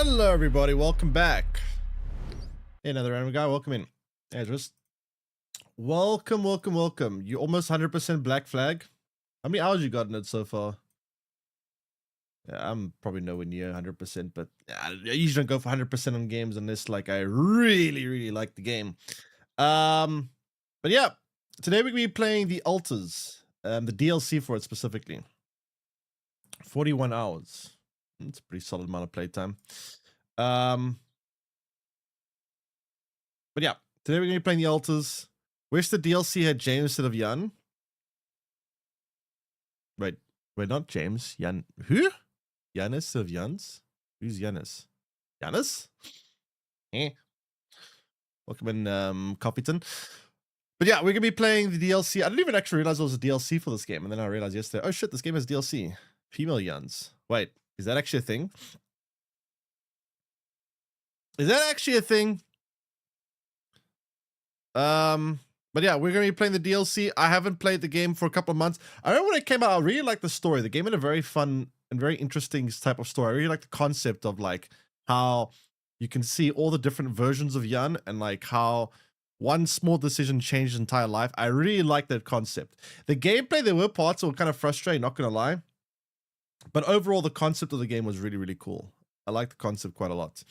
Hello, everybody. Welcome back. Hey, another random guy. Welcome in. Edris. Welcome. You almost 100% Black Flag. How many hours you got in it so far? Yeah, I'm probably nowhere near 100%, but I usually don't go for 100% on games unless like I really like the game. But yeah, today we're gonna be playing the Alters, the DLC for it specifically. 41 hours. It's a pretty solid amount of playtime. But yeah, today we're gonna be playing the Alters. Wish the DLC had James instead of Jan. Wait, not James. Jan. Who? Janis instead of Jans? Who's Janis? Janis? Welcome in, Coffeeton. But yeah, we're gonna be playing the DLC. I didn't even actually realize there was a DLC for this game, and then I realized yesterday, oh shit, this game has DLC. Female Jans. Wait, is that actually a thing? Is that actually a thing? But yeah, we're gonna be playing the DLC. I haven't played the game for a couple of months. I remember when it came out, I really liked the story. The game had a very fun and very interesting type of story. I really like the concept of like how you can see all the different versions of Jan and like how one small decision changed his entire life. I really like that concept. The gameplay, there were parts that were kind of frustrating, not gonna lie. But overall, the concept of the game was really cool. I like the concept quite a lot.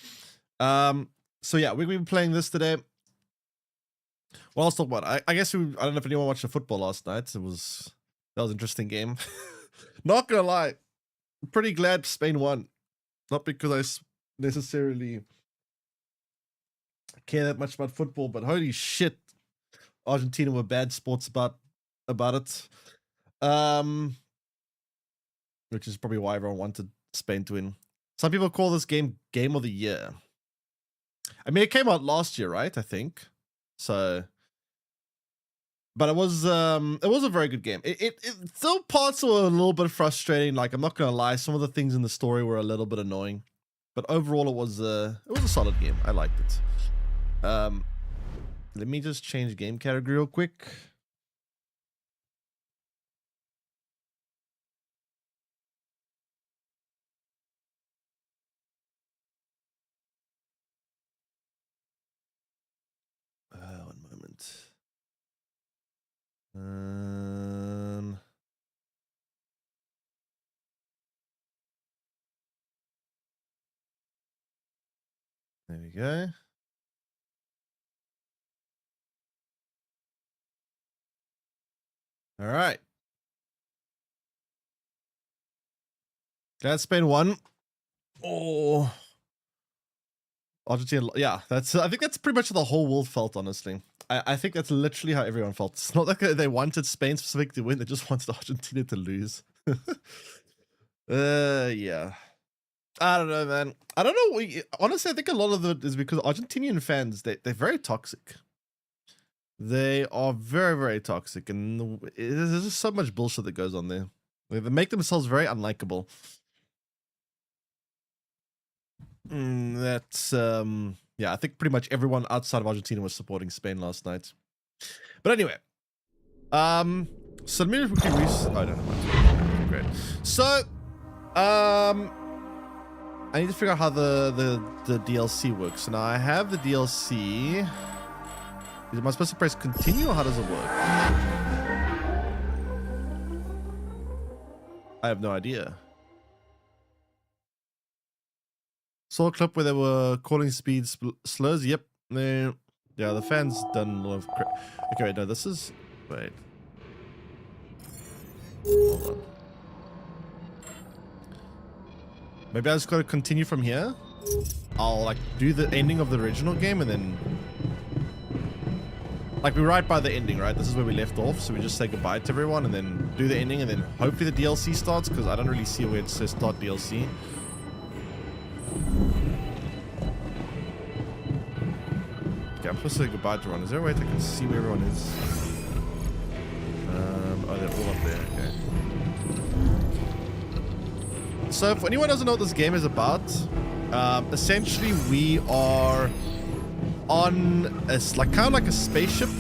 So yeah, we're gonna be playing this today. What else talk about? I guess I don't know if anyone watched the football last night. That was an interesting game. Not gonna lie, I'm pretty glad Spain won. Not because I necessarily care that much about football, but holy shit, Argentina were bad sports about it. Which is probably why everyone wanted Spain to win. Some people call this game Game of the Year. I mean, it came out last year, right? I think so. But it was a very good game. It still parts were a little bit frustrating. Like, I'm not gonna lie, some of the things in the story were a little bit annoying. But overall, it was a solid game. I liked it. Let me just change game category real quick. One moment. There we go. All right. Glad Spain won. Oh, Argentina. Yeah, I think that's pretty much the whole world felt, honestly. I think that's literally how everyone felt. It's not like they wanted Spain specifically to win. They just wanted Argentina to lose. Yeah. I don't know, man. I don't know. Honestly, I think a lot of it is because Argentinian fans, they're very toxic. They are very toxic. And there's just so much bullshit that goes on there. They make themselves very unlikable. Yeah, I think pretty much everyone outside of Argentina was supporting Spain last night. But anyway, so let me quickly I don't know. Great. So, I need to figure out how the DLC works. So now I have the DLC. Am I supposed to press continue or how does it work? I have no idea. Saw a clip where they were calling speed slurs. Yep. Yeah, the fans done a lot of okay, wait, no, this is... Wait. Hold on. Maybe I just gotta continue from here. I'll, like, do the ending of the original game and then... Like, we're right by the ending, right? This is where we left off, so we just say goodbye to everyone and then do the ending and then hopefully the DLC starts, because I don't really see where it says start DLC. Okay, I'm supposed to say goodbye to everyone. Is there a way that I can see where everyone is? Oh, they're all up there. Okay. So, if anyone doesn't know what this game is about, essentially we are on like kind of like a spaceship,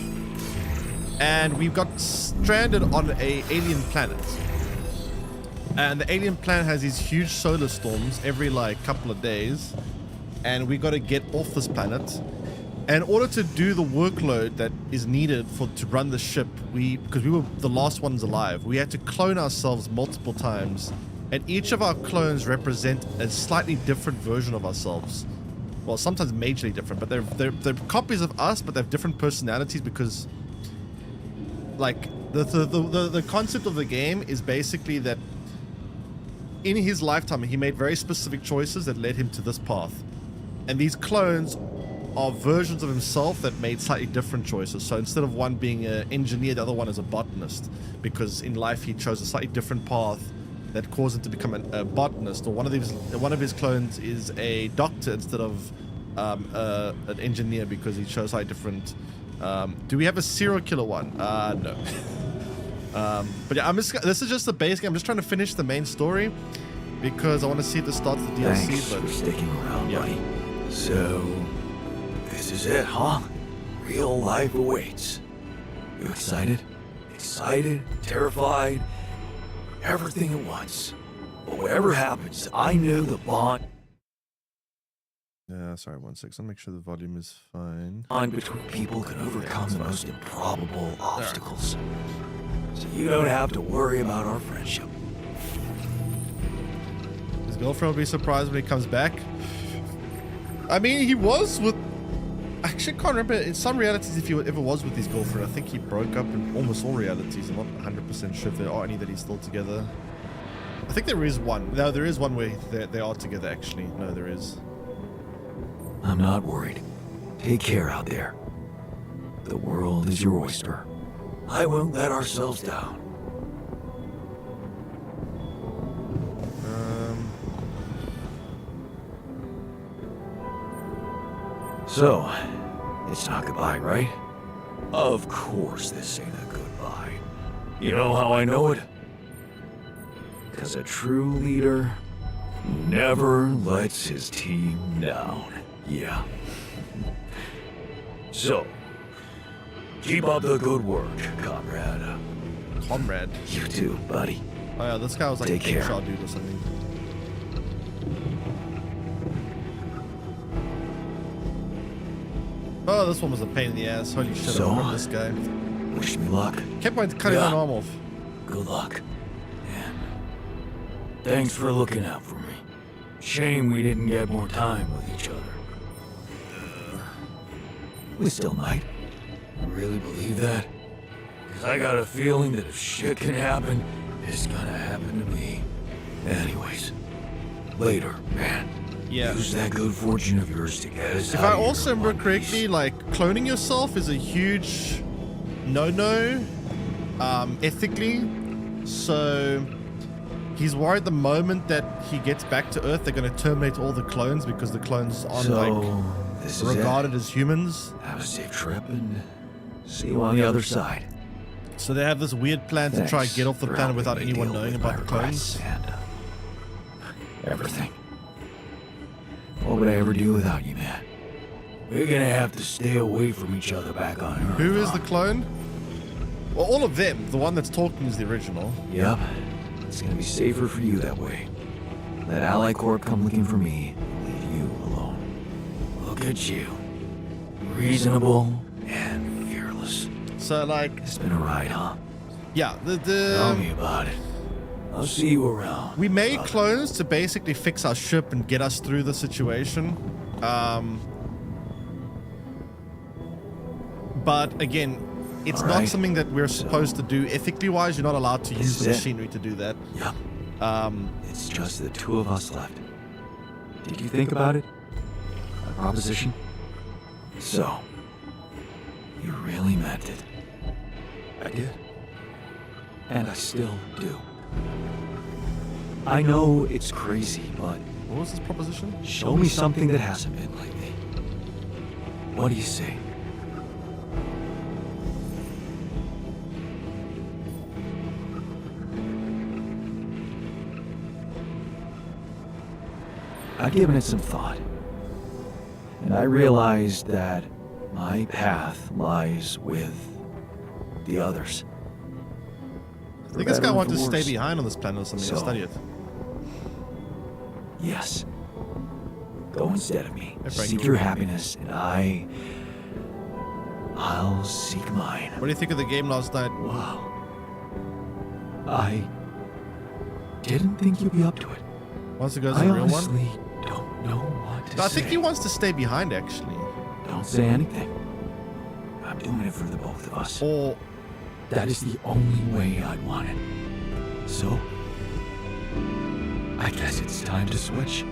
and we've got stranded on a alien planet. And the alien planet has these huge solar storms every like couple of days. and we got to get off this planet. And in order to do the workload that is needed to run the ship, because we were the last ones alive, we had to clone ourselves multiple times, and each of our clones represent a slightly different version of ourselves. Well, sometimes majorly different, but they're copies of us, but they have different personalities because, like, the concept of the game is basically that in his lifetime he made very specific choices that led him to this path, and these clones are versions of himself that made slightly different choices. So instead of one being an engineer, the other one is a botanist, because in life he chose a slightly different path that caused him to become a botanist. Or one of his clones is a doctor instead of an engineer, because he chose slightly different. Do we have a serial killer one? No. But yeah, this is just the basic. I'm just trying to finish the main story because I want to see the start of the DLC. Thanks for sticking around, buddy. So, this is it, huh? Real life awaits. You excited? Excited? Terrified? Everything at once. But whatever happens, I know the bond sorry, 1 second. I'll make sure the volume is fine. between people can overcome the most improbable obstacles. So you don't have to worry about our friendship. His girlfriend will be surprised when he comes back. I mean, he was with... I actually can't remember in some realities if he ever was with his girlfriend. I think he broke up in almost all realities. I'm not 100% sure if there are any that he's still together. I think there is one. No, there is one where they are together, actually. No, there is. I'm not worried. Take care out there. The world is your oyster. I won't let ourselves down. So, it's not goodbye, right? Of course this ain't a goodbye. You know how I know it? Because a true leader never lets his team down. Yeah. So, keep up the good work, comrade. Comrade? You too, buddy. Oh yeah, this guy was like Take a care. shot dude or something. Oh, this one was a pain in the ass. Holy shit, I remember this guy. Wish me luck. Kept on cutting my arm off. Good luck. And thanks for looking out for me. Shame we didn't get more time with each other. We still might. You really believe that? Because I got a feeling that if shit can happen, it's gonna happen to me. Anyways, later, man. Yeah. Use that good fortune of yours to get us If I also remember correctly, like, cloning yourself is a huge no-no, ethically. So he's worried the moment that he gets back to Earth, they're going to terminate all the clones because the clones aren't, this is regarded as humans. Have a safe trip and see you on the other side. So they have this weird plan to try and get off the planet without anyone knowing about the clones. And everything. What would I ever do without you, man? We're gonna have to stay away from each other back on Earth. Who is the clone? Well, all of them. The one that's talking is the original. Yep. It's gonna be safer for you that way. Let Ally Corp come looking for me, leave you alone. Look at you. Reasonable and fearless. So, like... It's been a ride, huh? Yeah, Tell me about it. I'll see you around. We made clones to basically fix our ship and get us through the situation. But again, it's not something that we're supposed to do ethically wise. You're not allowed to use the machinery to do that. Yep. It's just the two of us left. Did you think about it? My proposition? So, you really meant it. I did. And I still do. I know it's crazy, but... What was this proposition? Show me something that hasn't been lately. What do you say? I've given it some thought. And I realized that my path lies with the others. I think this guy wanted to stay behind on this planet or something to study it. Yes. Go instead of me. Hey, Frankie, Seek what your do you- happiness, and I'll seek mine. What do you think of the game last night? Wow. I didn't think you'd be up to it. Wants to go to I the real one? honestly don't know what to No, I say. think he wants to stay behind, actually. Don't say anything. I'm doing it for the both of us. Or That is the only way I'd want it. So, I guess it's time to switch.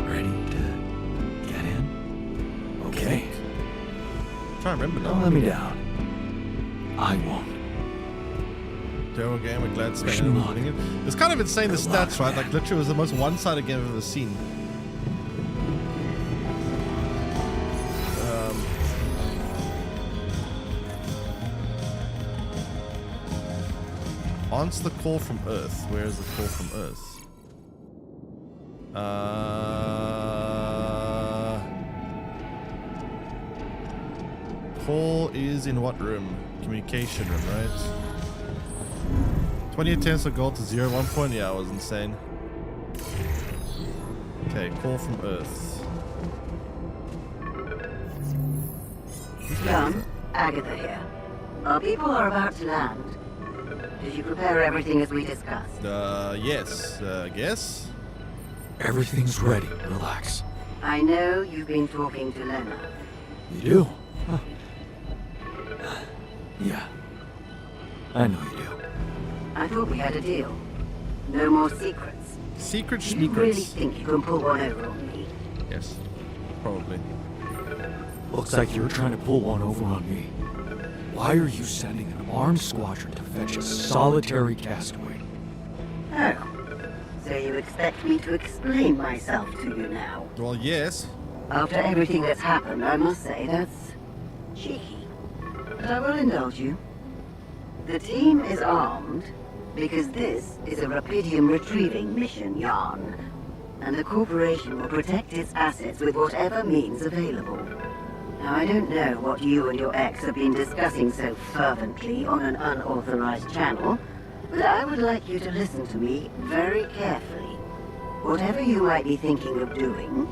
Ready to get in? Okay. I'm trying to remember Don't now. let me down. I won't. Terrible game, we're glad to Wish stay me in luck. It's kind of insane, the Good luck, stats, right? Like, man. literally, it was the most one-sided game I've ever seen. Answer the call from Earth. Where is the call from Earth? Call is in what room? Communication room, right? 20 attempts of gold to 0, 1 point. Yeah, it was insane. Okay, call from Earth. John, Agatha here. Our people are about to land. Did you prepare everything as we discussed? Yes, I guess. Everything's ready. Relax. I know you've been talking to Lena. You do? Huh. Yeah. I know you do. I thought we had a deal. No more secrets. Secret Do you really secrets. think you can pull one over on me? Yes, probably. Looks like you're trying to pull one over on me. Why are you sending an armed squadron to fetch a solitary castaway? Oh. So you expect me to explain myself to you now? Well, yes. After everything that's happened, I must say that's cheeky. But I will indulge you. The team is armed because this is a Rapidium retrieving mission, Yarn. And the corporation will protect its assets with whatever means available. Now, I don't know what you and your ex have been discussing so fervently on an unauthorized channel, but I would like you to listen to me very carefully. Whatever you might be thinking of doing,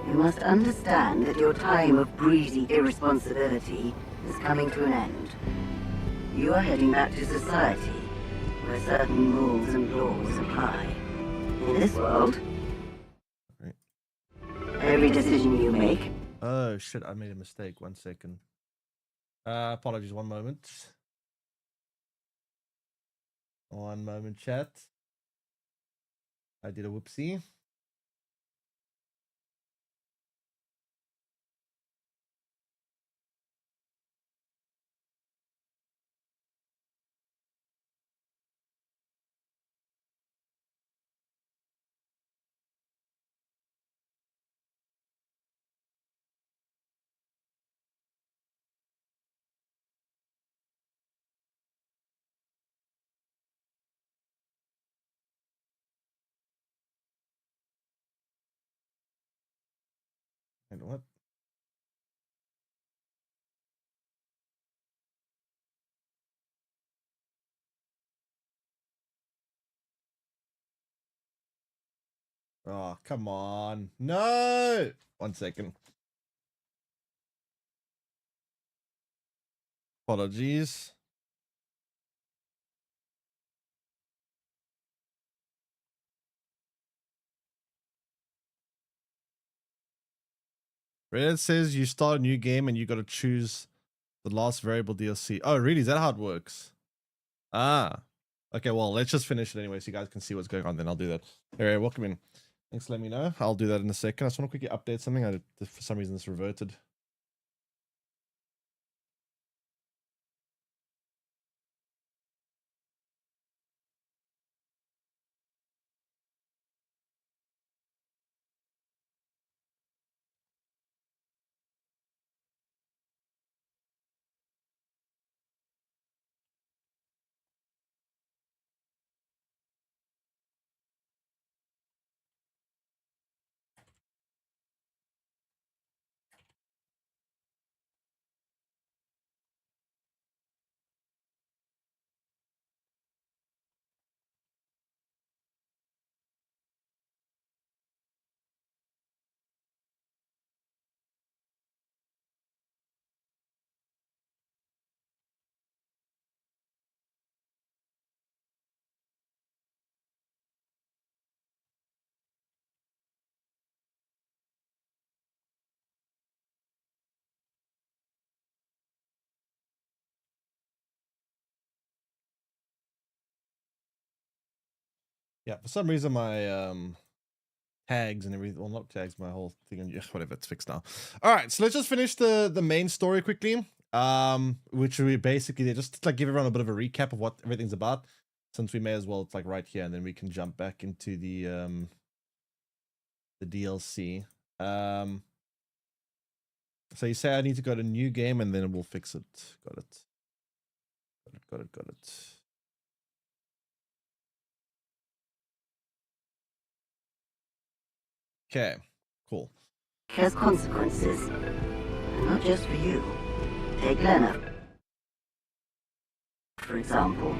you must understand that your time of breezy irresponsibility is coming to an end. You are heading back to society, where certain rules and laws apply. In this world, Right. every decision you make Oh shit, I made a mistake. 1 second. Apologies, 1 moment. 1 moment, chat. I did a whoopsie. And what? Oh, come on. No! 1 second. Apologies. Reddit says you start a new game and you got to choose the last variable DLC. Oh, really? Is that how it works? Ah. Okay, well, let's just finish it anyway so you guys can see what's going on. Then I'll do that. All right, welcome in. Thanks for letting me know. I'll do that in a second. I just want to quickly update something. For some reason, this reverted. Yeah, for some reason my tags and everything, well, not tags, my whole thing, and whatever, it's fixed now. All right, so let's just finish the main story quickly. Which we basically just like give everyone a bit of a recap of what everything's about, since we may as well, it's like right here, and then we can jump back into the DLC. So you say I need to go to new game and then we'll fix it. Got it. Got it. Okay, cool. Has consequences. Not just for you. Take Lena, for example.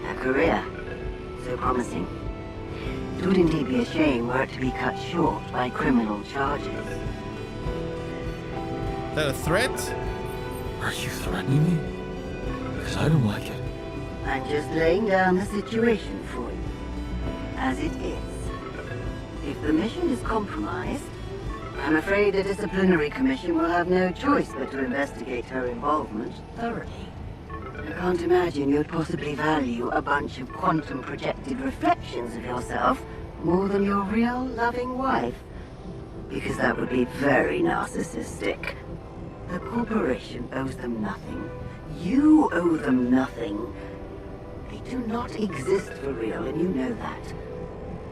Her career, so promising. It would indeed be a shame were it to be cut short by criminal charges. Is that a threat? Are you threatening me? Because I don't like it. I'm just laying down the situation for you, as it is. If the mission is compromised, I'm afraid the disciplinary commission will have no choice but to investigate her involvement thoroughly. I can't imagine you'd possibly value a bunch of quantum projected reflections of yourself more than your real loving wife, because that would be very narcissistic. The corporation owes them nothing. You owe them nothing. They do not exist for real, and you know that.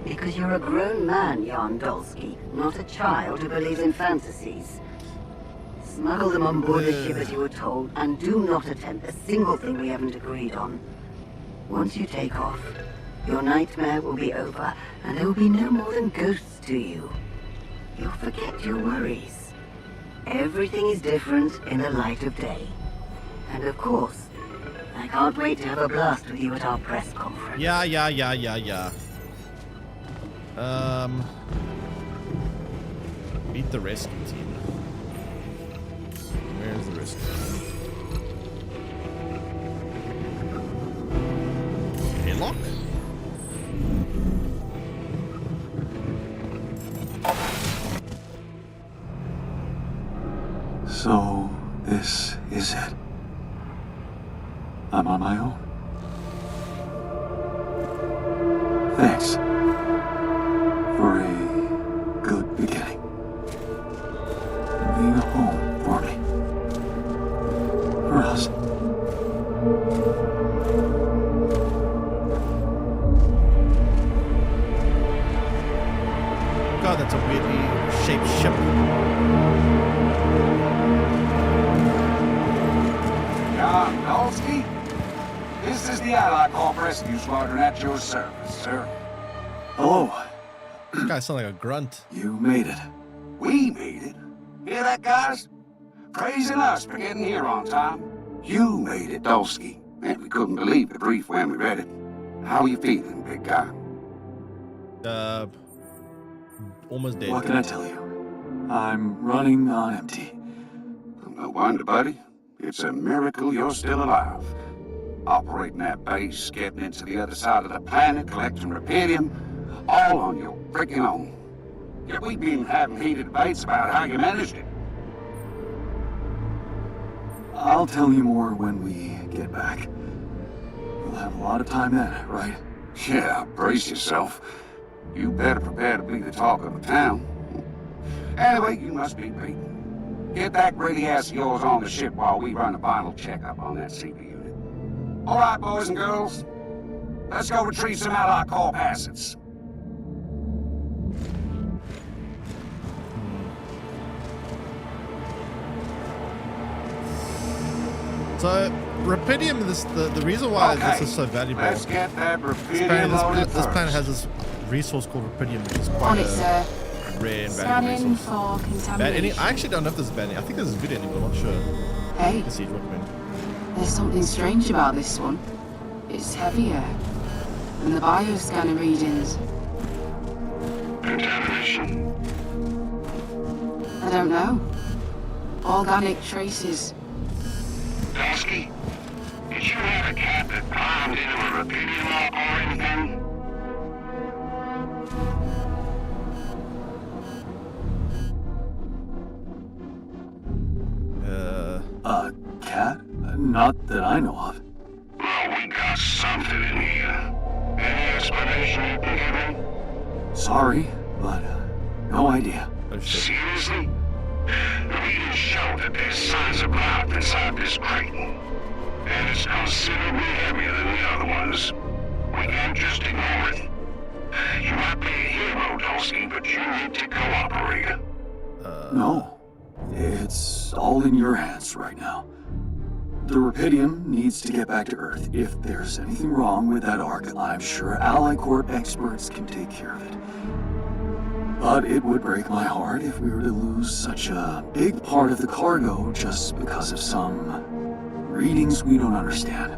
Because you're a grown man, Jan Dolsky, not a child who believes in fantasies. Smuggle them on board the ship as you were told, and do not attempt a single thing we haven't agreed on. Once you take off, your nightmare will be over, and there will be no more than ghosts to you. You'll forget your worries. Everything is different in the light of day. And of course, I can't wait to have a blast with you at our press conference. Yeah. Meet the rescue team. Where's the rescue team? Airlock? So, this is it. I'm on my own. Thanks. For a good beginning. And being a home for me. For us. God, that's a weirdly shaped ship. Jan Dolsky, this is the Allied Corp Rescue Squadron at your service, sir. Hello. This guy sounds like a grunt. You made it. We made it. Hear that, guys? Praising us for getting here on time. You made it, Dolsky, and we couldn't believe the brief when we read it. How are you feeling, big guy? Almost dead. What can I tell you? I'm running on empty. No wonder, buddy. It's a miracle you're still alive. Operating that base, getting into the other side of the planet, collecting rupidium, all on your freaking own. Yet we've been having heated debates about how you managed it. I'll tell you more when we get back. We'll have a lot of time then, right? Yeah, brace yourself. You better prepare to be the talk of the town. Anyway, you must be beaten. Get that gritty ass of yours on the ship while we run a final checkup on that CB unit. All right, boys and girls. Let's go retrieve some Allied Corp assets. So, rupidium, the reason why Okay, this is so valuable. Let's get that This rupidium loaded this planet first. has this resource called rupidium, which is On quite it, sir. a rare and valuable Scanning resource. for Bad contamination. ending? I actually don't know if this is bad ending. I think this is good ending, but I'm not sure. Hey, Let's see, recommend. there's something strange about this one. It's heavier than the bioscanner readings. Contamination. I don't know. Organic traces. Dolsky, did you have a cat that climbed into a rupidium lock or anything? A cat? Not that I know of. Well, we got something in here. Any explanation? Sorry, but no idea. Oh shit. Seriously? The readings show that there's signs of life inside this crate. And it's considerably heavier than the other ones. We can't just ignore it. You might be a hero, Dulcie, but you need to cooperate. No. It's all in your hands right now. The Rapidium needs to get back to Earth. If there's anything wrong with that Ark, I'm sure Ally Corp experts can take care of it. But it would break my heart if we were to lose such a big part of the cargo just because of some readings we don't understand.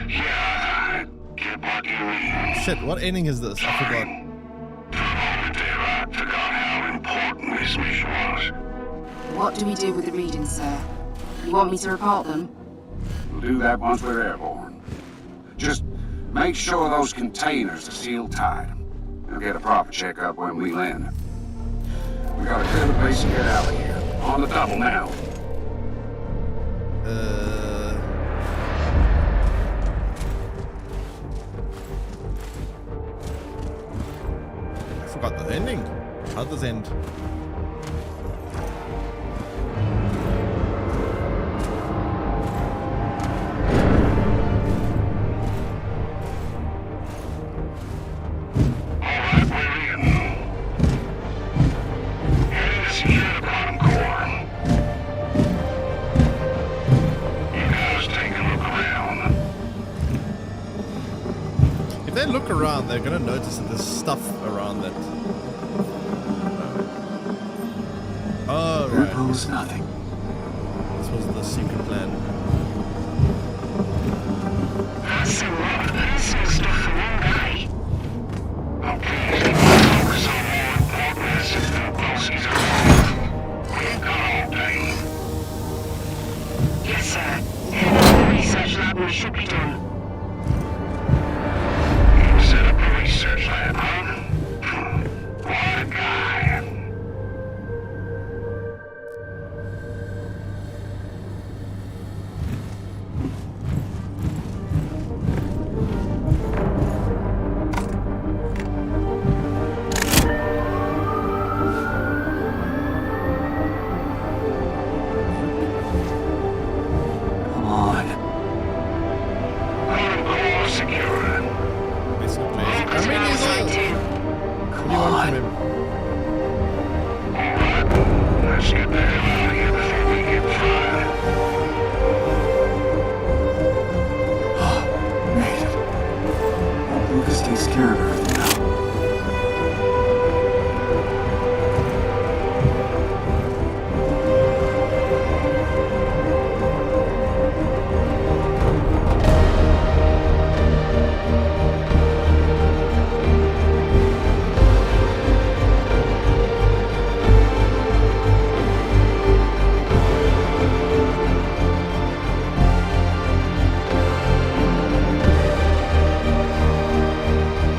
Yeah, I get what you mean. Shit, what ending is this? I forgot. For a moment there, I forgot how important this mission was. What do we do with the readings, sir? You want me to report them? We'll do that once we're airborne. Just make sure those containers are sealed tight. We'll get a proper checkup when we land. We gotta clear the base and get out of here. On the double now. I forgot the ending. How does it end? Alright, we're in. Heading to secure the quantum core. You guys take a look around. If they look around, they're gonna notice that there's stuff around that. Oh, There right. goes nothing. This was the secret plan. That's a lot of personal stuff for one guy. Okay, focus on more important messages than Dulcie's alive. We ain't got all day. Yes, sir. Head to the research lab and we should be done. Set up a research lab, huh? What a guy. Come on. Quantum core secured. Basically. I Focus mean, on he's side all. two. What Come do you want on. from him? Alright, let's get the hell out of here before we get fired. Made it. Hope Lucas takes care of everything now.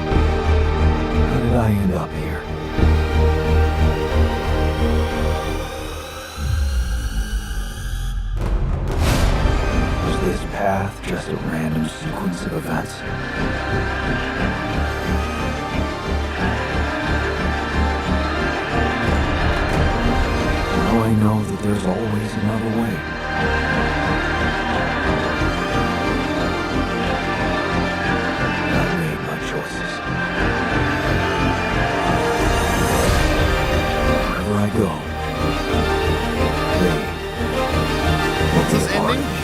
How did I end up here? Was this path just a random sequence of events? Now I know that there's always another way. I made my choices. Wherever I go, they What's this will be a part ending? of me.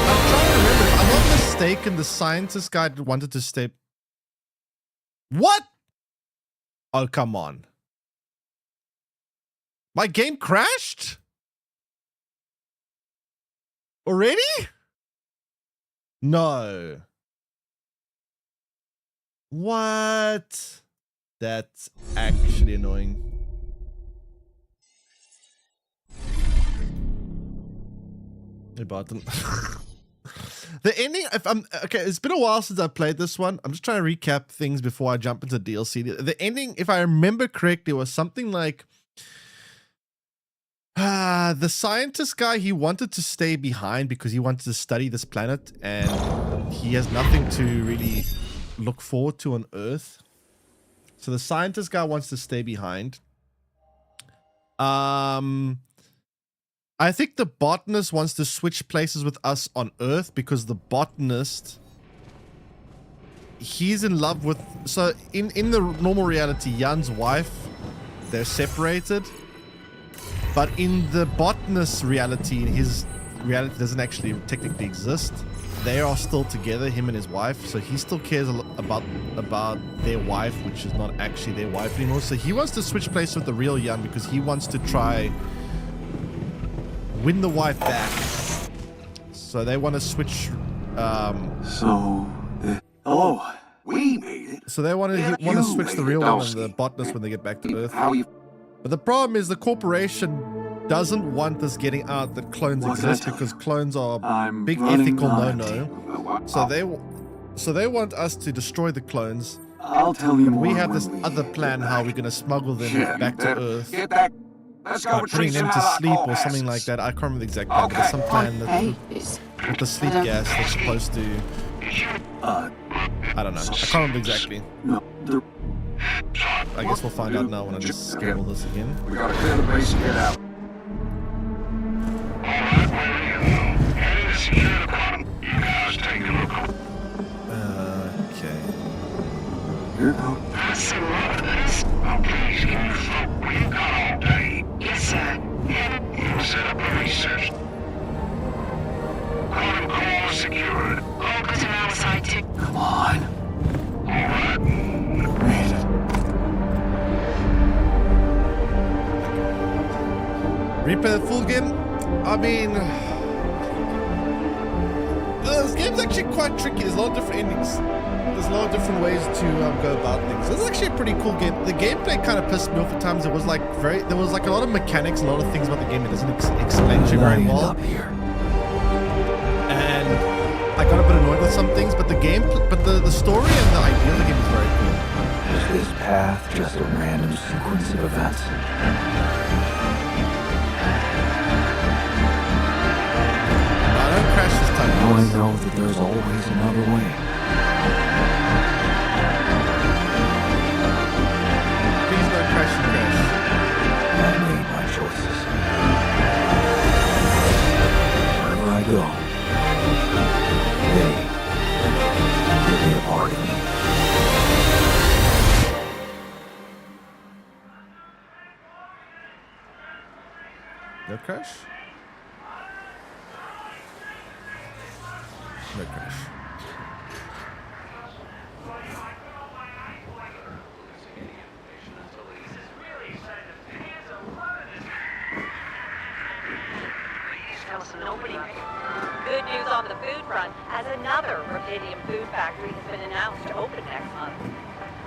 I'm trying to remember. If I'm not mistaken, the scientist guy wanted to stay. What? Oh, come on. My game crashed? Already? No. What? That's actually annoying. Hey, Barton. The ending, if I'm okay, it's been a while since I played this one. I'm just trying to recap things before I jump into DLC. The ending, if I remember correctly, was something like the scientist guy, he wanted to stay behind because he wanted to study this planet and he has nothing to really look forward to on Earth. So the scientist guy wants to stay behind. I think the botanist wants to switch places with us on Earth because the botanist, he's in love with, so in the normal reality, Jan's wife, they're separated. But in the botanist's reality, his reality doesn't actually technically exist. They are still together, him and his wife. So he still cares about their wife, which is not actually their wife anymore. So he wants to switch places with the real Jan because he wants to try win the wife back. So they want to switch. Hello. We made it. So they want to You switch the made real it, one and the Dulcie. botanist when they get back to Earth. How you? But the problem is the corporation doesn't want us getting out that clones What can I exist tell because clones are I'm big running ethical on a no-no. What? So they want us to destroy the clones. I'll tell you more. We have when this other plan how we're going to smuggle them Yeah, back to better Earth Get that. Let's go by retrieve putting them some to sleep or allied something like asses. that. I can't remember the exact plan, but there's some plan that Hey, it's with the sleep gas that's supposed to. I don't know. I can't remember exactly. No, there, I guess we'll find out now when I just scan all this again. We gotta clear the base and get out. Alright, where are you? Heading to secure the quantum. You guys take a look. Okay. here it goes. That's a lot of this. Oh, please give me the float. We've got all day. Yes, sir. We'll set up a research. Quantum core secured. All good to our side, too. Come on. Alright. Made it. Replay the full game? I mean, this game's actually quite tricky. There's a lot of different endings. There's a lot of different ways to go about things. This is actually a pretty cool game. The gameplay kind of pissed me off at times. It was like there was like a lot of mechanics, a lot of things about the game it doesn't explain to you very Lined well. up here. And I got a bit annoyed with some things, but the story and the idea of the game is very cool. Is this path just a random sequence of events? I don't crash this time. Now I guys. know that there's always another way. Please don't crash and crash. I made my choices. Wherever I go, they will be a part of me. No crash? No crash. Good news on the food front, as another Rapidium food factory has been announced to open next month.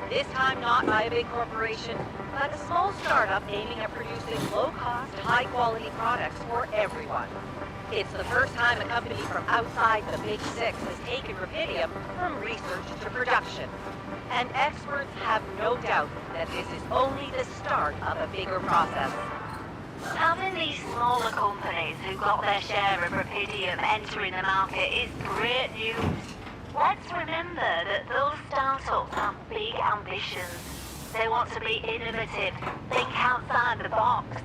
This time not by a big corporation, but a small startup aiming at producing low-cost, high-quality products for everyone. It's the first time a company from outside the Big Six has taken Rapidium from research to production. And experts have no doubt that this is only the start of a bigger process. Having these smaller companies who got their share of Rapidium entering the market is great news. Let's remember that those startups have big ambitions. They want to be innovative, think outside the box.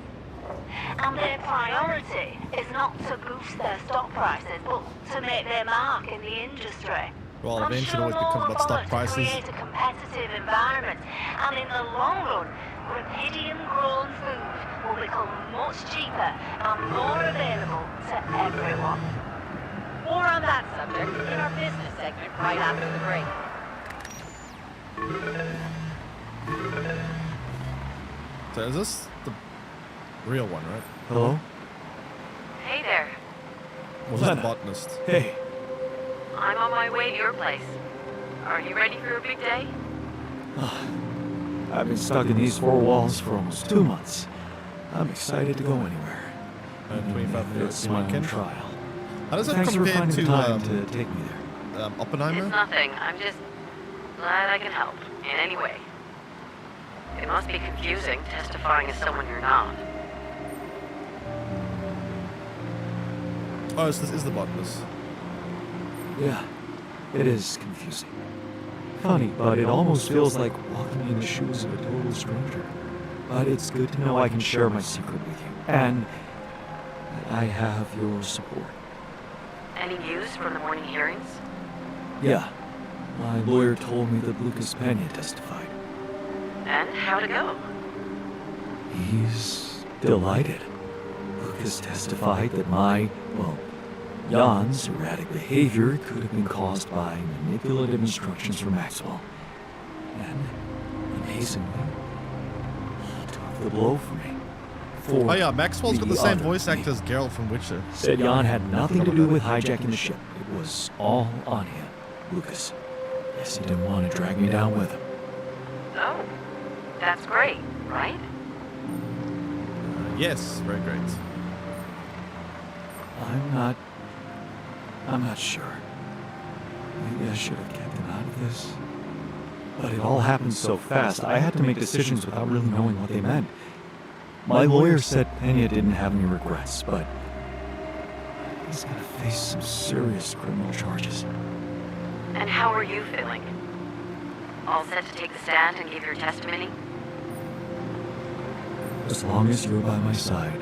And their priority is not to boost their stock prices, but to make their mark in the industry. Well, I'm eventually sure it always becomes more about stock products prices. create a competitive environment, and in the long run, Rapidium-grown food will become much cheaper and more available to everyone. More on that subject in our business segment right after the break. So is this the real one, right? Hello? Hey there. Was this the Lena. botanist? Hey. I'm on my way to your place. Are you ready for a big day? I've been stuck in these four walls for almost 2 months. I'm excited to go anywhere. 25 minutes It's in my my own camp. trial. How does that Thanks for compare finding the to time to take me there. Oppenheimer? It's nothing. I'm just glad I can help in any way. It must be confusing testifying as someone you're not. Oh, so this is the botanist. Yeah, it is confusing. funny, but it almost feels like walking in the shoes of a total stranger. But it's good to know I can share my secret with you, and that I have your support. Any news from the morning hearings? Yeah, my lawyer told me that Lucas Pena testified. And how'd it go? He's delighted. Lucas testified that Jan's erratic behavior could have been caused by manipulative instructions from Maxwell. And, amazingly, he took the blow for me. Oh yeah, Maxwell's got the same other voice actor me. as Geralt from Witcher. Said Jan had nothing to do with hijacking the ship. It was all on him, Lucas. Guess he didn't want to drag me down with him. Oh, that's great, right? Yes, very great. I'm not sure. Maybe I should have kept him out of this. But it all happened so fast, I had to make decisions without really knowing what they meant. My lawyer said Pena didn't have any regrets, but he's gonna face some serious criminal charges. And how are you feeling? All set to take the stand and give your testimony? As long as you're by my side,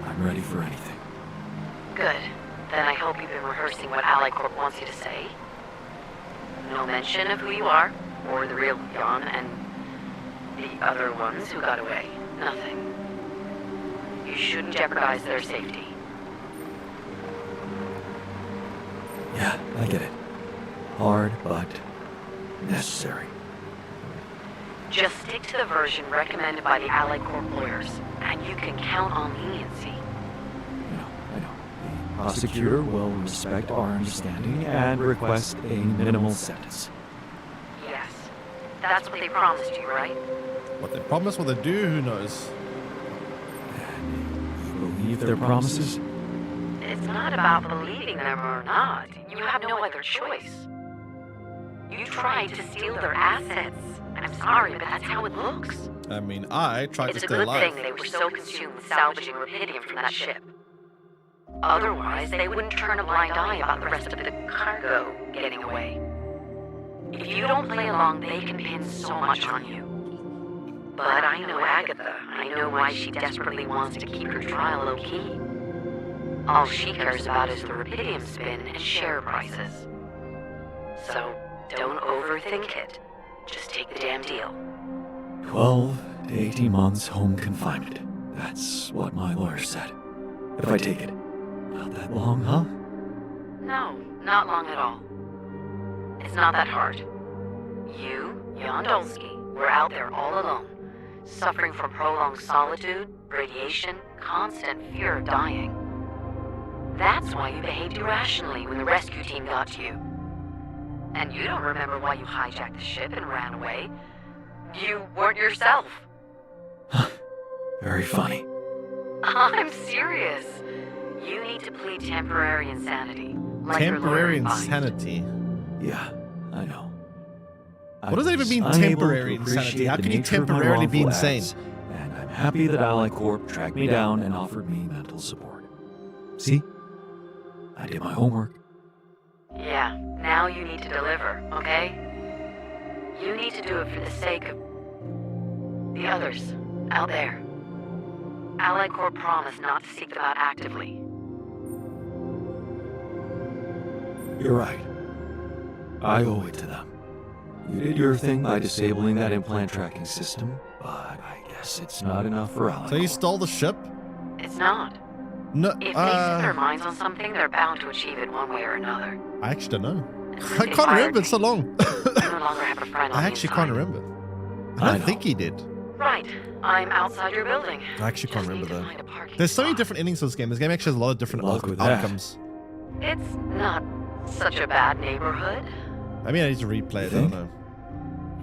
I'm ready for anything. Good. Then I hope you've been rehearsing what Ally Corp wants you to say. No mention of who you are, or the real Jan, and the other ones who got away. Nothing. You shouldn't jeopardize their safety. Yeah, I get it. Hard, but necessary. Just stick to the version recommended by the Allied Corp lawyers, and you can count on leniency. I know. The prosecutor will respect our understanding and request a minimal sentence. Yes. That's what they promised you, right? What they promise, what they do, who knows? You believe their promises? It's not about believing them or not. You have no other choice. You tried to steal their assets. I'm sorry, but that's how it looks. I mean, I tried to It's a stay good alive. thing they were so consumed with salvaging Rapidium from that ship. Otherwise, they wouldn't turn a blind eye about the rest of the cargo getting away. If you don't play along, they can pin so much on you. But I know Agatha. I know why she desperately wants to keep her trial low-key. All she cares about is the Rapidium spin and share prices. So, don't overthink it. Just take the damn deal. 12 to 18 months home confinement. That's what my lawyer said. If I take it. Not that long, huh? No, not long at all. It's not that hard. You, Jan Dolsky, were out there all alone, suffering from prolonged solitude, radiation, constant fear of dying. That's why you behaved irrationally when the rescue team got to you. And you don't remember why you hijacked the ship and ran away. You weren't yourself. Very funny. I'm serious. You need to plead temporary insanity. Like your lawyer Temporary advised. insanity. Yeah, I know. What does that even mean, I was unable temporary to insanity? appreciate How the can you nature of my temporarily be wrongful insane? acts, and I'm happy that Ally Corp tracked me down and offered me mental support. See? I did my homework. Yeah, now you need to deliver, okay? You need to do it for the sake of the others out there. Allied Corp promised not to seek them out actively. You're right. I owe it to them. You did your thing by disabling that implant tracking system, but I guess it's not enough for Ally So you Corp. stole the ship? It's not. No, If they set their minds on something, they're bound to achieve it one way or another. I actually don't know. And I since they can't fired remember, it's so me, long. you no longer have a friend on I the actually can't inside. remember. I I don't know. think he did. Right. I'm outside your building. I actually can't Just remember need to though. find a parking There's so many spot. different endings to this game. This game actually has a lot of different Good luck with that. outcomes. It's not such a bad neighborhood I mean, I need to replay it, I don't know.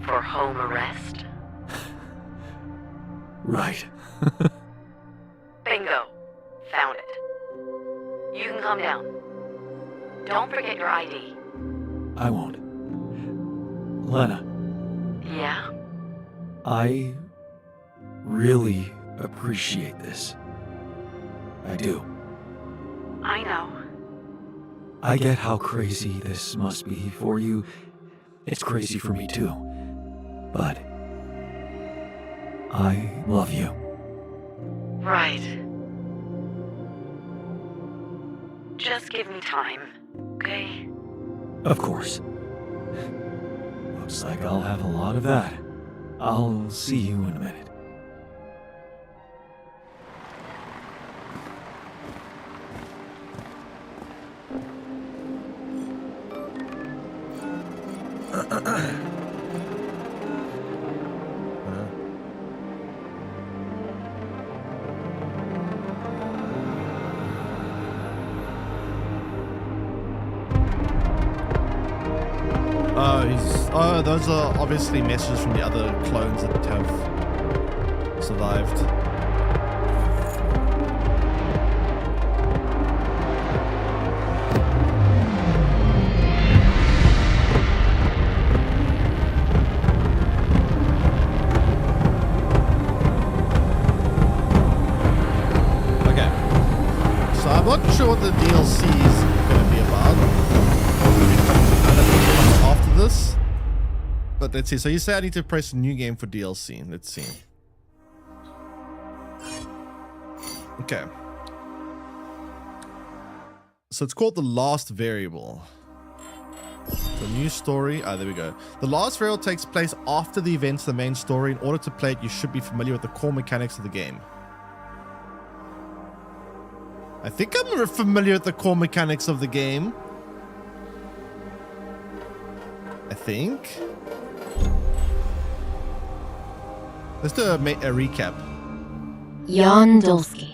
for home arrest. Right. Bingo. Found it. You can come down. Don't forget your ID. I won't. Lena, Yeah? I really appreciate this. I do. I know. I get how crazy this must be for you, It's crazy for me too. But I love you. Right. Just give me time, okay? Of course. Looks like I'll have a lot of that. I'll see you in a minute. Those are obviously messages from the other clones that have survived. Okay. So I'm not sure what the DLC is going to be about. After this. But let's see. So you say I need to press new game for DLC. Let's see. Okay. So it's called the last variable. The new story. There we go. The last variable takes place after the events of the main story. In order to play it, you should be familiar with the core mechanics of the game. I think I'm familiar with the core mechanics of the game. I think. Let's do a recap. Jan Dulski,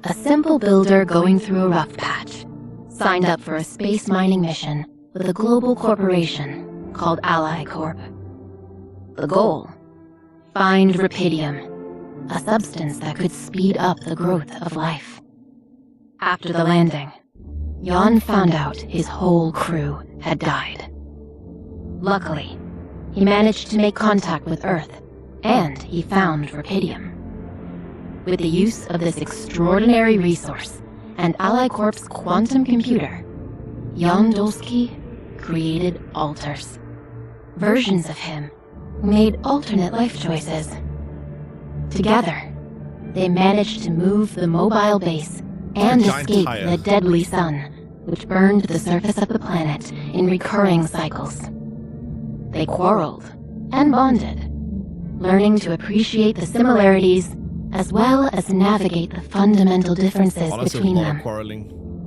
a simple builder going through a rough patch, signed up for a space mining mission with a global corporation called Ally Corp. The goal? Find Rapidium, a substance that could speed up the growth of life. After the landing, Jan found out his whole crew had died. Luckily, he managed to make contact with Earth, and he found Rapidium. With the use of this extraordinary resource and Ally Corp's quantum computer, Jan Dulski created alters. Versions of him who made alternate life choices. Together, they managed to move the mobile base and escape the deadly sun, which burned the surface of the planet in recurring cycles. They quarreled and bonded, learning to appreciate the similarities as well as navigate the fundamental differences between them.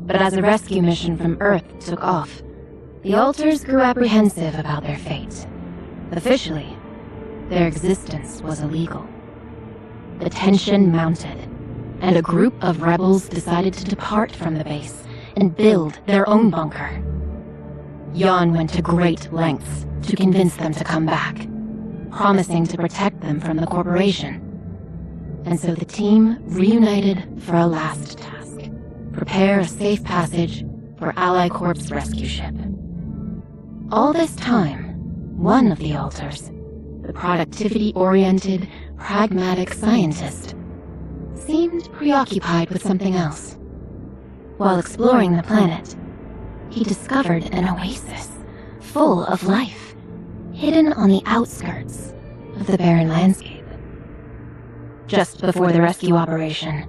But as a rescue mission from Earth took off, the Alters grew apprehensive about their fate. Officially, their existence was illegal. The tension mounted, and a group of rebels decided to depart from the base and build their own bunker. Jan went to great lengths to convince them to come back, promising to protect them from the corporation. And so the team reunited for a last task: prepare a safe passage for Ally Corp's rescue ship. All this time, one of the Alters, the productivity-oriented, pragmatic scientist, seemed preoccupied with something else. While exploring the planet, he discovered an oasis full of life, hidden on the outskirts of the barren landscape. Just before the rescue operation,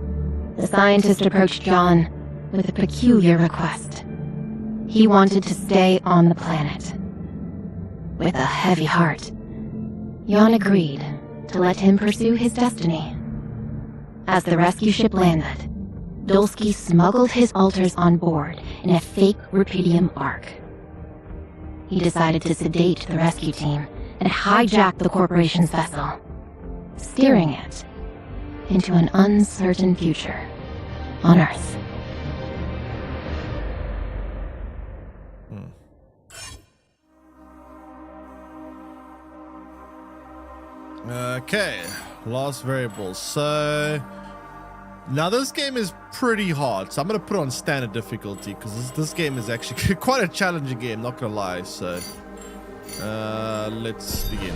the scientist approached Jan with a peculiar request. He wanted to stay on the planet. With a heavy heart, Jan agreed to let him pursue his destiny. As the rescue ship landed, Dulski smuggled his alters on board in a fake Rapidium Ark. He decided to sedate the rescue team and hijack the corporation's vessel, steering it into an uncertain future on Earth. Okay, last variable. So now this game is pretty hard, so I'm gonna put it on standard difficulty because this game is actually quite a challenging game, not gonna lie. So let's begin.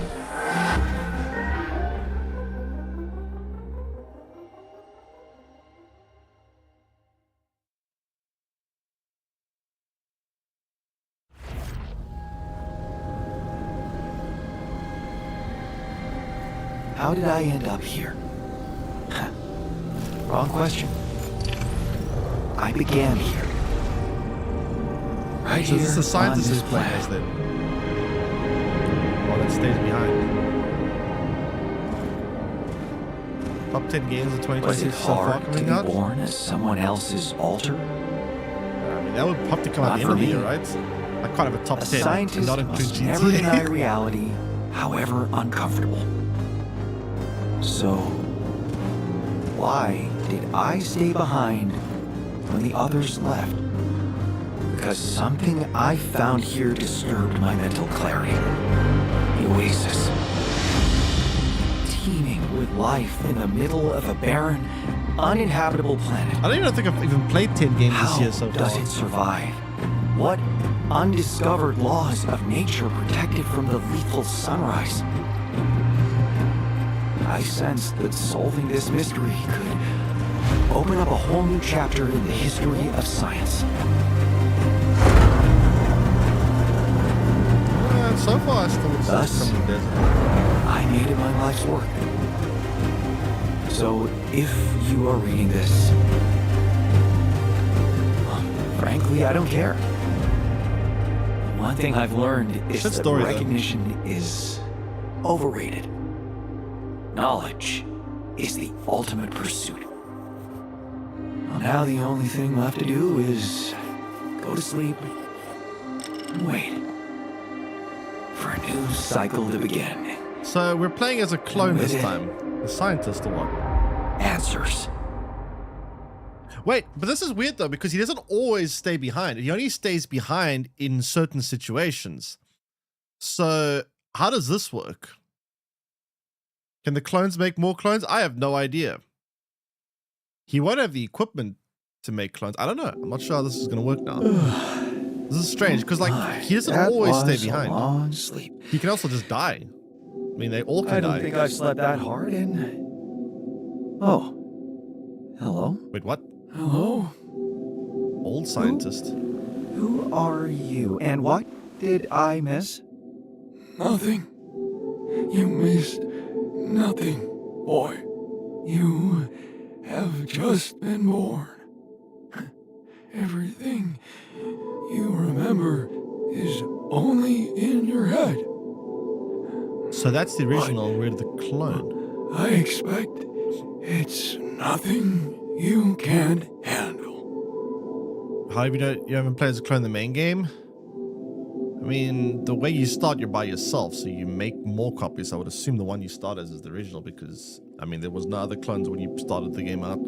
how did I end up here? Wrong question. I began here. Right So here this is the scientist on who's this playing as planet. then. One that stays behind. Top 10 games of Was 2026 it so far hard to coming be out. born as someone else's alter? I mean, that would have to come Not out the end for of the me. year, right? Like kind of a top A 10, scientist not must including never deny GTA. reality, however uncomfortable. So, why did I stay behind when the others left? Because something I found here disturbed my mental clarity. The Oasis. Teeming with life in the middle of a barren, uninhabitable planet. I don't even think I've even played 10 games How this year so far. does it survive? What undiscovered laws of nature protect it from the lethal sunrise? I sensed that solving this mystery could open up a whole new chapter in the history of science. So far, I still would say Thus, from the desert. I made it my life's work. So, if you are reading this, frankly, I don't care. One thing I've learned is Good that story, though. recognition is overrated. Knowledge is the ultimate pursuit. Well, now the only thing left to do is go to sleep and wait for a new cycle to begin. So we're playing as a clone with this it- time. The scientist or what? Answers. Wait, but this is weird though, because he doesn't always stay behind. He only stays behind in certain situations. So how does this work? Can the clones make more clones? I have no idea. He won't have the equipment to make clones. I don't know. I'm not sure how this is going to work now. This is strange because like he doesn't That always stay was a behind. long sleep. He can also just die. I mean, they all can I die. don't think I've slept that hard in. Oh. Hello? Wait, what? Hello? Old scientist. Who are you? And what did I miss? Nothing. You missed nothing, boy. You have just been born. Everything you remember is only in your head. So that's the original. We're the clone. I expect it's nothing you can't handle. How have you haven't played as a clone in the main game? I mean, the way you start, you're by yourself, so you make more copies. I would assume the one you start as is the original because, I mean, there was no other clones when you started the game out.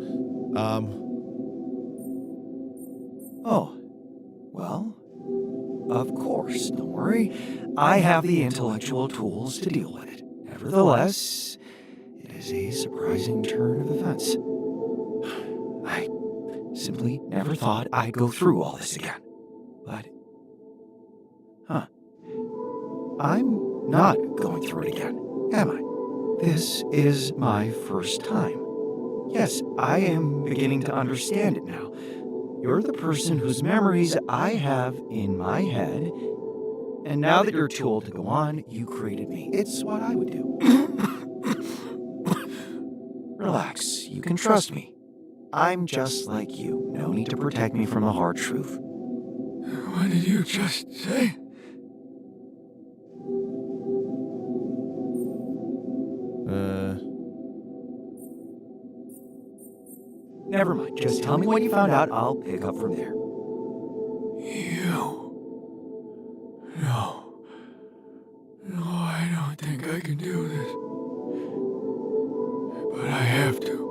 Oh. Well, of course, don't worry. I have the intellectual tools to deal with it. Nevertheless, it is a surprising turn of events. I simply never thought I'd go through all this again. But, I'm not going through it again, am I? This is my first time. Yes, I am beginning to understand it now. You're the person whose memories I have in my head, and now that you're too old to go on, you created me. It's what I would do. Relax, you can trust me. I'm just like you. No need to protect me from the hard truth. What did you just say? Never mind, just tell me what you found out, I'll pick up from there. You. No, I don't think I can do this. But I have to.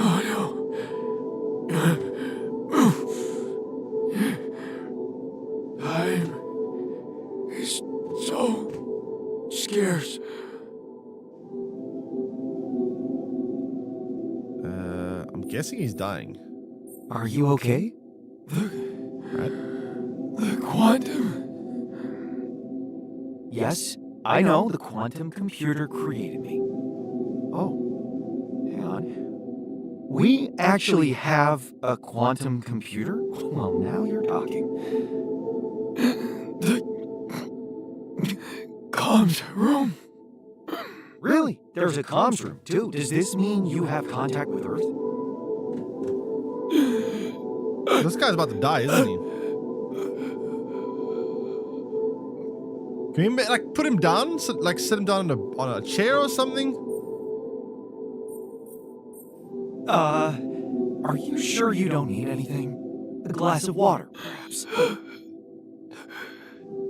Oh no. Time is so scarce. I'm guessing he's dying. Are you okay? The quantum. Yes, I know the quantum computer created me. Oh, hang on. We actually have a quantum computer? Well, now you're talking. The comms room. Really? There's a comms room, too. Does this mean you have contact with Earth? This guy's about to die, isn't he? Can you like put him down? Like sit him down on a chair or something? Are you sure you don't need anything? A glass of water, perhaps?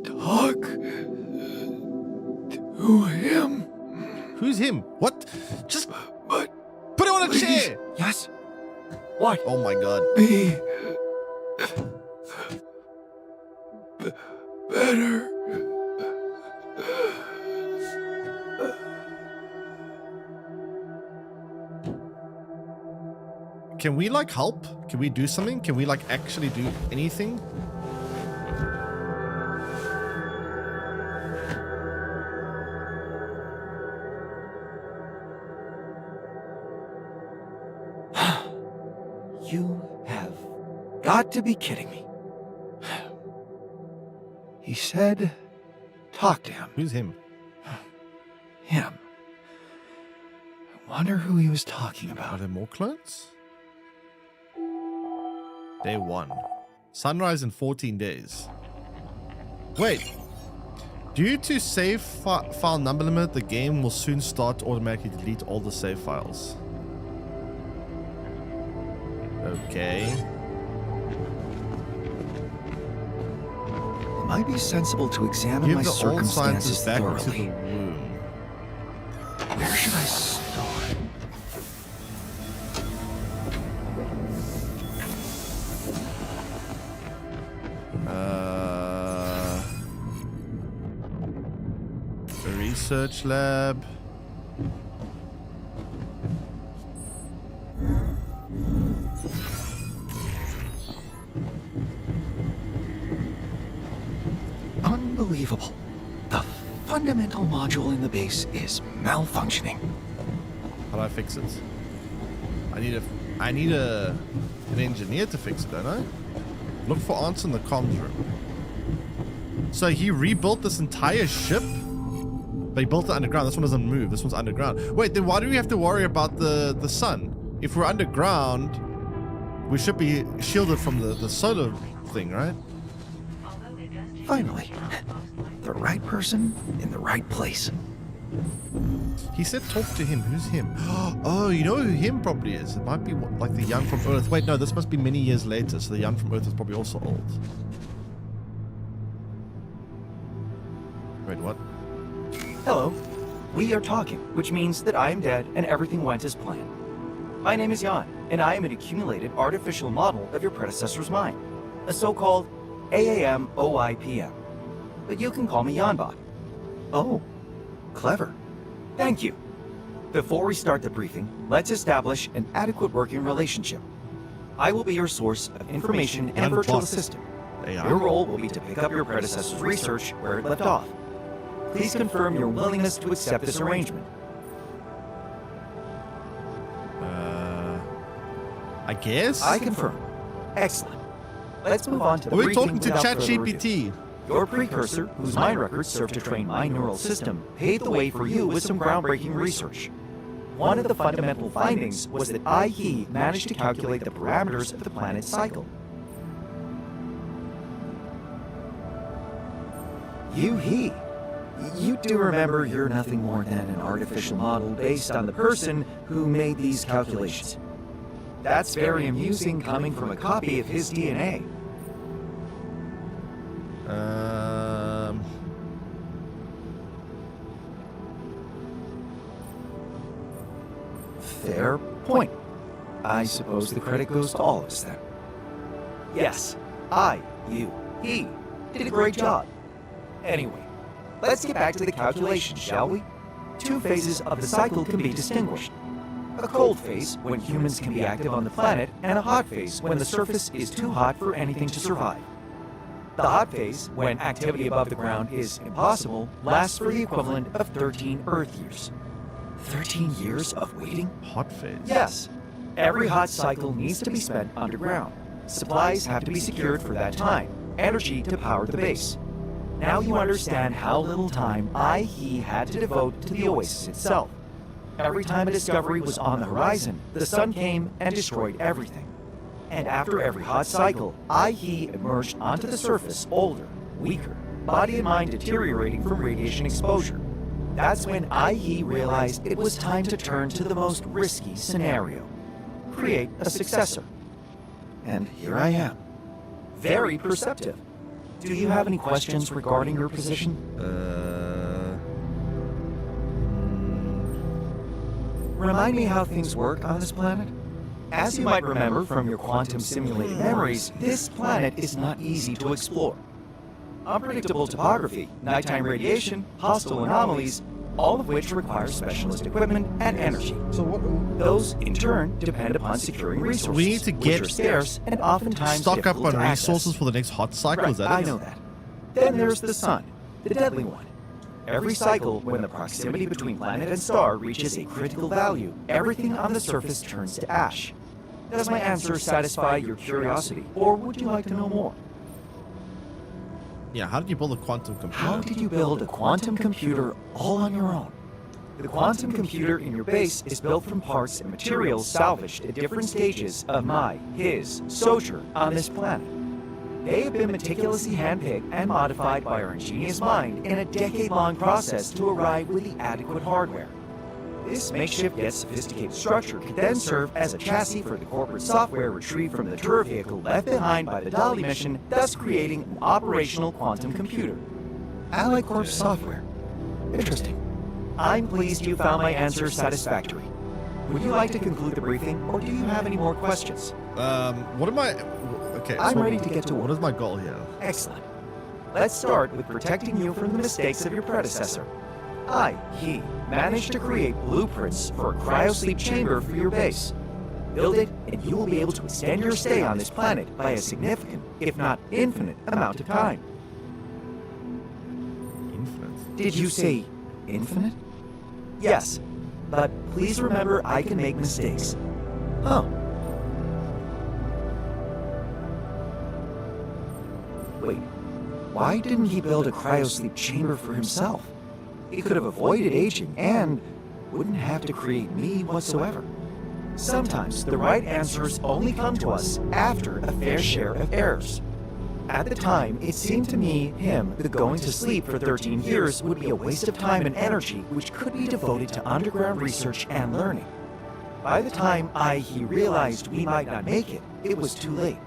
Talk to him. Who's him? What? Just But put him on a please. chair. Yes? What? Oh my god. be better. Can we like help? Can we do something? Can we like actually do anything? You have got to be kidding me. He said, talk to him. Who's him? Him. I wonder who he was talking Are about. there more clones? Day 1. Sunrise in 14 days. Wait. Due to save file number limit, the game will soon start to automatically delete all the save files. Okay. It might be sensible to examine Give my the old circumstances scientist back to thoroughly. the womb. Where should I start? The research lab. Unbelievable. The fundamental module in the base is malfunctioning. How do I fix it? I need an engineer to fix it, don't I? Look for answer in the comms room. So he rebuilt this entire ship, but he built it underground. This one doesn't move. This one's underground. Wait, then why do we have to worry about the sun? If we're underground, we should be shielded from the solar thing, right? Finally, the right person in the right place. He said talk to him. Who's him? Oh, you know who him probably is? It might be like the young from Earth. Wait, no, this must be many years later, so the young from Earth is probably also old. Wait, what? Hello. We are talking, which means that I am dead and everything went as planned. My name is Jan, and I am an accumulated artificial model of your predecessor's mind, a so-called AAM-OIPM. But you can call me Janbot. Oh, clever. Thank you. Before we start the briefing, let's establish an adequate working relationship. I will be your source of information and virtual assistant. Your role will be to pick up your predecessor's research where it left off. Please confirm your willingness to accept this arrangement. I guess? I confirm. Excellent. Let's move on to the Are we briefing talking to without further ado. ChatGPT? Your precursor, whose mind records served to train my neural system, paved the way for you with some groundbreaking research. One of the fundamental findings was that I-He managed to calculate the parameters of the planet's cycle. You-He. You do remember you're nothing more than an artificial model based on the person who made these calculations. That's very amusing coming from a copy of his DNA. Fair point. I suppose the credit goes to all of us then. Yes, he did a great job. Anyway, let's get back to the calculations, shall we? Two phases of the cycle can be distinguished. A cold phase, when humans can be active on the planet, and a hot phase, when the surface is too hot for anything to survive. The hot phase, when activity above the ground is impossible, lasts for the equivalent of 13 Earth years. 13 years of waiting? Hot phase? Yes. Every hot cycle needs to be spent underground. Supplies have to be secured for that time, energy to power the base. Now you understand how little time he had to devote to the Oasis itself. Every time a discovery was on the horizon, the sun came and destroyed everything. And after every hot cycle, he emerged onto the surface older, weaker, body and mind deteriorating from radiation exposure. That's when he realized it was time to turn to the most risky scenario. Create a successor. And here I am. Very perceptive. Do you have any questions regarding your position? Remind me how things work on this planet? As you might remember from your quantum simulated memories, this planet is not easy to explore. Unpredictable topography, nighttime radiation, hostile anomalies, all of which require specialist equipment and energy. So what? Those, in turn, depend upon securing resources, We need to which get are scarce and oftentimes stock up difficult on to access. resources for the next hot cycle. Right, Is that I it? know that. Then there's the sun, the deadly one. Every cycle, when the proximity between planet and star reaches a critical value, everything on the surface turns to ash. Does my answer satisfy your curiosity, or would you like to know more? Yeah, how did you build a quantum computer? How did you build a quantum computer all on your own? The quantum computer in your base is built from parts and materials salvaged at different stages of his sojourn on this planet. They have been meticulously handpicked and modified by our ingenious mind in a decade-long process to arrive with the adequate hardware. This makeshift yet sophisticated structure could then serve as a chassis for the corporate software retrieved from the tour vehicle left behind by the Dolly mission, thus creating an operational quantum computer. Allied Corp software. Interesting. I'm pleased you found my answer satisfactory. Would you like to conclude the briefing, or do you have any more questions? What am I? Okay, I'm so ready to get to work. What is my goal here? Excellent. Let's start with protecting you from the mistakes of your predecessor. He managed to create blueprints for a cryosleep chamber for your base. Build it, and you will be able to extend your stay on this planet by a significant, if not infinite, amount of time. Infinite. Did you say infinite? Yes, but please remember I can make mistakes. Oh. Wait, why didn't he build a cryosleep chamber for himself? He could have avoided aging and wouldn't have to create me whatsoever. Sometimes the right answers only come to us after a fair share of errors. At the time, it seemed to me the going to sleep for 13 years would be a waste of time and energy which could be devoted to underground research and learning. By the time he realized we might not make it, it was too late.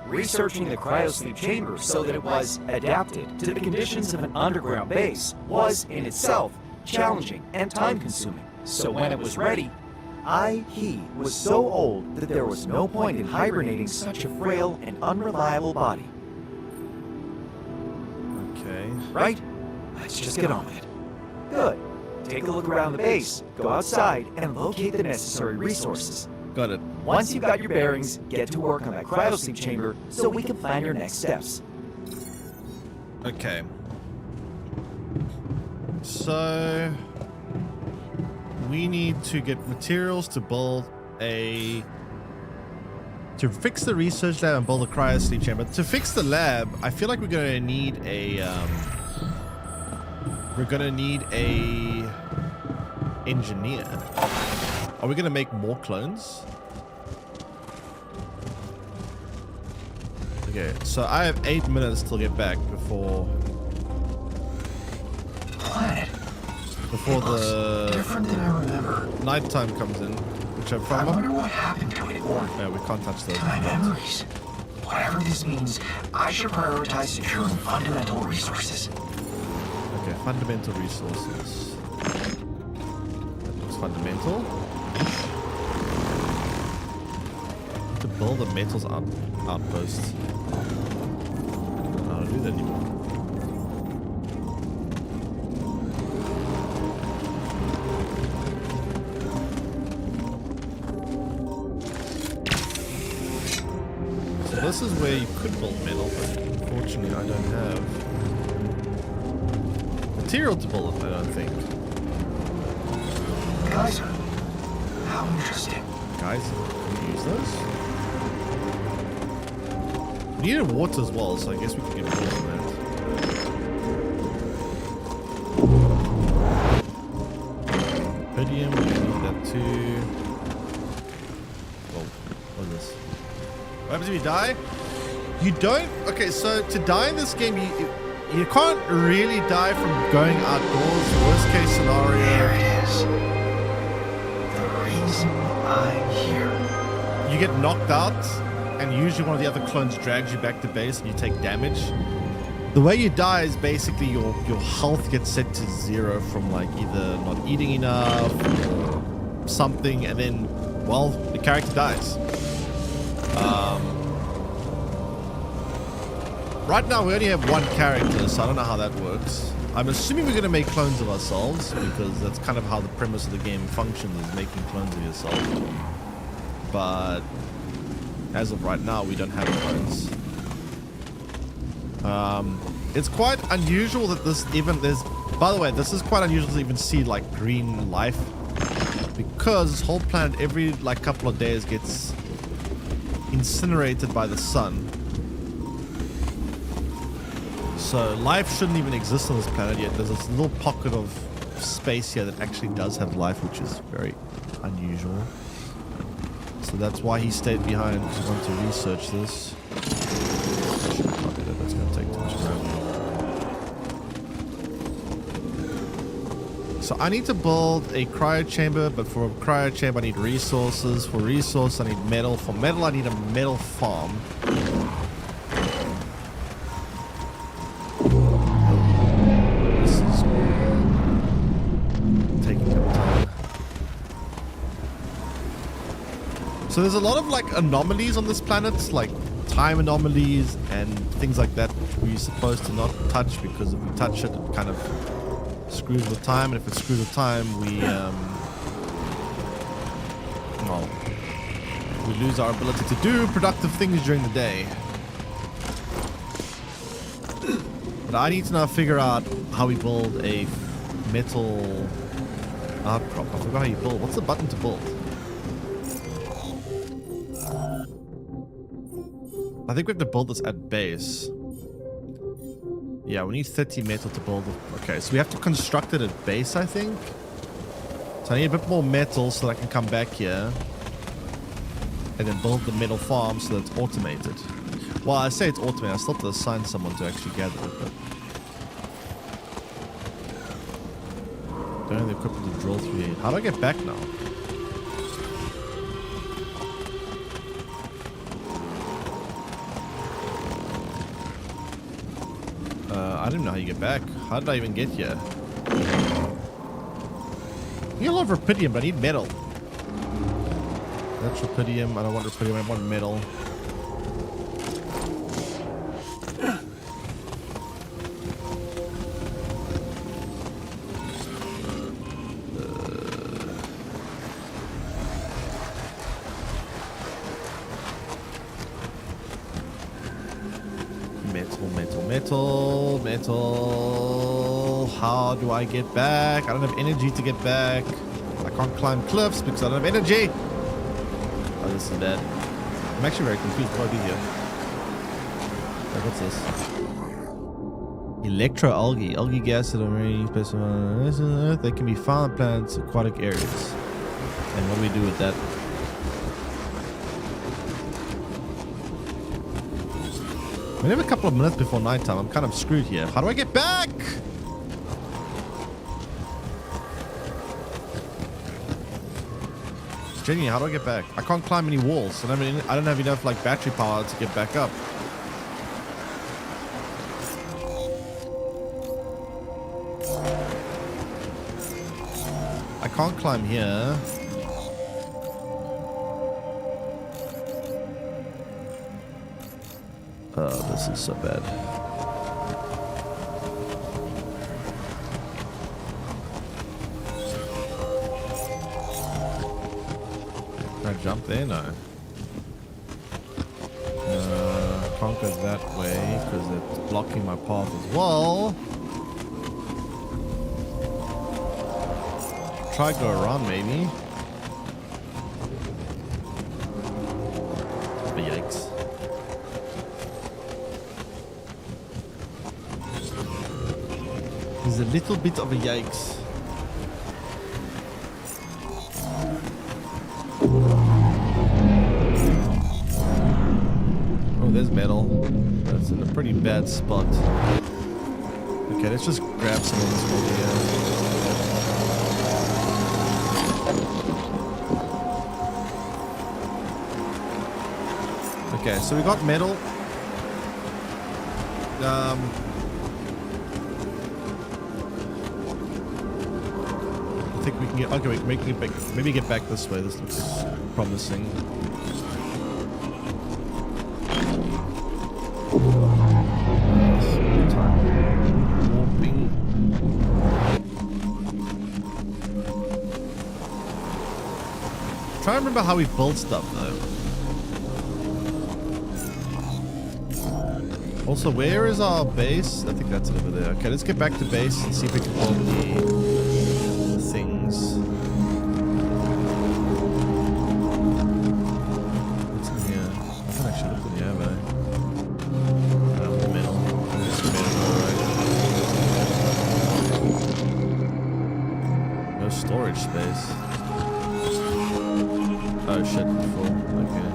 Researching the cryosleep chamber so that it was adapted to the conditions of an underground base was, in itself, challenging and time-consuming. So when it was ready, he was so old that there was no point in hibernating such a frail and unreliable body. Okay. Right? Let's just get on with it. Good. Take a look around the base, go outside, and locate the necessary resources. Got it. Once you've got your bearings, get to work on that cryosleep chamber so we can plan your next steps. Okay. So we need to get materials to build to fix the research lab and build a cryosleep chamber. To fix the lab, I feel like we're gonna need a engineer. Are we gonna make more clones? Okay, so I have 8 minutes till get back before the different than I remember. nighttime comes in, which I'm I from. wonder what happened to it, or Yeah, we can't touch those. to my memories. Whatever this means, I should prioritize securing fundamental resources. Okay, fundamental resources. That looks fundamental. To build a metals outpost. I don't do that anymore. So this is where you could build metal, but unfortunately I don't have material to build it, I don't think. Geyser. How interesting. Guys, can we use those? We needed water as well, so I guess we can get more of that. Rubidium, we need that too. Whoa, what is this? What happens if you die? You don't... Okay, so to die in this game, you can't really die from going outdoors. Worst case scenario. There it is. The reason I'm here. You get knocked out, and usually one of the other clones drags you back to base and you take damage. The way you die is basically your health gets set to 0 from like either not eating enough or something, and then, well, the character dies. Right now we only have one character, so I don't know how that works. I'm assuming we're going to make clones of ourselves, because that's kind of how the premise of the game functions, is making clones of yourself. But as of right now, we don't have clones. It's quite unusual that this even there's... By the way, this is quite unusual to even see like green life, because this whole planet every like couple of days gets incinerated by the sun. So life shouldn't even exist on this planet yet. There's this little pocket of space here that actually does have life, which is very unusual. So that's why he stayed behind, to want to research this. That's going to take too much time. So I need to build a cryo chamber, but for a cryo chamber I need resources. For resources I need metal. For metal I need a metal farm. So there's a lot of like anomalies on this planet, like time anomalies and things like that, which we're supposed to not touch, because if we touch it, it kind of screws with time, and if it screws with time, we lose our ability to do productive things during the day. But I need to now figure out how we build a metal outcrop. I forgot how you build. What's the button to build? I think we have to build this at base. Yeah, we need 30 metal to build it. Okay, so we have to construct it at base, I think. So I need a bit more metal so that I can come back here and then build the metal farm so that it's automated. Well, I say it's automated. I still have to assign someone to actually gather it, but don't have the equipment to drill through here. How do I get back now? I didn't know how you get back. How did I even get here? I need a lot of rubidium, but I need metal. That's rubidium. I don't want rubidium, I want metal. Metal. How do I get back? I don't have energy to get back. I can't climb cliffs because I don't have energy. Oh, this is bad. I'm actually very confused. What do I do here? Like, what's this? Electroalgae. Algae gas that are marine space on Earth. They can be found on planets, aquatic areas. And what do we do with that? We have a couple of minutes before nighttime. I'm kind of screwed here. How do I get back? Jenny, how do I get back? I can't climb any walls. I don't have enough like battery power to get back up. I can't climb here. Oh, this is so bad. Can I jump there? No. Can't go that way because it's blocking my path as well. Try to go around maybe. But yikes. There's a little bit of a yikes. there's metal. That's in a pretty bad spot. Okay, let's just grab some of this over here. Okay, so we got metal. I think we can get. Okay, we can maybe get back this way. This looks promising. Warping. Try to remember how we build stuff though. Also, where is our base? I think that's it over there. Okay, let's get back to base and see if we can build the things. What's in here? I haven't actually looked in here, have I? The metal. There's metal, alright. No storage space. Oh shit, full. Okay.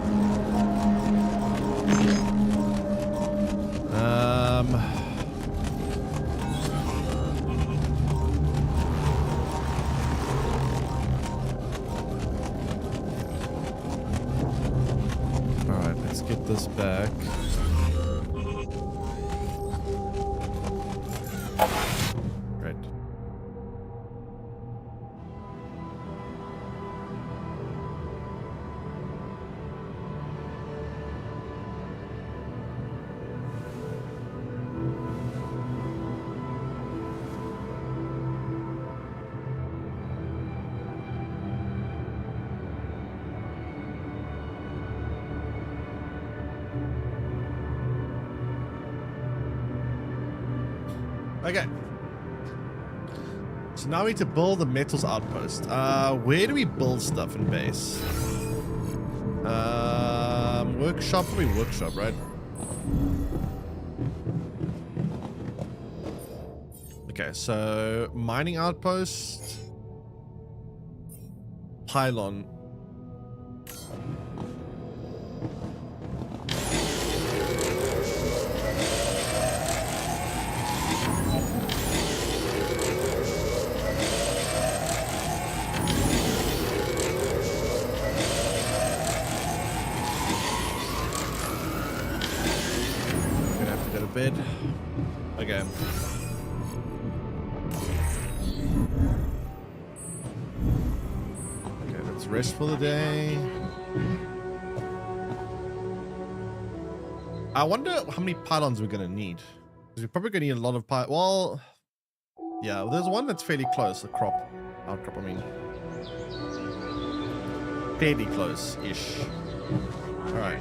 Alright, let's get this back. Right. Okay. So now we need to build the metals outpost. Where do we build stuff in base? Workshop, probably workshop, right? Okay, so mining outpost, pylon. Bed. Okay. Okay, let's rest for the day. I wonder how many pylons we're gonna need. Because we're probably gonna need a lot of well, yeah, there's one that's fairly close, outcrop, I mean. Fairly close-ish. Alright.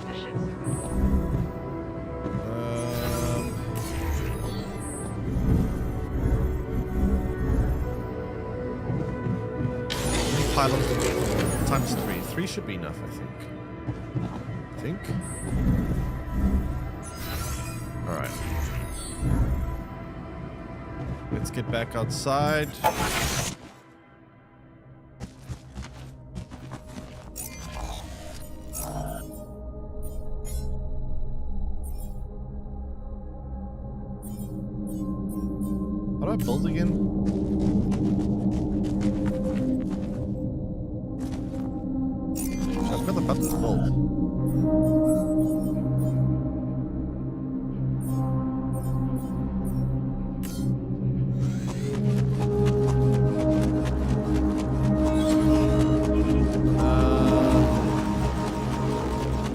Pylons times 3. 3 should be enough, I think. Alright. Let's get back outside. How do I build again? I've got the button to build.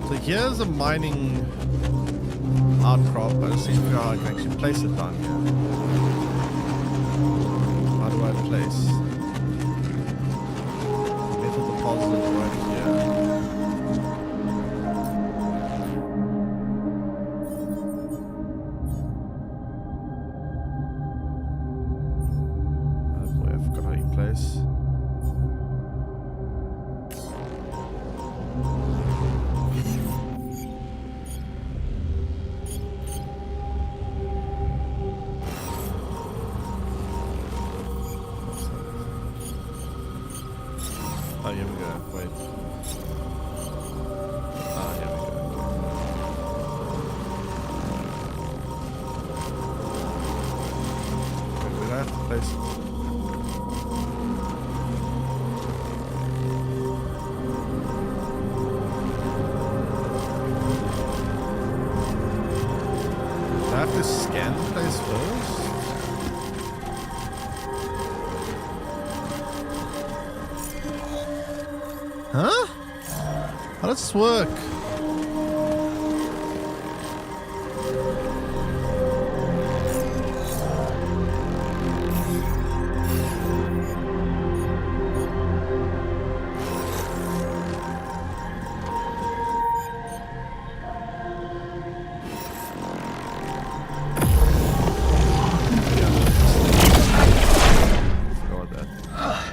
So here's a mining outcrop. I just need to figure out how I can actually place it down here. How do I place? Metal deposit right here. Oh, here we go. Wait. Ah, here we go. place. Do I have to scan the place first? Huh? How does this work?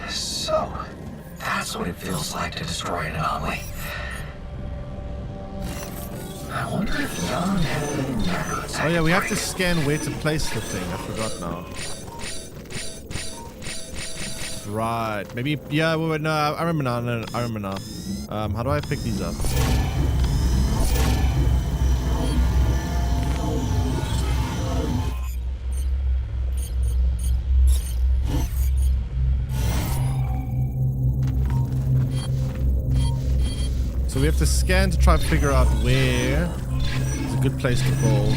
So, that's what it feels like to destroy an anomaly. I wonder if Jan had any records. Oh yeah, we have to scan where to place the thing. I forgot now. Right. Maybe, yeah, wait, no, I remember now. No, I remember now. How do I pick these up? So we have to scan to try to figure out where is a good place to build.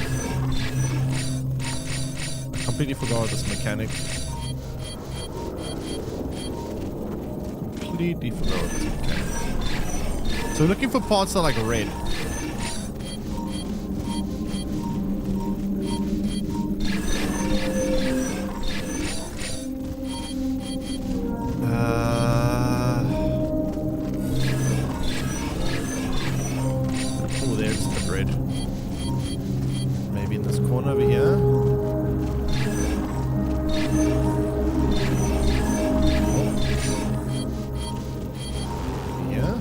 I completely forgot this mechanic. Completely forgot this mechanic. So we're looking for parts that are like red. Oh, there's the red. Maybe in this corner over here. Yeah.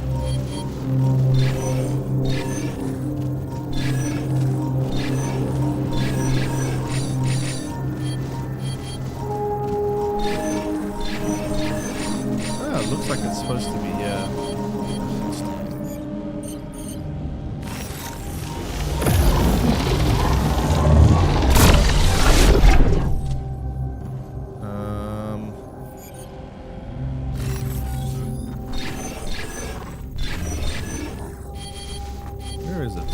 Ah, it looks like it's supposed to be here. Where is it?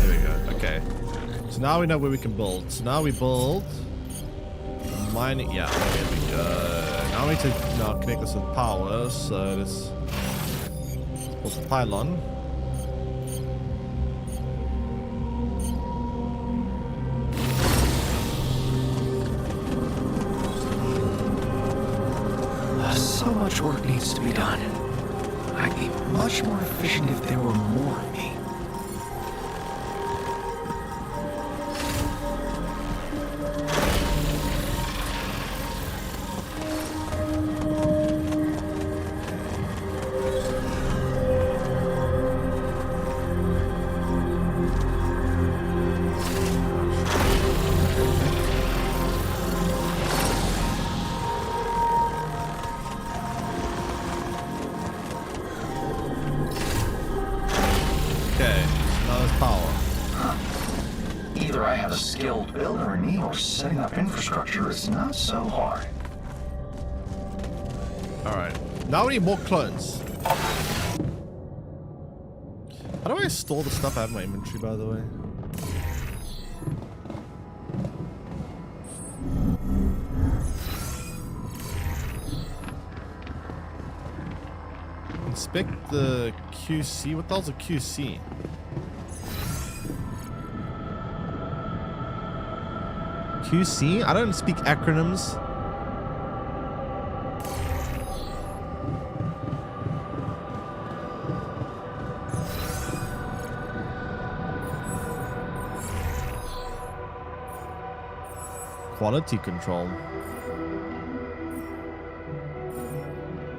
There we go. Okay. So now we know where we can build. So now we build mining. Yeah, there we go. Now we need to connect this with power. So this build the pylon. So much work needs to be done. I'd be much more efficient if there were more of me. Okay, so now there's power. Either I have a skilled builder in me, or setting up infrastructure is not so hard. Alright. Now we need more clones. How do I store the stuff I have in my inventory, by the way? Inspect the QC. What the hell's a QC? QC? I don't speak acronyms. Quality control.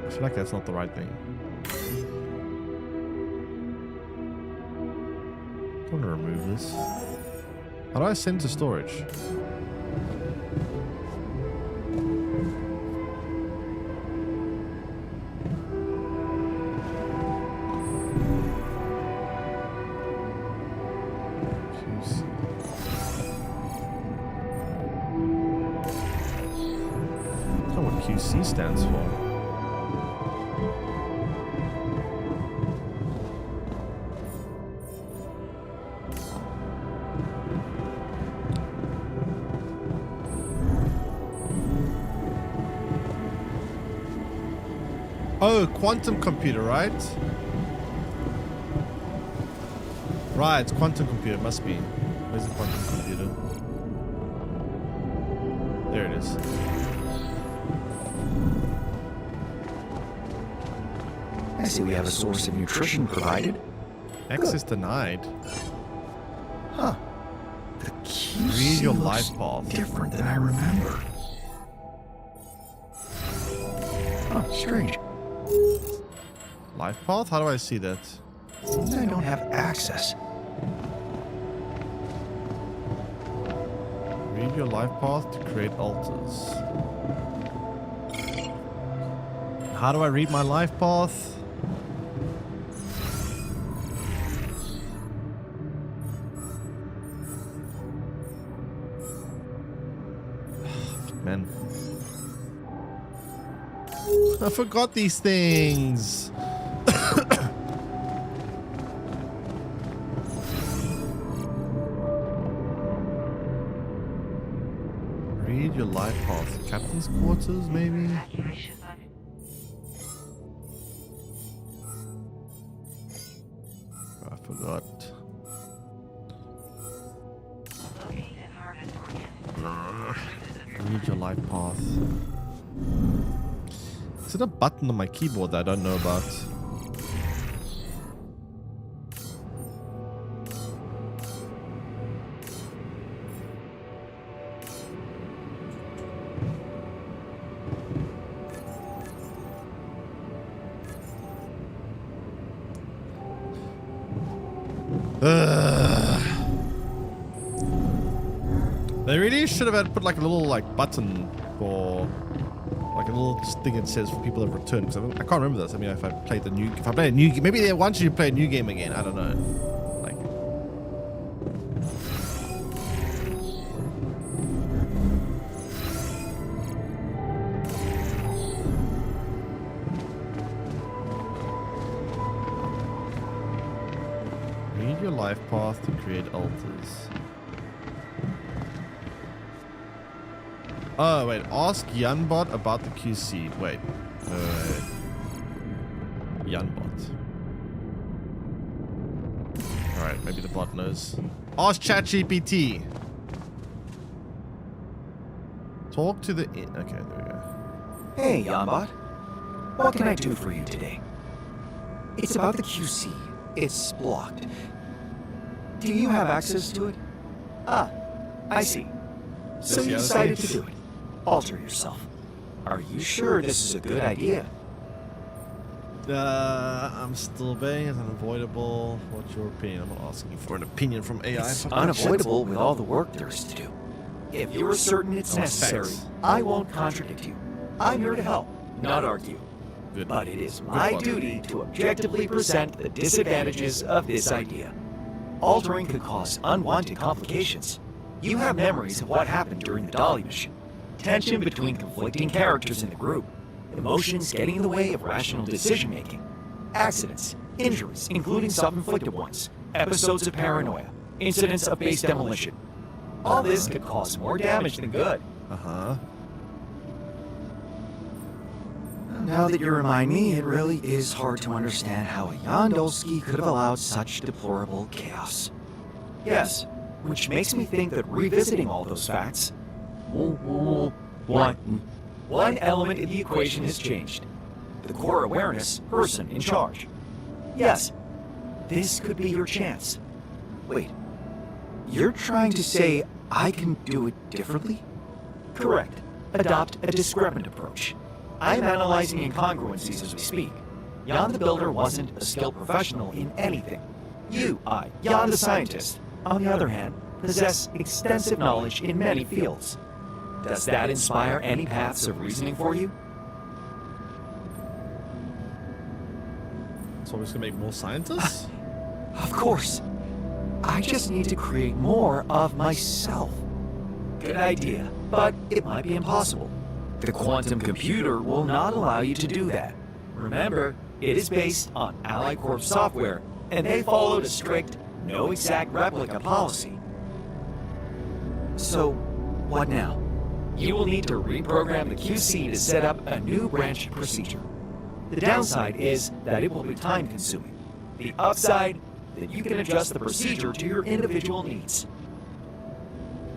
I feel like that's not the right thing. I want to remove this. How do I send to storage? QC stands for. Oh, quantum computer, right? Right, it's quantum computer, must be. Where's the quantum computer? There it is. I see we have a source of nutrition provided. Access denied. Huh. The QC Read your looks life path. different than I remember. Oh, strange. Life path? How do I see that? Seems I don't have access. Read your life path to create altars. How do I read my life path? Man. I forgot these things. Read your life path. Captain's quarters, maybe? I forgot. Read your life path. Is it a button on my keyboard that I don't know about? They really should have had put like a little button for like a little thing that says for people that have returned, because I can't remember this. I mean, if I play a new game, maybe they want you to play a new game again. I don't know. Like, read your life path to create altars. Oh, wait. Ask Yanbot about the QC. Wait. Yanbot. Alright, maybe the bot knows. Ask ChatGPT. Talk to the... Okay, there we go. Hey, Yanbot. What can I do for you today? It's about the QC. It's blocked. Do you have access to it? Ah, I see. So you decided to do it. Alter yourself. Are you sure this is a good idea? I'm still obeying. It's unavoidable. What's your opinion? I'm not asking for an opinion from AI. It's unavoidable with all the work there is to do. If you're certain it's necessary, I won't contradict you. I'm here to help, not argue. Good. But it is my duty to objectively present the disadvantages of this idea. Altering could cause unwanted complications. You have memories of what happened during the Dolly mission. Tension between conflicting characters in the group. Emotions getting in the way of rational decision-making. Accidents, injuries, including self-inflicted ones. Episodes of paranoia. Incidents of base demolition. All this could cause more damage than good. Uh-huh. Now that you remind me, it really is hard to understand how a Yandolski could have allowed such deplorable chaos. Yes, which makes me think that revisiting all those facts... One element in the equation has changed. The core awareness person in charge. Yes, this could be your chance. Wait, you're trying to say I can do it differently? Correct. Adopt a discrepant approach. I'm analyzing incongruencies as we speak. Jan the Builder wasn't a skilled professional in anything. You, Jan the Scientist, on the other hand, possess extensive knowledge in many fields. Does that inspire any paths of reasoning for you? So we're just gonna make more scientists? Of course. I just need to create more of myself. Good idea, but it might be impossible. The quantum computer will not allow you to do that. Remember, it is based on Ally Corp software, and they followed a strict, no exact replica policy. So, what now? You will need to reprogram the QC to set up a new branch procedure. The downside is that it will be time-consuming. The upside, that you can adjust the procedure to your individual needs.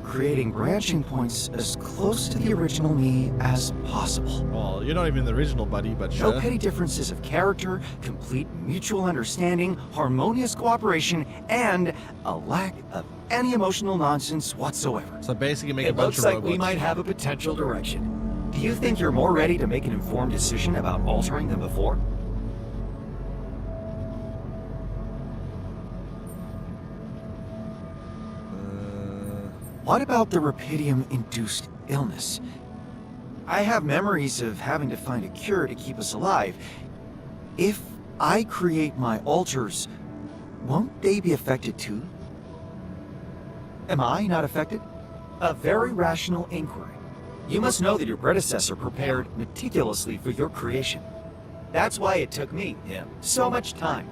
Creating branching points as close to the original me as possible. Well, you're not even the original, buddy, but sure. No petty differences of character, complete mutual understanding, harmonious cooperation, and a lack of any emotional nonsense whatsoever. So basically make a It bunch looks of like we robots. might have a potential direction. Do you think you're more ready to make an informed decision about altering than before? What about the Rapidium-induced illness? I have memories of having to find a cure to keep us alive. If I create my alters, won't they be affected too? Am I not affected? A very rational inquiry. You must know that your predecessor prepared meticulously for your creation. That's why it took me, him, so much time.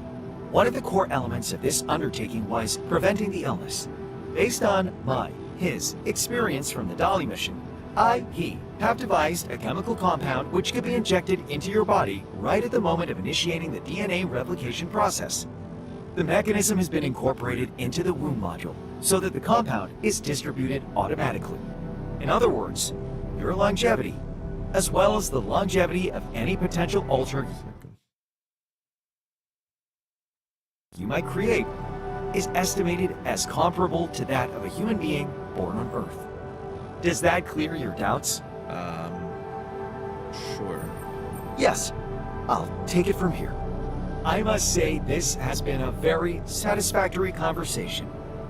One of the core elements of this undertaking was preventing the illness. Based on his experience from the Dolly mission, he have devised a chemical compound which could be injected into your body right at the moment of initiating the DNA replication process. The mechanism has been incorporated into the womb module so that the compound is distributed automatically. In other words, your longevity, as well as the longevity of any potential alter you might create, is estimated as comparable to that of a human being born on Earth. Does that clear your doubts? Sure. Yes, I'll take it from here. I must say this has been a very satisfactory conversation,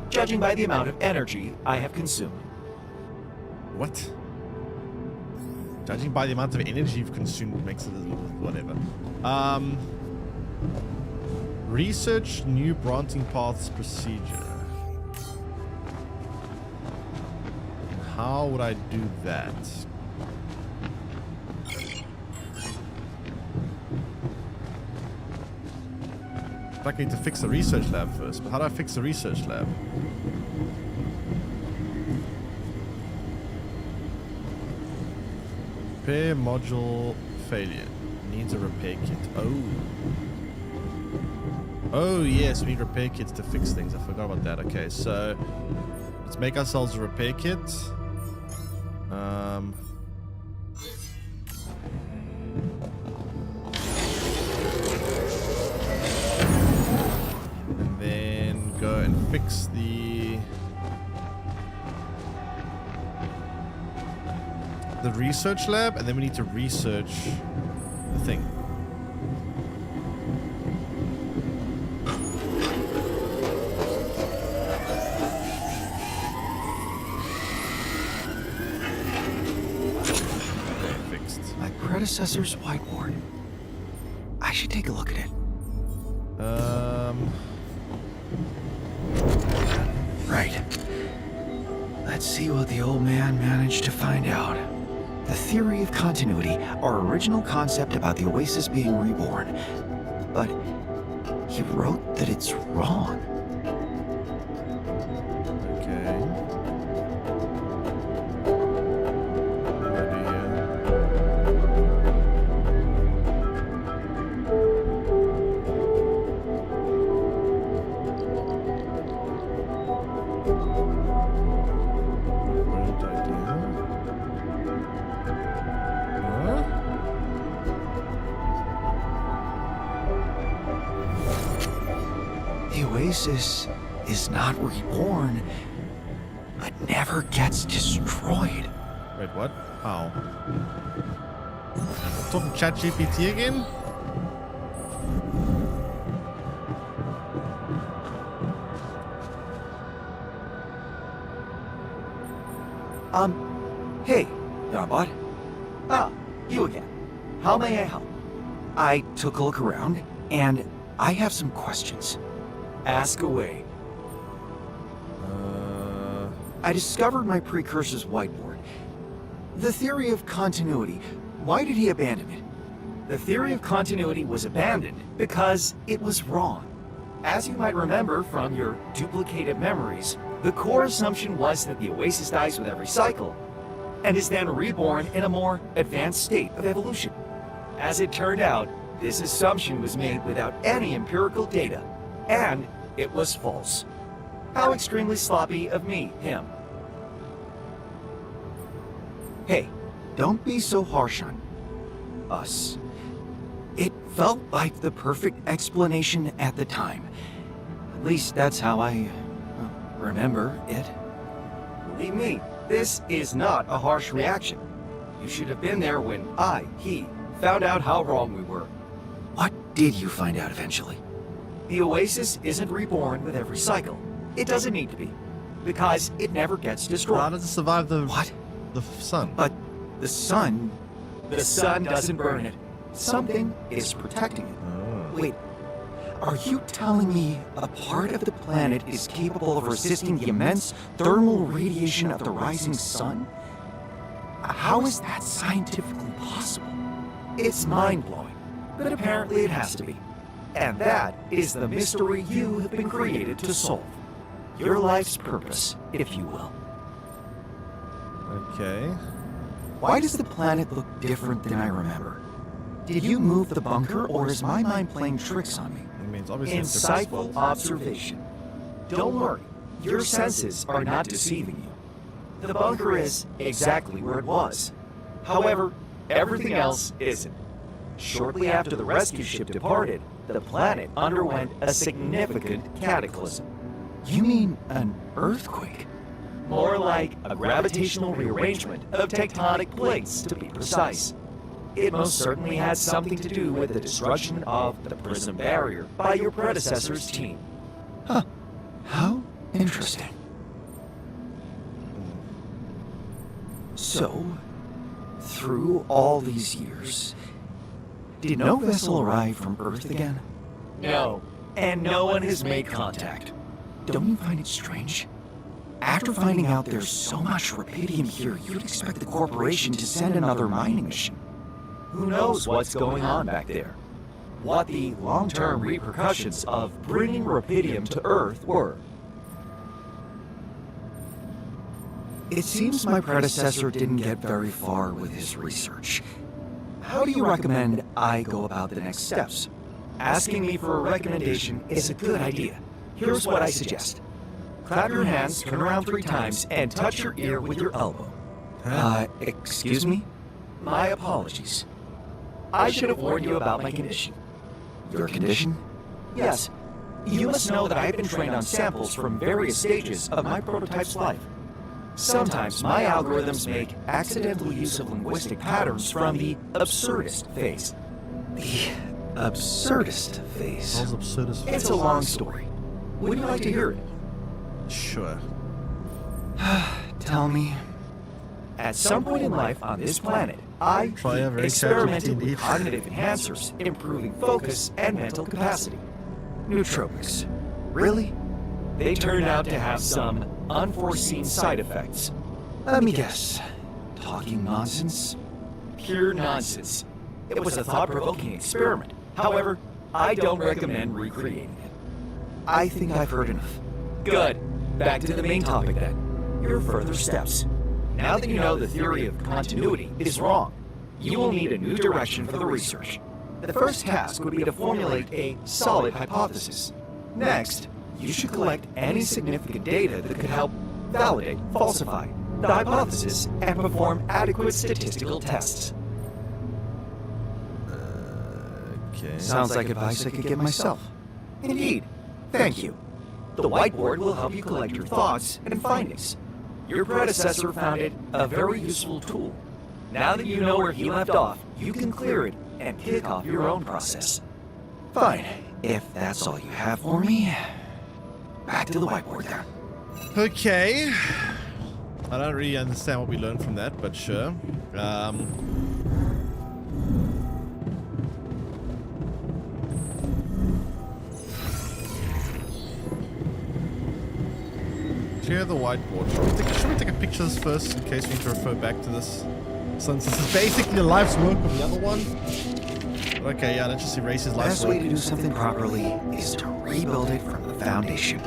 judging by the amount of energy I have consumed. What? Judging by the amount of energy you've consumed makes it whatever. Research new branching paths procedure. How would I do that? I need to fix the research lab first, but how do I fix the research lab? Repair module failure. Needs a repair kit. Oh yes, we need repair kits to fix things. I forgot about that. Okay, so let's make ourselves a repair kit. And then go and fix the research lab, and then we need to research the thing. Predecessor's whiteboard. I should take a look at it. Right. Let's see what the old man managed to find out. The theory of continuity, our original concept about the Oasis being reborn. But he wrote that it's wrong. Oasis is not reborn, but never gets destroyed. Wait, what? How? Talking ChatGPT again? Hey, Donbot. Ah, you again. How may I help? I took a look around, and I have some questions. Ask away. I discovered my precursor's whiteboard. The theory of continuity. Why did he abandon it? The theory of continuity was abandoned because it was wrong. As you might remember from your duplicated memories, the core assumption was that the Oasis dies with every cycle, and is then reborn in a more advanced state of evolution. As it turned out, this assumption was made without any empirical data, and it was false. How extremely sloppy of me, him. Hey, don't be so harsh on us. It felt like the perfect explanation at the time. At least that's how I remember it. Believe me, this is not a harsh reaction. You should have been there when he, found out how wrong we were. What did you find out eventually? The Oasis isn't reborn with every cycle. It doesn't need to be, because it never gets destroyed. How does it survive the What? the sun? But the sun... The sun doesn't burn it. Something is protecting it. Wait, are you telling me a part of the planet is capable of resisting the immense thermal radiation of the rising sun? How is that scientifically possible? It's mind-blowing, but apparently it has to be. And that is the mystery you have been created to solve. Your life's purpose, if you will. Okay. Why does the planet look different than I remember? Did you move the bunker, or is my mind playing tricks on me? It means obviously it's a different Insightful spot. observation. Don't worry, your senses are not deceiving you. The bunker is exactly where it was. However, everything else isn't. Shortly after the rescue ship departed, the planet underwent a significant cataclysm. You mean an earthquake? More like a gravitational rearrangement of tectonic plates, to be precise. It most certainly had something to do with the destruction of the Prism Barrier by your predecessor's team. Huh. How interesting. So, through all these years, did no vessel arrive from Earth again? No, and no one has made contact. Don't you find it strange? After finding out there's so much rubidium here, you'd expect the corporation to send another mining mission. Who knows what's going on back there? What the long-term repercussions of bringing rubidium to Earth were. It seems my predecessor didn't get very far with his research. How do you recommend I go about the next steps? Asking me for a recommendation is a good idea. Here's what I suggest. Clap your hands, turn around 3 times, and touch your ear with your elbow. Excuse me? My apologies. I should have warned you about my condition. Your condition? Yes. You must know that I've been trained on samples from various stages of my prototype's life. Sometimes my algorithms make accidental use of linguistic patterns from the absurdist phase. The absurdist phase? How's absurdist? It's a long story. Would you like to hear it? Sure. Tell me. At some point in life on this planet, I Try a very experimented ChatGPT. with cognitive enhancers, improving focus and mental capacity. Nootropics. Really? They turned out to have some unforeseen side effects. Let me guess. Talking nonsense? Pure nonsense. It was a thought-provoking experiment. However, I don't recommend recreating it. I think I've heard enough. Good. Back to the main topic then. Your further steps. Now that you know the theory of continuity is wrong, you will need a new direction for the research. The first task would be to formulate a solid hypothesis. Next, you should collect any significant data that could help validate, falsify the hypothesis, and perform adequate statistical tests. Okay. Sounds like advice I could give myself. Indeed. Thank you. The whiteboard will help you collect your thoughts and findings. Your predecessor found it a very useful tool. Now that you know where he left off, you can clear it and kick off your own process. Fine. If that's all you have for me, back to the whiteboard then. Okay. I don't really understand what we learned from that, but sure. Clear the whiteboard. Should we take a picture of this first in case we need to refer back to this? Since this is basically the life's work of the other one. Okay, yeah, let's just erase his The life's best work. way to do something properly is to rebuild it from the foundation.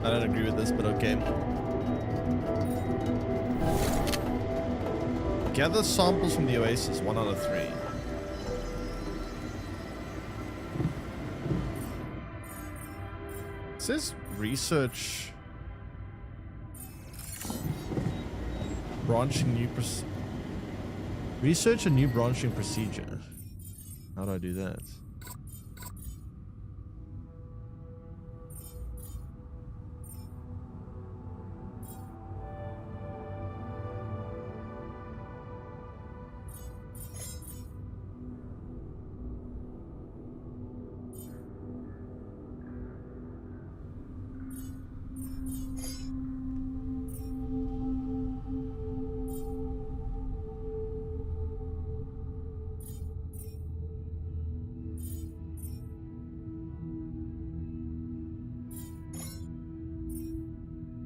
I don't agree with this, but okay. Gather samples from the oasis, 1 out of 3. It says research branching new research a new branching procedure. How do I do that?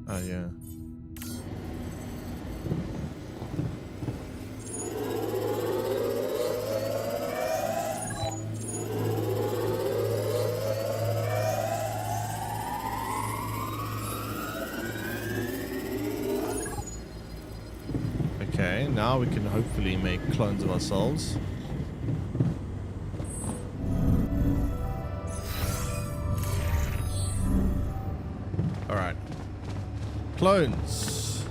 Oh, yeah. Okay, now we can hopefully make clones of ourselves. Alright. Clones.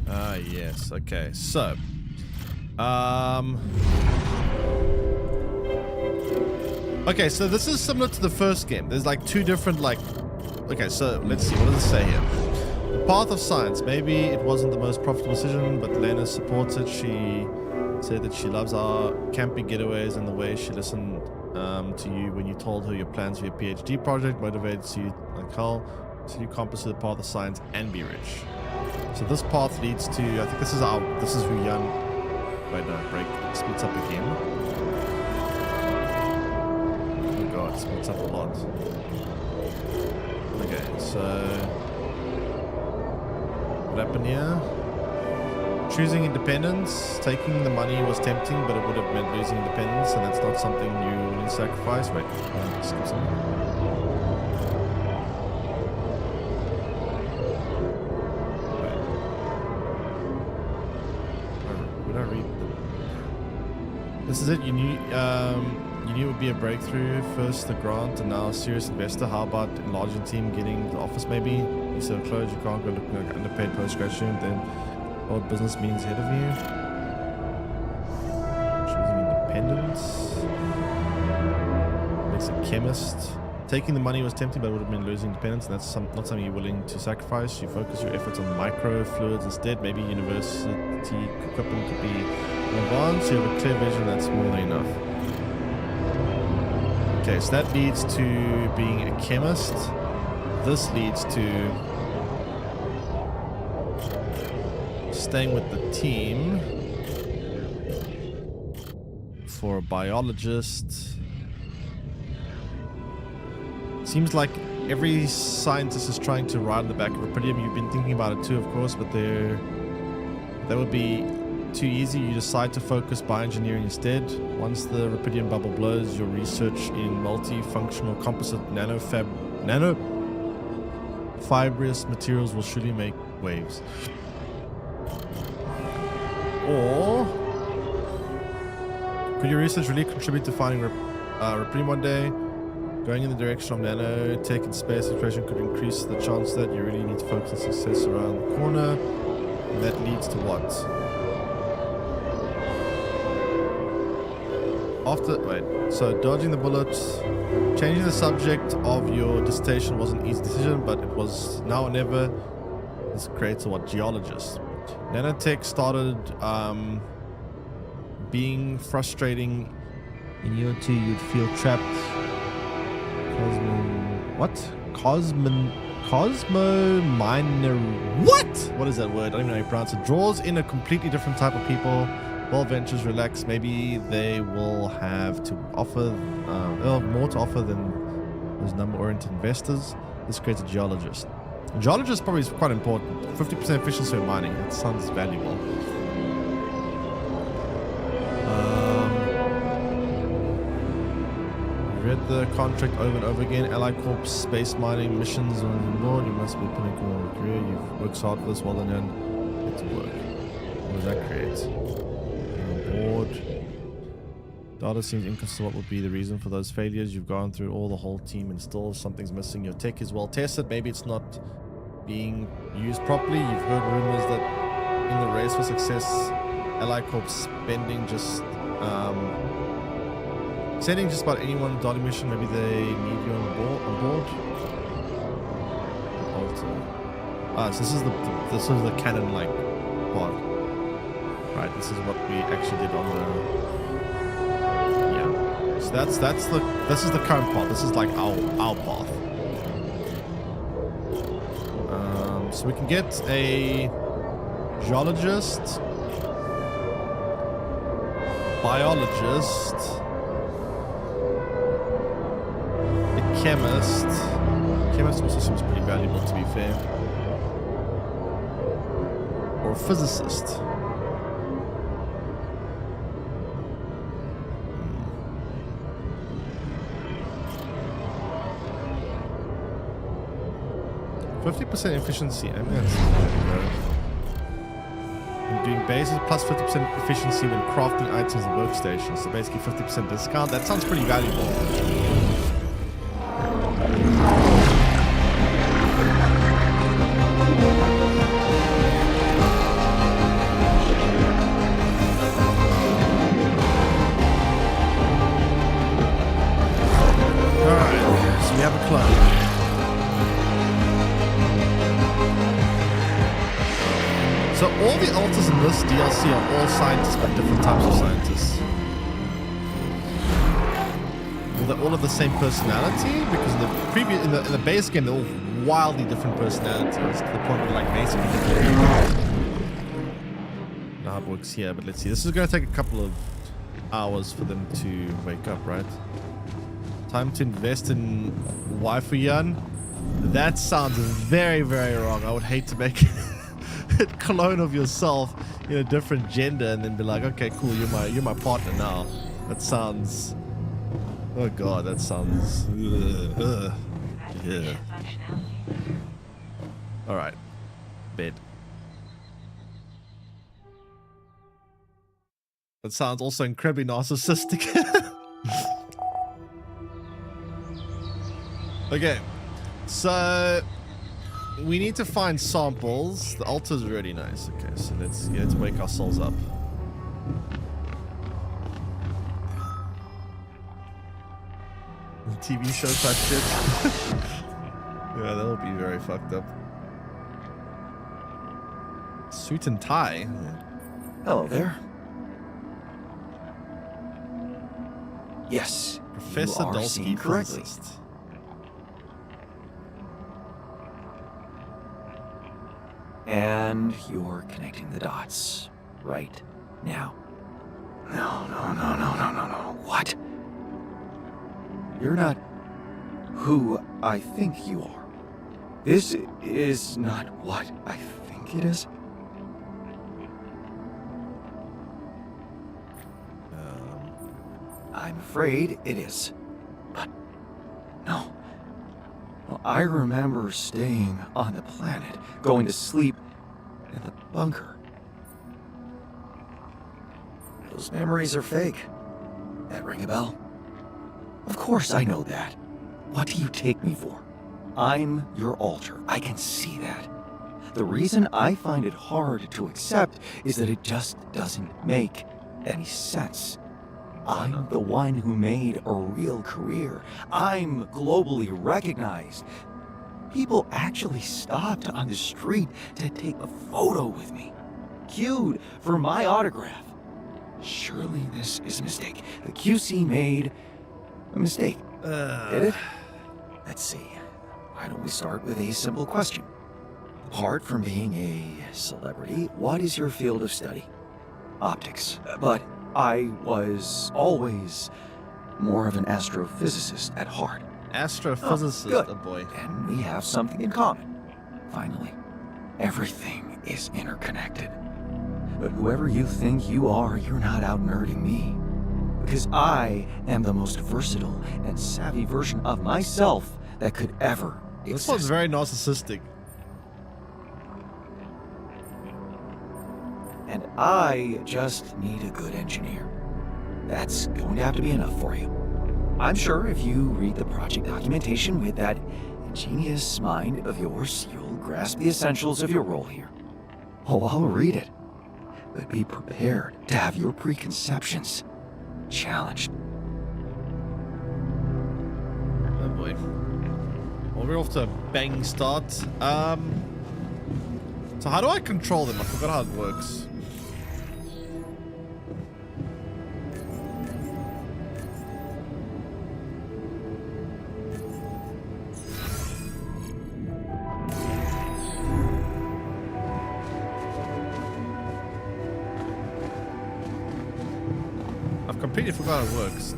Ah, yes. Okay, so. Okay, so this is similar to the first game. There's like 2 different, like... Okay, so let's see. What does it say here? The path of science. Maybe it wasn't the most profitable decision, but Lena supports it. She said that she loves our camping getaways and the way she listened to you when you told her your plans for your PhD project, motivates you like hell, so you compass the path of science and be rich. So this path leads to, I think this is who Jan, wait no, break, splits up again. Oh god, it splits up a lot. Okay, so what happened here? Choosing independence, taking the money was tempting, but it would have meant losing independence, and that's not something you willing to sacrifice. Wait, skip something. Wait. Would I read the... This is it. You knew it would be a breakthrough. First the grant, and now a serious investor. How about enlarging team, getting the office maybe? You sell clothes, you can't go looking like underpaid postgrad student. Then what business means ahead of you? Choosing independence. Makes a chemist. Taking the money was tempting, but it would have been losing independence, and that's not something you're willing to sacrifice. You focus your efforts on microfluids instead. Maybe university equipment could be advanced. You have a clear vision, that's more than enough. Okay, so that leads to being a chemist. This leads to staying with the team for a biologist. Seems like every scientist is trying to ride on the back of Rapidium. You've been thinking about it too, of course, but that would be too easy. You decide to focus bioengineering instead. Once the Rapidium bubble blows, your research in multifunctional composite fibrous materials will surely make waves. Or could your research really contribute to finding Rapidium one day? Going in the direction of nanotech and space exploration could increase the chance that you really need to focus on success around the corner. And that leads to what? So dodging the bullets, changing the subject of your dissertation was an easy decision, but it was now or never. This creates a what? Geologist. Nanotech started being frustrating. In year 2, you'd feel trapped. Cosmo minor. What? What is that word? I don't even know how you pronounce it. Draws in a completely different type of people. Well, ventures relax. Maybe they will have to offer. They'll have more to offer than those number-oriented investors. This creates a geologist. Geologist probably is quite important. 50% efficiency in mining. That sounds valuable. Read the contract over and over again. Ally Corp space mining missions on board. You must be pinnacle in your career. You've worked hard for this. Well done. Get to work. What does that create? On board. Data seems inconsistent. What would be the reason for those failures? You've gone through all the whole team and still something's missing. Your tech is well tested. Maybe it's not being used properly. You've heard rumors that in the race for success, Ally Corp spending just sending just about anyone on Dottie mission. Maybe they need you on board. Alter. So this is the canon like pod. Right. This is what we actually did on the. So this is the current path. This is like our path. So we can get a geologist, biologist, a chemist. Chemist also seems pretty valuable, to be fair. Or a physicist. 50% efficiency. I mean, that's I'm doing bases plus 50% efficiency when crafting items and workstations. So basically 50% discount. That sounds pretty valuable. Alright, so we have a clone. So all the alters in this DLC are all scientists, but different types of scientists. Well, they're all have the same personality because in the base game they're all wildly different personalities to the point where like basically different. How it works here, but let's see. This is going to take a couple of hours for them to wake up, right? Time to invest in waifu Yan. That sounds very, very wrong. I would hate to make a clone of yourself in a different gender and then be like, okay, cool, you're my partner now. That sounds, oh god, that sounds yeah. All right, bed. That sounds also incredibly narcissistic. Okay, so we need to find samples. The altar's really nice. Okay, so let's wake our souls up. TV show type shit. Yeah, that'll be very fucked up. Suit and tie. Hello there. Yes, Professor you are Dulski, seen correctly. physicist. And you're connecting the dots right now. No. What? You're not who I think you are. This is not what I think it is. I'm afraid it is. But no. Well, I remember staying on the planet, going to sleep in the bunker. Those memories are fake. That ring a bell? Of course I know that. What do you take me for? I'm your alter. I can see that. The reason I find it hard to accept is that it just doesn't make any sense. I'm the one who made a real career. I'm globally recognized. People actually stopped on the street to take a photo with me. Queued for my autograph. Surely this is a mistake. The QC made a mistake. Did it? Let's see. Why don't we start with a simple question? Apart from being a celebrity, what is your field of study? Optics. But I was always more of an astrophysicist at heart. Astrophysicist, Good. oh boy. And we have something in common. Finally, everything is interconnected. But whoever you think you are, you're not out-nerding me. Because I am the most versatile and savvy version of myself that could ever This exist. one's very narcissistic. And I just need a good engineer. That's going to have to be enough for you. I'm sure if you read the project documentation with that ingenious mind of yours, you'll grasp the essentials of your role here. Oh, I'll read it. But be prepared to have your preconceptions challenged. Oh boy. Well, we're off to a bang start. So how do I control them? I forgot how it works. I've completely forgot how it works.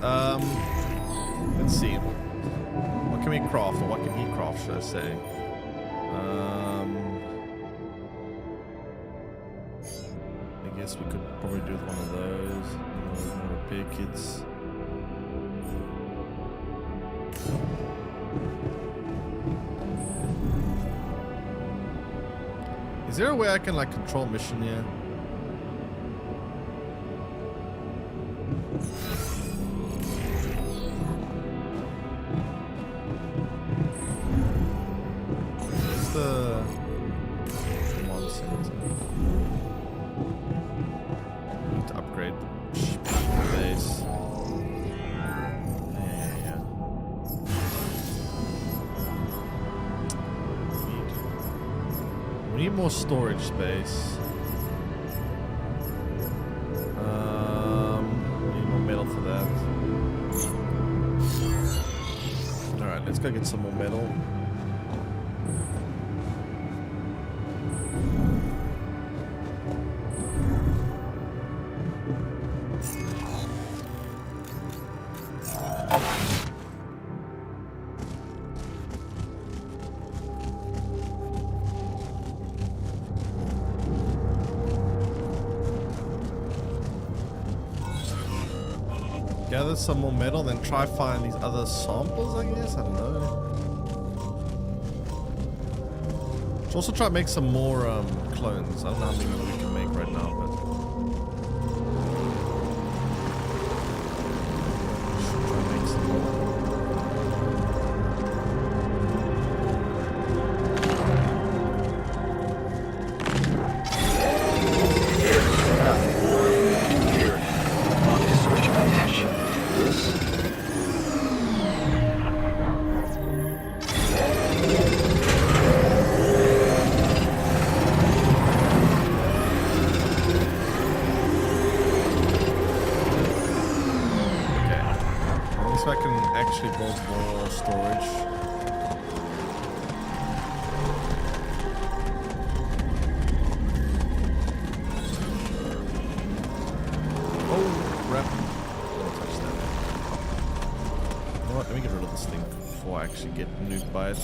Let's see. What can we craft, or what can he craft, should I say? I guess we could probably do one of those. Repair kits. Is there a way I can like control mission here? Where's the command center? Need to upgrade the base. Yeah. We need more storage space. We need more metal for that. Alright, let's go get some more metal. Gather some more metal, then try find these other samples, I guess? I don't know. Should also try to make some more clones. I don't know how many we can make right now, but should try to make some more. So I can actually build more storage. Oh, crap. Don't touch that. You know what? Let me get rid of this thing before I actually get nuked by it.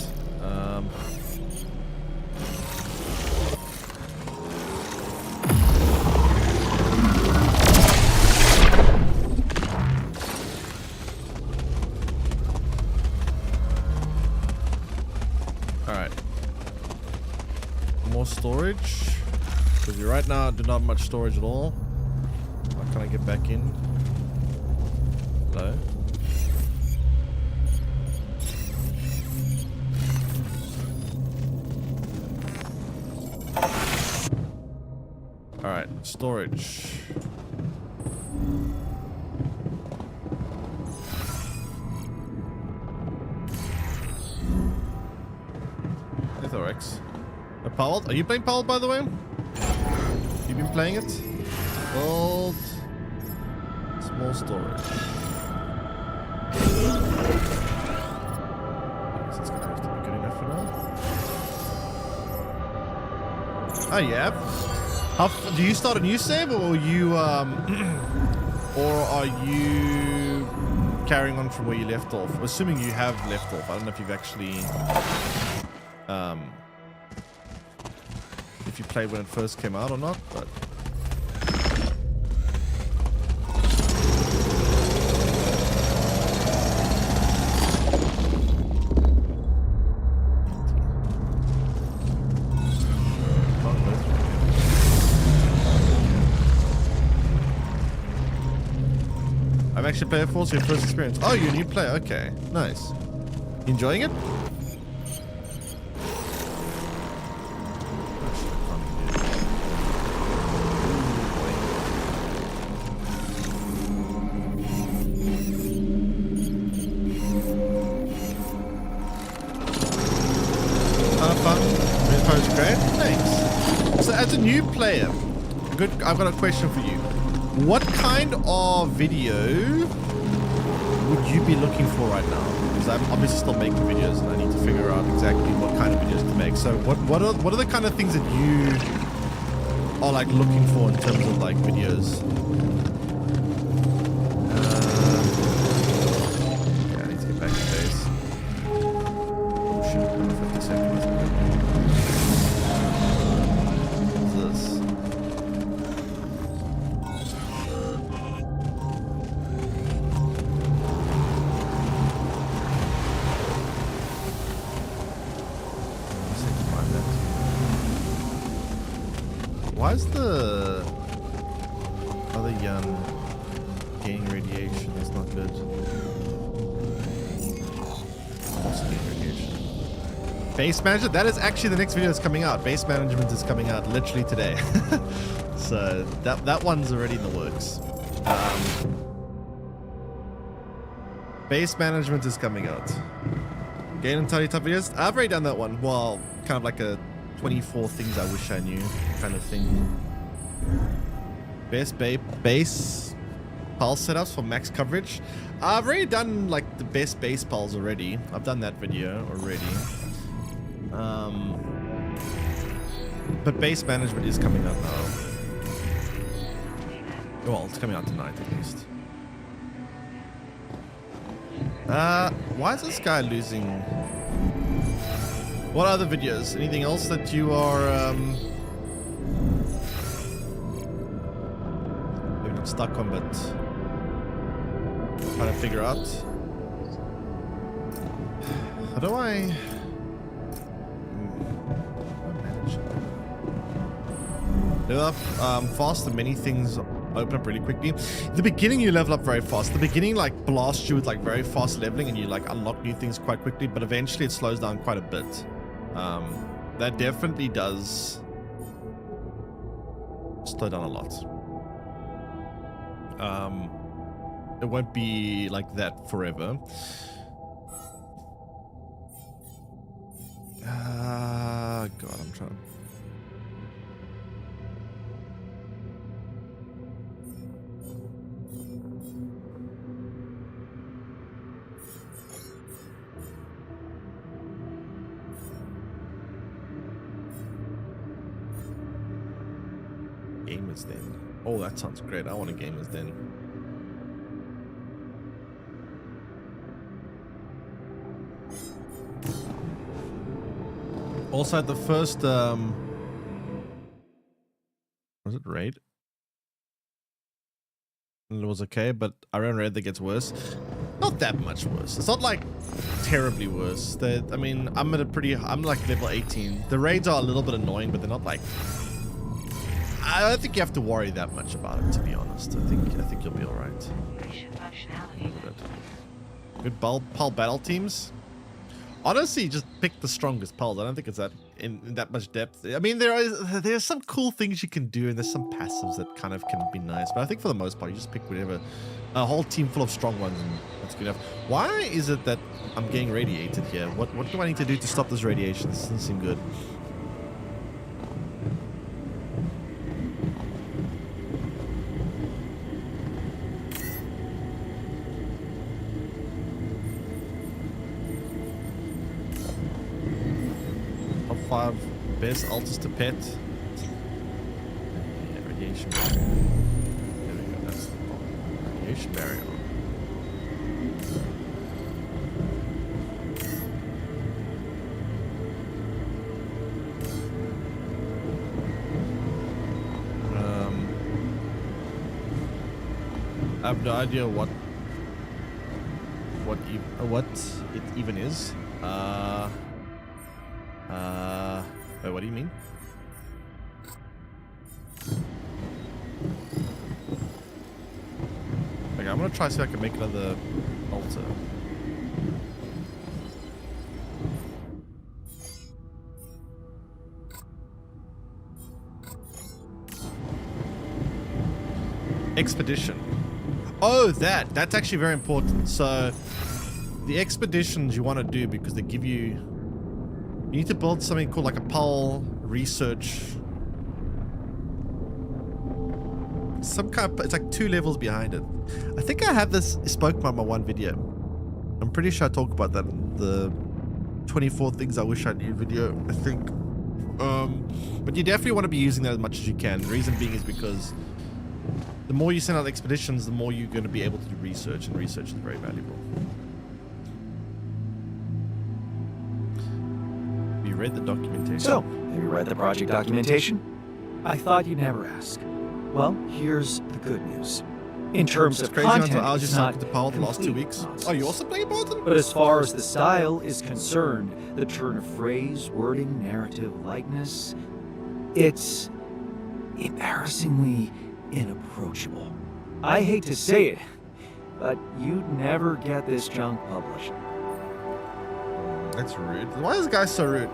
Storage, because we right now do not have much storage at all. How can I get back in? Hello? Alright, storage. Lithorex. Powell? Are you playing Powell, by the way? You've been playing it? Build small storage. I guess it's gonna have to be good enough for now. Oh, yeah. Do you start a new save, or you or are you carrying on from where you left off? Assuming you have left off. I don't know if you've actually you played when it first came out or not, but I've actually played it for your first experience. Oh, you're a new player. Okay, nice. Enjoying it? So as a new player, I've got a question for you. What kind of video would you be looking for right now? Because I'm obviously still making videos and I need to figure out exactly what kind of videos to make. So what are the kind of things that you are like looking for in terms of like videos? Yeah, I need to get back to base. Oh shit, another 50 seconds. Why is the other gaining radiation? That's not good. Also gaining radiation. Base management? That is actually the next video that's coming out. Base management is coming out literally today. So that one's already in the works. Base management is coming out. Gain and tiny top videos? I've already done that one. Well, kind of like a 24 things I wish I knew kind of thing. Base pulse setups for max coverage. I've already done like the best base pulse already. I've done that video already. But base management is coming out now. Well, it's coming out tonight at least. Why is this guy losing? What other videos? Anything else that you are maybe not stuck on, but trying to figure out? How do I manage? Level up fast and many things open up really quickly. In the beginning you level up very fast. The beginning like blasts you with like very fast leveling and you like unlock new things quite quickly, but eventually it slows down quite a bit. That definitely does slow down a lot. It won't be like that forever. God, I'm trying to... Gamers Den. Oh, that sounds great. I want a Gamers Den. Also at the first was it raid? It was okay, but I ran raid that gets worse. Not that much worse. It's not like terribly worse. I mean, I'm like level 18. The raids are a little bit annoying, but they're not like... I don't think you have to worry that much about it, to be honest. I think you'll be all right. Good Pal battle teams. Honestly, just pick the strongest Pals. I don't think it's that in that much depth. I mean, there's some cool things you can do, and there's some passives that kind of can be nice. But I think for the most part, you just pick whatever. A whole team full of strong ones, and that's good enough. Why is it that I'm getting radiated here? What do I need to do to stop this radiation? This doesn't seem good. Top 5 best altars to pet. Yeah, radiation barrier. There we go, that's the problem. Radiation barrier. have no idea what it even is. Wait, what do you mean? Okay, I'm gonna try to see if I can make another altar. Expedition. Oh, that's actually very important. So the expeditions you want to do, because they give you need to build something called like a PAL research, some kind of, it's like 2 levels behind it. I think I have this spoke about my one video. I'm pretty sure I talk about that in the 24 things I wish I knew video, I think. But you definitely want to be using that as much as you can. The reason being is because the more you send out expeditions, the more you're going to be able to do research, and research is very valuable. Have you read the documentation? So, have you read the project documentation? I thought you'd never ask. Well, here's the good news. In terms of crazy content, I was it's just not talking to Paul the last 2 complete weeks. nonsense. Oh, you also playing Bolton? But as far as the style is concerned, the turn of phrase, wording, narrative, likeness, it's embarrassingly inapproachable. I hate to say it, but you'd never get this junk published. That's rude. Why is this guy so rude?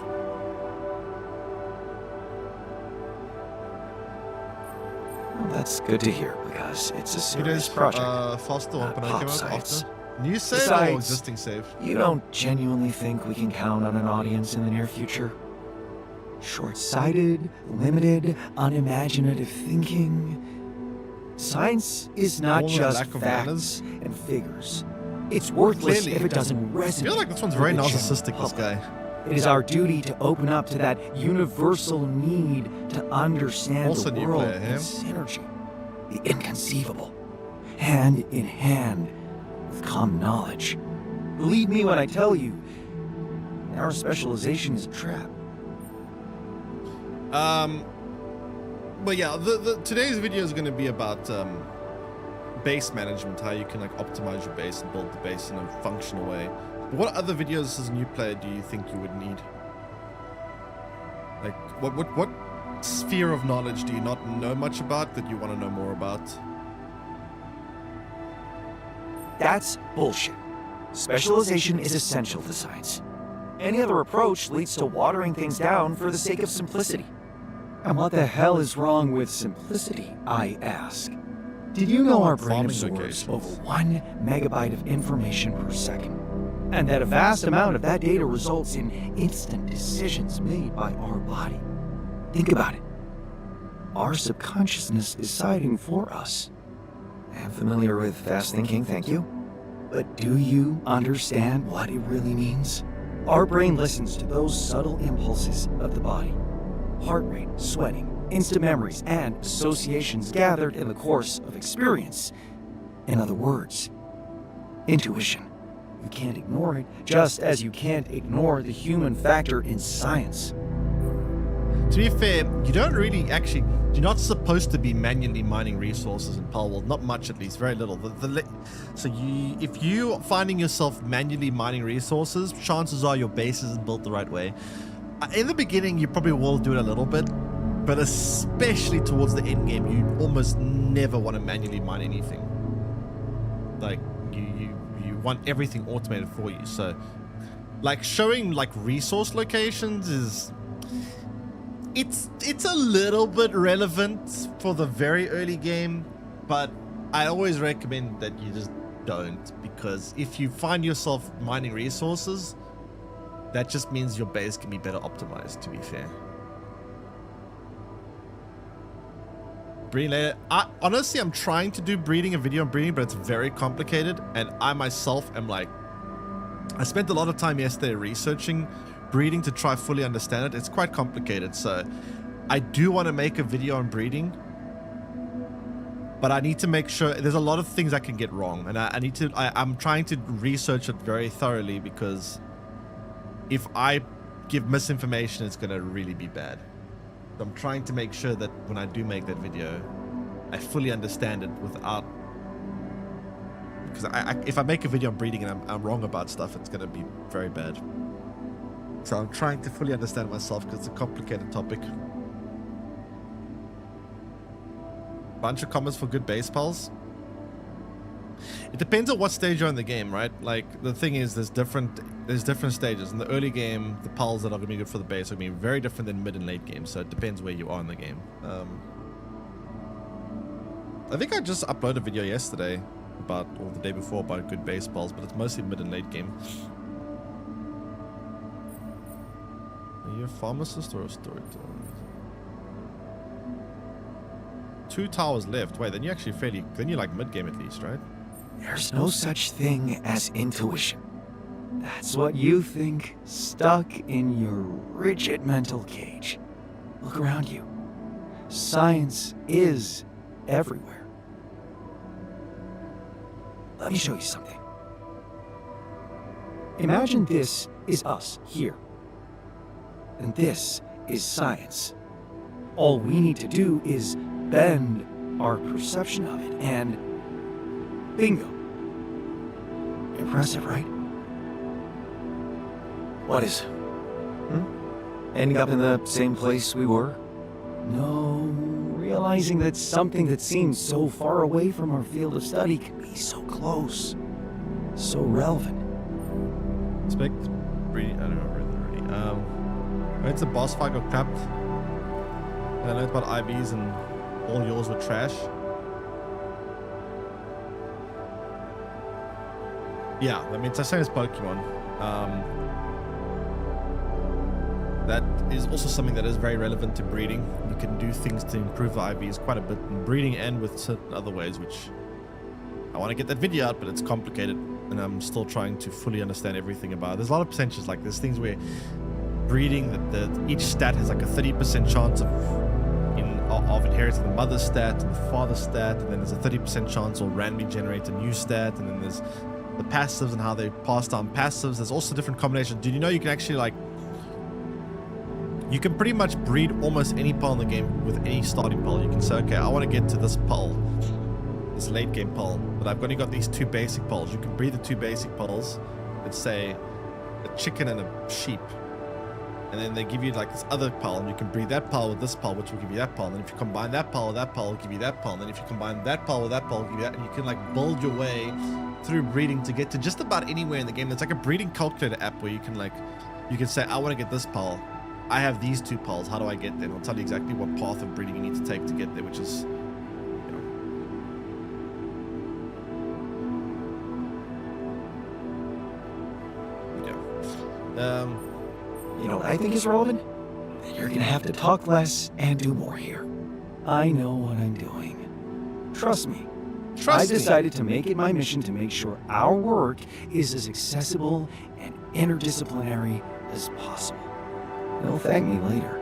Well, that's good to hear, because it's a serious project. Faster Not when I pop came out sites. after. New save or Besides, existing save? You don't genuinely think we can count on an audience in the near future? Short-sighted, limited, unimaginative thinking. Science is not All that just lack of facts manners. and figures. It's worthless Clearly. if it doesn't I resonate. feel like this one's with very the general narcissistic, this public. guy. It is our duty to open up to that universal need to understand Also the new world player, in him. synergy, the inconceivable, hand in hand with common knowledge. Believe me when I tell you, our specialization is a trap. But yeah, today's video is going to be about base management, how you can like optimize your base and build the base in a functional way. But what other videos as a new player do you think you would need? Like, what sphere of knowledge do you not know much about that you want to know more about? That's bullshit. Specialization is essential to science. Any other approach leads to watering things down for the sake of simplicity. And what the hell is wrong with simplicity, I ask? Did you know our brain Farming absorbs locations. over 1 megabyte of information per second? And that a vast amount of that data results in instant decisions made by our body. Think about it. Our subconsciousness is deciding for us. I'm familiar with fast thinking, thank you. But do you understand what it really means? Our brain listens to those subtle impulses of the body. Heart rate, sweating, instant memories, and associations gathered in the course of experience. In other words, intuition. You can't ignore it, just as you can't ignore the human factor in science. To be fair, you don't really actually, you're not supposed to be manually mining resources in Palworld, not much at least, very little. So if you finding yourself manually mining resources, chances are your base isn't built the right way. In the beginning, you probably will do it a little bit, but especially towards the end game, you almost never want to manually mine anything. Like, you want everything automated for you. So, like, showing like resource locations is... It's a little bit relevant for the very early game, but I always recommend that you just don't, because if you find yourself mining resources, that just means your base can be better optimized, to be fair. Breeding later. Honestly, I'm trying to do breeding, a video on breeding, but it's very complicated, and I myself am like, I spent a lot of time yesterday researching breeding to try fully understand it. It's quite complicated, so I do want to make a video on breeding, but I need to make sure there's a lot of things I can get wrong, and I'm trying to research it very thoroughly, because if I give misinformation, it's gonna really be bad. So I'm trying to make sure that when I do make that video, I fully understand it without because if I make a video on breeding and I'm wrong about stuff, it's gonna be very bad. So I'm trying to fully understand myself because it's a complicated topic. Bunch of comments for good base pals. It depends on what stage you're in the game, right? Like the thing is, there's different stages. In the early game, the pals that are gonna be good for the base are gonna be very different than mid and late game. So it depends where you are in the game. I think I just uploaded a video yesterday or the day before about good base pals, but it's mostly mid and late game. Are you a pharmacist or a storyteller? 2 towers left. Wait, then you're actually then you're like mid game at least, right? There's no such thing as intuition. That's what you think, stuck in your rigid mental cage. Look around you. Science is everywhere. Let me show you something. Imagine this is us here. And this is science. All we need to do is bend our perception of it, and bingo. Impressive, right? What is? Ending up in the same place we were? No, realizing that something that seems so far away from our field of study can be so close, so relevant. Expect breeding. I don't know already. When the boss fight got clapped, and I learned about IVs and all yours were trash. Yeah, I mean, it's the same as Pokemon. That is also something that is very relevant to breeding. You can do things to improve the IVs quite a bit in breeding and with certain other ways, which I want to get that video out, but it's complicated and I'm still trying to fully understand everything about it. There's a lot of percentages, like there's things where breeding, that each stat has like a 30% chance of inheriting the mother's stat and the father's stat, and then there's a 30% chance or randomly generate a new stat, and then there's the passives and how they pass down passives. There's also different combinations. Did you know you can actually you can pretty much breed almost any pal in the game with any starting pal. You can say, okay, I want to get to this pal, this late game pal, but I've only got these 2 basic pals. You can breed the 2 basic pals, let's say a chicken and a sheep, and then they give you like this other pal, and you can breed that pal with this pal, which will give you that pal, and then if you combine that pal with that pal, it'll give you that pal, and then if you combine that pal with that pal, it'll give you that, and you can like build your way through breeding to get to just about anywhere in the game. There's like a breeding calculator app where you can say, I want to get this pal, I have these 2 pals, how do I get there? And I'll tell you exactly what path of breeding you need to take to get there, which is, You know what I think is relevant? That you're gonna have to talk less and do more here. I know what I'm doing. Trust me. I decided to make it my mission to make sure our work is as accessible and interdisciplinary as possible. You'll thank me later.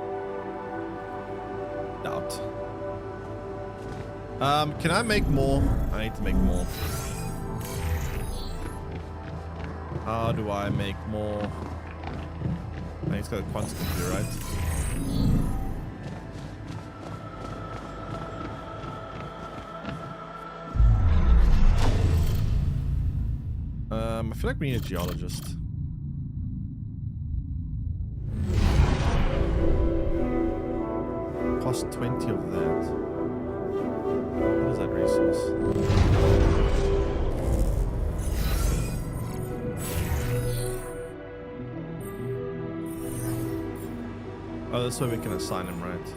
Doubt. Can I make more? I need to make more. How do I make more? I think it's got a quantum computer, right? I feel like we need a geologist. Cost 20 of that. What is that resource? Oh, that's where we can assign him, right?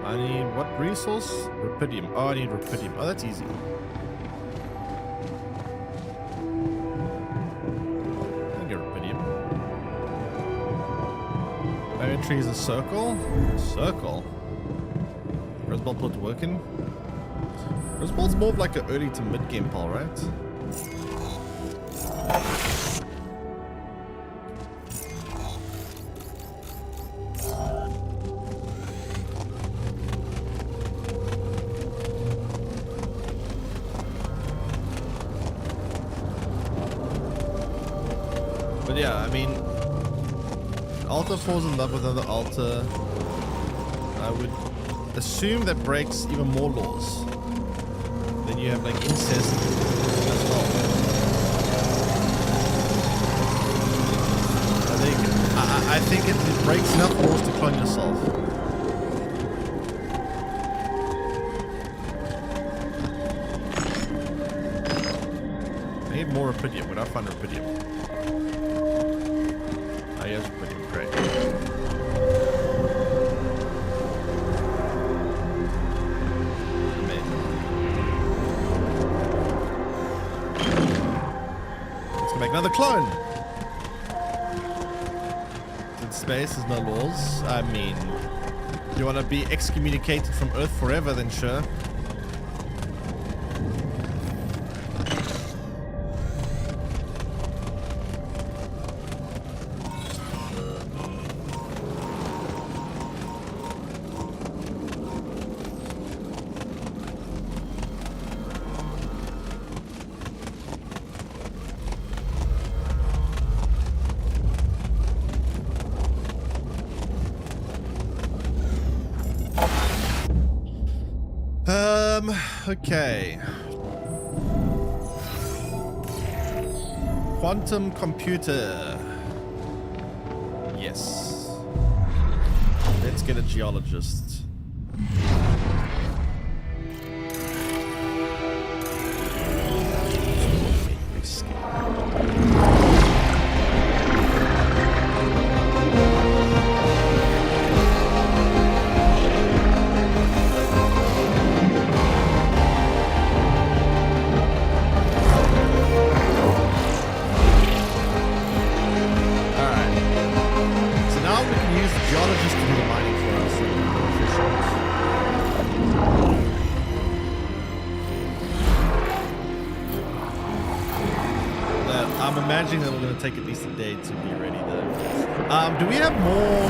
I need what resource? Rupidium. Oh, I need rupidium. Oh, that's easy. I get rupidium. Iron tree is a circle? Circle? Roseball put work in. Roseball's more of like an early to mid game pal, right? Yeah, I mean, Alta falls in love with another Alta. I would assume that breaks even more laws. Then you have like incest as well. I think it breaks enough laws to clone yourself. I need more Rapidium. Where do I find Rapidium? Oh, yes, Rapidium. Great. Amazing. Let's go make another clone. In space, there's no laws. I mean, if you want to be excommunicated from Earth forever, then sure. Okay. Quantum computer. Yes. Let's get a geologist. Imagining that we're going to take at least a day to be ready though. Do we have more?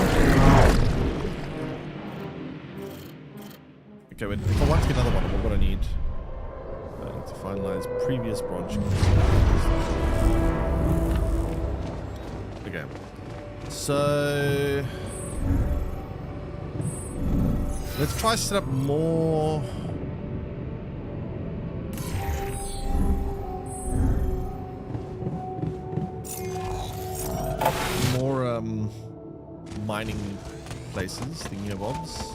Okay, wait, if I want to get another one, what do I need? I need to finalize previous branching. Okay. So let's try to set up more. Mining places, thinking of obs.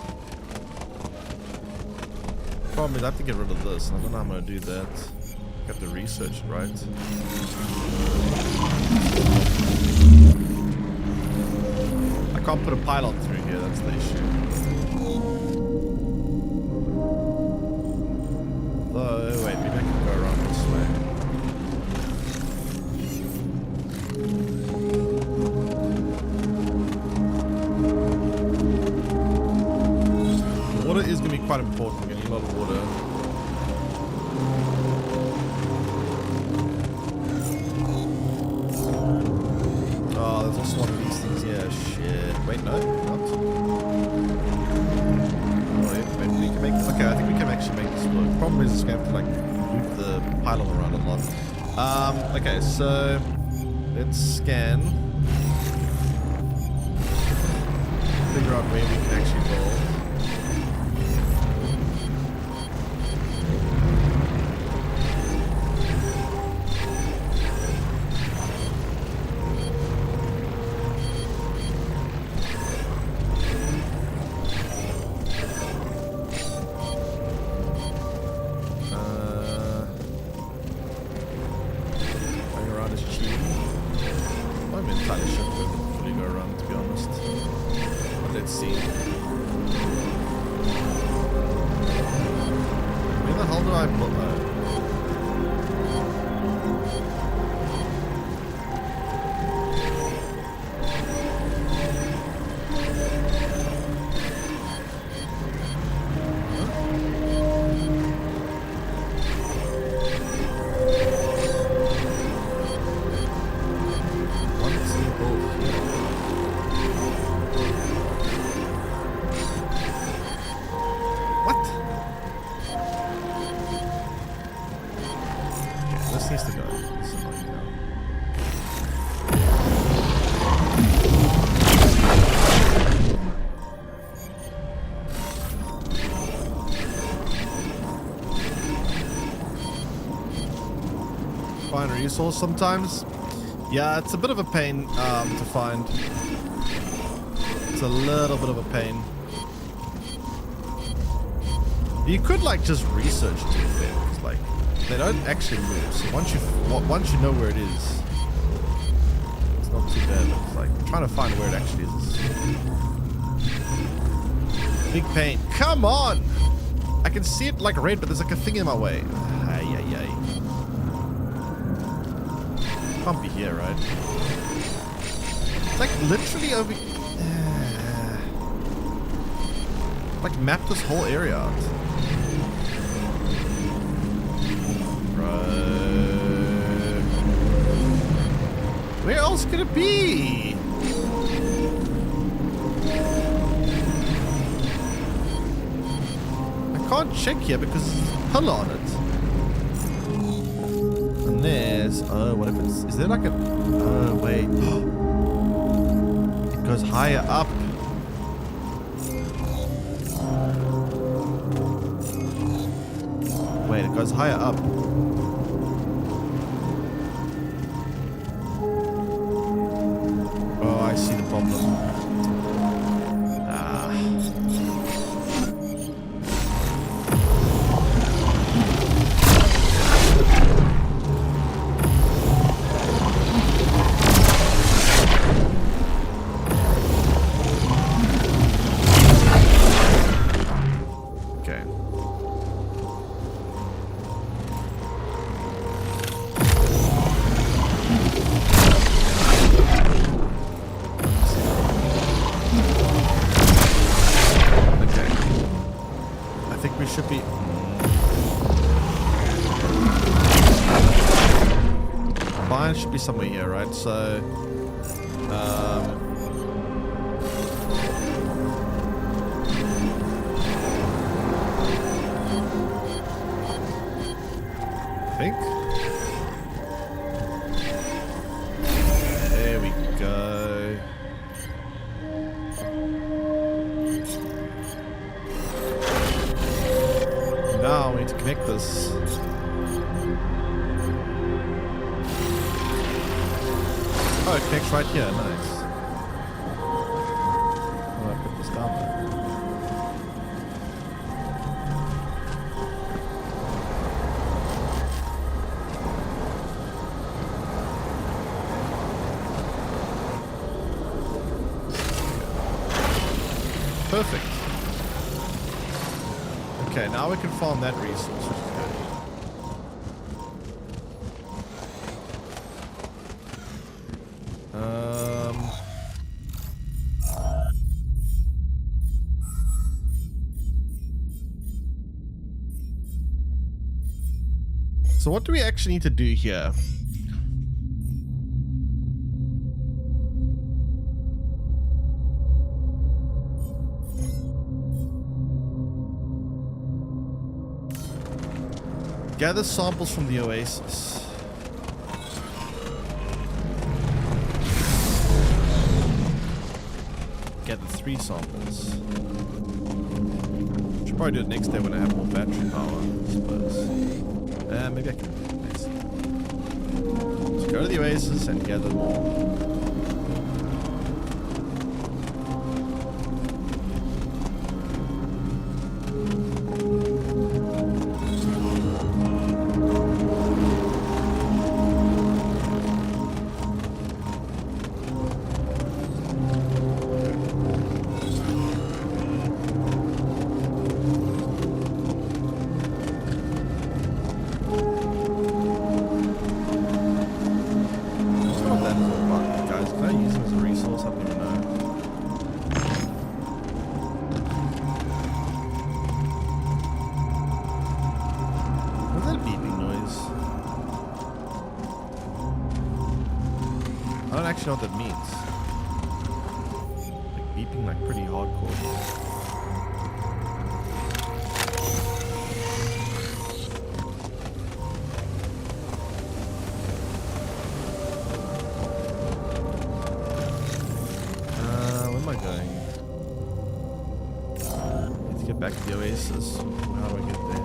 Problem is I have to get rid of this. I don't know how I'm going to do that. I have to research it, right? I can't put a pylon through here, that's the issue. Though, wait, maybe I can go around this way. Water is going to be quite important. We're going to need a lot of water. Oh, there's also one of these things here. Shit. Wait, no, not. Oh, yeah, maybe we can make. Okay, I think we can actually make this work. Problem is, it's going to have to like loop the pylon around a lot. Okay, so let's scan. Figure out where we can actually roll. resource sometimes. Yeah, it's a bit of a pain to find. It's a little bit of a pain. You could like just research it to be fair, 'cause, like they don't actually move. So once you know where it is, it's not too bad. It's like trying to find where it actually is. Big pain. Come on! I can see it like red, but there's like a thing in my way. Ay, ay, ay. Can't be here, right? It's like literally over. Like map this whole area out. Right. Where else could it be? I can't check here because there's a pillar on it. And there's, oh, what if it's, is there like a, oh, wait. It goes higher up. Wait, it goes higher up. Oh, I see the problem. Should be somewhere here, right? So, I think. There we go. Now we need to connect this. Oh, it connects right here. Nice. Oh, I put this down there. Perfect. Okay, now we can farm that resource, which is good. So what do we actually need to do here? Gather samples from the oasis. Gather 3 samples. Should probably do it next day when I have more battery power, I suppose. Maybe I can. Let's go to the oasis and gather more. I don't actually know what that means. Like beeping like pretty hardcore. Where am I going? I need to get back to the oasis. How do I get there?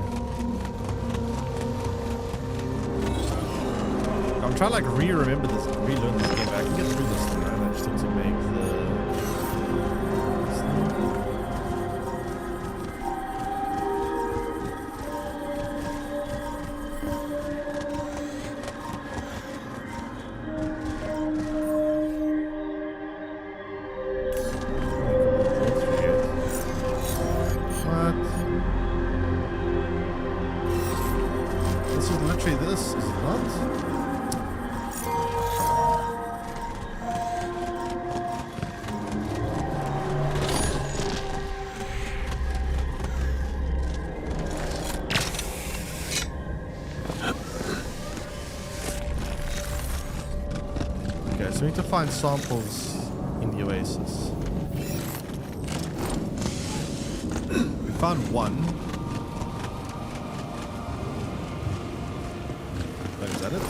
Oh, I'm trying to like re-remember this, relearn this game. I can get through this thing. I just need to make the. This is not. Okay, so we need to find samples in the oasis. We found one. Is that it?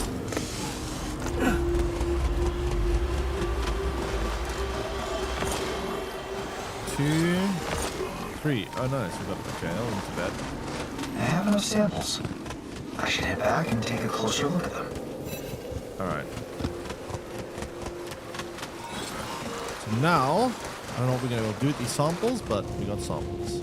2, 3. Oh nice, we got it. Okay, that wasn't too bad. I have enough samples. I should head back and take a closer look at them. Alright. So now, I don't know what we're gonna do with these samples, but we got samples.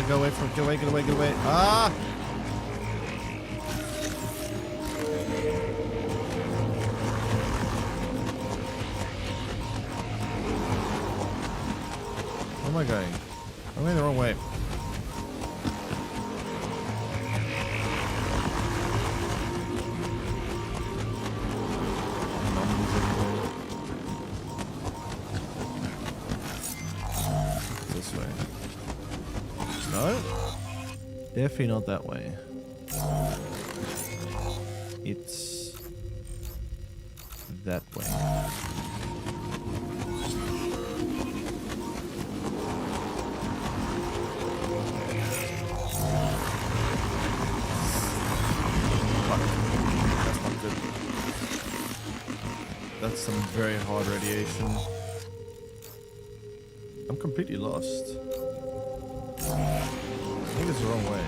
Go away from, get away, get away, get away. Ah! Where am I going? I'm going the wrong way. This way. No? Definitely not that way. It's that way. Fuck. That's not good. That's some very hard radiation. I'm completely lost. I think it's the wrong way.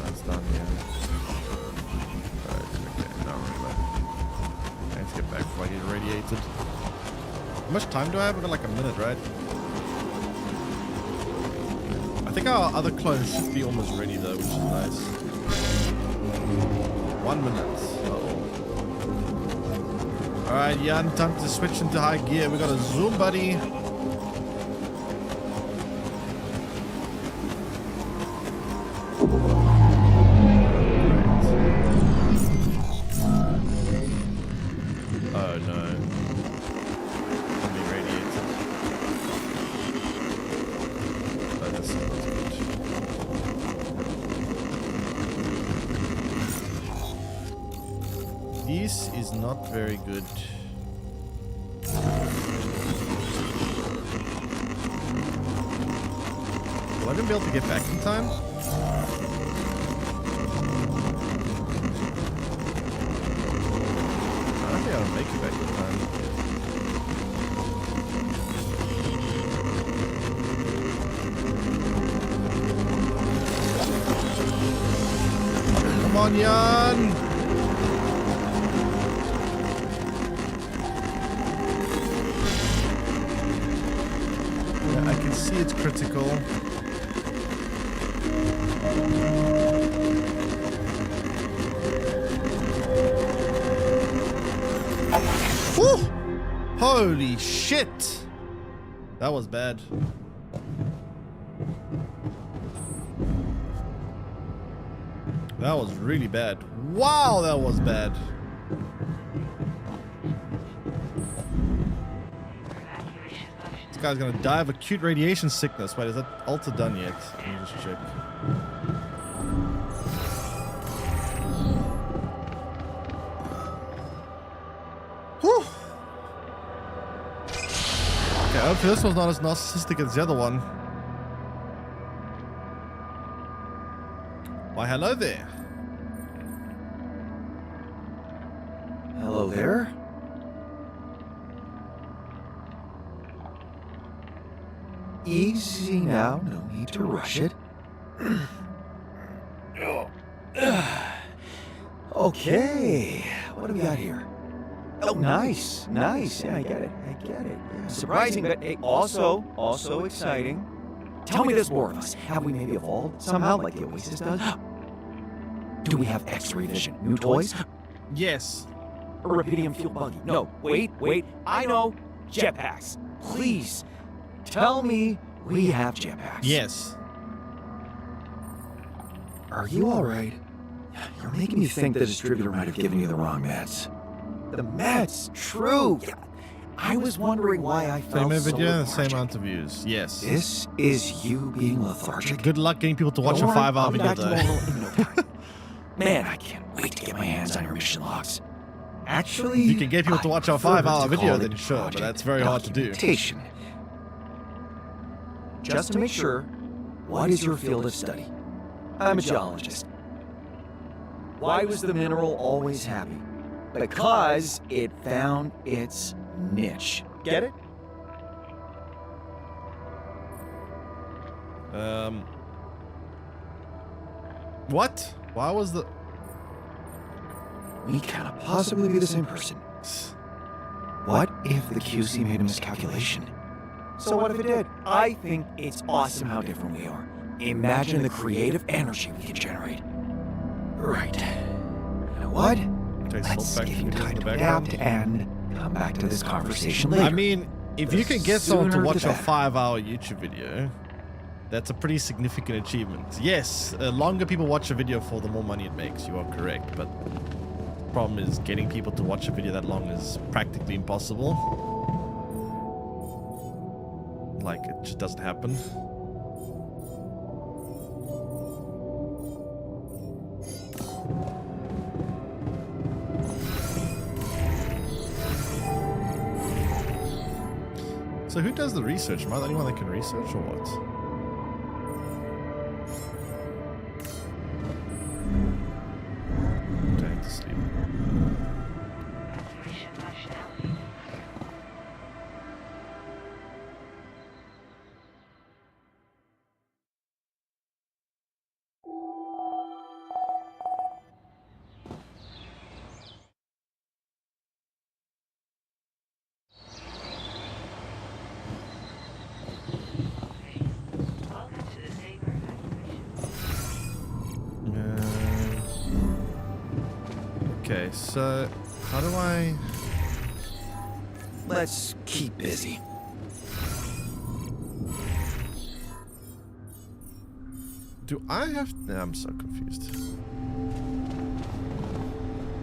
That's down here. Back before I get irradiated. How much time do I have? I've got like a minute, right? I think our other clones should be almost ready though, which is nice. 1 minute. Uh-oh. Alright, Jan, time to switch into high gear. We got a zoom, buddy. This is not very good. Will I even be able to get back in time? I don't think I'll make it back in time. Come on, Jan! I can see it's critical. Woo! Holy shit! That was bad. That was really bad. Wow, that was bad. This guy's gonna die of acute radiation sickness. Wait, is that altar done yet? Let me just check. Whew. Okay, hopefully this one's not as narcissistic as the other one. Why, hello there. Hello there. Easy now, no need to rush it. Okay, what do we got here? Oh, nice, nice. Yeah, I get it. Yeah. Surprising, but also exciting. Tell me there's more of us. Have we maybe evolved somehow, like the Oasis does? Do we have X-ray vision? New toys? Yes. A rubidium fuel buggy? No, wait. I know. Jetpacks. Please, tell me we have jetpacks. Yes. Are you all right? You're making me think the distributor might have given you the wrong meds. The meds? True. Yeah. I was wondering why I felt Same so video, same lethargic. amount of views. Yes. This is you being lethargic? Good luck getting people to watch a Don't worry, 5-hour I'll be video back to though. normal in no time. Man, I can't wait to get my hands on your mission logs. Actually, You can get people to I watch our prefer 5-hour to video, call then it sure, but project that's very hard to do. documentation. Just to make sure, what is your field of study? I'm a geologist. Why was the mineral always happy? Because it found its niche. Get it? What? Why was the... We cannot possibly be the same person. What if the QC made a miscalculation? So what if it did? I think it's awesome how different we are. Imagine the creative energy we can generate. Right. You know what? Let's give you time to adapt and come back to this conversation later. I mean, if you can get someone to sooner the watch a better. 5-hour YouTube video, that's a pretty significant achievement. Yes, the longer people watch a video for, the more money it makes. You are correct, but the problem is getting people to watch a video that long is practically impossible. Like, it just doesn't happen. So who does the research? Am I the only one that can research or what? Going to sleep. Okay, so how do I... Let's keep busy. Do I have... Nah, I'm so confused.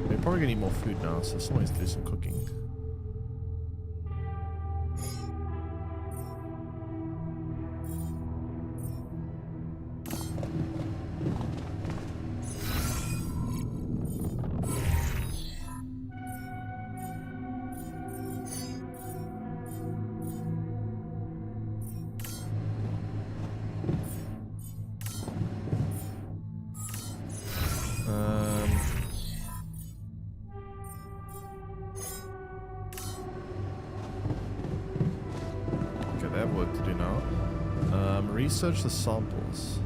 We're probably gonna need more food now, so someone needs to do some cooking. Okay, they have work to do now. Research the samples.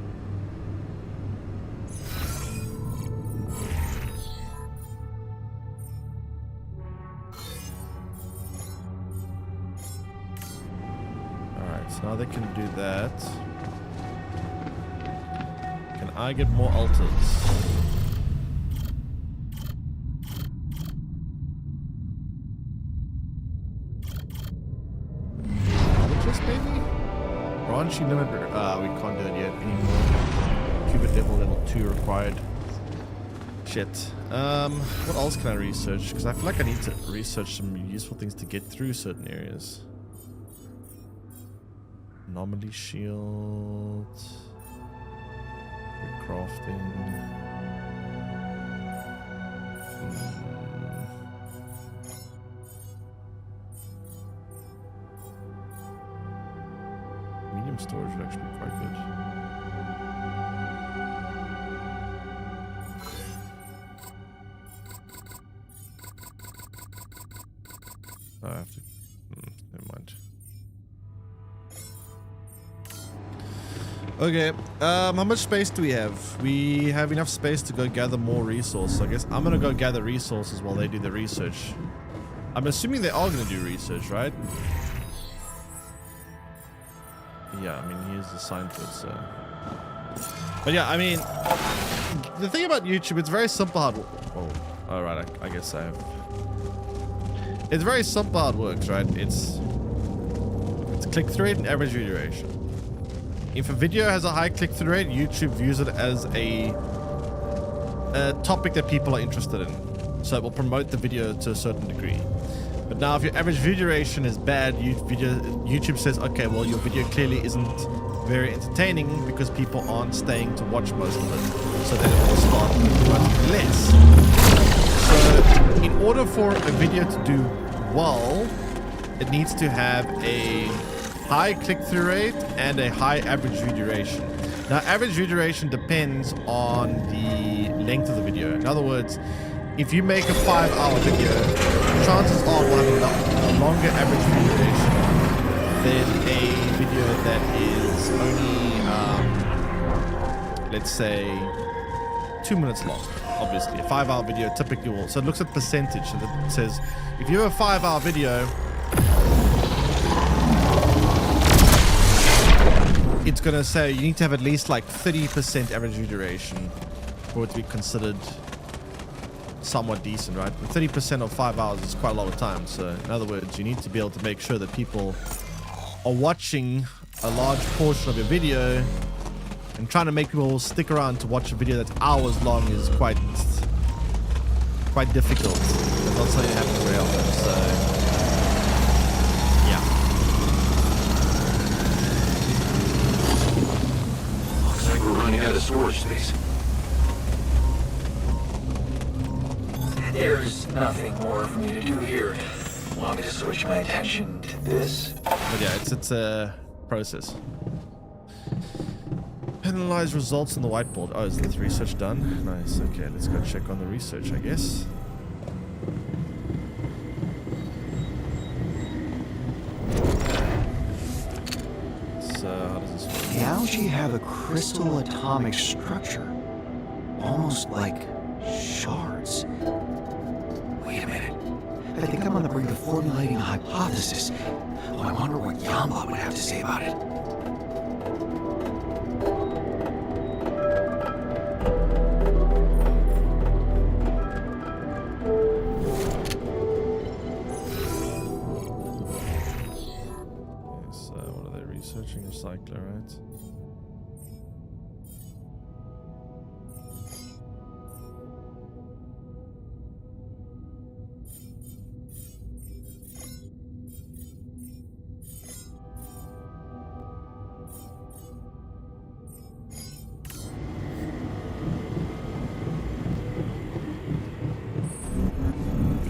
Alright, so now they can do that. Can I get more altars? Just maybe? Branching limiter. We can't do that yet anymore. Qubit level 2 required. Shit. What else can I research? Because I feel like I need to research some useful things to get through certain areas. Anomaly shield. Crafting. Medium storage would actually be quite good. I have to. Never mind. Okay, how much space do we have? We have enough space to go gather more resources. I guess I'm gonna go gather resources while they do the research. I'm assuming they are gonna do research, right? Yeah, I mean, he is assigned to it, so. But yeah, I mean, the thing about YouTube, it's very simple how it. Oh, alright, I guess I have. It's very simple how it works, right? It's click-through rate and average view duration. If a video has a high click-through rate, YouTube views it as a topic that people are interested in. So it will promote the video to a certain degree. But now if your average view duration is bad, YouTube says, okay, well, your video clearly isn't very entertaining because people aren't staying to watch most of it. So then it will start promoting less. So in order for a video to do well, it needs to have a high click-through rate and a high average view duration. Now, average view duration depends on the length of the video. In other words, if you make a 5-hour video, chances are we'll have a longer average view duration than a video that is only, let's say, 2 minutes long. Obviously, a 5-hour video typically will. So it looks at percentage. So it says if you have a 5-hour video, it's going to say you need to have at least like 30% average view duration for it to be considered somewhat decent, right? But 30% of 5 hours is quite a lot of time. So in other words, you need to be able to make sure that people are watching a large portion of your video, and trying to make people stick around to watch a video that's hours long is quite difficult. It's not something that happens very often. So yeah. Looks like we're running out of storage space. There's nothing more for me to do here. Want me to switch my attention to this? But yeah, it's a process. Analyze results on the whiteboard. Oh, is this research done? Nice. Okay, let's go check on the research, I guess. So, how does this work? The algae have a crystal atomic structure, almost like shards. Wait a minute. I think I'm on the brink of formulating a hypothesis. Oh, I wonder what Yamba would have to say about it. Researching recycler, right?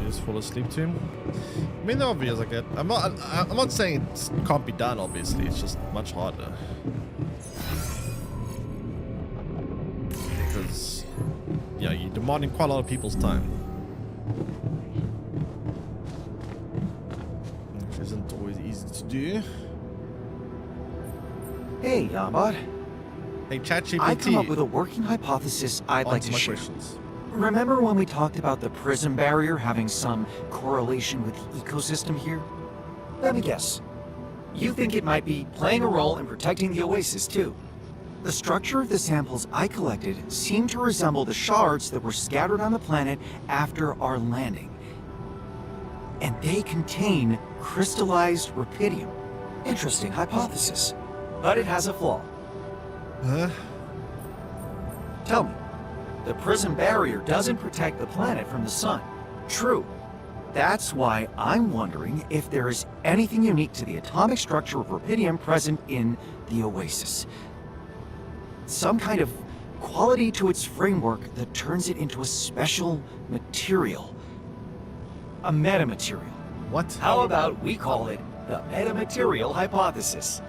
Just fall asleep to him. I mean, there are videos like that. I'm not saying it can't be done. Obviously, it's just much harder because yeah, you're demanding quite a lot of people's time, which isn't always easy to do. Hey, Yambot. Hey, ChatGPT. I come up with a working hypothesis I'd like to share. Questions. Remember when we talked about the prism barrier having some correlation with the ecosystem here? Let me guess. You think it might be playing a role in protecting the oasis, too. The structure of the samples I collected seemed to resemble the shards that were scattered on the planet after our landing. And they contain crystallized rupidium. Interesting hypothesis. But it has a flaw. Huh? Tell me. The prism barrier doesn't protect the planet from the sun. True. That's why I'm wondering if there is anything unique to the atomic structure of rubidium present in the Oasis. Some kind of quality to its framework that turns it into a special material. A metamaterial. What? How about we call it the metamaterial hypothesis?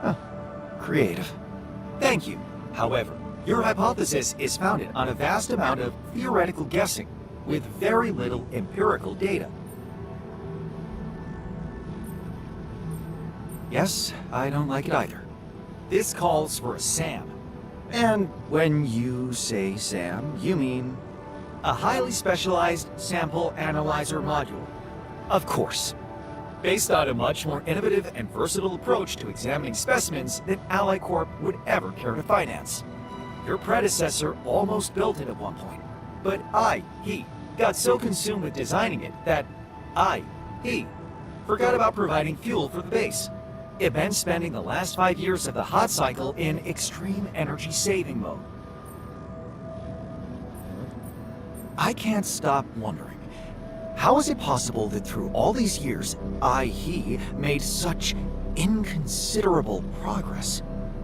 Huh. Creative. Thank you. However, your hypothesis is founded on a vast amount of theoretical guessing with very little empirical data. Yes, I don't like it either. This calls for a SAM. And when you say SAM, you mean a highly specialized sample analyzer module. Of course. Based on a much more innovative and versatile approach to examining specimens than Ally Corp would ever care to finance. Your predecessor almost built it at one point, but he got so consumed with designing it that he forgot about providing fuel for the base. It meant spending the last 5 years of the hot cycle in extreme energy saving mode. I can't stop wondering, how is it possible that through all these years, he made such inconsiderable progress?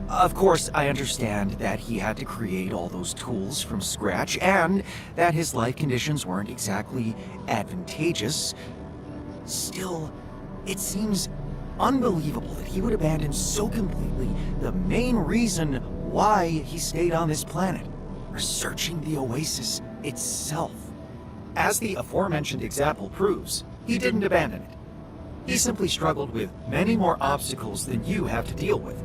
Of course, I understand that he had to create all those tools from scratch and that his life conditions weren't exactly advantageous. Still, it seems unbelievable that he would abandon so completely the main reason why he stayed on this planet, researching the Oasis itself. As the aforementioned example proves, he didn't abandon it. He simply struggled with many more obstacles than you have to deal with,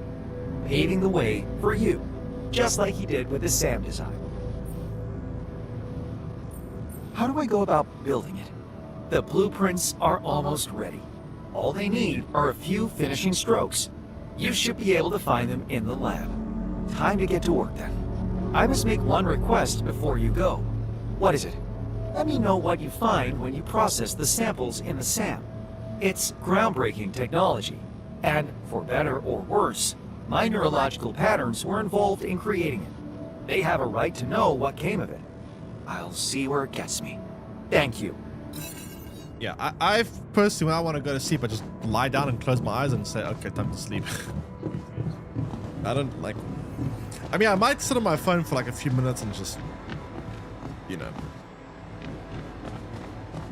paving the way for you, just like he did with the SAM design. How do I go about building it? The blueprints are almost ready. All they need are a few finishing strokes. You should be able to find them in the lab. Time to get to work then. I must make one request before you go. What is it? Let me know what you find when you process the samples in the SAM. It's groundbreaking technology, and for better or worse, my neurological patterns were involved in creating it. They have a right to know what came of it. I'll see where it gets me. Thank you. Yeah, I personally, when I want to go to sleep, I just lie down and close my eyes and say, okay, time to sleep. I don't like... I mean, I might sit on my phone for like a few minutes and just, you know,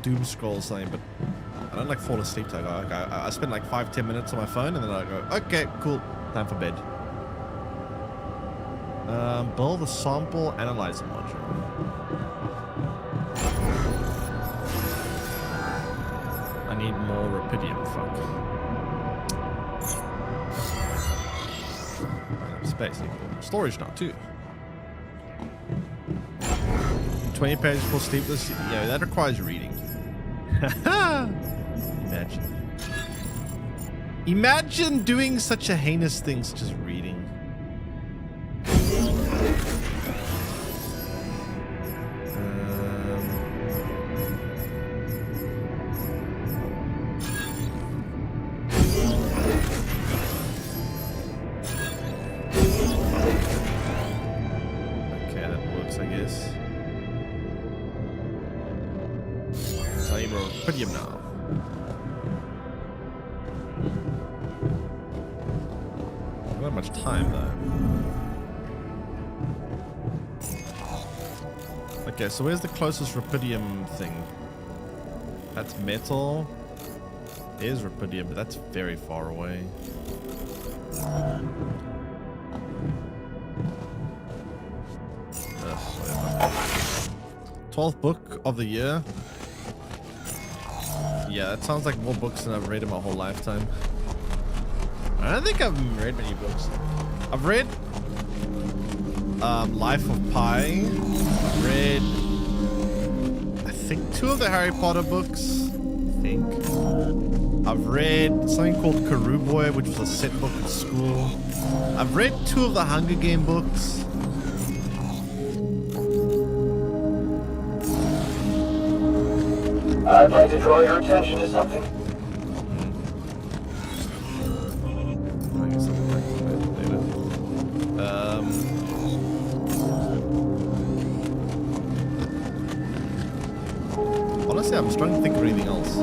doom scroll or something, but I don't like fall asleep. So I spend like 5-10 minutes on my phone and then I go, okay, cool, time for bed. Build a sample analyzer module. I need more rubidium, fuck. Space, storage now too. 20 pages for sleepless. Yeah, that requires reading. Imagine doing such a heinous thing such as reading. Okay, so where's the closest rubidium thing? That's metal. There's rubidium, but that's very far away. Whatever. 12th book of the year. Yeah, that sounds like more books than I've read in my whole lifetime. I don't think I've read many books. I've read Life of Pi. I've read, I think, 2 of the Harry Potter books. I think. I've read something called Karoo Boy, which was a set book at school. I've read 2 of the Hunger Game books. I'd like to draw your attention to something. Honestly, I'm struggling to think of anything else.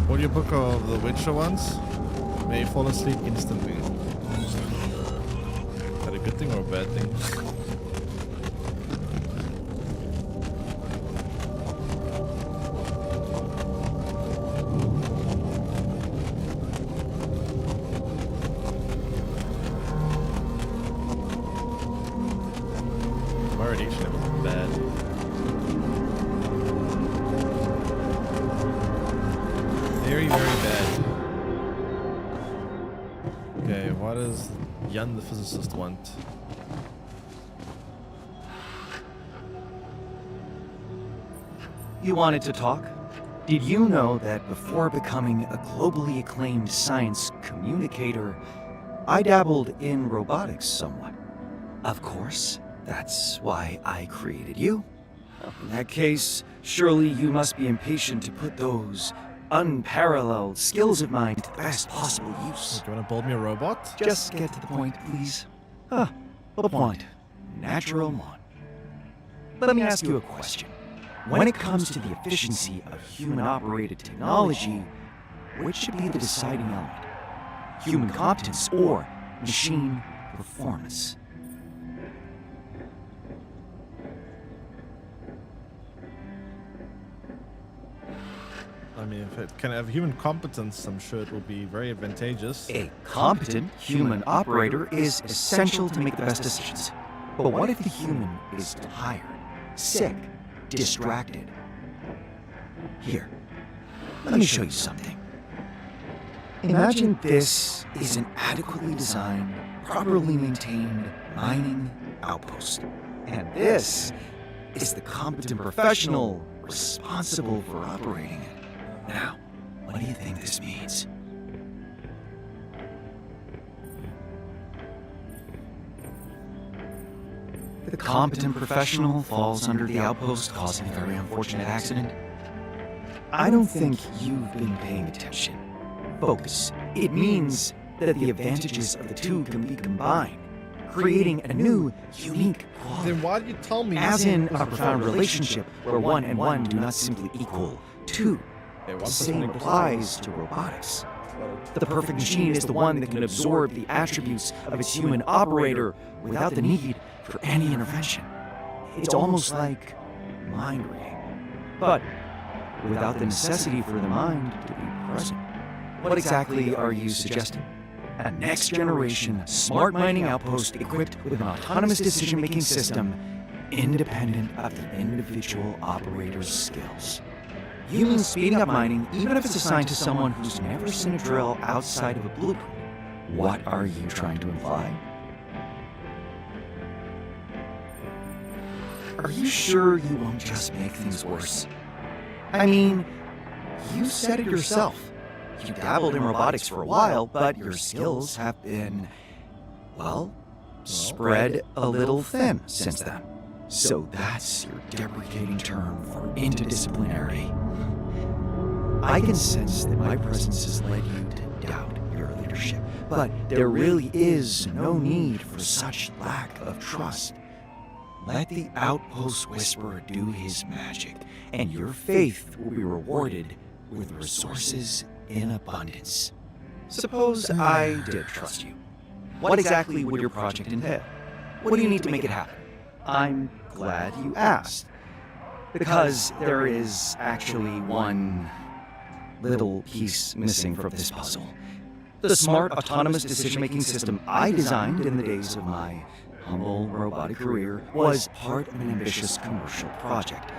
Audiobook of The Witcher ones. May you fall asleep instantly. Is that a good thing or a bad thing? My radiation level is bad. Very, very bad. Okay, what does Jan the physicist want? You wanted to talk? Did you know that before becoming a globally acclaimed science communicator, I dabbled in robotics somewhat? Of course, that's why I created you. In that case, surely you must be impatient to put those unparalleled skills of mine to the best possible use. Do you want to build me a robot? Just get to the point, please. The point. Natural one. Let me ask you a question. When it comes to the efficiency of human-operated technology, which should be the deciding element? Human competence or machine performance? I mean, if it can have human competence, I'm sure it will be very advantageous. A competent human operator is essential to make the best decisions. But what if the human is tired, sick, distracted? Here, let me show you something. Imagine this is an adequately designed, properly maintained mining outpost. And this is the competent professional responsible for operating it. Now, what do you think this means? The competent professional falls under the outpost, causing a very unfortunate accident. I don't think you've been paying attention. Focus. It means that the advantages of the two can be combined, creating a new, unique quality. Then why did you tell me? As in a profound relationship where 1 and 1 do not simply equal 2. The same applies to robotics. The perfect machine is the one that can absorb the attributes of its human operator without the need for any intervention. It's almost like mind reading, but without the necessity for the mind to be present. What exactly are you suggesting? A next-generation smart mining outpost equipped with an autonomous decision-making system independent of the individual operator's skills. You mean speeding up mining, even if it's assigned to someone who's never seen a drill outside of a blueprint? What are you trying to imply? Are you sure you won't just make things worse? I mean, you said it yourself. You dabbled in robotics for a while, but your skills have been, well, spread a little thin since then. So that's your deprecating term for interdisciplinary. I can sense that my presence has led you to doubt your leadership, but there really is no need for such lack of trust. Let the Outpost Whisperer do his magic, and your faith will be rewarded with resources in abundance. Suppose I did trust you. What exactly would your project entail? What do you need to make it happen? I'm glad you asked, because there is actually one little piece missing from this puzzle. The smart autonomous decision-making system I designed in the days of my humble robotic career was part of an ambitious commercial project.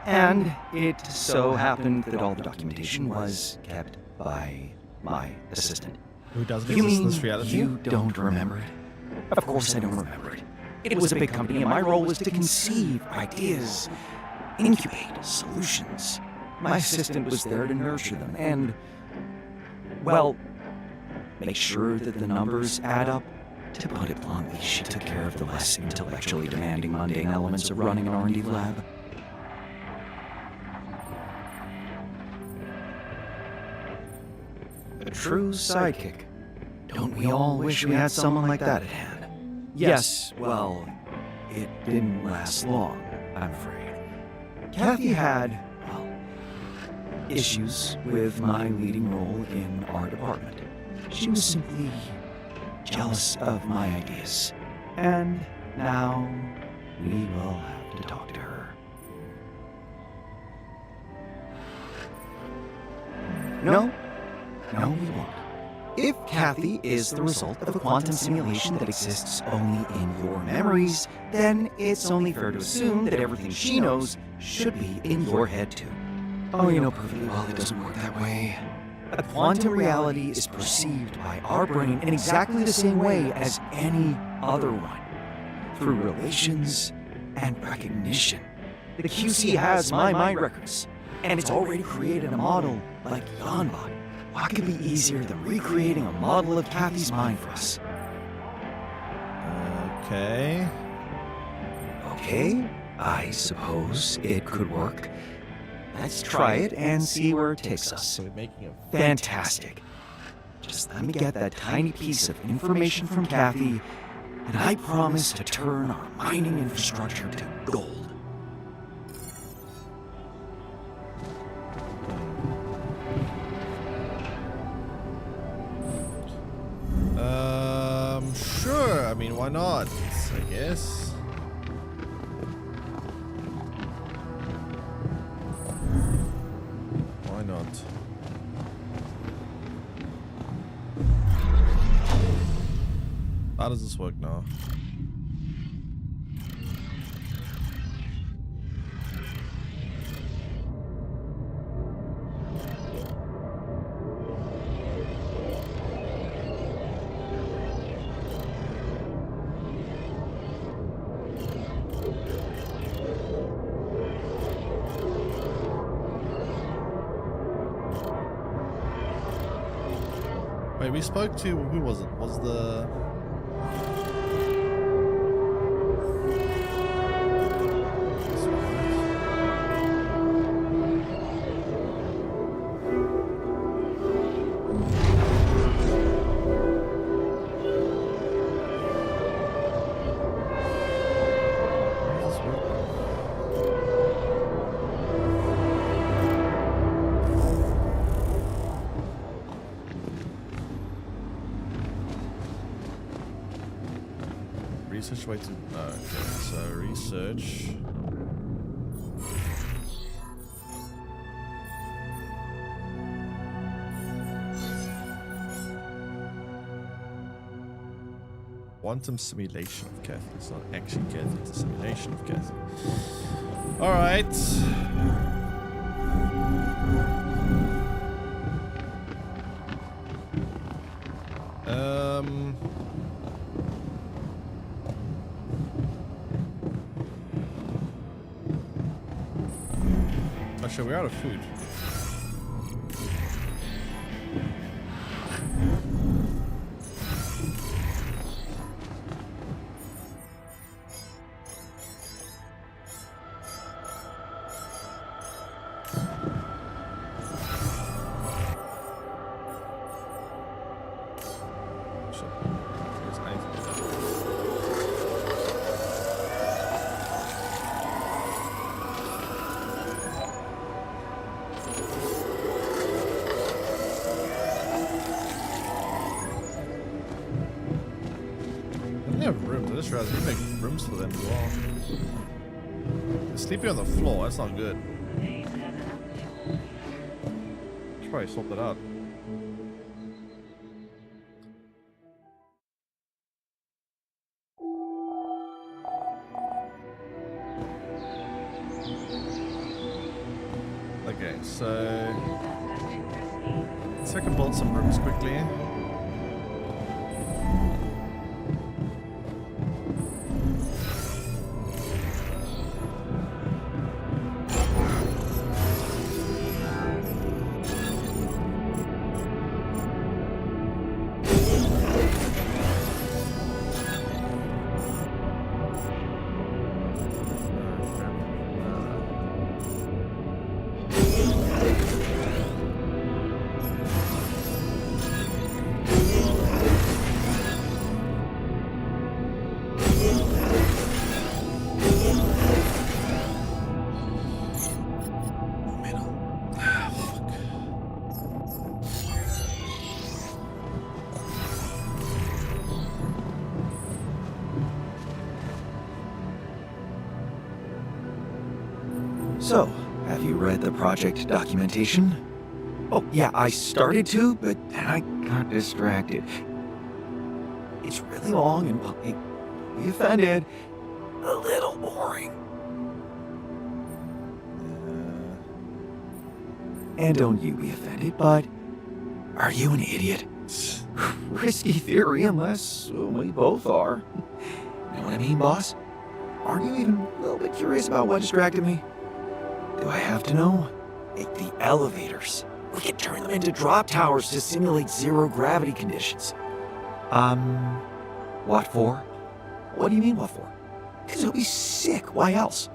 And it so happened that all the documentation was kept by my assistant. Who doesn't You exist in mean this reality? you don't remember it? Of course I don't remember it. It was a big company and my role was to conceive ideas, incubate solutions. My assistant was there to nurture them and, well, make sure that the numbers add up To put it bluntly, she took care of the less intellectually demanding mundane elements of running an R&D lab. A true sidekick. Don't we all wish we had someone like that at hand? Yes, well, it didn't last long, I'm afraid. Kathy had, well, issues with my leading role in our department. She was simply jealous of my ideas. And now we will have to talk to her. No, we won't. If Kathy is the result of a quantum simulation that exists only in your memories, then it's only fair to assume that everything she knows should be in your head too. Oh, you know perfectly well it doesn't work that way. A quantum reality is perceived by our brain in exactly the same way as any other one, through relations and recognition. The QC has my mind records, and it's already created a model like Yonbot. What could be easier than recreating a model of Kathy's mind for us? Okay. Okay, I suppose it could work. Let's try it and see where it takes us. So we're making a Fantastic. Just let me get that tiny piece of information from Kathy, and I promise to turn our mining infrastructure to gold. Sure. I mean, why not? I guess. Why not? How does this work now? Wait, we spoke to, who was it? Was the... Research way to... okay, so research... Quantum simulation of Kathy. It's not actually Kathy, it's a simulation of Kathy. Alright. Actually, we're out of food. They make rooms for them as well. They're sleeping on the floor, that's not good. Should probably swap that out. Okay, so let's see if I can build some rooms quickly. So, have you read the project documentation? Oh, yeah, I started to, but then I got distracted. It's really long and, don't be offended, a little boring. And don't you be offended, but are you an idiot? Risky theory, unless we both are. Know what I mean, boss? Aren't you even a little bit curious about what distracted me? Do I have to know? The elevators. We could turn them into drop towers to simulate zero-gravity conditions. What for? What do you mean, what for? Because it'll be sick. Why else?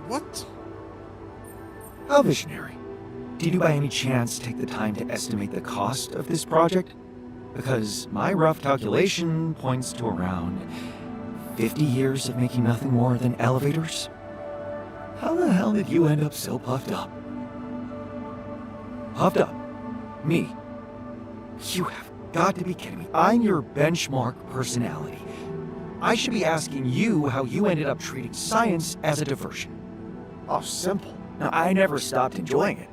What? How visionary. Did you by any chance take the time to estimate the cost of this project? Because my rough calculation points to around 50 years of making nothing more than elevators. How the hell did you end up so puffed up? Puffed up? Me? You have got to be kidding me. I'm your benchmark personality. I should be asking you how you ended up treating science as a diversion. Oh, simple. Now, I never stopped enjoying it.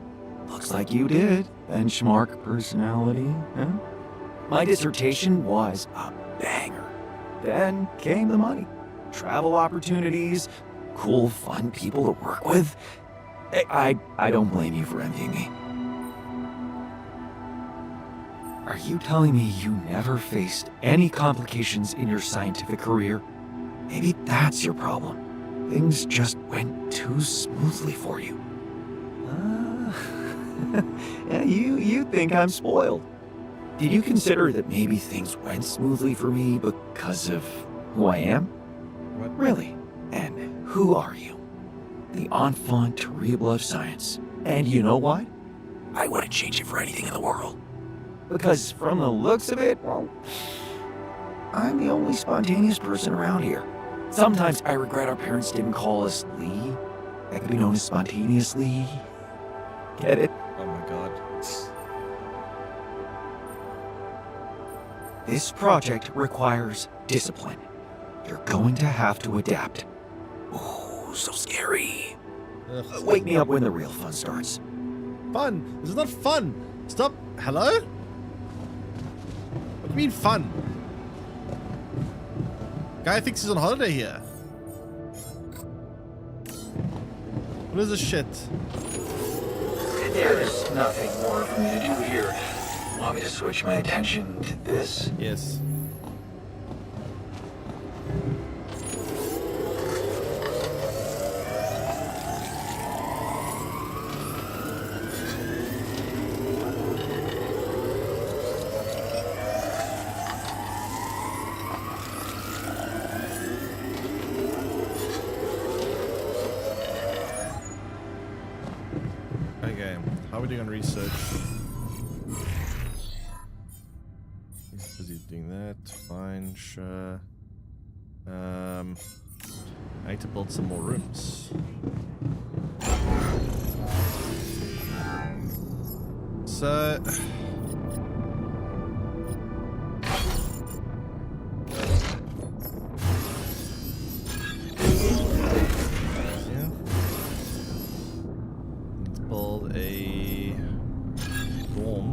Looks like you did, benchmark personality, huh? My dissertation was a banger. Then came the money. Travel opportunities, cool, fun people to work with. I don't blame you for envying me. Are you telling me you never faced any complications in your scientific career? Maybe that's your problem. Things just went too smoothly for you. Yeah, you think I'm spoiled. Did you consider that maybe things went smoothly for me because of who I am? What? Really? And who are you? The enfant terrible of science. And you know what? I wouldn't change it for anything in the world. Because from the looks of it, well, I'm the only spontaneous person around here. Sometimes I regret our parents didn't call us Lee. That could be known as spontaneously. Get it? Oh my god. This project requires discipline. You're going to have to adapt. Ooh, so scary. Ugh. Wake me up when the real fun starts. Fun? This is not fun. Stop. Hello? What do you mean fun? Guy thinks he's on holiday here. What is this shit? There's nothing more for me to do here. Want me to switch my attention to this? Yes. Okay, how are we doing on research? He's busy doing that. Fine, sure. I need to build some more rooms. So build a dorm.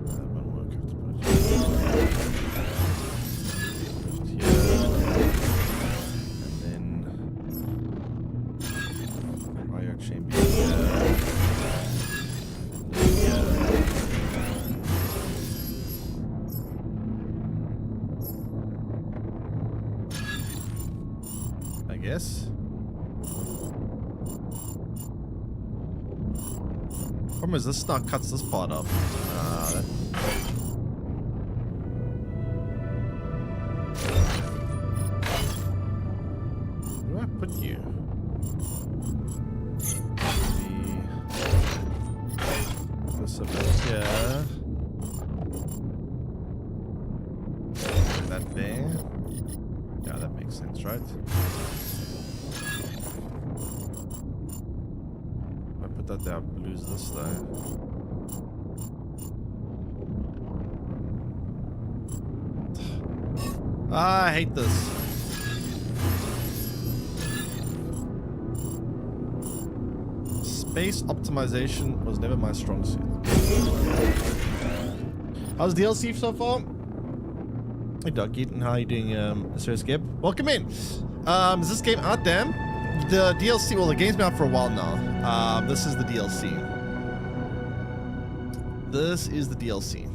That won't work. I have to put it here. And then cryo chamber here. I guess. Problem is this now cuts this part off. That... Where do I put you? This over here. That there. Yeah, that makes sense, right? If I put that there, I'll lose this though. I hate this. Space optimization was never my strong suit. How's DLC so far? Hey Doug Eaton, how are you doing, Sir Skip? Welcome in. Is this game out? Damn. The DLC, well, the game's been out for a while now. This is the DLC. This is the DLC.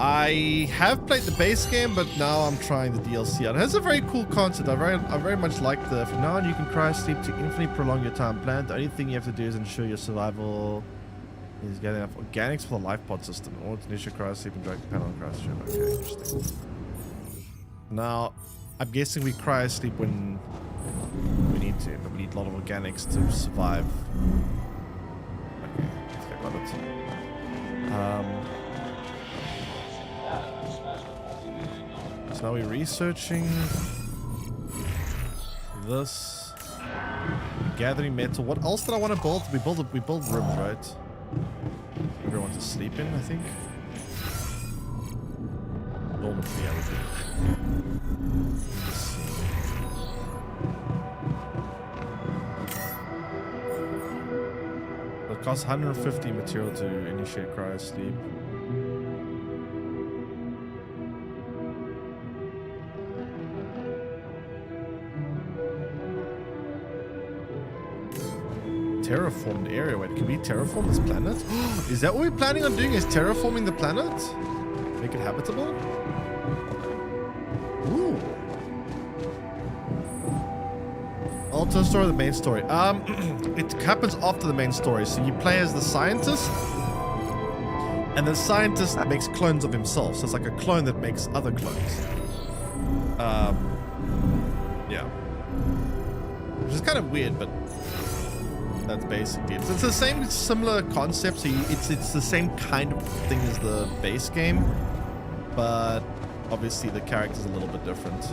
I have played the base game, but now I'm trying the DLC out. It has a very cool concept. I very much like the, from now on you can cryosleep to infinitely prolong your time planned. The only thing you have to do is ensure your survival is getting enough organics for the life pod system. In order to initiate cryosleep and drag the panel on cryosleep. Okay, interesting. Now, I'm guessing we cryosleep when we need to, but we need a lot of organics to survive. Okay, I got it. So now we're researching this, gathering metal. What else did I want to build? We build rooms, right? Everyone to sleep in, I think. Dormitory, yeah, we do. Let's see. It costs 150 material to initiate cryosleep. Terraformed area. Wait, can we terraform this planet? Is that what we're planning on doing? Is terraforming the planet? Make it habitable? Ooh. Alter story, the main story. It happens after the main story. So you play as the scientist, and the scientist makes clones of himself. So it's like a clone that makes other clones. Yeah. Which is kind of weird, but that's basically it. It's the same similar concept, so it's the same kind of thing as the base game, but obviously the character's a little bit different.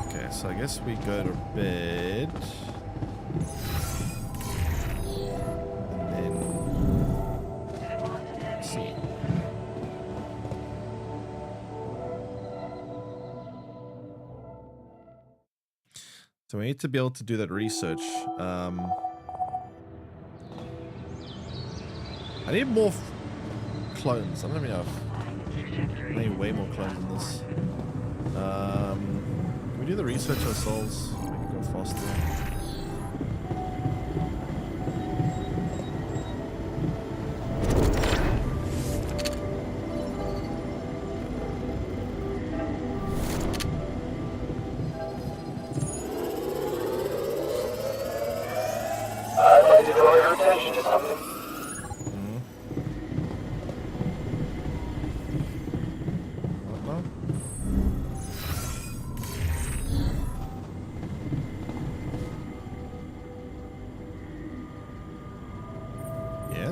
Okay, so I guess we go to bed. So we need to be able to do that research. I need more clones. I don't even know if I need way more clones than this. Can we do the research ourselves? Make it go faster.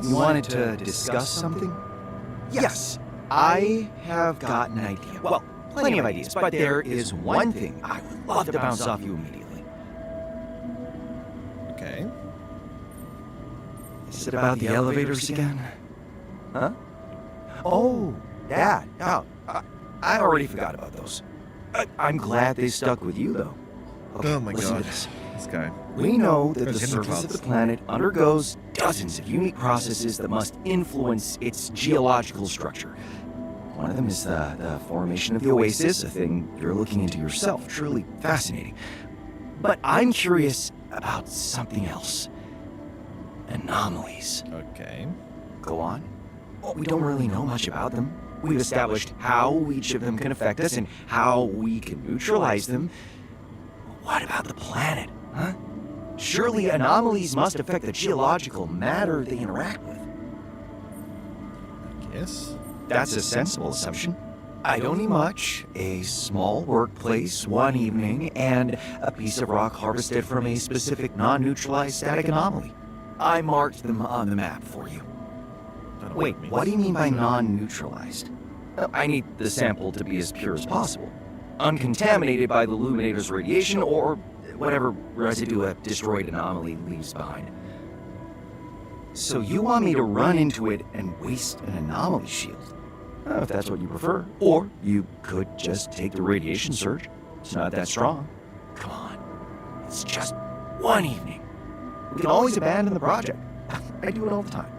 You wanted to discuss something? Yes, I have got an idea. Well, plenty of ideas, but there is one thing I would love to bounce off you immediately. Okay. Is it about the elevators again? Huh? Oh, that. Oh, I already forgot about those. I'm glad they stuck with you, though. Okay, oh my god, this guy. We know that the surface of the planet undergoes dozens of unique processes that must influence its geological structure. One of them is the formation of the oasis, a thing you're looking into yourself. Truly fascinating. But I'm curious about something else. Anomalies. Okay. Go on. Well, we don't really know much about them. We've established how each of them can affect us and how we can neutralize them. What about the planet, huh? Surely anomalies must affect the geological matter they interact with. Yes. That's a sensible assumption. I don't need much. A small workplace, one evening, and a piece of rock harvested from a specific non-neutralized static anomaly. I marked them on the map for you. Wait, what do you mean by non-neutralized? I need the sample to be as pure as possible, uncontaminated by the Illuminator's radiation or whatever residue a destroyed anomaly leaves behind. So you want me to run into it and waste an anomaly shield? If that's what you prefer. Or you could just take the radiation surge. It's not that strong. Come on. It's just one evening. We can always abandon the project. I do it all the time.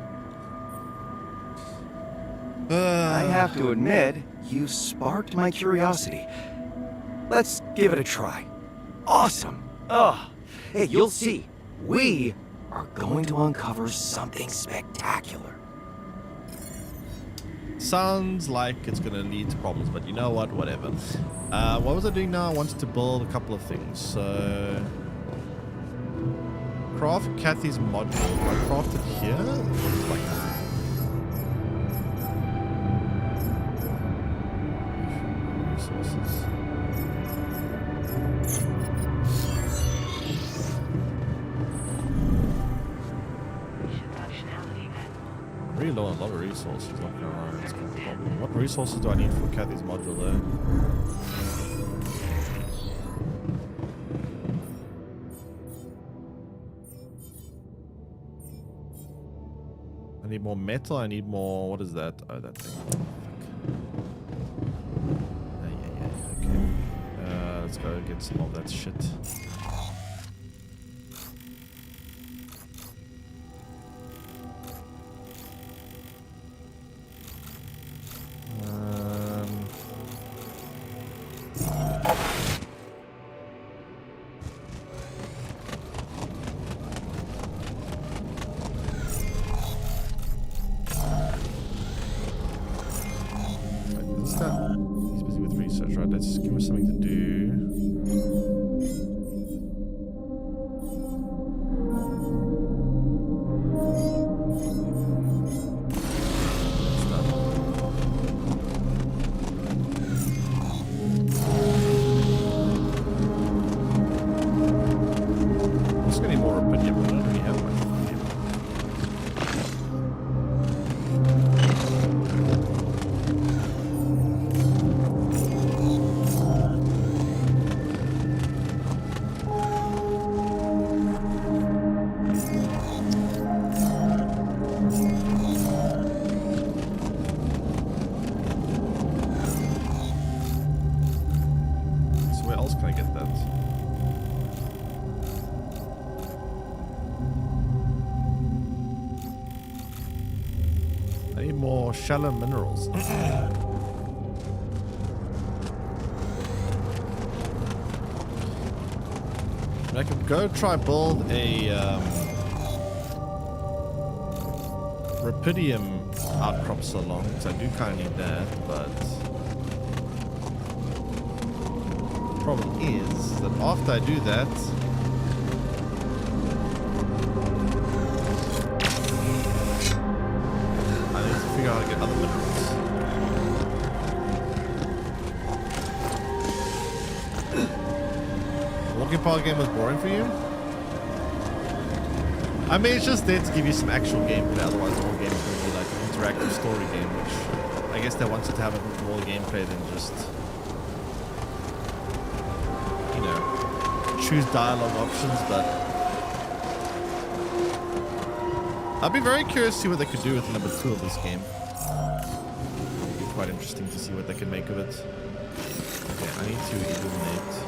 I have to admit, you sparked my curiosity. Let's give it a try. Awesome. Hey, you'll see. We are going to uncover something spectacular. Sounds like it's gonna lead to problems, but you know what? Whatever. What was I doing now? I wanted to build a couple of things. So, craft Kathy's module. Do I craft it here? Or just like that? Resources. Really low on a lot of resources, not gonna lie. It's kind of a problem. What resources do I need for Kathy's module though? I need more metal, I need more, what is that? Oh, that thing. Fuck. Okay. Let's go get some of that shit. He's busy with research, right? Let's give him something to do. I'm just gonna need more rubidium, but I don't really have much rubidium. Where else can I get that? I need more shallow minerals. I could go try build a rubidium outcrop salon, because I do kind of need that, but problem is that after I do that, I need to figure out how to get other minerals. Walking Park game was boring for you? I mean, it's just there to give you some actual gameplay, otherwise the whole game is going to be like an interactive story game, which I guess they wanted to have a bit more gameplay than just, you know, choose dialogue options. But I'd be very curious to see what they could do with number 2 of this game. It'd be quite interesting to see what they can make of it. Okay, I need to illuminate.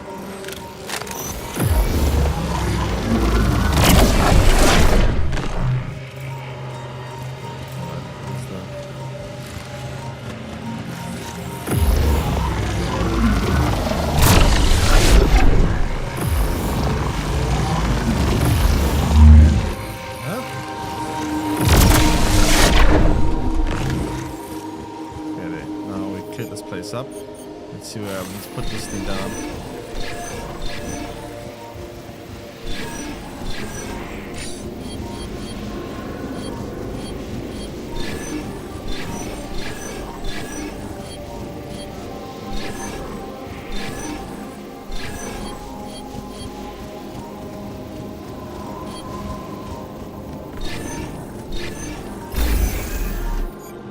Up. Let's see where let's put this thing down.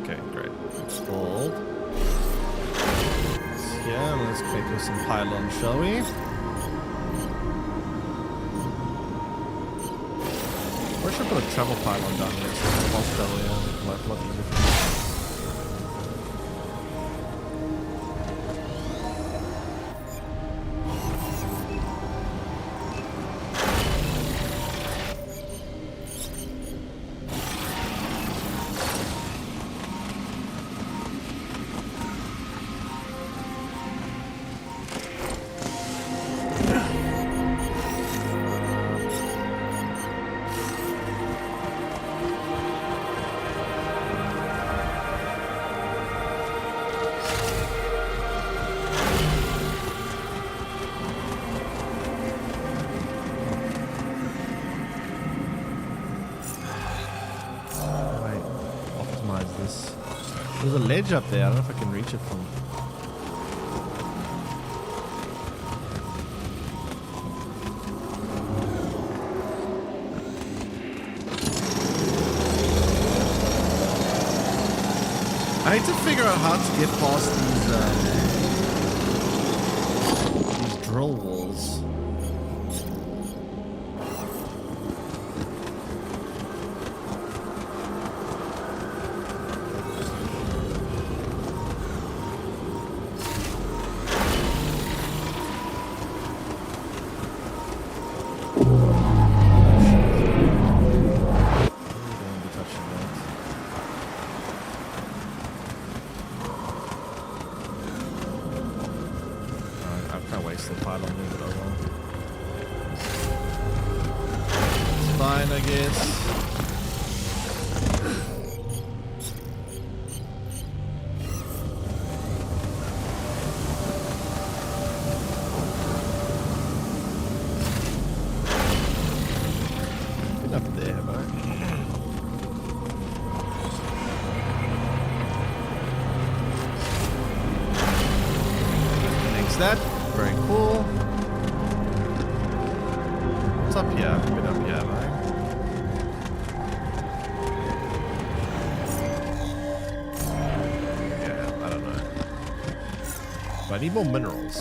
Okay, great. Installed. Do some pylons, shall we? Where should I put a travel pylon down here? So it's life a lot easier for me. There's a ledge up there. I don't know if I can reach it from. I need to figure out how to get past these drill walls. That very cool. What's up here? I've been up here, right? Yeah, I don't know. But I need more minerals.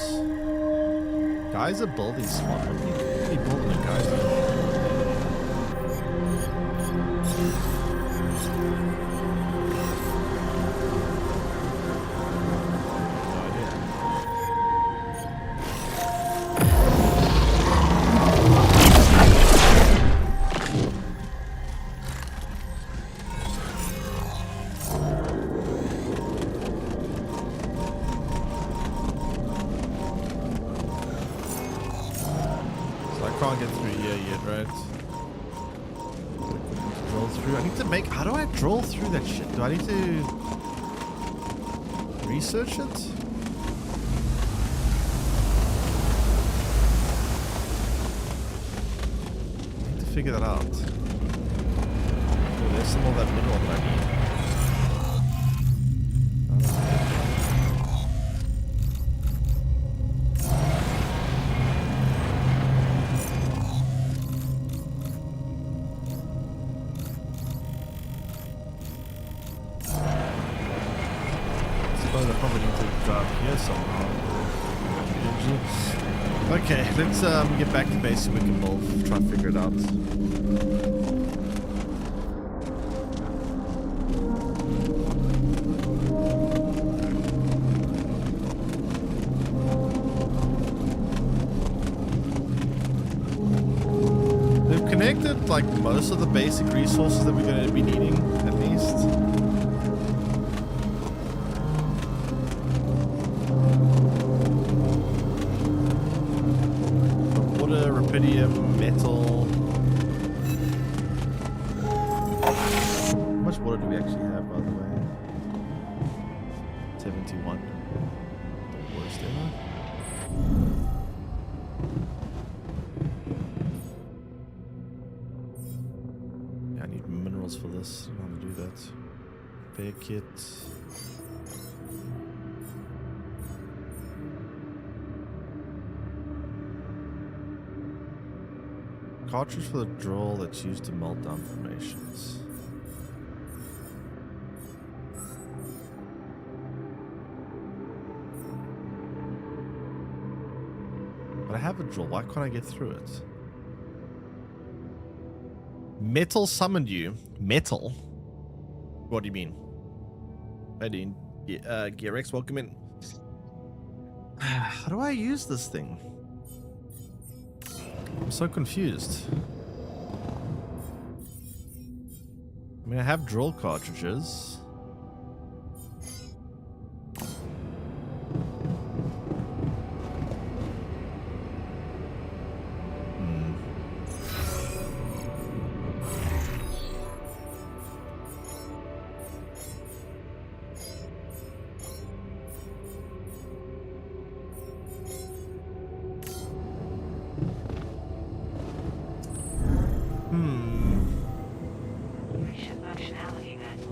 Guys are building smart. What are you building, guys? Can't get through here yet, right? Drill through. I need to make. How do I drill through that shit? Do I need to research it? I need to figure that out. Oh, there's some of that mineral that I need. Okay, let's get back to base so we can both try and figure it out. We've connected like most of the basic resources that we're going to be needing, at least. Metal. How much water do we actually have, by the way? 71. The worst ever. Yeah, I need minerals for this. I don't know how to do that. Repair kit. Cartridge for the drill that's used to melt down formations. I have a drill. Why can't I get through it? Metal summoned you. Metal? What do you mean? Hey, Dean. Gearx, welcome in. How do I use this thing? I'm so confused. I mean, I have drill cartridges.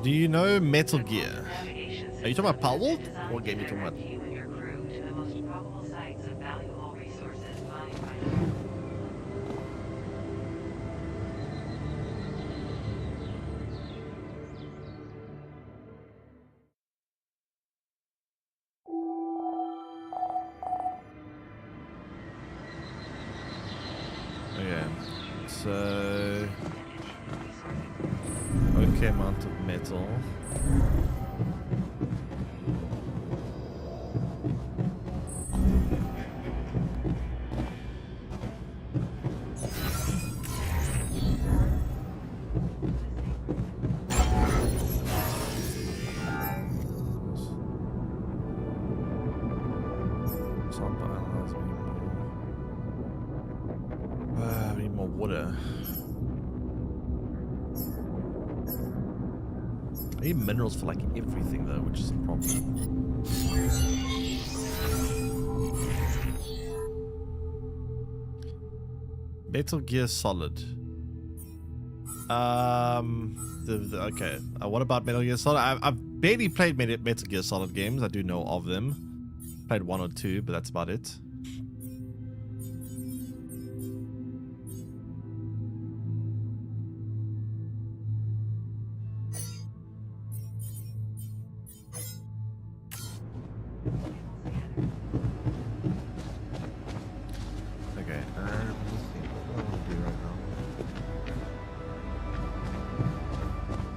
Do you know Metal Gear? Are you talking about Palworld? What game are you talking about? Okay, so okay amount of metal. I need more water. I need minerals for like everything though, which is a problem. Metal Gear Solid. Okay. What about Metal Gear Solid? I've barely played Metal Gear Solid games. I do know of them. Played 1 or 2, but that's about it. Okay, let me think. What do I want to do right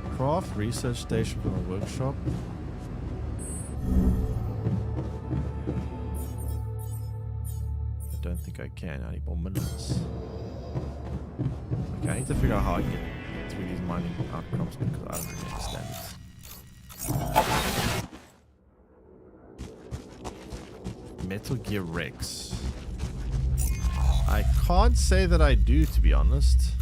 now? Craft research station from a workshop. I don't think I can. I need more minerals. Okay, I need to figure out how I get through these mining outcrops because I don't really understand it. Metal Gear Rex. I can't say that I do, to be honest.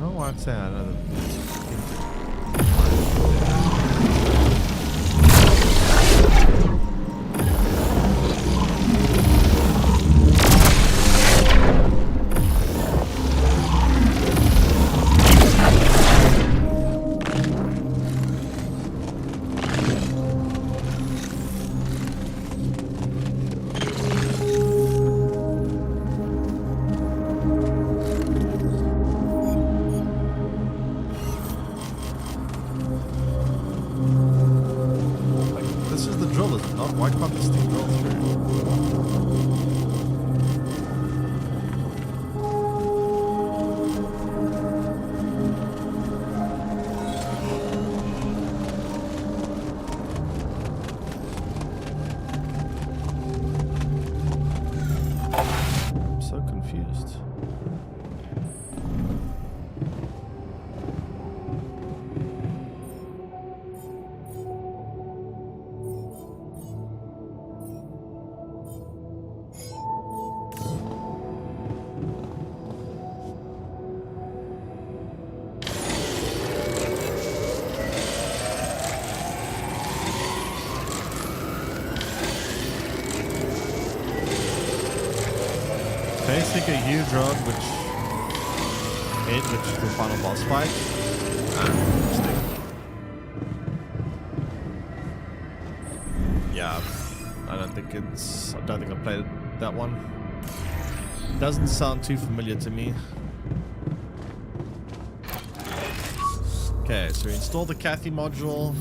No, I'd say I know that. Why can't this thing go through? I'm so confused. Basic a huge road, which is the final boss fight. Interesting. don't think I played that one. Doesn't sound too familiar to me. Okay, so we installed the Kathy module.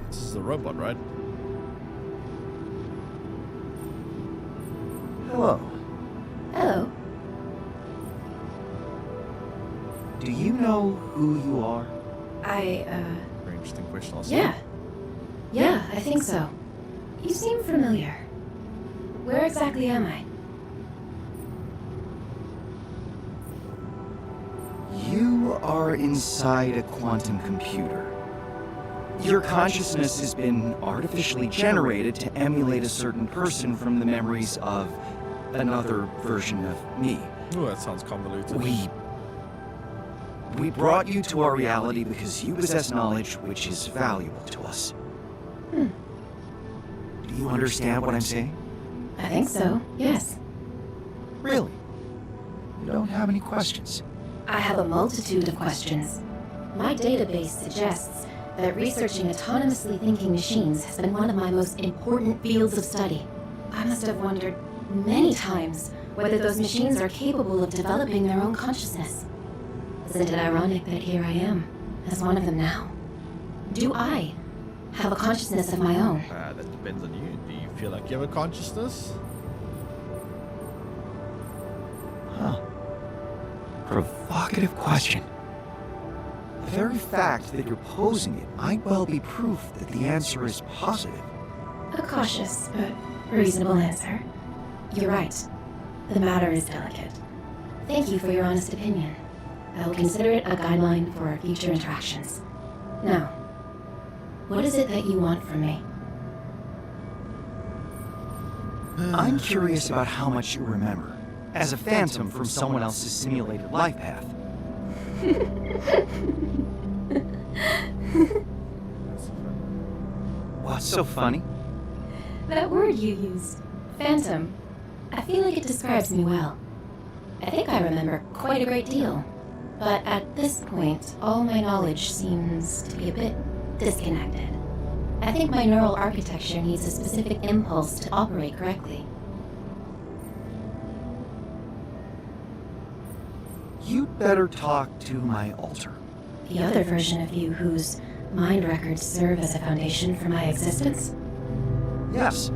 This is the robot, right? Hello. Hello. Do you know who you are? Very interesting question also. Yeah. Yeah, I think so. You seem familiar. Where exactly am I? You are inside a quantum computer. Your consciousness has been artificially generated to emulate a certain person from the memories of another version of me. Ooh, that sounds convoluted. We brought you to our reality because you possess knowledge which is valuable to us. Do you understand what I'm saying? I think so, yes. Really? You don't have any questions? I have a multitude of questions. My database suggests that researching autonomously thinking machines has been one of my most important fields of study. I must have wondered many times whether those machines are capable of developing their own consciousness. Isn't it ironic that here I am, as one of them now? Do I have a consciousness of my own? That depends on you. Do you feel like you have a consciousness? Huh. Provocative question. The very fact that you're posing it might well be proof that the answer is positive. A cautious but reasonable answer. You're right. The matter is delicate. Thank you for your honest opinion. I will consider it a guideline for our future interactions. Now, what is it that you want from me? I'm curious about how much you remember, as a phantom from someone else's simulated life path. What's so funny? That word you used, phantom. I feel like it describes me well. I think I remember quite a great deal. But at this point, all my knowledge seems to be a bit disconnected. I think my neural architecture needs a specific impulse to operate correctly. You'd better talk to my alter. The other version of you whose mind records serve as a foundation for my existence? Yes.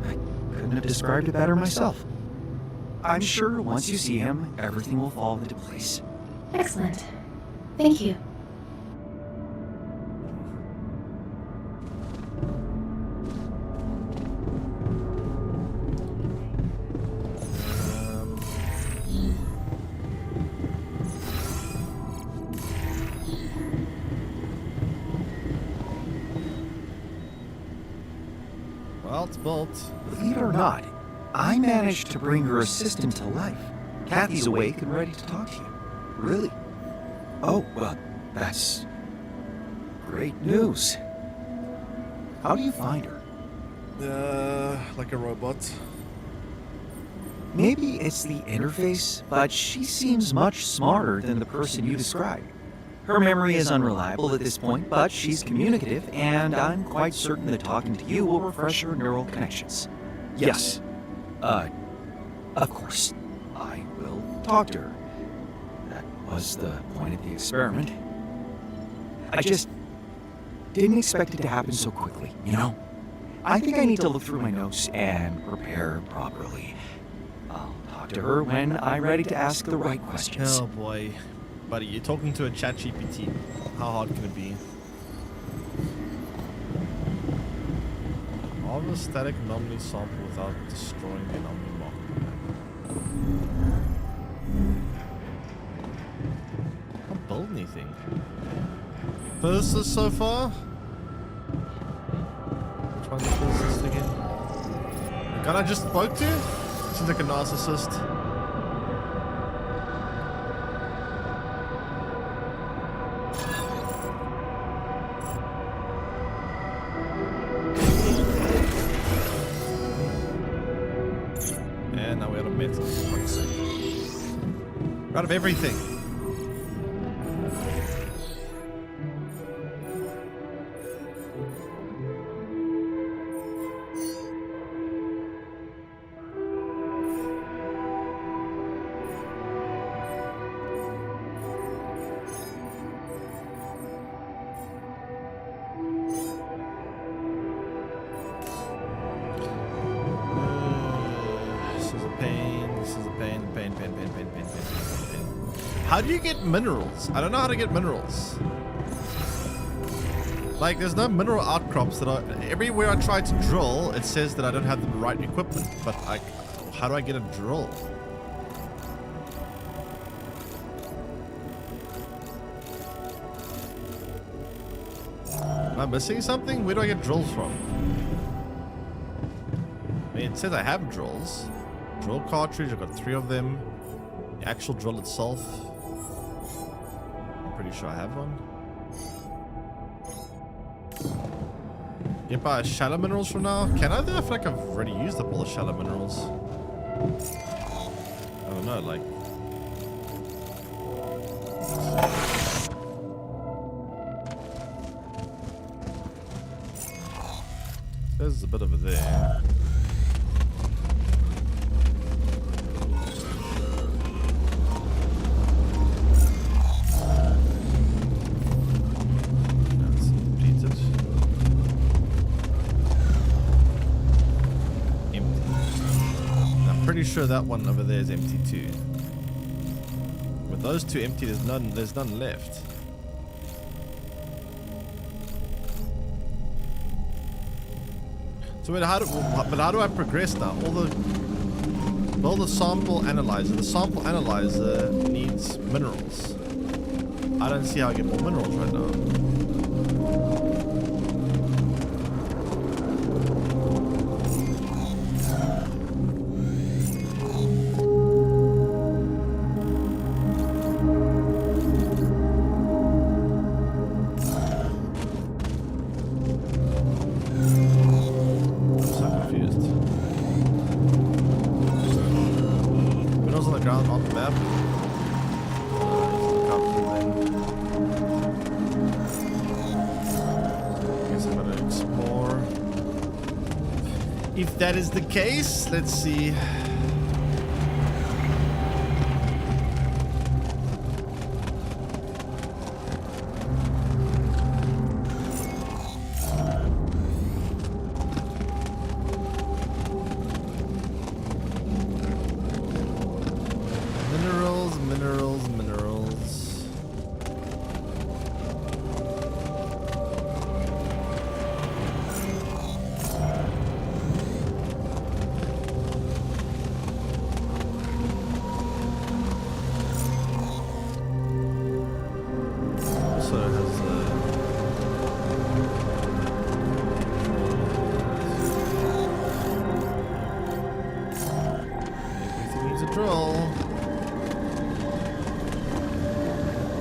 I couldn't have described it better myself. I'm sure once you see him, everything will fall into place. Excellent. Thank you. Well, it's built. Believe it or not, I managed to bring her assistant to life. Kathy's awake and ready to talk to you. Really? Oh, well, that's great news. How do you find her? Like a robot. Maybe it's the interface, but she seems much smarter than the person you described. Her memory is unreliable at this point, but she's communicative, and I'm quite certain that talking to you will refresh her neural connections. Yes. Of course. I will talk to her. That was the point of the experiment. I just didn't expect it to happen so quickly, you know? I think I need to look through my notes and prepare properly. I'll talk to her when I'm ready to ask the right questions. Oh boy. Buddy, you're talking to a ChatGPT. How hard can it be? Harvest static anomaly sample without destroying the anomaly marker. Can't build anything. Physicist so far? Which one's the physicist again? The guy I just spoke to? Seems like a narcissist. And now we're out of metal. We're out of everything. How do you get minerals? I don't know how to get minerals. Like, there's no mineral outcrops that are... Everywhere I try to drill, it says that I don't have the right equipment. But, like, how do I get a drill? Am I missing something? Where do I get drills from? I mean, it says I have drills. Drill cartridge, I've got 3 of them. The actual drill itself, I'm pretty sure I have one. Get by shallow minerals from now? Can I though? I feel like I've already used up all the shallow minerals. I don't know, like... There's a bit over there. That's depleted. Empty. I'm pretty sure that one over there is empty too. With those 2 empty, there's none left. So wait, how do I progress now? Well, the sample analyzer. The sample analyzer needs minerals. I don't see how I get more minerals right now. If that is the case, let's see. Minerals, minerals, minerals.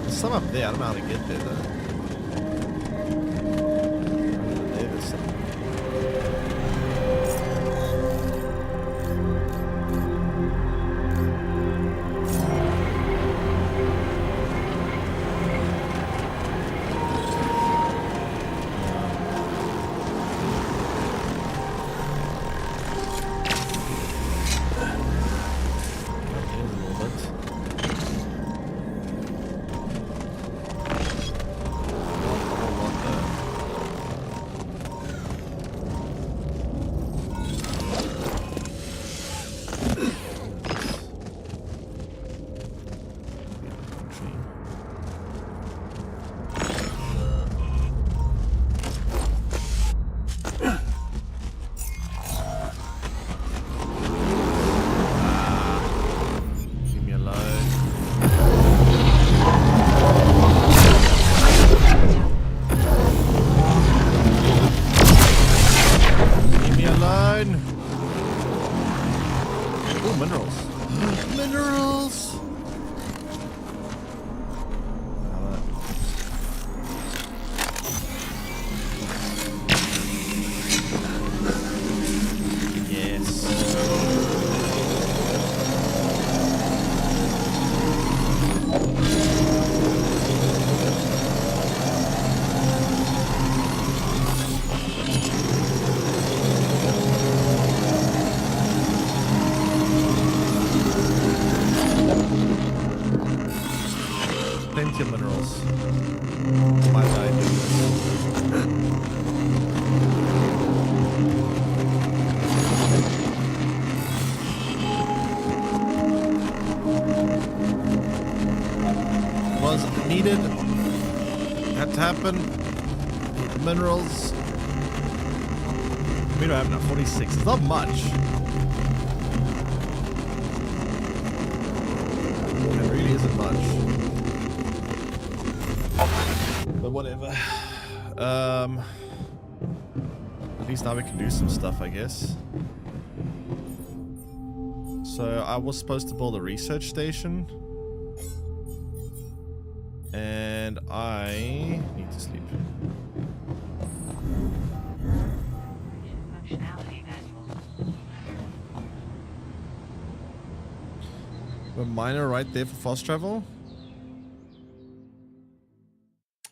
Some up there, I don't know how to get there though. There's some. Plenty of minerals. Why did I do needed. Had to happen. The minerals. We don't have enough. 46. It's not much. It really isn't much. But whatever. At least now we can do some stuff, I guess. So I was supposed to build a research station. And I need to sleep. A miner right there for fast travel.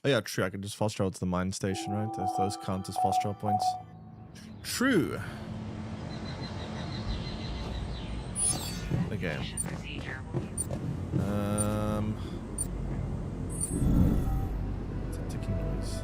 Oh yeah, true. I can just fast travel to the mine station, right? Those count as fast travel points. True. Okay. It's a ticking noise.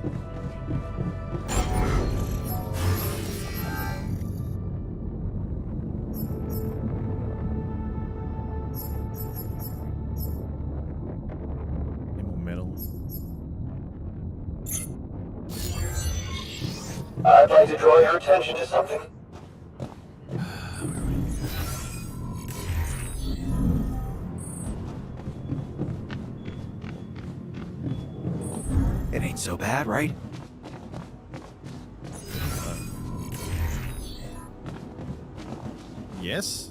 I'd like to draw your attention to something. It ain't so bad, right? Yes?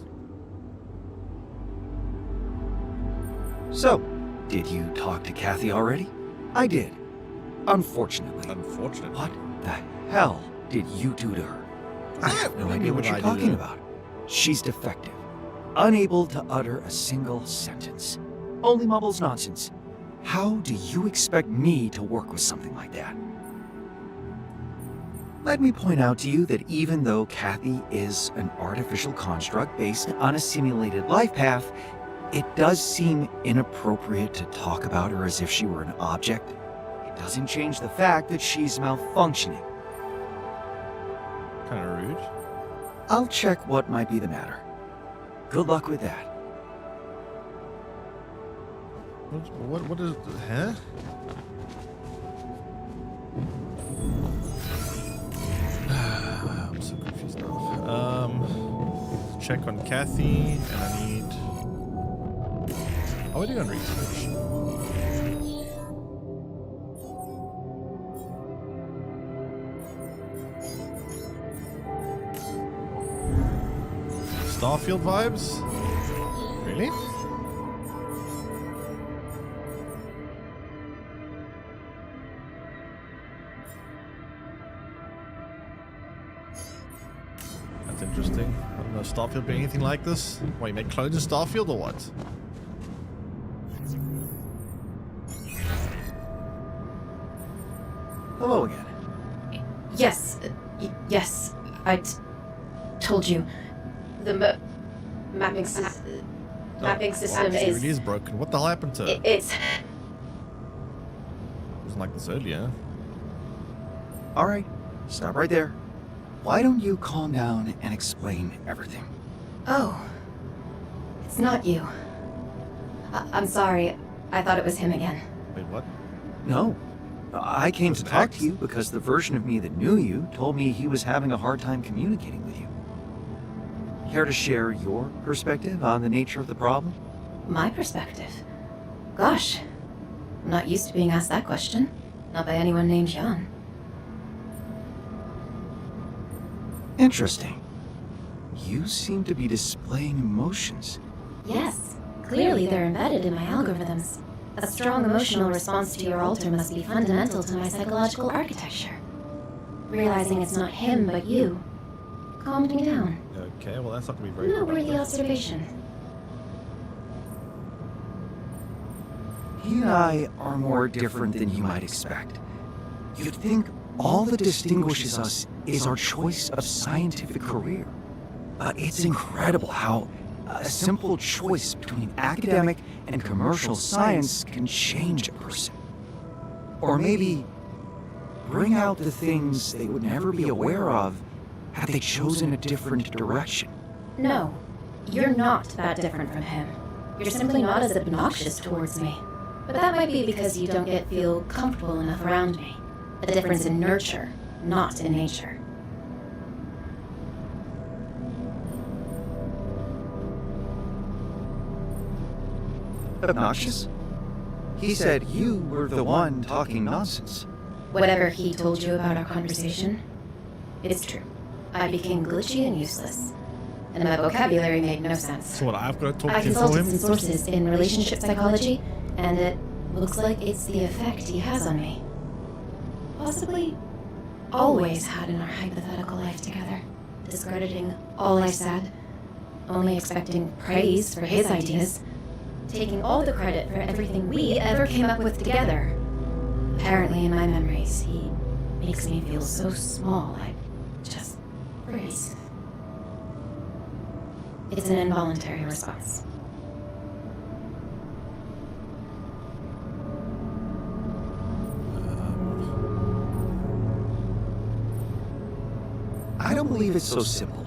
So, did you talk to Kathy already? I did. Unfortunately. Unfortunately. What the hell did you do to her? I have no idea what you're talking about. She's defective. Unable to utter a single sentence. Only mumbles nonsense. How do you expect me to work with something like that? Let me point out to you that even though Kathy is an artificial construct based on a simulated life path, it does seem inappropriate to talk about her as if she were an object. It doesn't change the fact that she's malfunctioning. Kind of rude. I'll check what might be the matter. Good luck with that. What is... Huh? I'm so confused now. Check on Kathy, and I need... How are we doing on research? Starfield vibes? Really? That's interesting. I don't know, Starfield be anything like this? Why, you make clones in Starfield or what? Hello again. Yes. Yes. I told you. The mapping system It really is broken. What the hell happened to it? It's... It wasn't like this earlier. All right, stop right there. Why don't you calm down and explain everything? Oh. It's not you. I'm sorry. I thought it was him again. Wait, what? No. I came to talk X? to you because the version of me that knew you told me he was having a hard time communicating with you. Care to share your perspective on the nature of the problem? My perspective? Gosh. I'm not used to being asked that question. Not by anyone named Jan. Interesting. You seem to be displaying emotions. Yes. Clearly they're embedded in my algorithms. A strong emotional response to your altar must be fundamental to my psychological architecture. Realizing it's not him, but you, calmed me down. Okay, well that's not gonna be very Noteworthy observation. He and I are more different than you might expect. You'd think all that distinguishes us is our choice of scientific career. It's incredible how a simple choice between academic and commercial science can change a person. Or maybe bring out the things they would never be aware of had they chosen a different direction. No, you're not that different from him. You're simply not as obnoxious towards me. But that might be because you don't yet feel comfortable enough around me. A difference in nurture, not in nature. Obnoxious? He said you were the one talking nonsense. Whatever he told you about our conversation, it's true. I became glitchy and useless. And my vocabulary made no sense. So what, I've got to talk I to you for consulted him? some sources in relationship psychology, and it looks like it's the effect he has on me. Possibly always had in our hypothetical life together, discrediting all I said, only expecting praise for his ideas, taking all the credit for everything we ever came up with together. Apparently, in my memories, he makes me feel so small, I just freeze. It's an involuntary response. I don't believe it's so simple.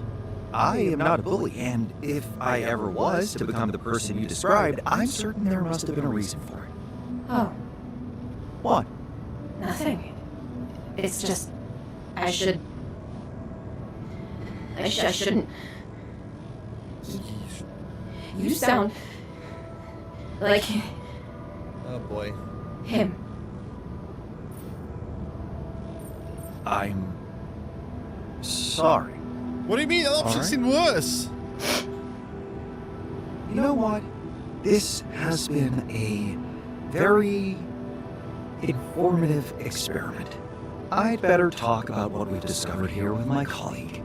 I am not a bully, and if I ever was to become the person you described, I'm certain there must have been a reason for it. Oh, What? nothing. It's just, I shouldn't. You sound like Oh boy. him. I'm sorry. What do you mean? That option's seen worse. You know what? This has been a very informative experiment. I'd better talk about what we've discovered here with my colleague.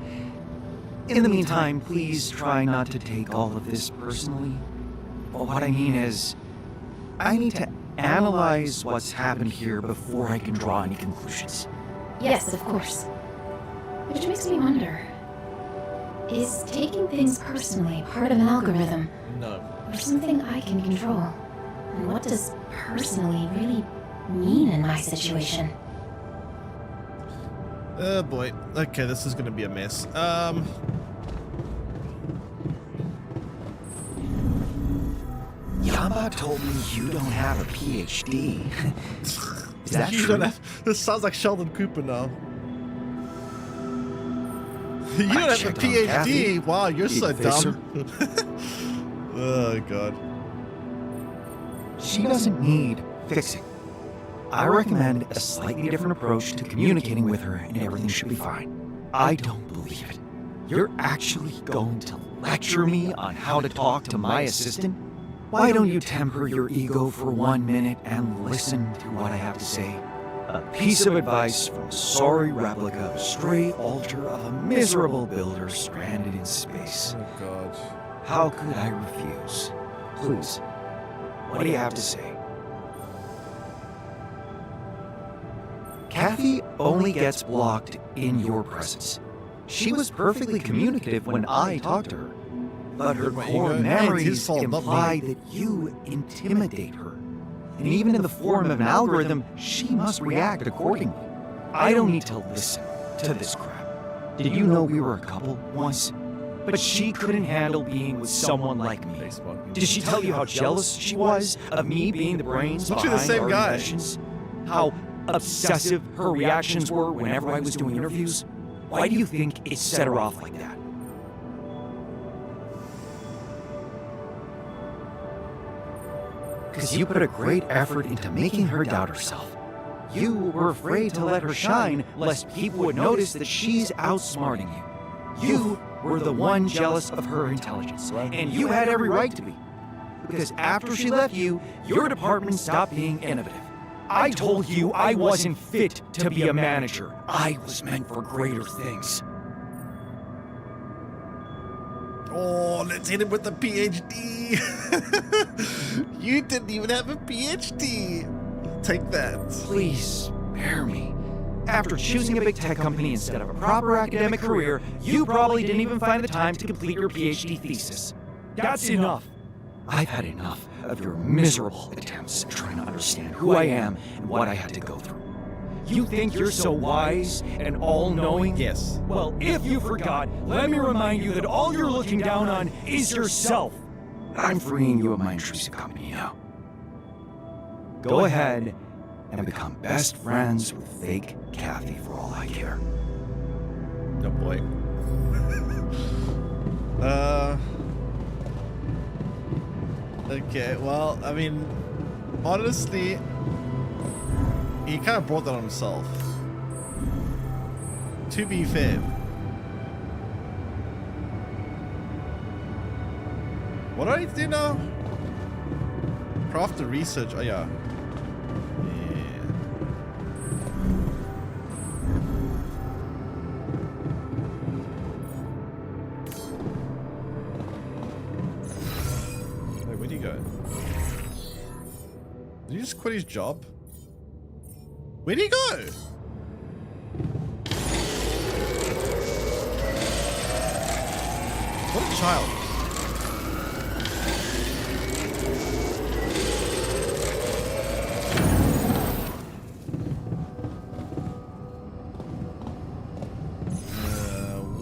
In the meantime, please try not to take all of this personally. But what I mean is, I need to analyze what's happened here before I can draw any conclusions. Yes, of course. Which makes me wonder, is taking things personally part of an algorithm? No. Or something I can control? And what does personally really mean in my situation? Oh boy. Okay, this is gonna be a mess. Yamba told me you don't have a PhD. Is that You true? don't have, this sounds like Sheldon Cooper now. You don't have a checked on PhD. Kathy. Wow, you're so Big facer. dumb. Oh god. She doesn't need fixing. I recommend a slightly different approach to communicating with her, and everything should be fine. I don't believe it. You're actually going to lecture me on how to talk to my assistant? Why don't you temper your ego for 1 minute and listen to what I have to say? A piece of advice from a sorry replica of a stray altar of a miserable builder stranded in space. Oh god. How could I refuse? Please, what do you have to say? Kathy only gets blocked in your presence. She was perfectly communicative when I talked to her, but her Wait, core it's his memories fault, not imply mine. that you intimidate her. And even in the form of an algorithm, she must react accordingly. I don't need to listen to this crap. Did you know we were a couple once? But she couldn't handle being with someone like me. Did she tell you how jealous she was of me being the brains Literally the behind same our guy. inventions? How obsessive her reactions were whenever I was doing interviews? Why do you think it set her off like that? Because you put a great effort into making her doubt herself. You were afraid to let her shine, lest people would notice that she's outsmarting you. You were the one jealous of her intelligence, and you had every right to be. Because after she left you, your department stopped being innovative. I told you I wasn't fit to be a manager. I was meant for greater things. Oh, let's hit him with the PhD. You didn't even have a PhD. Take that. Please spare me. After choosing a big tech company instead of a proper academic career, you probably didn't even find the time to complete your PhD thesis. That's enough. I've had enough of your miserable attempts at trying to understand who I am and what I had to go through. You think you're so wise and all-knowing? Yes. Well, if you forgot, let me remind you that all you're looking down on is yourself. I'm freeing you of my intrusive company now. Go ahead and become best friends with fake Kathy for all I care. Oh boy. Okay, well, I mean, honestly, he kind of brought that on himself. To be fair. What do I need to do now? Craft the research. Oh, yeah. Wait, where'd he go? Did he just quit his job? Where'd he go? What a child.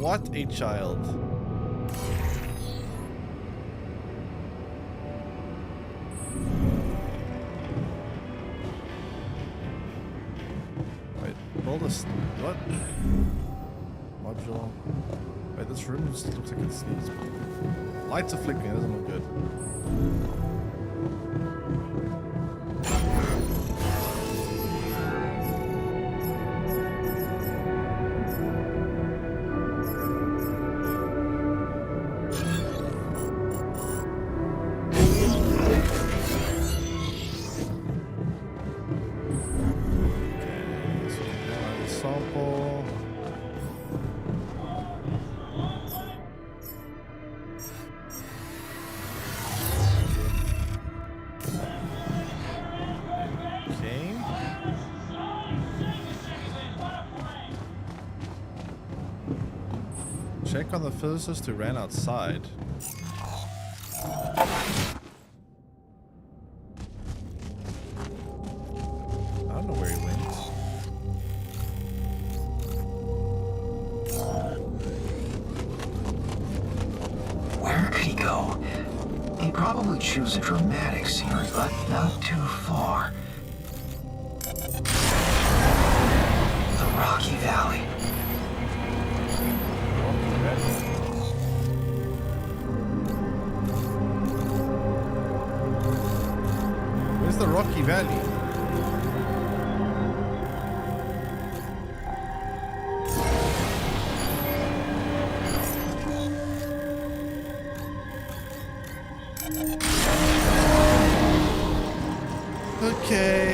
What a child. Wait, build this. What? Module. Wait, this room just looks like it needs. Lights are flickering, it doesn't look good. Check on the physicist who ran outside. I don't know where he went. Where could he go? He'd probably choose a dramatic scenery, but not too far. The Rocky Valley. Where's the Rocky Valley? Okay.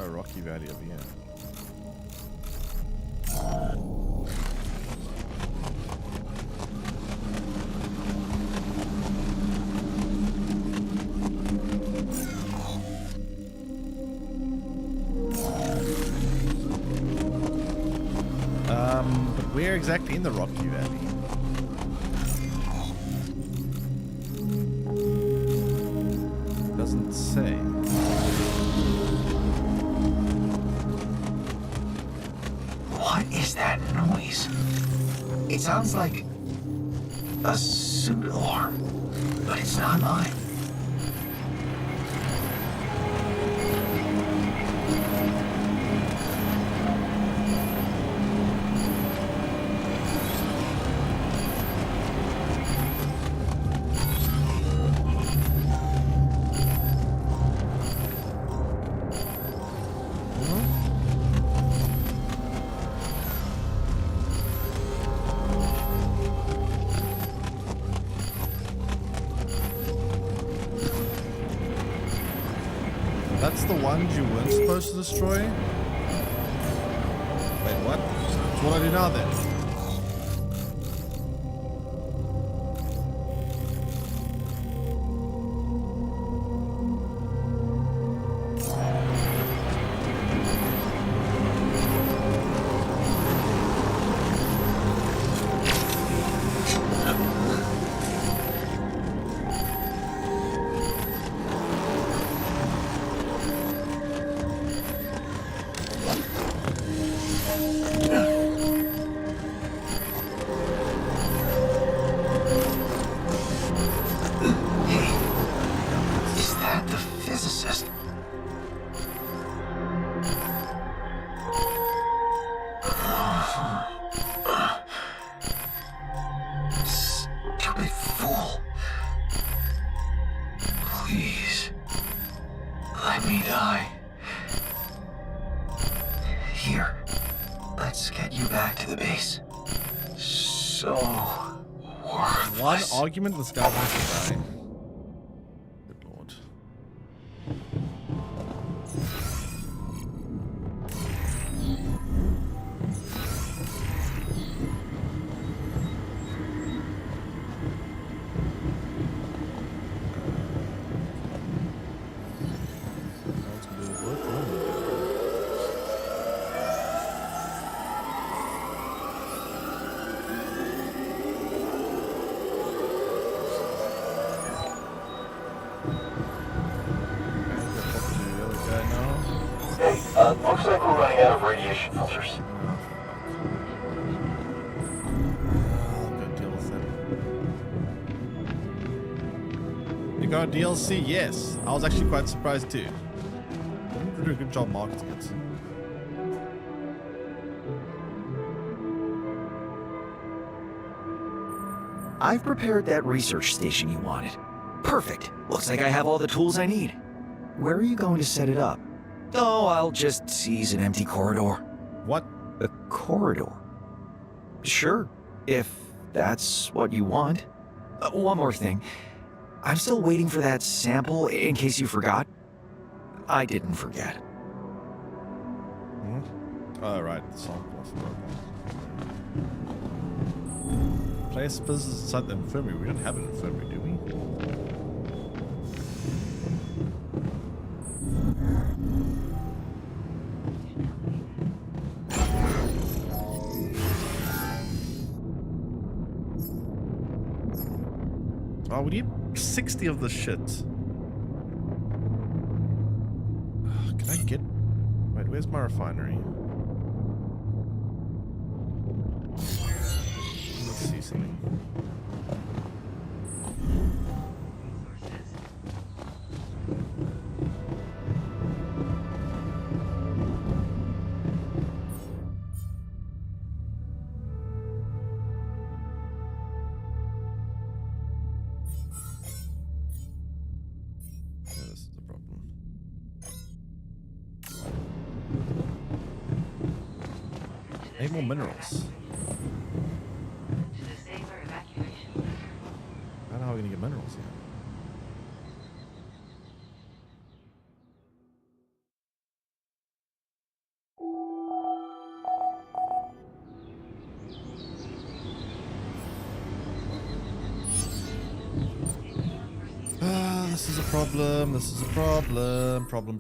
Rocky Valley over here. But where exactly in the Rocky Valley? Doesn't say. What is that noise? It sounds like a suit alarm, but it's not mine. that's the ones you weren't supposed to destroy? Wait, what? So what do I do now then? Is that the physicist? Stupid fool. Please, let me die. Here, let's get you back to the base. So worthless. One argument, this guy wants to die. Good lord. Let's do the work. Hey, looks like we're running out of radiation filters. Good deal with it. You got a DLC? Yes. I was actually quite surprised too. You're doing a good job marketing it. I've prepared that research station you wanted. Perfect. Looks like I have all the tools I need. Where are you going to set it up? Oh, I'll just seize an empty corridor. What? A corridor? Sure, if that's what you want. One more thing. I'm still waiting for that sample in case you forgot. I didn't forget. Alright, the sample. Place business inside the infirmary. We don't have an infirmary, do we? Oh, we need 60 of the shit. Can I get... Wait, where's my refinery? Let's see something. Yeah, this is the problem. Need more minerals. I don't know how we're gonna get minerals here. This is a problem. This is a problem. Problem.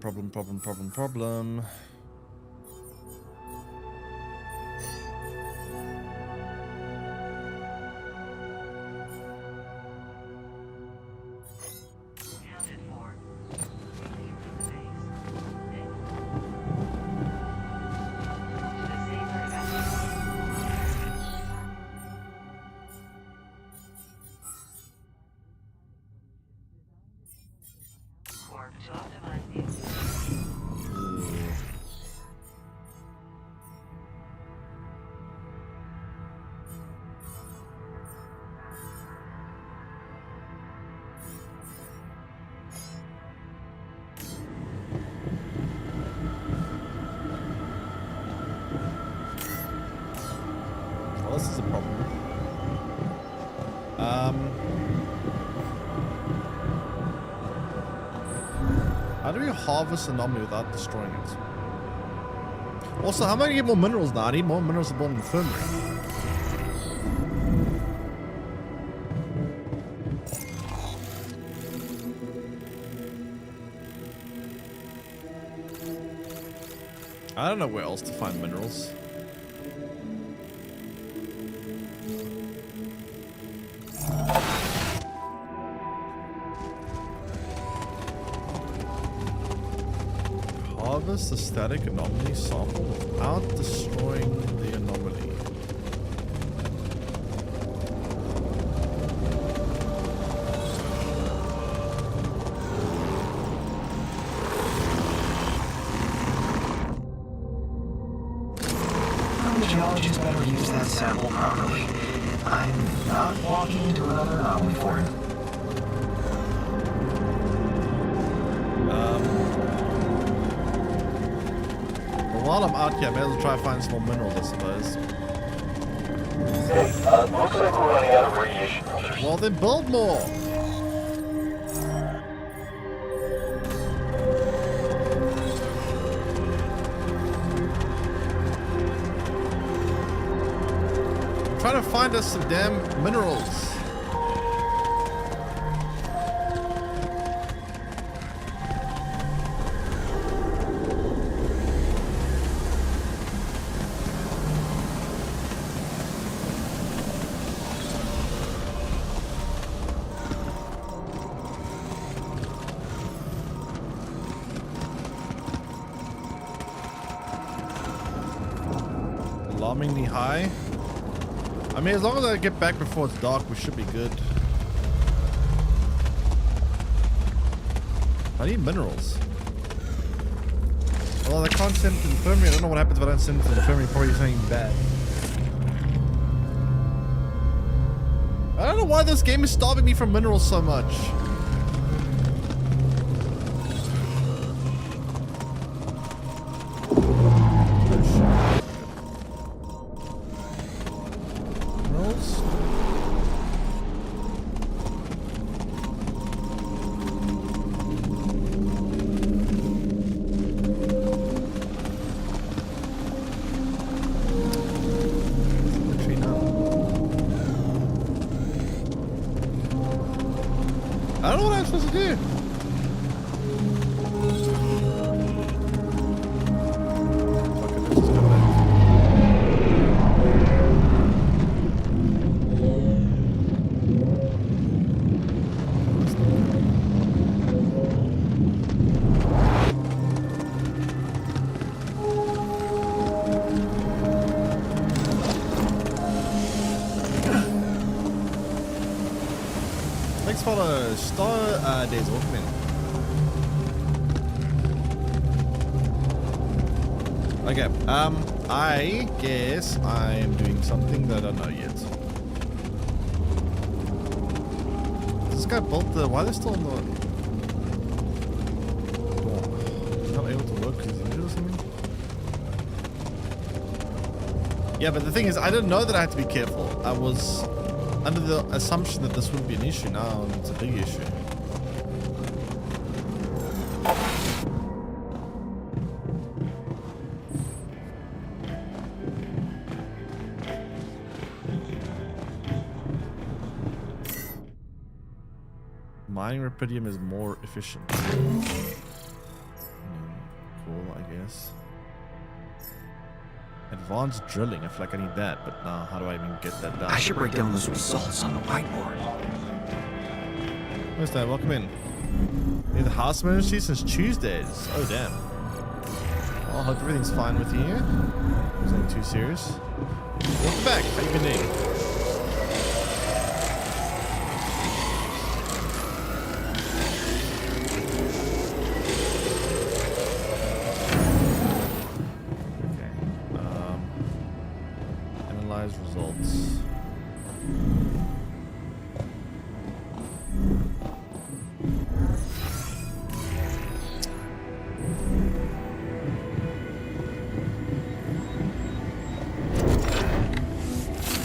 Well, this is a problem. How do we you harvest anomaly without destroying it? Also, how am I gonna get more minerals now? I need more minerals to build an infirmary. I don't know where else to find minerals. Harvest the static anomaly sample without destroying the anomaly. The geologist better use that sample properly. I'm not walking into another anomaly for him. While I'm out here, I may as well try to find some more minerals, I suppose. Hey, looks like we're running out of radiation filters. Well, then build more. I'm trying to find us some damn minerals. Alarmingly high. I mean, as long as I get back before it's dark, we should be good. I need minerals. Well, I can't send it to the infirmary. I don't know what happens if I don't send it to the infirmary. Probably something bad. I don't know why this game is starving me from minerals so much. I don't know what I'm supposed to do. Thanks for the star days, welcome in. Okay, I guess I'm doing something that I don't know yet. This guy built the, why are they still on the, not able to work because he's injured or something? Yeah, but the thing is, I didn't know that I had to be careful. I was under the assumption that this wouldn't be an issue. Now it's a big issue. Mining rubidium is more efficient. Cool, I guess. Advanced drilling. I feel like I need that, but now how do I even get that done? I should break down those results on the whiteboard. Where's that? Welcome in. Need the house emergency since Tuesdays. Oh damn. Well, I hope everything's fine with you. It's nothing too serious. Welcome back. How you been doing? Results.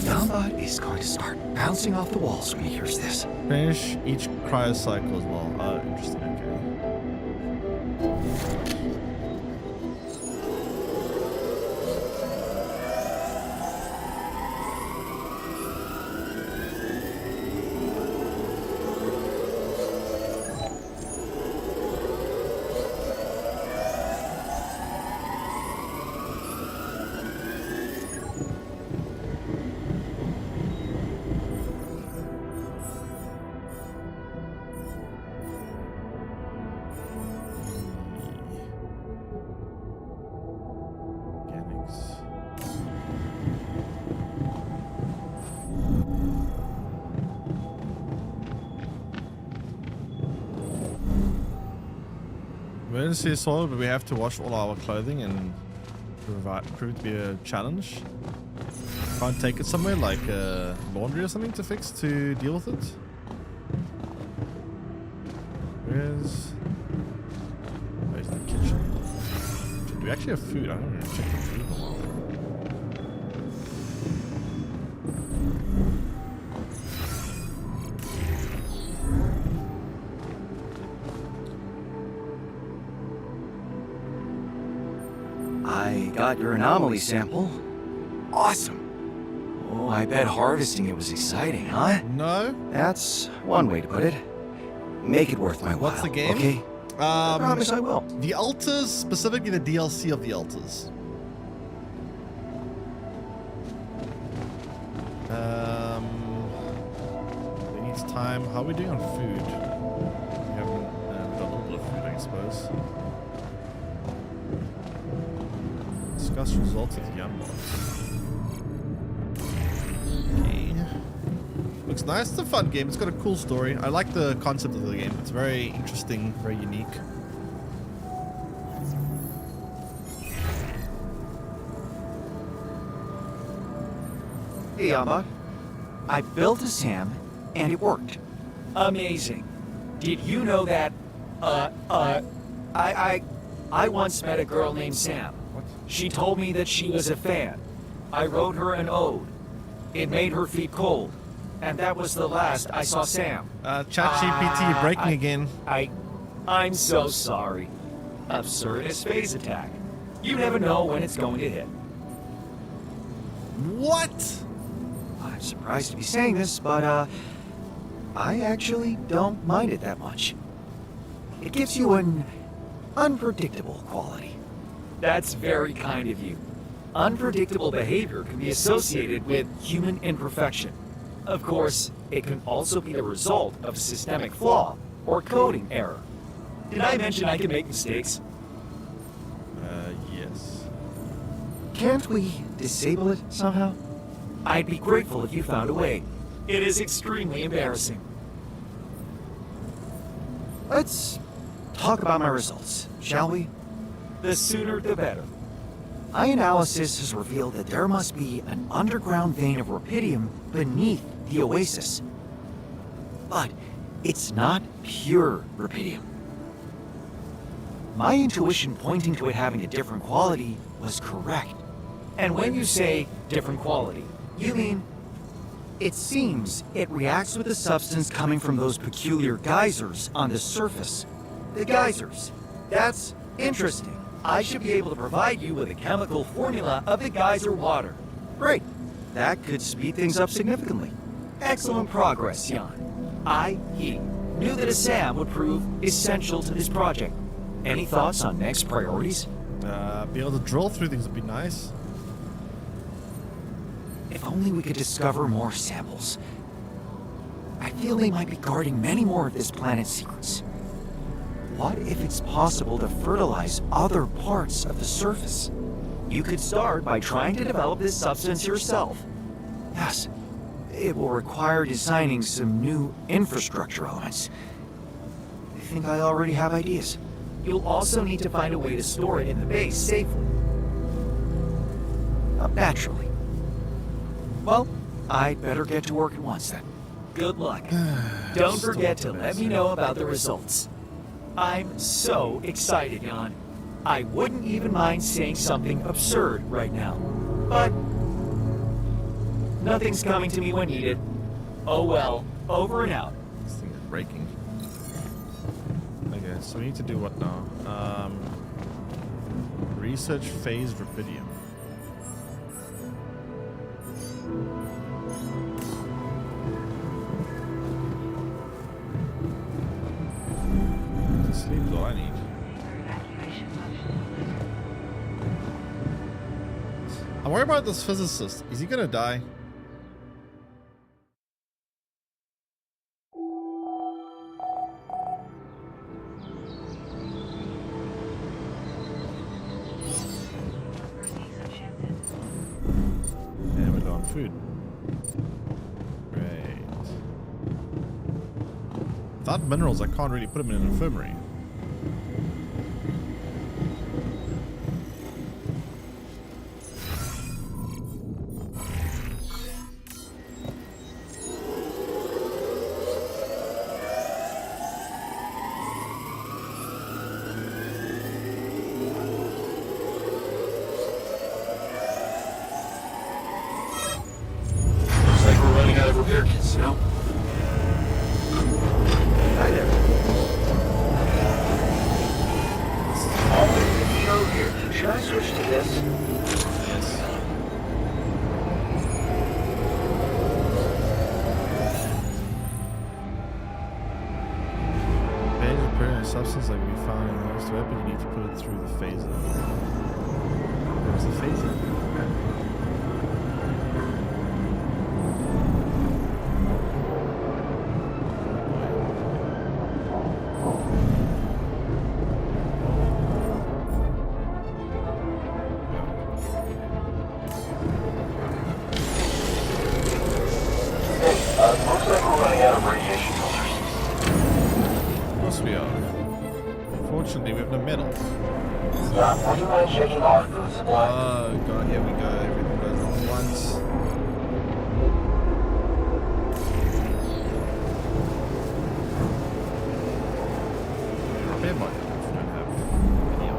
Namba is going to start bouncing off the walls when he hears this. Finish each cryo cycle as well. Oh, interesting. Okay. Emergency assault, but we have to wash all our clothing and prove it to be a challenge. Can't take it somewhere like laundry or something to fix to deal with it. Where's the kitchen? Do we actually have food? I don't even check the food in a while. I got your anomaly sample. Awesome. Oh, I bet harvesting it was exciting, huh? No. That's one way to put it. Make it worth my while. What's the game? Okay. I promise I will. The Altars, specifically the DLC of the Altars. It needs time. How are we doing on food? We haven't done a little bit of food, I suppose. Discuss results of the unbox. Okay. Looks nice. It's a fun game. It's got a cool story. I like the concept of the game. It's very interesting, very unique. Hey, Yamba. I built a SAM, and it worked. Amazing. Did you know that, I once met a girl named Sam. What? She told me that she was a fan. I wrote her an ode. It made her feet cold. And that was the last I saw Sam. ChatGPT breaking again. I'm so sorry. Absurdist phase attack. You never know when it's going to hit. What? I'm surprised to be saying this, but, I actually don't mind it that much. It gives you an unpredictable quality. That's very kind of you. Unpredictable behavior can be associated with human imperfection. Of course, it can also be the result of a systemic flaw or coding error. Did I mention I can make mistakes? Yes. Can't we disable it somehow? I'd be grateful if you found a way. It is extremely embarrassing. Let's talk about my results, shall we? The sooner the better. My analysis has revealed that there must be an underground vein of rupidium beneath the oasis. But it's not pure rupidium. My intuition pointing to it having a different quality was correct. And when you say different quality, You mean, it seems it reacts with the substance coming from those peculiar geysers on the surface. The geysers. That's interesting. I should be able to provide you with a chemical formula of the geyser water. Great. That could speed things up significantly. Excellent progress, Jan. He knew that a SAM would prove essential to this project. Any thoughts on next priorities? Be able to drill through things would be nice. If only we could discover more samples. I feel they might be guarding many more of this planet's secrets. What if it's possible to fertilize other parts of the surface? You could start by trying to develop this substance yourself. Yes. It will require designing some new infrastructure elements. I think I already have ideas. You'll also need to find a way to store it in the base safely. Naturally. Well, I'd better get to work at once then. Good luck. Don't forget to let me know about the results. I'm so excited, Jan. I wouldn't even mind saying something absurd right now. But nothing's coming to me when needed. Oh well, over and out. This thing is breaking. Okay, so we need to do what now? Research phase rupidium. Sleep is all I need. I'm worried about this physicist. Is he gonna die? And we're low on food. Great. Without minerals, I can't really put them in an infirmary. repair kits, you know? Hi there. Show here. Should I switch to this? Yes. Phase repairing a substance like we found in the last weapon, you need to put it through the phaser. Where's the phaser? Looks like we're running out of radiation filters. Of course we are. Unfortunately, we have no metal. Would you mind checking our food supply? Oh god, here we go. Everything goes on at once. Repair modules we don't have any of.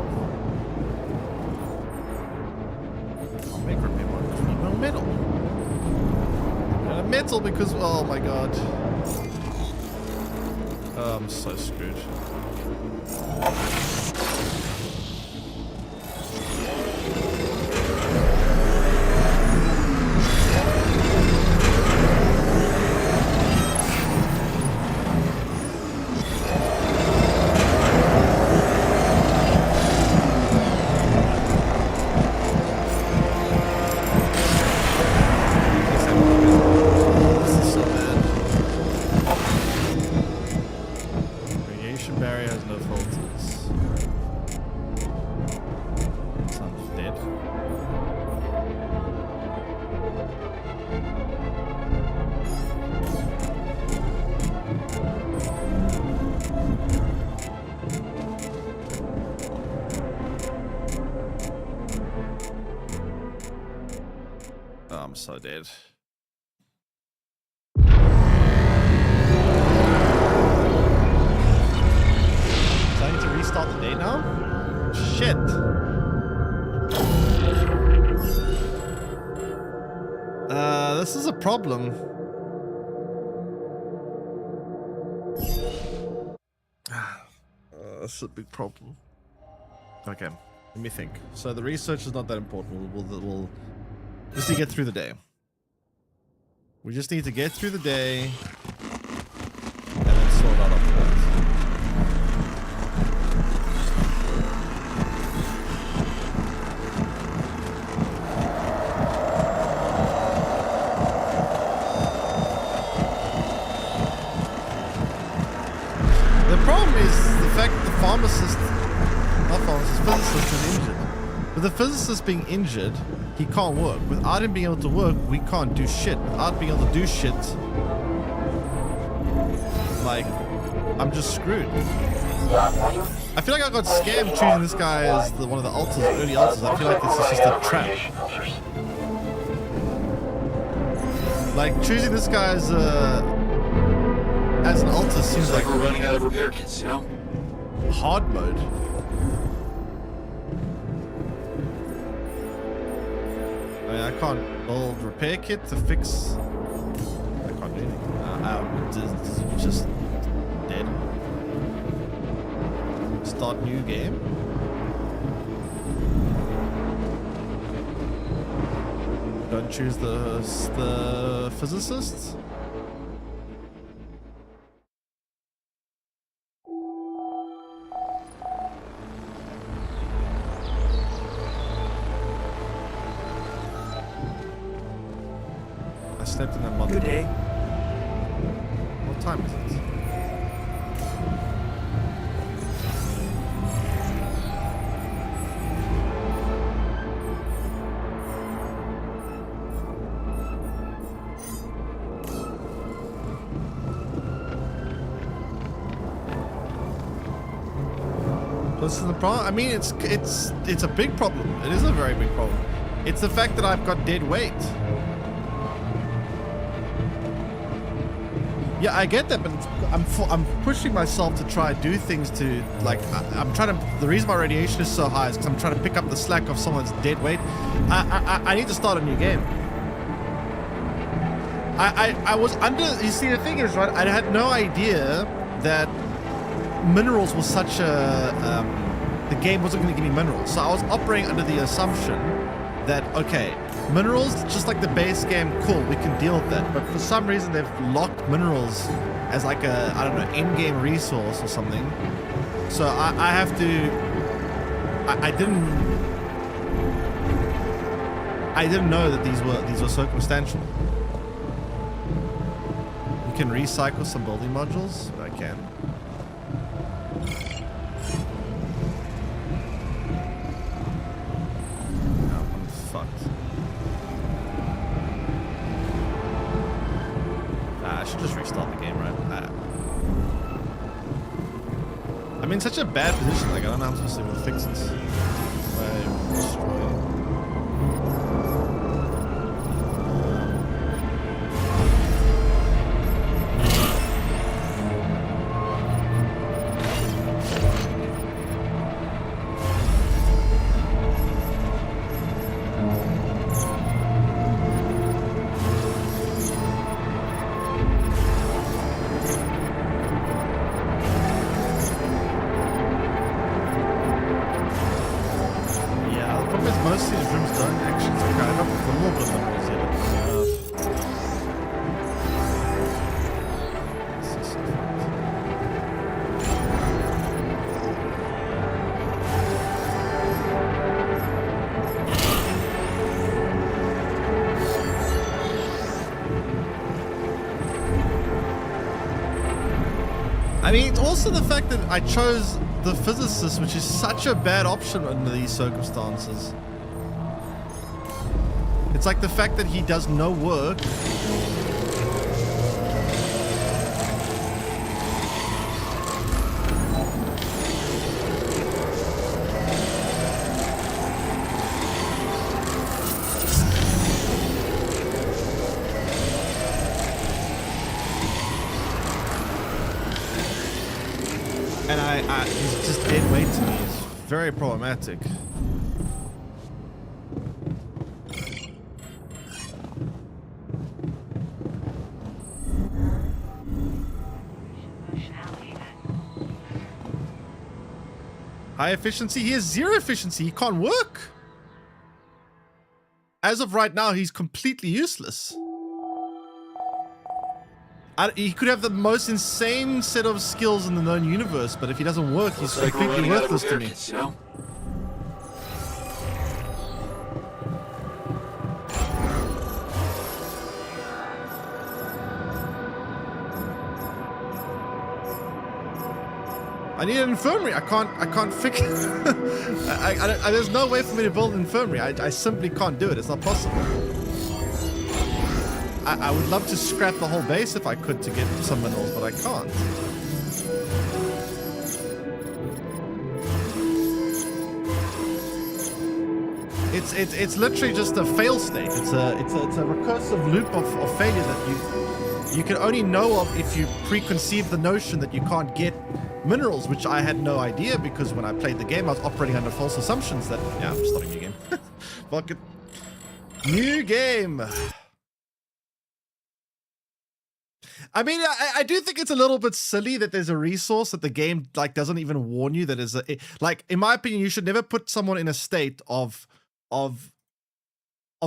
I'll make repair modules. We need no metal. And metal because, oh my god. Oh, I'm so screwed. This is so bad. Radiation barrier has no filters. Sounds dead. Oh, I'm so dead. So I need to restart the day now? Shit. This is a problem. This is a big problem. Okay, let me think. So the research is not that important. We'll just need to get through the day. We just need to get through the day and then sort out after that. The problem is the fact that the physicist is injured. With the physicist being injured, he can't work. Without him being able to work, we can't do shit. Without being able to do shit, like, I'm just screwed. I feel like I got scammed choosing this guy as one of the alters, early alters. I feel like this is just a trap. Like, choosing this guy as an alter seems like we're running out of repair kits, you know? hard mode. I mean, I can't build repair kit to fix. I can't do anything. It's just dead. Start new game. Don't choose the physicists. I slept in a month. Good day. What time is it? This is the problem. I mean, it's a big problem. It is a very big problem. It's the fact that I've got dead weight. Yeah, I get that, but I'm pushing myself to try and do things to, like, I'm trying to. The reason my radiation is so high is because I'm trying to pick up the slack of someone's dead weight. I need to start a new game. I was under. You see, the thing is, right? I had no idea that minerals was such a. The game wasn't going to give me minerals, so I was operating under the assumption that okay, minerals, just like the base game, cool, we can deal with that. But for some reason, they've locked minerals as like a, I don't know, in-game resource or something. So I have to. I didn't know that these were circumstantial. You can recycle some building modules. I can. No, I'm fucked. I should just restart the game, right? I'm in such a bad position. Like I don't know how I'm supposed to even fix this. Destroy. I mean, it's also the fact that I chose the physicist, which is such a bad option under these circumstances. It's like the fact that he does no work. And he's just dead weight to me. It's very problematic. High efficiency? He has 0 efficiency. He can't work. As of right now, he's completely useless. He could have the most insane set of skills in the known universe, but if he doesn't work, he's completely worthless to me. You know? I need an infirmary. I can't fix it. There's no way for me to build an infirmary. I simply can't do it. It's not possible. I would love to scrap the whole base if I could to get some minerals, but I can't. It's literally just a fail state. It's a recursive loop of failure that you can only know of if you preconceive the notion that you can't get minerals, which I had no idea because when I played the game, I was operating under false assumptions that... Yeah, I'm starting a new game. Fuck it. New game. I mean, I do think it's a little bit silly that there's a resource that the game like doesn't even warn you that is like, in my opinion, you should never put someone in a state of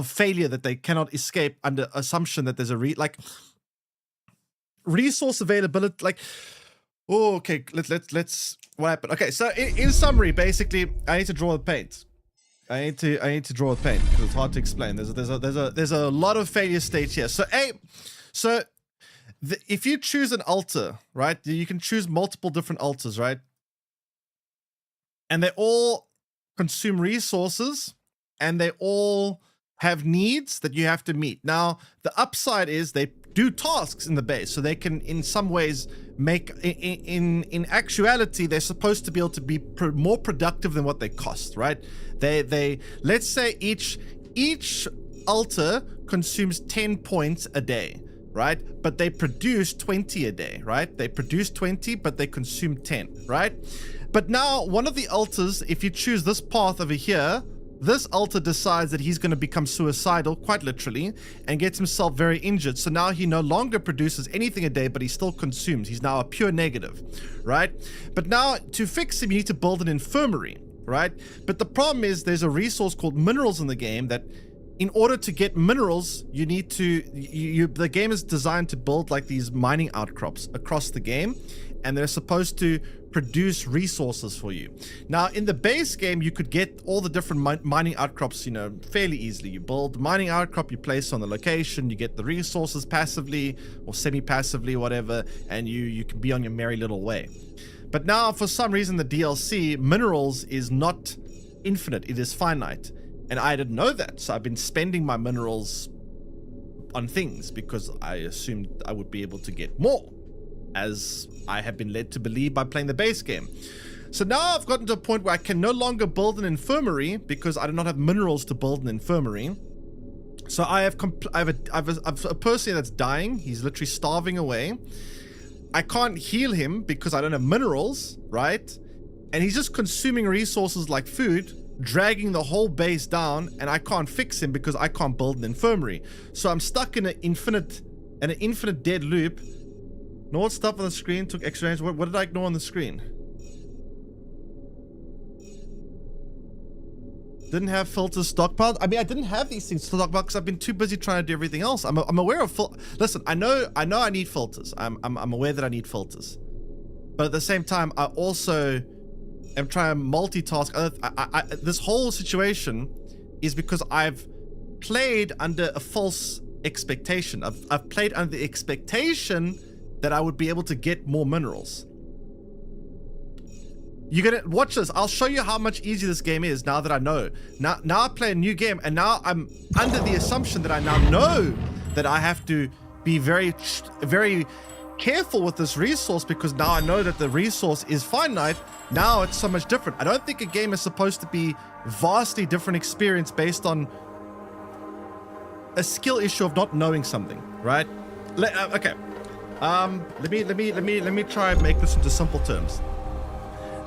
failure that they cannot escape under assumption that there's a resource availability. Like, oh, okay, let's what happened? Okay, so in summary, basically, I need to draw with paint. I need to draw with paint because it's hard to explain. There's a lot of failure states here. So if you choose an altar, right, you can choose multiple different altars, right? And they all consume resources and they all have needs that you have to meet. Now, the upside is they do tasks in the base, so they can, in some ways, make, in actuality, they're supposed to be able to be more productive than what they cost, right? They let's say each altar consumes 10 points a day. Right? But they produce 20 a day, right? They produce 20, but they consume 10, right? But now one of the altars, if you choose this path over here, this Alter decides that he's going to become suicidal, quite literally, and gets himself very injured. So now he no longer produces anything a day, but he still consumes. He's now a pure negative, right? But now to fix him, you need to build an infirmary, right? But the problem is there's a resource called minerals in the game that in order to get minerals, you need to, the game is designed to build like these mining outcrops across the game, and they're supposed to produce resources for you. Now, in the base game, you could get all the different mining outcrops, you know, fairly easily. You build mining outcrop, you place on the location, you get the resources passively or semi-passively, whatever, and you can be on your merry little way. But now, for some reason, the DLC, minerals is not infinite, it is finite. And I didn't know that, so I've been spending my minerals on things because I assumed I would be able to get more, as I have been led to believe by playing the base game. So now I've gotten to a point where I can no longer build an infirmary because I do not have minerals to build an infirmary. So I have a person that's dying. He's literally starving away. I can't heal him because I don't have minerals, right? And he's just consuming resources like food, dragging the whole base down, and I can't fix him because I can't build an infirmary. So I'm stuck in an infinite dead loop. Know what stuff on the screen took extra range? What did I ignore on the screen? Didn't have filters stockpiled. I mean, I didn't have these things stockpiled because I've been too busy trying to do everything else. I'm aware of listen, I know I need filters. I'm aware that I need filters. But at the same time, I also am trying to multitask. This whole situation is because I've played under a false expectation. I've played under the expectation that I would be able to get more minerals. You're gonna watch this. I'll show you how much easier this game is now that I know. Now I play a new game, and now I'm under the assumption that I now know that I have to be very, very careful with this resource because now I know that the resource is finite. Now it's so much different. I don't think a game is supposed to be vastly different experience based on a skill issue of not knowing something, right? Okay. Let me try and make this into simple terms.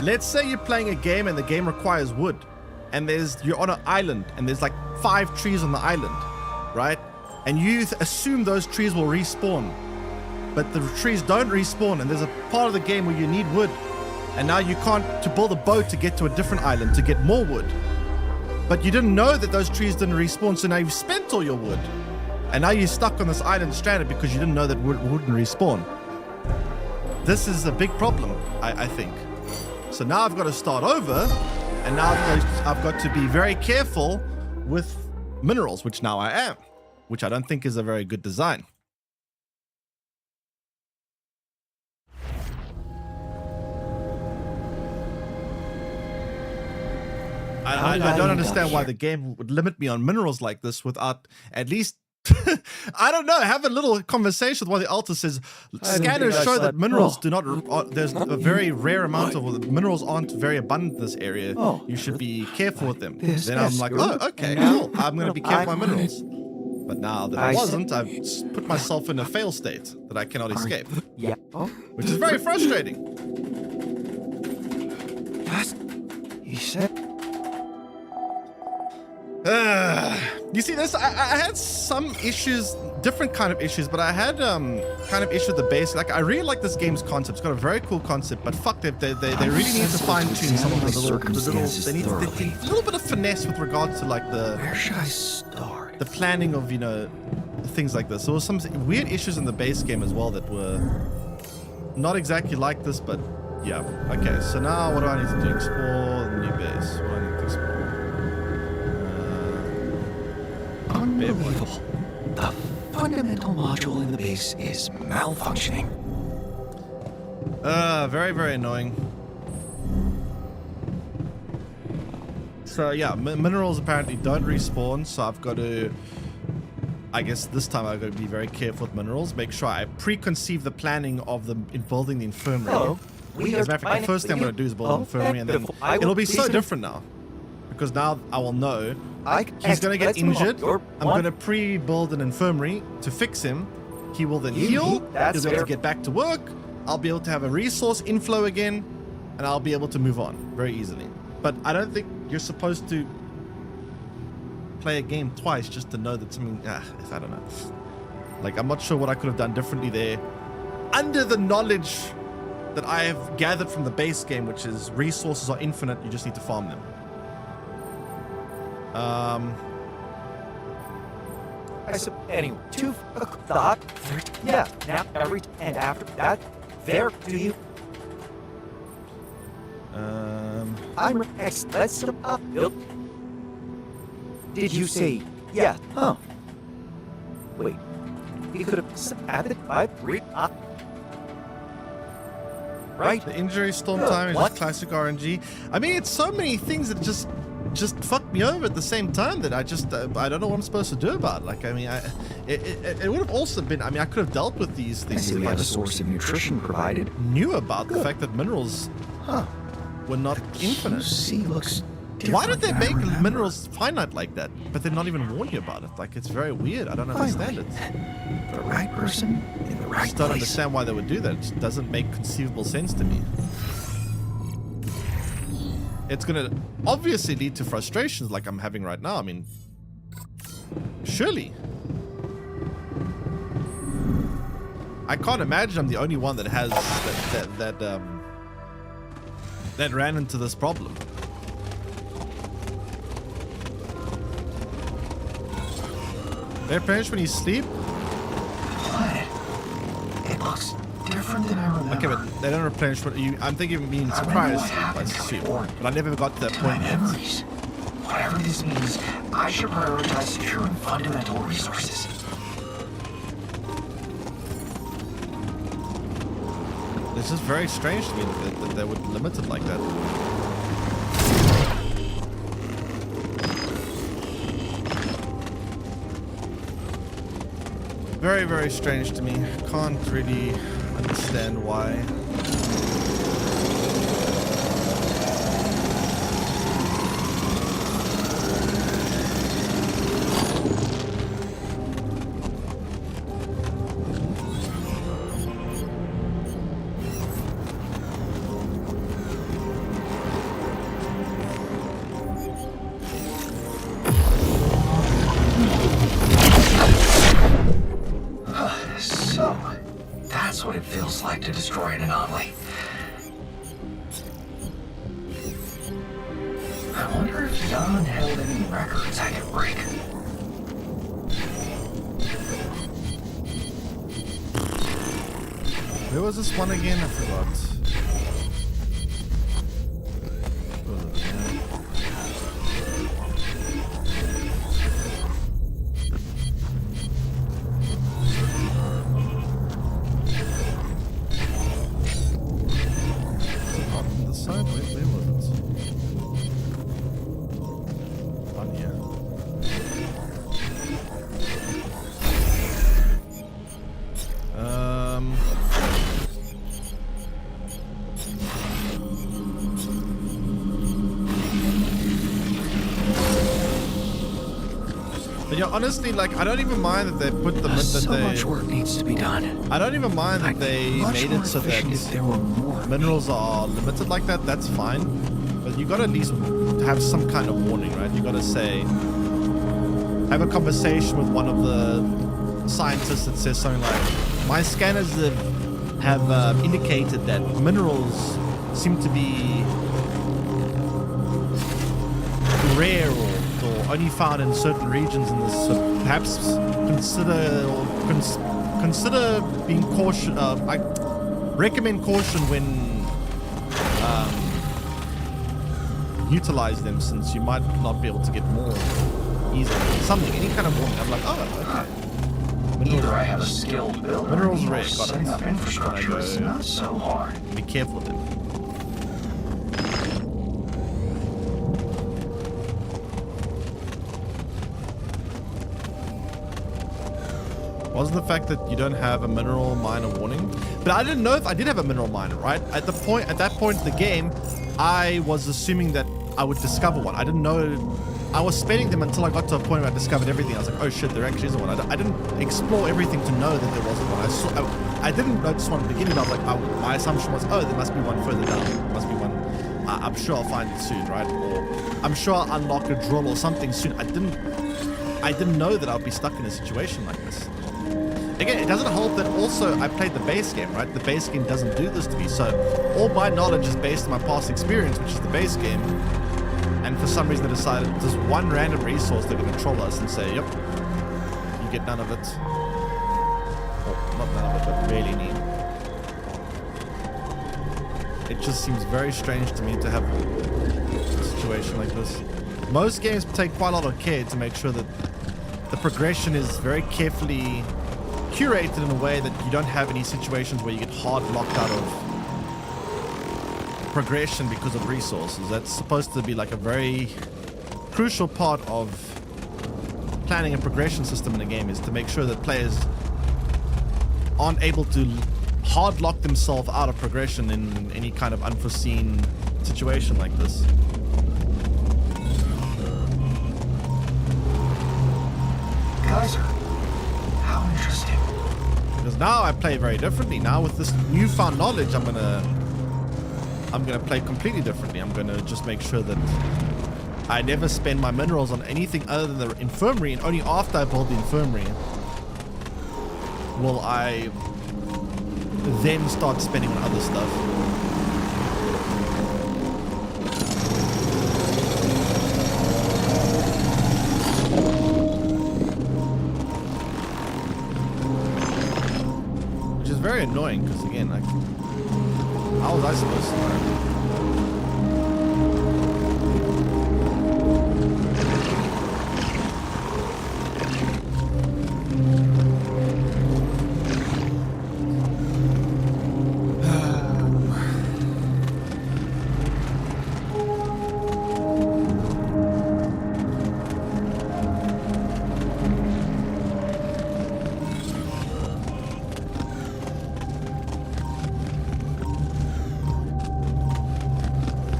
Let's say you're playing a game and the game requires wood, and you're on an island and there's like 5 trees on the island, right? And you assume those trees will respawn, but the trees don't respawn, and there's a part of the game where you need wood, and now you can't to build a boat to get to a different island to get more wood. But you didn't know that those trees didn't respawn, so now you've spent all your wood. And now you're stuck on this island stranded because you didn't know that wood wouldn't respawn. This is a big problem, I think. So now I've got to start over, and now I've got to be very careful with minerals, which now I am, which I don't think is a very good design. I don't understand why the game would limit me on minerals like this without at least, I don't know, have a little conversation with what the Alter says. Scanners show that minerals do not, there's a very rare amount of minerals aren't very abundant in this area. You should be careful with them. Then I'm like, oh, okay, cool. I'm going to be careful with my minerals. But now that I wasn't, I've put myself in a fail state that I cannot escape. Yeah. Which is very frustrating. He said. You see this, I had some issues, different kind of issues, but I had kind of issues with the base. Like, I really like this game's concept. It's got a very cool concept, but fuck, they really need to fine tune some of the little they need a little bit of finesse with regards to like Where should I start? The planning of, you know, things like this. There was some weird issues in the base game as well that were not exactly like this, but yeah. Okay, so now what do I need to do? Explore the new base. What do I need to explore? Unbelievable. The fundamental module in the base is malfunctioning. Very, very annoying. So yeah, minerals apparently don't respawn, so I've got to, I guess this time I've got to be very careful with minerals, make sure I preconceive the planning of building the infirmary. Hello. As a matter of fact, the first thing I'm going to do is build an infirmary, and then it'll be so different now. Because now I will know he's going to get injured. I'm going to pre-build an infirmary to fix him. He will then heal. He'll be able to get back to work. I'll be able to have a resource inflow again, and I'll be able to move on very easily. But I don't think you're supposed to play a game twice just to know that something. I don't know. Like, I'm not sure what I could have done differently there. Under the knowledge that I have gathered from the base game, which is resources are infinite, you just need to farm them. Anyway, thought. Yeah. Now and after that, there. Do you? I'm let's build. Did you say yeah? Huh. Wait. You could have added by right? The injury storm time is just classic RNG. I mean, it's so many things that just fucked me over at the same time that I don't know what I'm supposed to do about it. Like, I mean, it would have also been, I mean, I could have dealt with these things. We have a source of nutrition provided. Knew about the fact that minerals were not infinite. Looks Why did they make minerals finite like that? But they're not even warn you about it. Like, it's very weird. I don't understand it. The right person in the right I just don't understand why they would do that. It just doesn't make conceivable sense to me. It's gonna obviously lead to frustrations like I'm having right now. I mean, surely. I can't imagine I'm the only one that has that ran into this problem. They replenish when you sleep? It looks different than I remember. Okay, but they don't replenish when you. I'm thinking it means surprise sleep, I assume. But I never got to that point yet. Memories. Whatever this means, I should prioritize securing fundamental resources. It's just very strange to me that they would limit it like that. Very, very strange to me. Can't really understand why. To destroy an anomaly. I wonder if Jan held any records I could break. Where was this one again? I forgot. But yeah, honestly, like, I don't even mind that they put the much work needs to be done. I don't even mind that they made it so that if there were more minerals are limited like that. That's fine, but you gotta at least have some kind of warning, right? You gotta say, have a conversation with one of the scientists that says something like, my scanners have indicated that minerals seem to be rare or only found in certain regions in this. So perhaps consider being cautious. I recommend caution when utilize them, since you might not be able to get more easily. Something, any kind of warning. I'm like, oh, okay. Either I have a skilled builder, minerals or rare. Got setting it. up infrastructure is not so hard. Be careful of them. Wasn't the fact that you don't have a mineral miner warning? But I didn't know if I did have a mineral miner, right? At that point in the game, I was assuming that I would discover one. I didn't know. I was spending them until I got to a point where I discovered everything. I was like, oh shit, there actually isn't one. I didn't explore everything to know that there wasn't one. I didn't notice one at the beginning. I was like, my assumption was, oh, there must be one further down. There must be one. I'm sure I'll find it soon, right? Or I'm sure I'll unlock a drill or something soon. I didn't I didn't know that I'd be stuck in a situation like this. Again, it doesn't help that also I played the base game, right? The base game doesn't do this to me, so all my knowledge is based on my past experience, which is the base game. And for some reason they decided there's one random resource that can control us and say, yep, you get none of it. Well, not none of it, but barely need. It just seems very strange to me to have a situation like this. Most games take quite a lot of care to make sure that the progression is very carefully curated in a way that you don't have any situations where you get hard locked out of progression because of resources. That's supposed to be like a very crucial part of planning a progression system in a game, is to make sure that players aren't able to hard lock themselves out of progression in any kind of unforeseen situation like this. Kaiser, how interesting. Because now I play very differently. Now with this newfound knowledge, I'm gonna play completely differently. I'm gonna just make sure that I never spend my minerals on anything other than the infirmary, and only after I build the infirmary will I then start spending on other stuff. Which is very annoying, because again, like, how was I supposed to learn?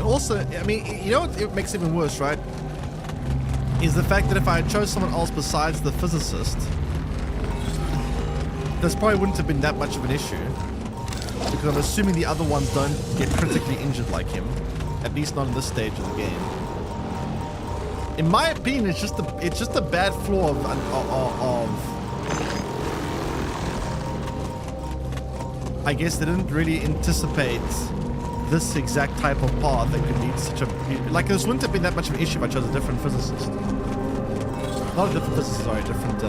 Also, I mean, you know what it makes it even worse, right? Is the fact that if I chose someone else besides the physicist, this probably wouldn't have been that much of an issue, because I'm assuming the other ones don't get critically injured like him, at least not in this stage of the game. In my opinion, it's just a bad flaw of I guess they didn't really anticipate this exact type of path that could lead to such a... Like, this wouldn't have been that much of an issue if I chose a different physicist. Not a different physicist, sorry, a different,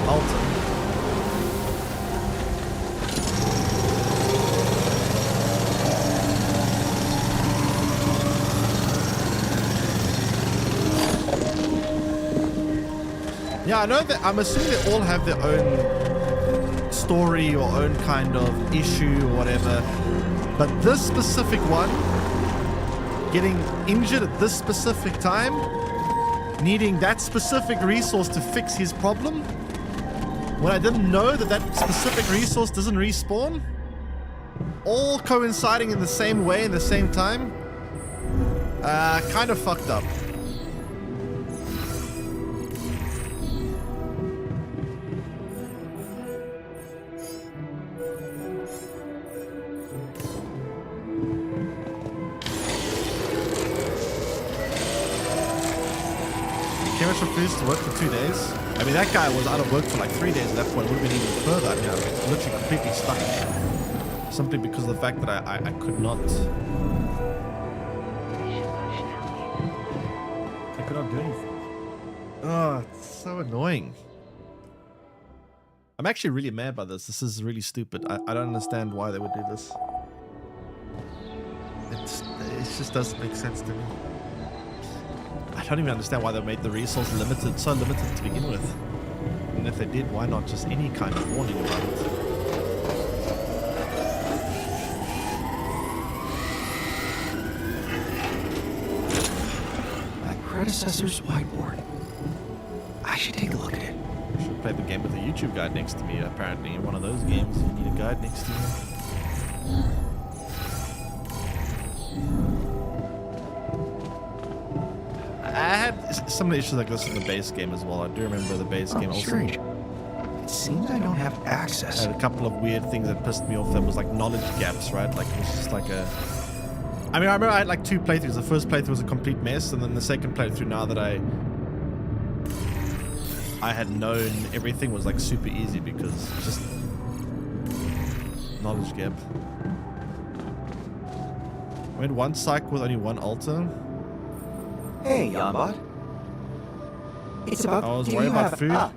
alter. Yeah, I know that... I'm assuming they all have their own story or own kind of issue or whatever. But this specific one, getting injured at this specific time, needing that specific resource to fix his problem, when I didn't know that that specific resource doesn't respawn, all coinciding in the same way in the same time, kind of fucked up. Refused to work for 2 days. I mean, that guy was out of work for like 3 days at that point. Would have been even further. I mean, I was literally completely stuck. Simply because of the fact that I could not... I could not do anything. Oh, it's so annoying. I'm actually really mad by this. This is really stupid. I don't understand why they would do this. It just doesn't make sense to me. I don't even understand why they made the resource limited, so limited to begin with. And if they did, why not just any kind of warning about it? My predecessor's whiteboard. I should take a look at it. I should play the game with a YouTube guide next to me, apparently. In one of those games, you need a guide next to you. I had some issues like this in the base game as well. I do remember the base game also. Strange. It seems I don't have access. Had a couple of weird things that pissed me off. That was like knowledge gaps, right? Like it was just like a... I mean, I remember I had like 2 playthroughs. The first playthrough was a complete mess, and then the second playthrough, now that I I had known everything was like super easy because just knowledge gap. I made one cycle with only one altar. Hey, Yambot. It's about. I was do worried you about have- food. ah,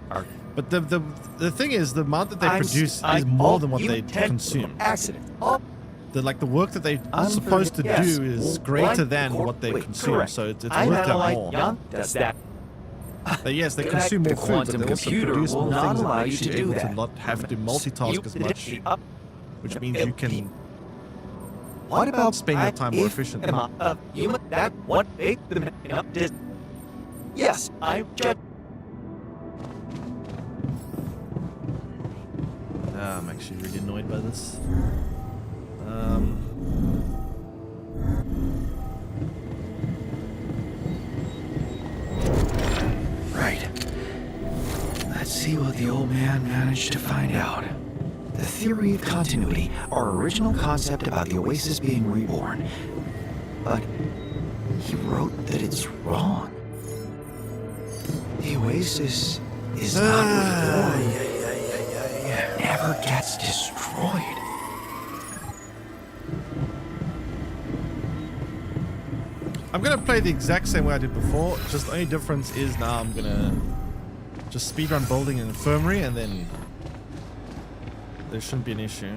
But the thing is, the amount that they I'm s- produce I- is more oh, than what you they tend- consume. Accident. Oh, The work that they're supposed to yes. do is Well, greater one than cor- what they wait, consume, correct. so it's I'm worth analyze- more. Yan does that. But yes, they Connect consume the more food, but quantum they also computer produce will more not things allow that you makes to you do able that. to not have to multitask as much, which means you can What about spend your time more efficiently. Human that one big Yes, I just. I'm actually really annoyed by this. Right. Let's see what the old man managed to find out. The theory of continuity, our original concept about the Oasis being reborn. But he wrote that it's wrong. The Oasis is not reborn. Never gets destroyed. I'm gonna play the exact same way I did before, just the only difference is now I'm gonna just speedrun building an infirmary and then there shouldn't be an issue.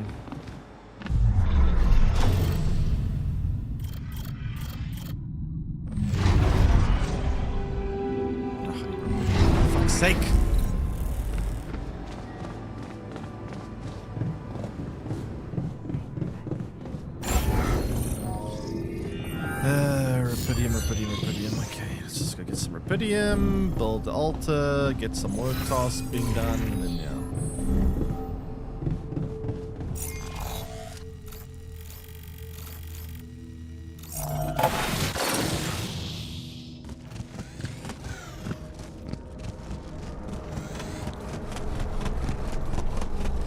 For fuck's sake. Rupidium. Okay, let's just go get some Rupidium, build the altar, get some work tasks being done, and then yeah.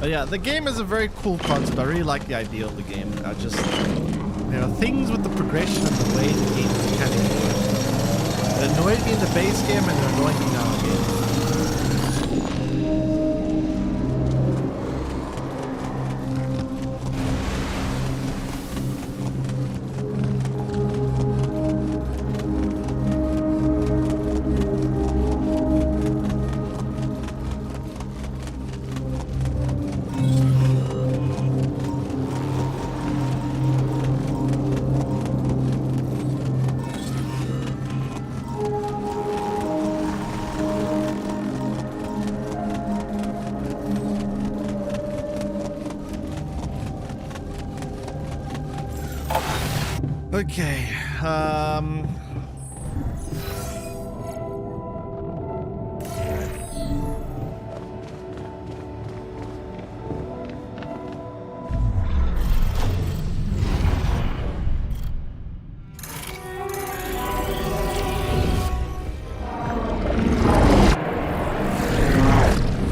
But yeah, the game is a very cool concept. I really like the idea of the game. I just, you know, things with the progression and the way the game mechanics work. It annoyed me in the base game and it annoyed me now again. Okay,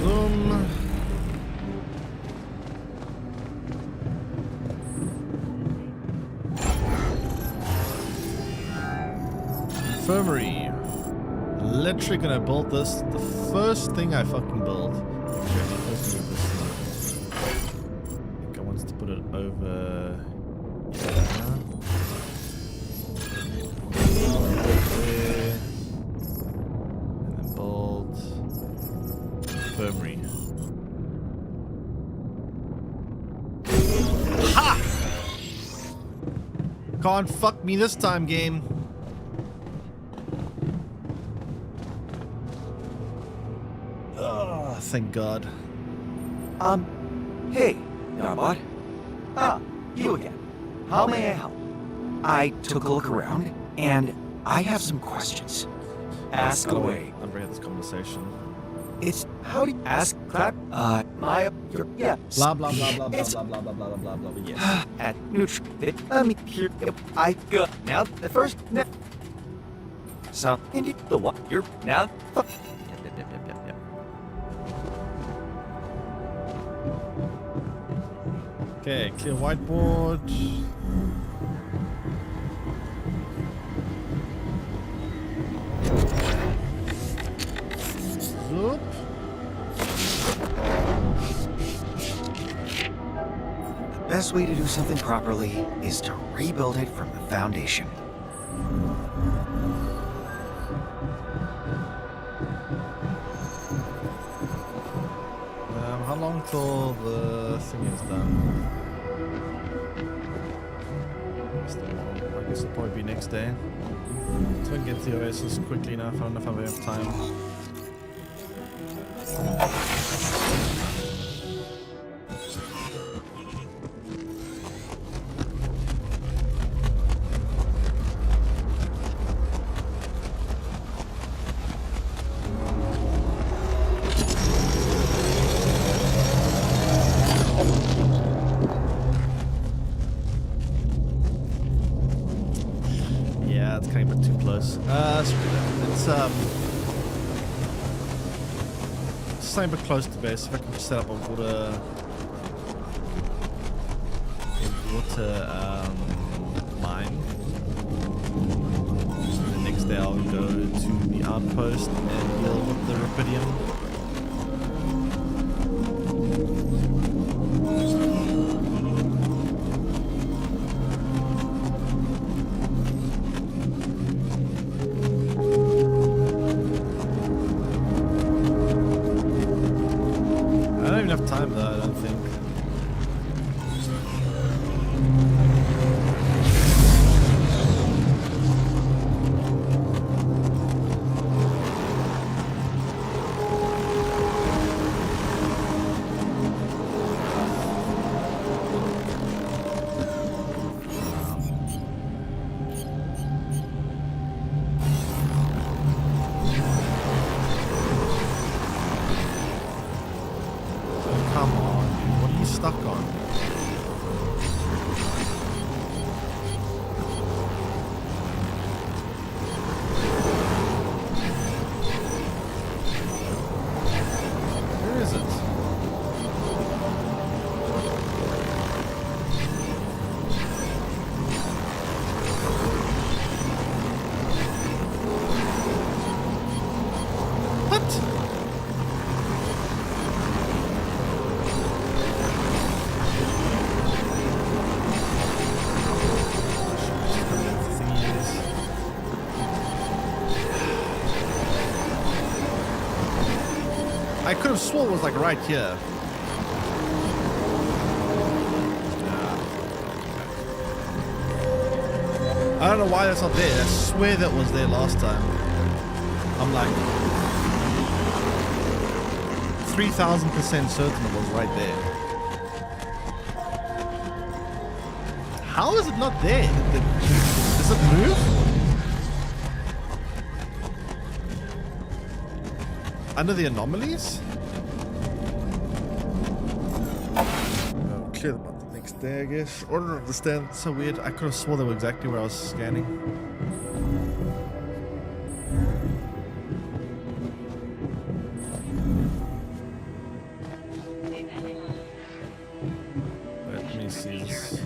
Zoom. Infirmary. Literally gonna build this. The first thing I fucking build. Okay, let's move this. I think I want to put it over. Yeah. There. And then build infirmary. Ha! Can't fuck me this time, game. Oh, thank God. Hey, Yambot. Ah, you again. How may I help? I took a look around, and I have some questions. Ask away. I've read this conversation. It's how do you ask clap? Your yeah. Blah blah blah blah blah It's- blah blah blah blah blah blah blah. Yes. At neutral. Let me hear. I go now. The first. So indeed the what? You're now. Yep. Okay, clear whiteboard. Zoop. best way to do something properly is to rebuild it from the foundation. How long till the thing is done? I guess it'll probably be next day. So I can get the Oasis quickly enough. I don't know if I have enough time. Yeah, it's kind of too close. Screw that. It's something but close to base. If I can just set up a water mine. So the next day I'll go to the outpost and deal with the Rapidium. Enough time though, I don't think. Come on, dude. What are you stuck on? Where is it? What? I could have sworn it was like right here. I don't know why that's not there. I swear that was there last time. I'm like 3,000% certain it was right there. How is it not there? Does it move? Under the anomalies? I'll clear them up the next day, I guess. Or I don't understand. It's so weird. I could have sworn they were exactly where I was scanning. Let me see this.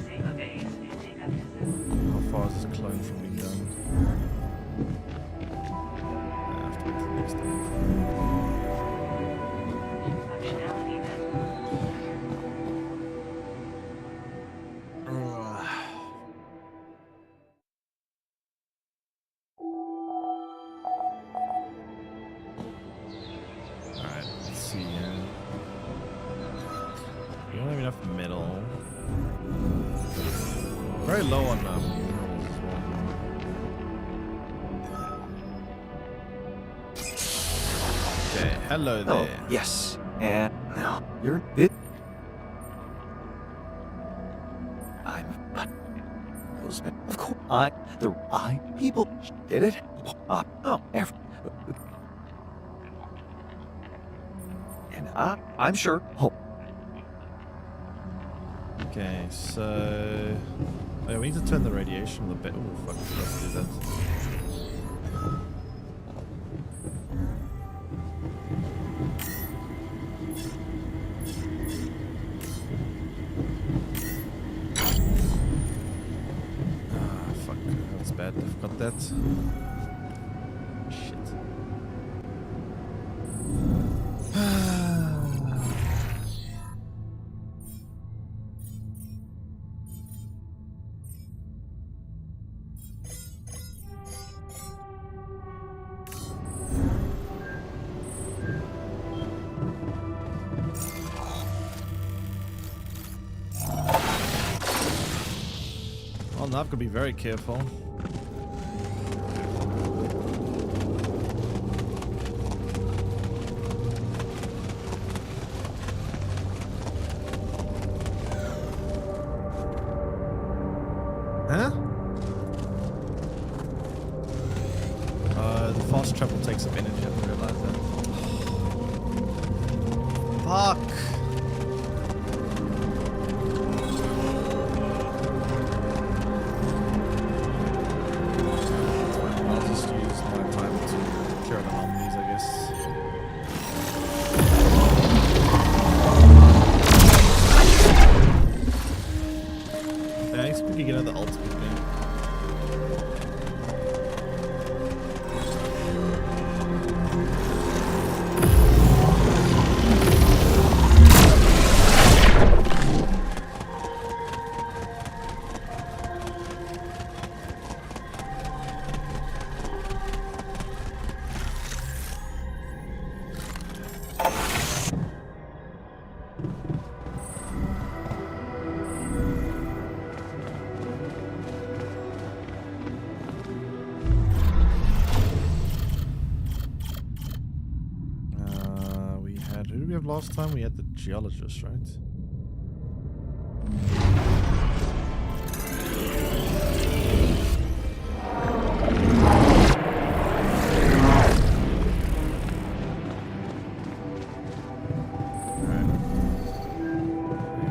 How far is this clone from being done? I have to wait till the next day. Alright, let's see here. We don't have enough metal. Very low on minerals as well. Okay, hello there. Oh, yes. And now you're it. Of course, people did it. And I'm sure. Oh. Okay, so we need to turn the radiation a little bit. Oh fuck, let's do that. Fuck, that's bad. I forgot that. Shit. Well, now I've got to be very careful. Huh? The fast travel takes up energy, I didn't realize that. Fuck! I'll just use my time to clear the anomalies, I guess. Thanks, we can get another ultimate, man. Who did we have last time? We had the geologist, right?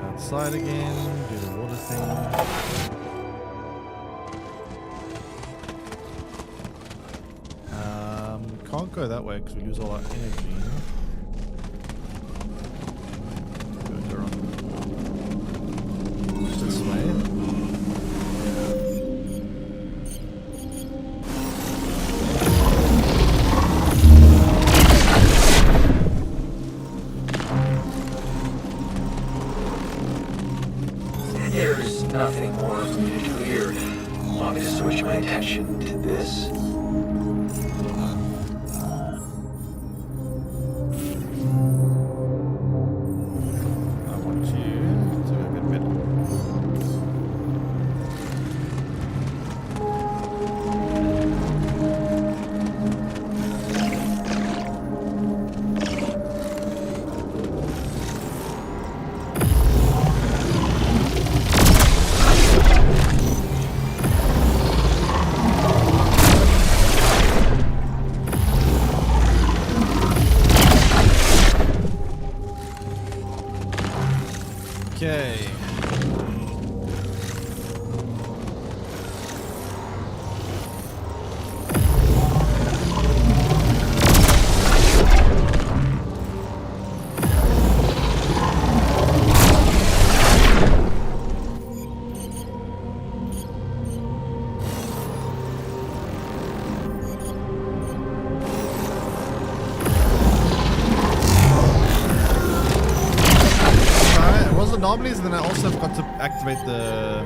Outside again, do the water thing. Can't go that way because we lose all our energy. This way. There's nothing more weird. Want me to switch my attention to this? Okay. Anomalies, and then I also have got to activate the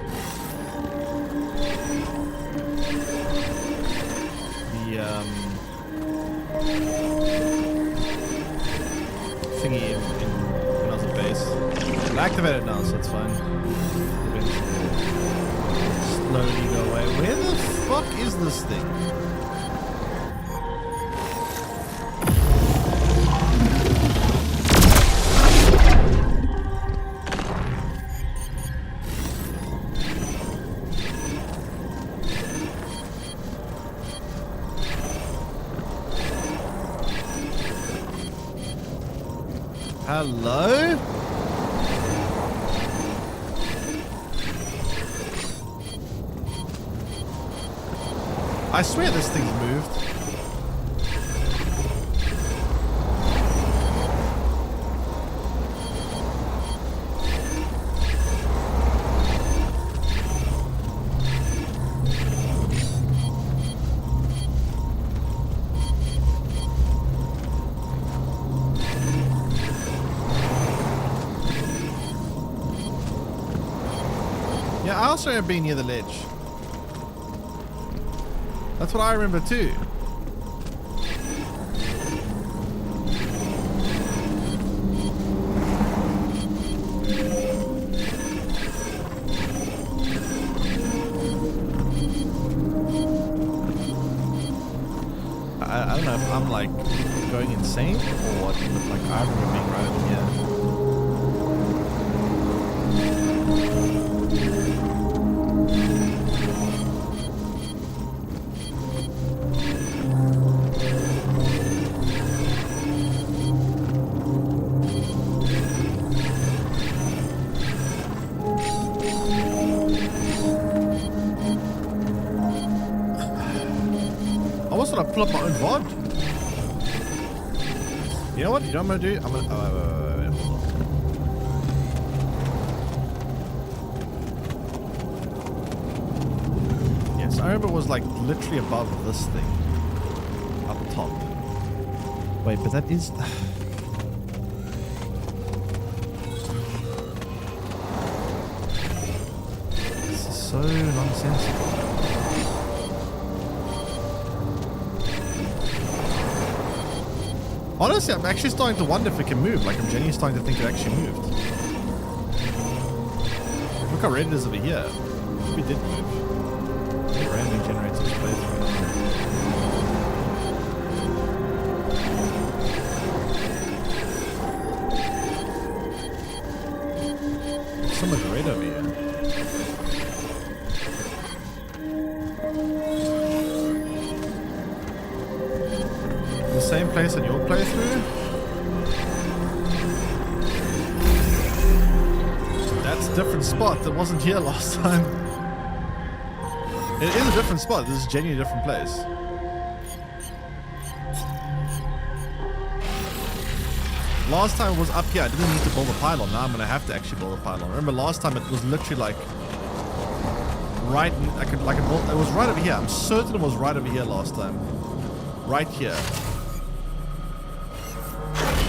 thingy in another base. I activated it now, so it's fine. Slowly go away. Where the fuck is this thing? Hello? I swear this thing's moved. Yeah, I also remember being near the ledge. That's what I remember too. if I'm like going insane or what, but like I remember being right over here. I was gonna pull up my own VOD. You know what? You know what I'm gonna do? I'm gonna. Wait, hold on. Yes, I remember it was like literally above this thing. Up top. Wait, but that is. This is so nonsensical. Honestly, I'm actually starting to wonder if it can move. Like, I'm genuinely starting to think it actually moved. Look how red it is over here. Maybe it did move. It randomly generates its playthrough. There's so much red over here. The same place in your playthrough? That's a different spot that wasn't here last time. It is a different spot. This is a genuinely different place. Last time it was up here. I didn't need to build a pylon. Now I'm going to have to actually build a pylon. Remember last time it was literally like right. It was right over here. I'm certain it was right over here last time. Right here.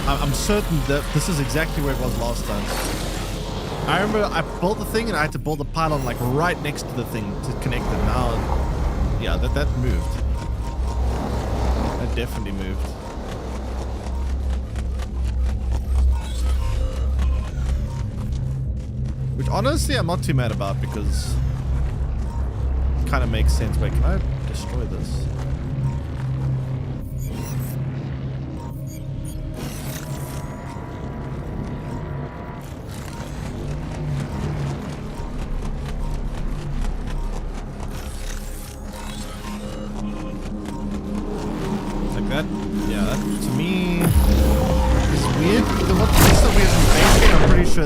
I'm certain that this is exactly where it was last time. I remember I built the thing and I had to build a pylon like right next to the thing to connect it. Now, yeah, that moved. That definitely moved. Which honestly I'm not too mad about because it kind of makes sense. Wait, can I destroy this?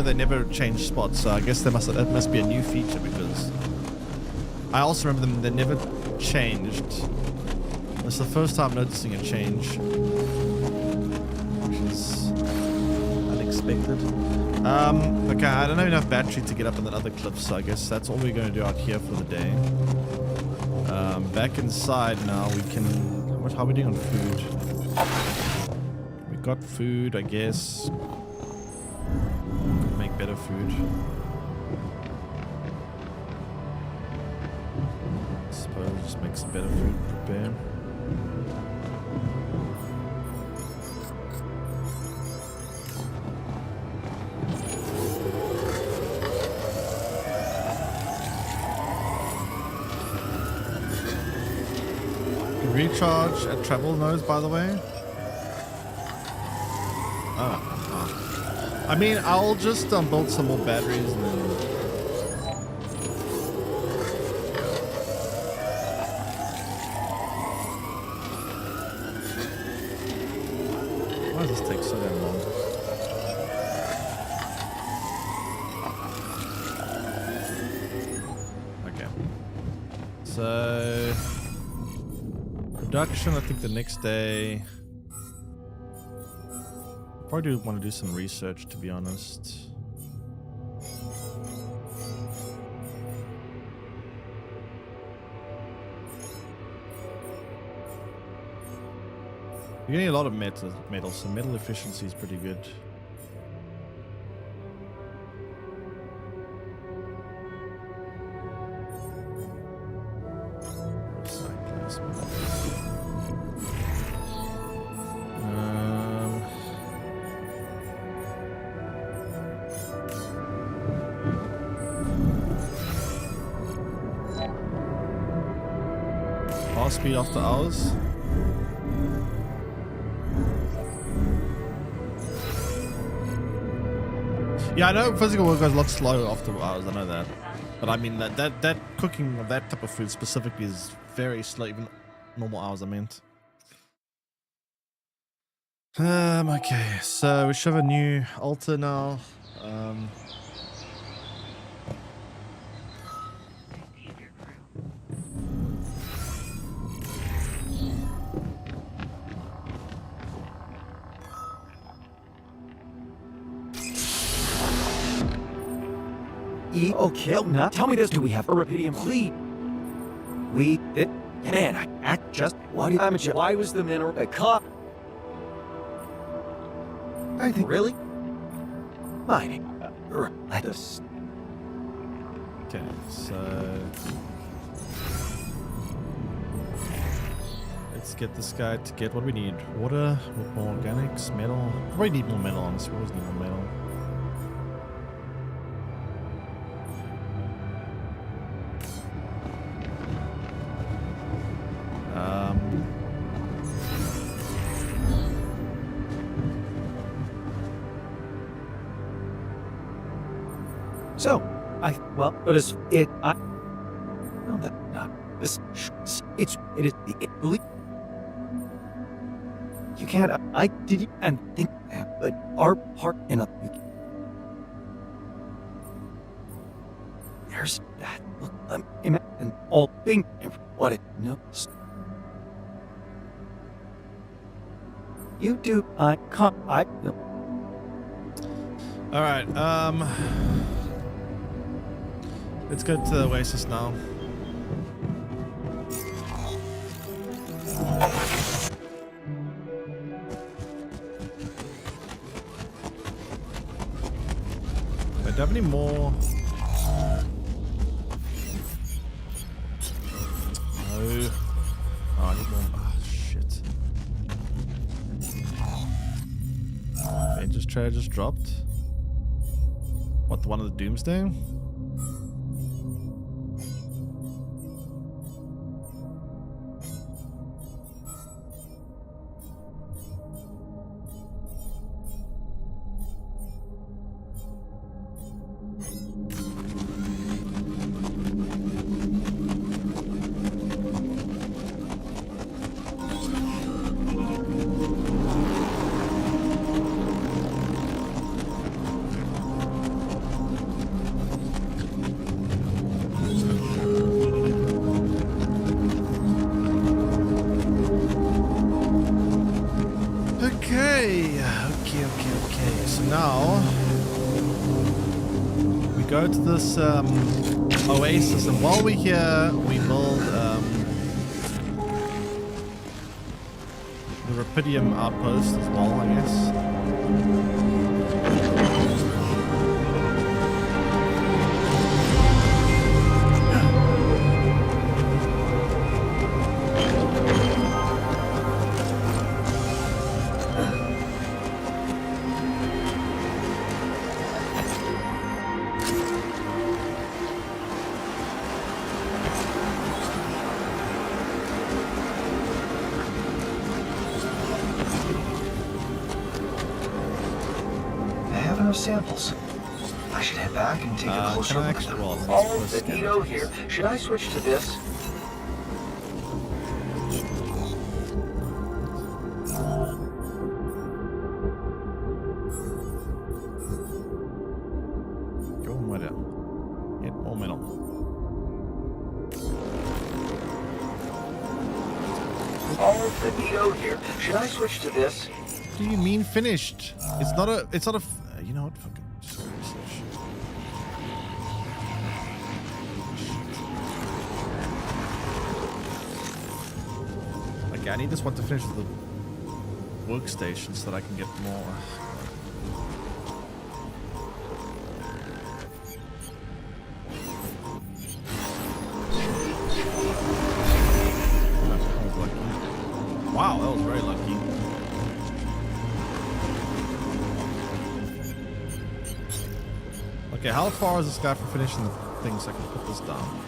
They never changed spots, so I guess that must be a new feature because I also remember them. They never changed. It's the first time noticing a change, which is unexpected. Okay, I don't have enough battery to get up on that other cliff, so I guess that's all we're going to do out here for the day. Back inside now, we can. How are we doing on food? We got food, I guess. Better food. I suppose just make some better food prepare. Recharge at travel nodes, by the way. I mean, I'll just build some more batteries and then... Why does this take so damn long? Okay. So... Production, I think the next day... Probably do want to do some research, to be honest. You're getting a lot of metal, so metal efficiency is pretty good. Speed after hours. Yeah, I know physical work goes a lot slower after hours. I know that, but I mean that cooking of that type of food specifically is very slow. Even normal hours, I meant. Okay, so we should have a new altar now. Okay, now tell me this. Do we have a Rapidium fleet? Man, I act just... Why was the mineral a cop? I think... Really? Mining. Let us... Okay, so... Let's get this guy to get what we need. Water, more organics, metal. Probably need more metal, honestly. We always need more metal. So, but it's it. No, that not this. It is the believe. You can't. I did and think, but our part in a. There's that look. And all thing. What it knows. You do. I can't. I. No. All right. Let's go to the Oasis now. Wait, do I have any more? No. Oh, I need more. Oh, shit. Dangerous trade just dropped. What, the one of the Doomsday? Okay. So now we go to this Oasis, and while we're here, we build the Rapidium outpost as well, I guess. Samples. I should head back and take a closer look at them. Oh, Benito here. Should I switch to this? Go more metal. Get more metal. Oh, Benito here. Should I switch to this? What do you mean finished? It's not a. You know what? Fucking just go research. Okay, I need this one to finish the workstation so that I can get more. That was lucky. Wow, that was very lucky. Okay, how far is this guy from finishing the thing so I can put this down?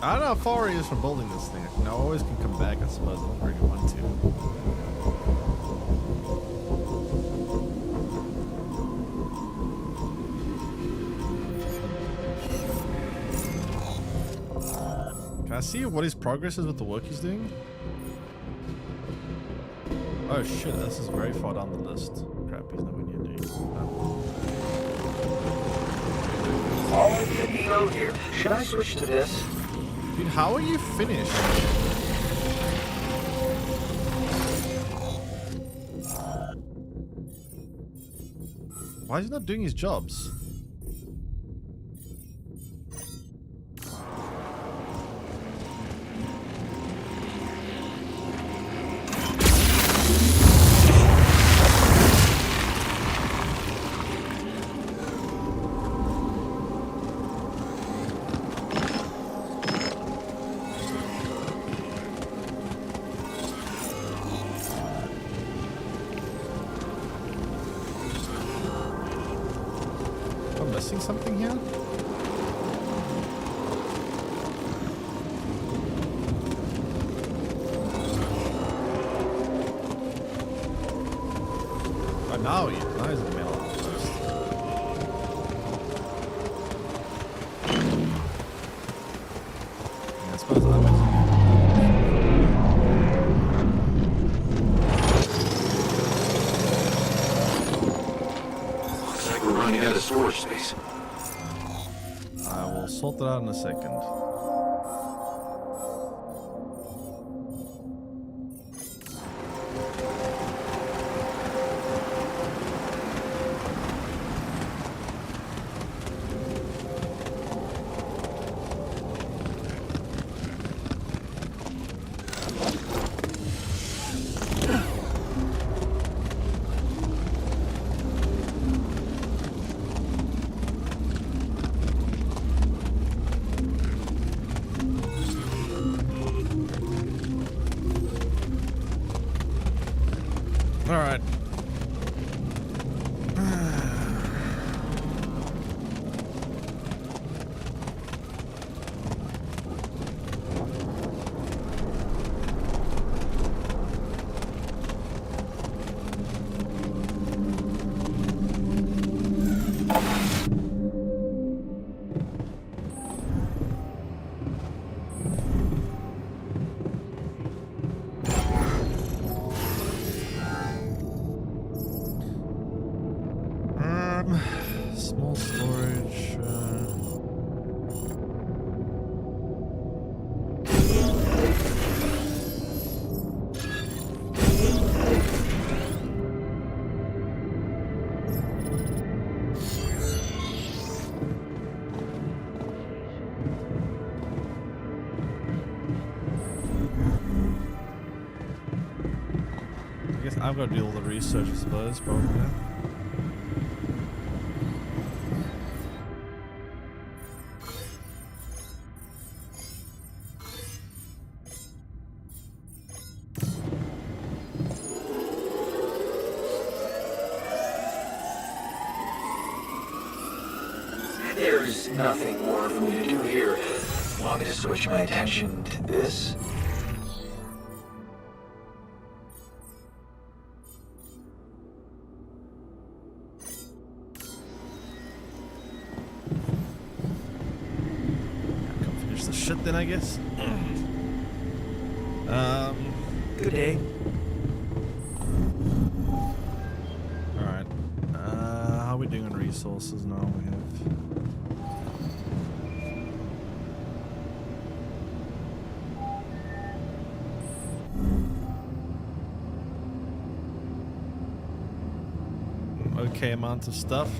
I don't know how far he is from building this thing. I always can come back, I suppose. I don't really want to. Can I see what his progress is with the work he's doing? Oh shit, this is very far down the list. Crap, he's nowhere near doing. All Finito here. Should I switch to this? Dude, how are you finished? Why is he not doing his jobs? Missing something here? Oh, now he's in the middle of yeah, I suppose that makes Running out of storage space. I will sort that out in a second. All right. Small storage. I guess I've got to do all the research, I suppose, probably. There's nothing more for me to do here. Want me to switch my attention to this? Come finish the shit then, I guess. Good day. Alright. How are we doing on resources now? We have... okay amount of stuff.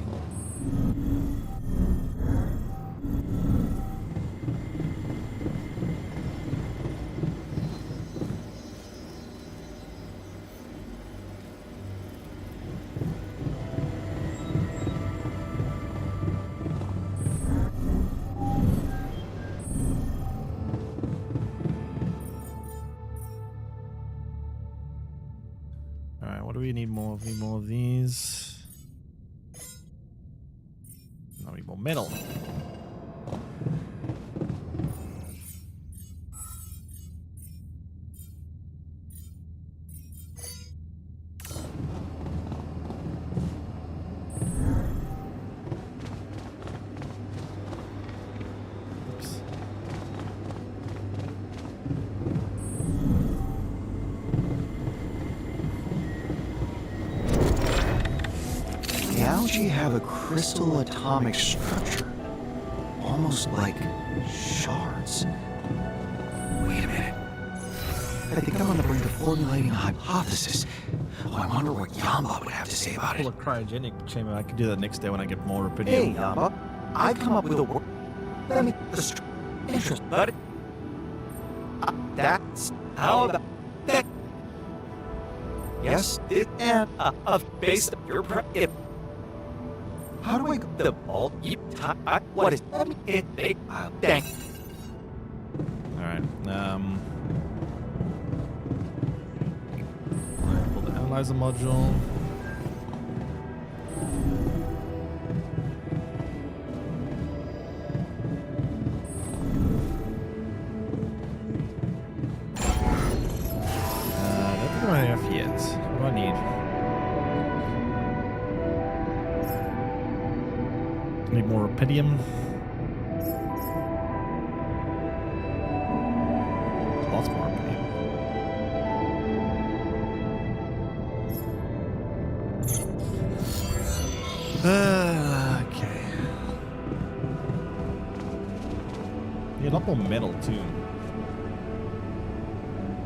Alright, what do we need more of? We need more of these. No, we need more metal. algae have a crystal atomic structure, almost like shards. Wait a minute. I think I'm on the brink of formulating a hypothesis. Oh, I wonder what Yamba would have to say about it. Full of cryogenic chamber. I can do that next day when I get more rubidium. Hey, Yamba, I've come up with a word. Let me interest, but that's how about that. Yes, it and based on your if. How do I go The ball you what is it? Dang. All right. Pull the analyzer module. Don't think I have yet. What do I need? Need more rubidium. Lots more rubidium. Okay. Need a lot more metal too.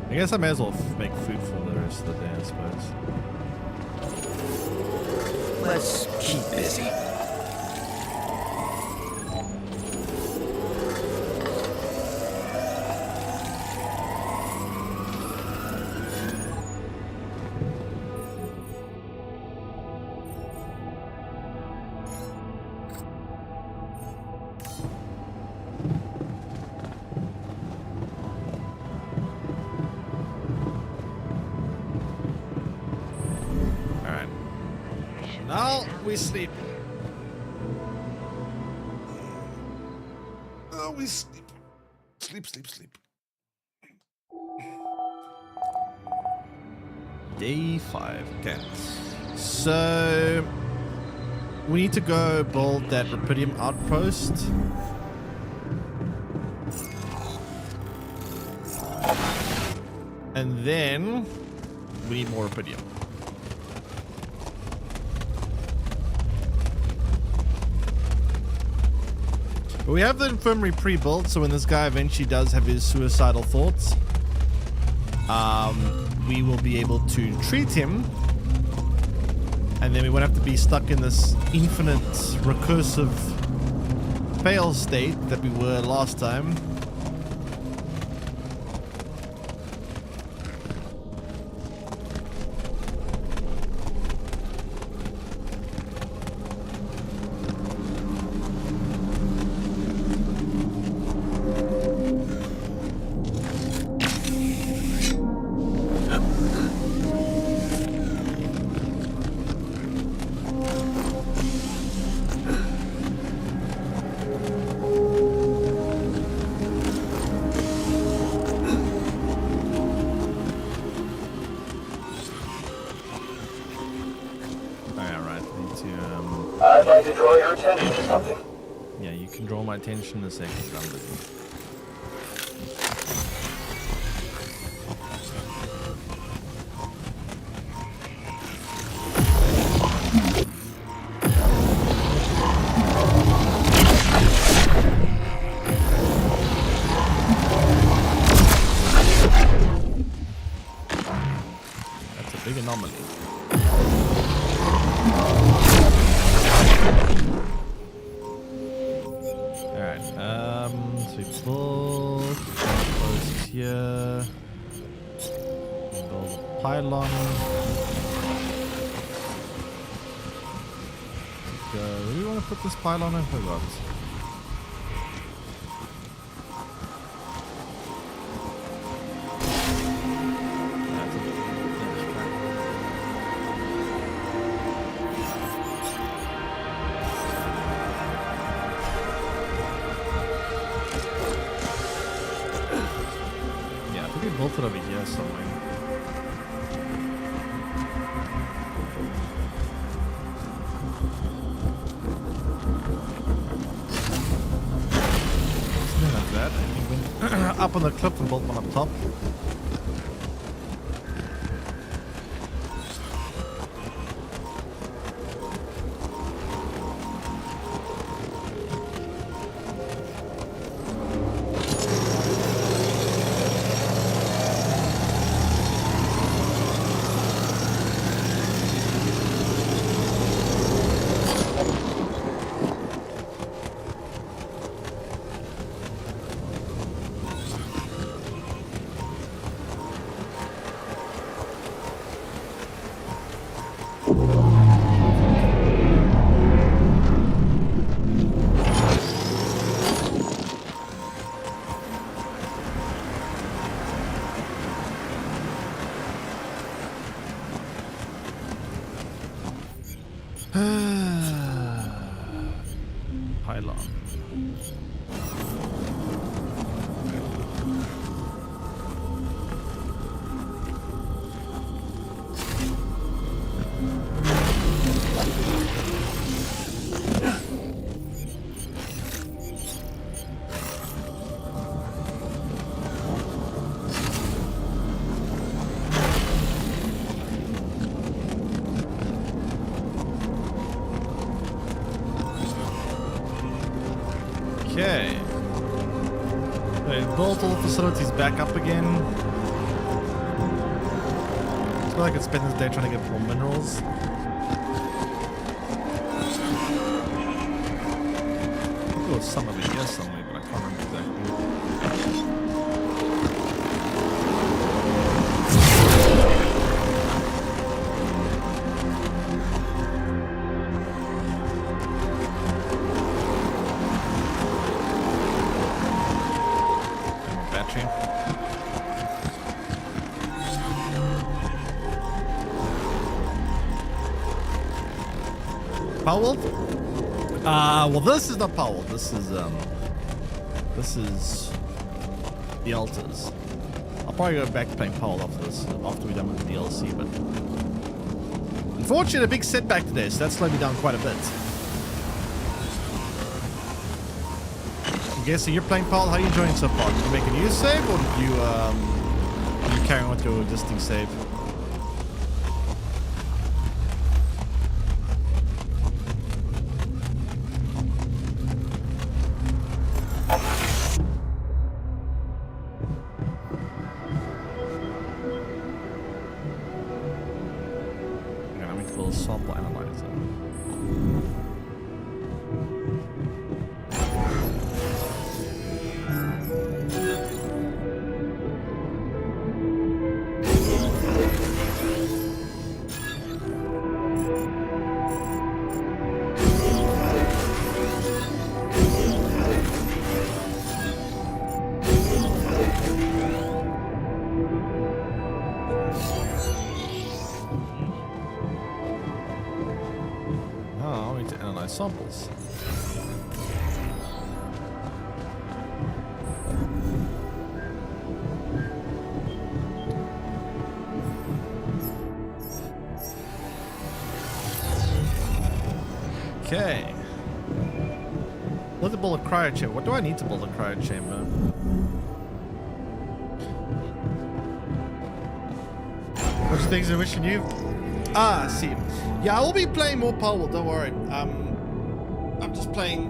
I guess I may as well make food for the rest of the day, I suppose. Let's keep busy. Now we sleep. Now we sleep. Sleep, sleep, sleep. Day 5. Okay. So we need to go build that rubidium outpost. And then we need more rubidium. But we have the infirmary pre-built, so when this guy eventually does have his suicidal thoughts, we will be able to treat him, and then we won't have to be stuck in this infinite recursive fail state that we were last time. I'd like to draw your attention to something. Yeah, you can draw my attention in a second. I'm busy. That's a big anomaly. So we build posts here. Build a pylon. Do we want to put this pylon in? Oh god. Built it over here somewhere. Something like that. And we went up on the cliff and built one up top. Pylon. Okay. They built all the facilities back up again. I feel like I could spend this day trying to get more minerals. There was some over here somewhere, but I can't remember exactly. Powell? Well, this is not Powell. This is the Alters. I'll probably go back to playing Powell after this, after we're done with the DLC, but unfortunately, a big setback today, so that slowed me down quite a bit. I'm guessing you're playing Powell. How are you enjoying so far? Did you make a new save, or did you carry on with your existing save? Sample analyzer. Samples. Okay. Let's build a cryo chamber. What do I need to build a cryo chamber? What do you think is wishing you? I see. Yeah, I will be playing more Powell, don't worry. I'm just playing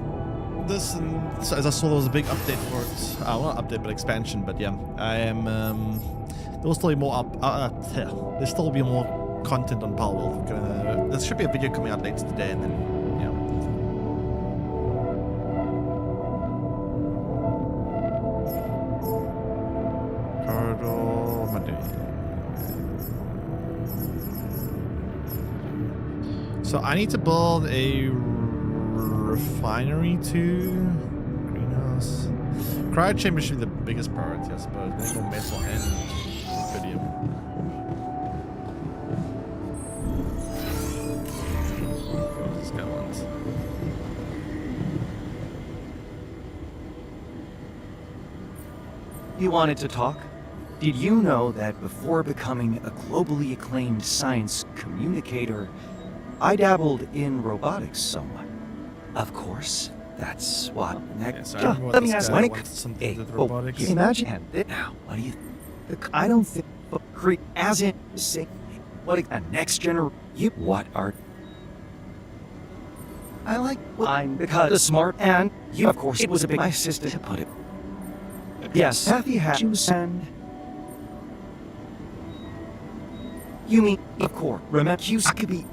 this, and so as I saw there was a big update for it. Well, not update, but expansion. But yeah, I am. There will still be more there'll still be more content on Powell. There should be a video coming out later today, and then yeah. Corridor, so I need to build a refinery too. Greenhouse. Cryo chamber should be the biggest priority, I suppose. Nickel, metal, and rubidium. What does this guy want? You wanted to talk? Did you know that before becoming a globally acclaimed science communicator, I dabbled in robotics somewhat? Of course, that's what next. Yeah, Let me ask Mike. Imagine it now. What do you think? I don't think as in say what a next generation. What are I like? Well, I'm because smart and you. Of course, it was a big. My sister to put it. Yes, Kathy had you and. You mean of course? Remember, you could be.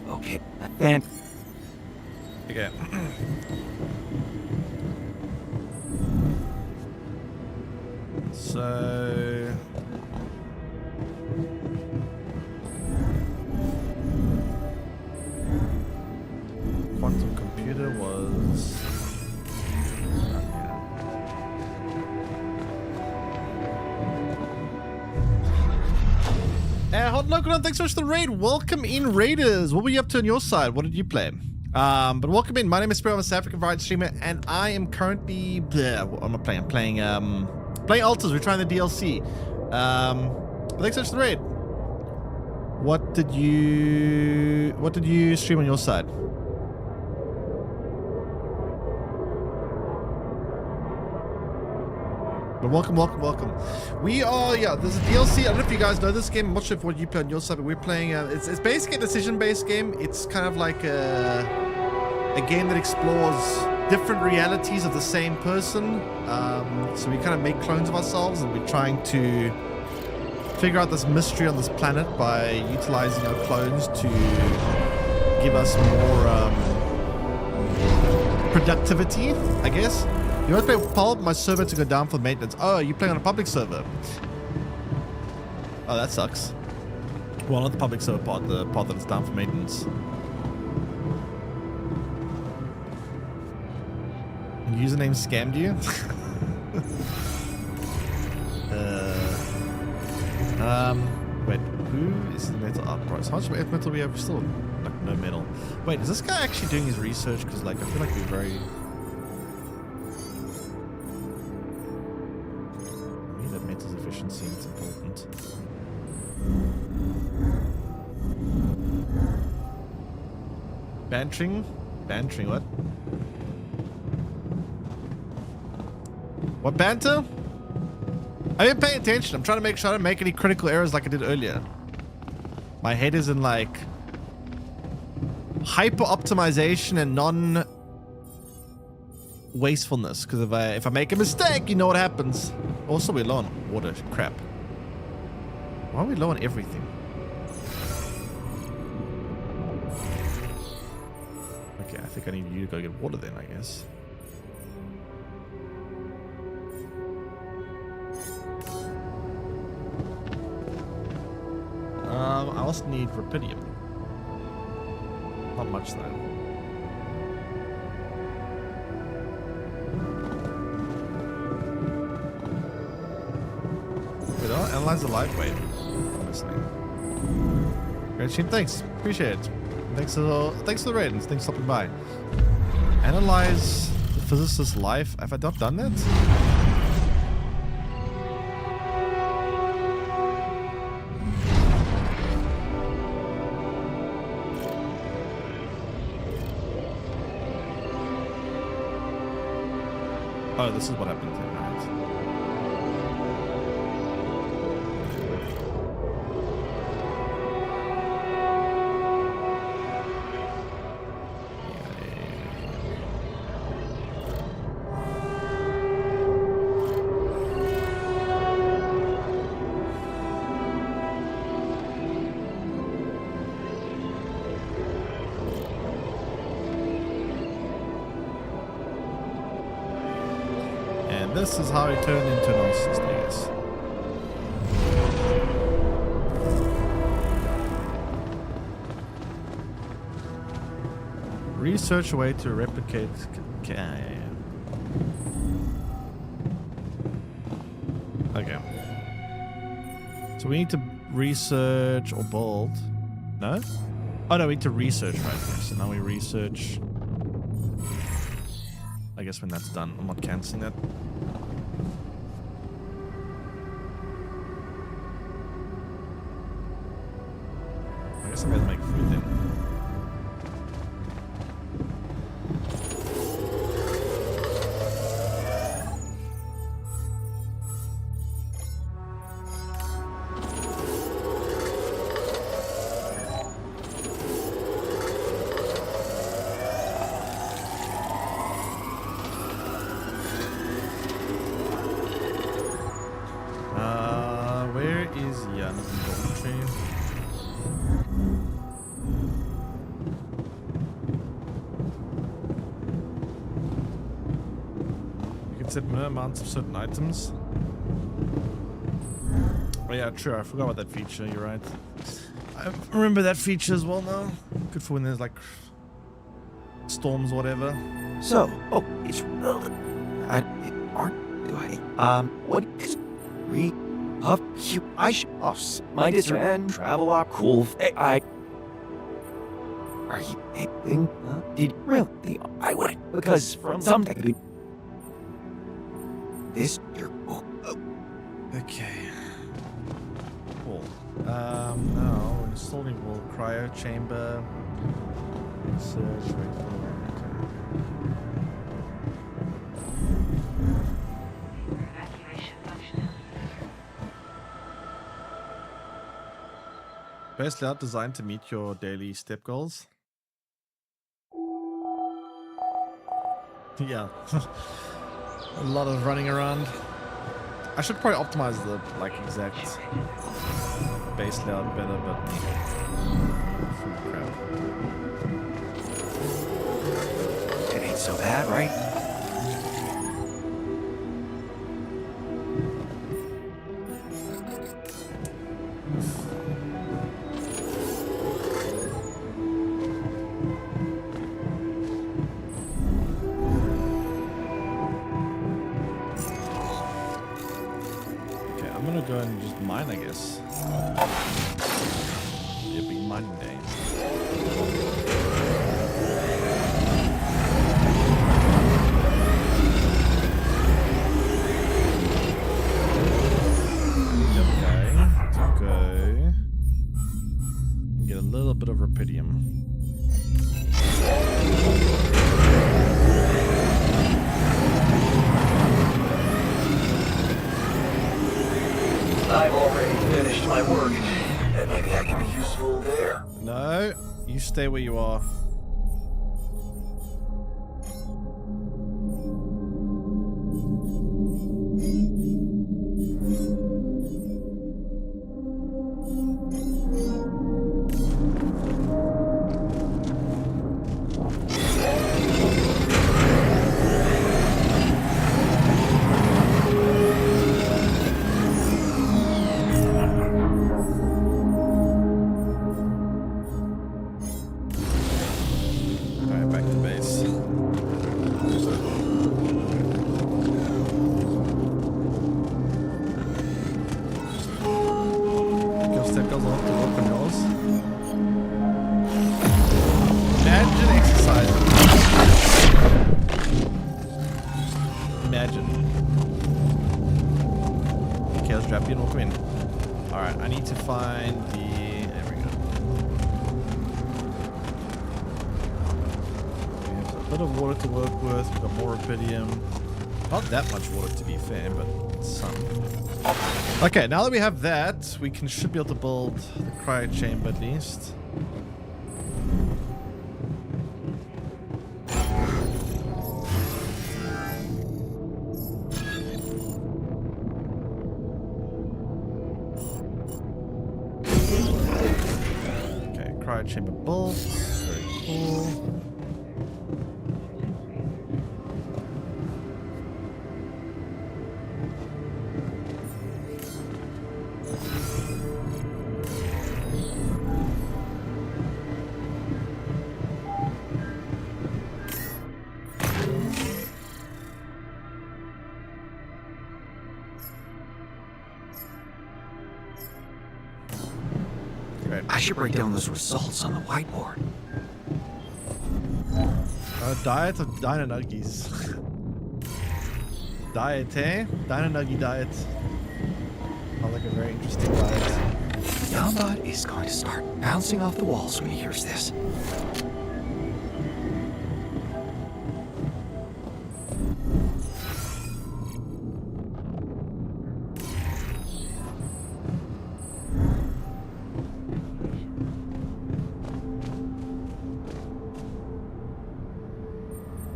Okay, then. Okay. So. Quantum computer was. Hot Local, thanks so much for the raid. Welcome in, Raiders. What were you up to on your side? What did you play? But welcome in. My name is Spirit. I'm a South African variety streamer, and I am currently what am I playing? I'm playing playing Alters. We're trying the DLC. But thanks so much for the raid. What did you stream on your side? But welcome. We are, there's a DLC. I don't know if you guys know this game. I'm not sure if what you play on your side, but we're playing, it's basically a decision-based game. It's kind of like a game that explores different realities of the same person. So we kind of make clones of ourselves, and we're trying to figure out this mystery on this planet by utilizing our clones to give us more productivity, I guess. You want to play Pulp? My server to go down for maintenance. Oh, you're playing on a public server. Oh, that sucks. Well, not the public server part, the part that is down for maintenance. Username scammed you? Wait, who is the metal art price? How much metal do we have? Still, like, no metal. Wait, is this guy actually doing his research? Because, like, I feel like we're very... Seems important. Bantering? Bantering, what? What banter? I didn't pay attention. I'm trying to make sure I don't make any critical errors like I did earlier. My head is in like hyper optimization and non wastefulness, because if I make a mistake, you know what happens. Also, we're low on water. Crap. Why are we low on everything? Okay, I think I need you to go get water then, I guess. I also need rubidium. Not much though. Analyze the life weight. I'm listening. Great stream, thanks. Appreciate it. Thanks for the raid and thanks for stopping by. Analyze the physicist's life. Have I not done that? Oh, this is what happened to him, right? This is how he turned into an narcissist, I guess. Research a way to replicate... Okay. So we need to research or build. No? Oh no, we need to research right there. So now we research. I guess when that's done, I'm not cancelling that. I guess I'm gonna make food then. Where is Jan's inventory? You can set more amounts of certain items. Oh yeah, true. I forgot about that feature. You're right. I remember that feature as well now. Good for when there's like storms, whatever. So, it's what is of you. I should my district and travel up cool. I. Are you thinking? Did really? I would because from something. This your book. Okay. Cool. Now installing will cryo chamber. Search right Best layout designed to meet your daily step goals. Yeah. A lot of running around. I should probably optimize the exact base layout better, but crap. It ain't so bad, right? Go and just mine, I guess. It'd be mining day. Okay, go. Get a little bit of rupidium. I've already finished my work, and maybe I can be useful there. No, you stay where you are. Not that much water, to be fair, but some. Okay, now that we have that, we should be able to build the cryo chamber at least. Okay, cryo chamber built. Very cool. I should break down those results on the whiteboard. Diet of Dino-Nuggies. Diet, eh? Dino-Nuggie diet. Sounds like a very interesting diet. Yambot is going to start bouncing off the walls when he hears this.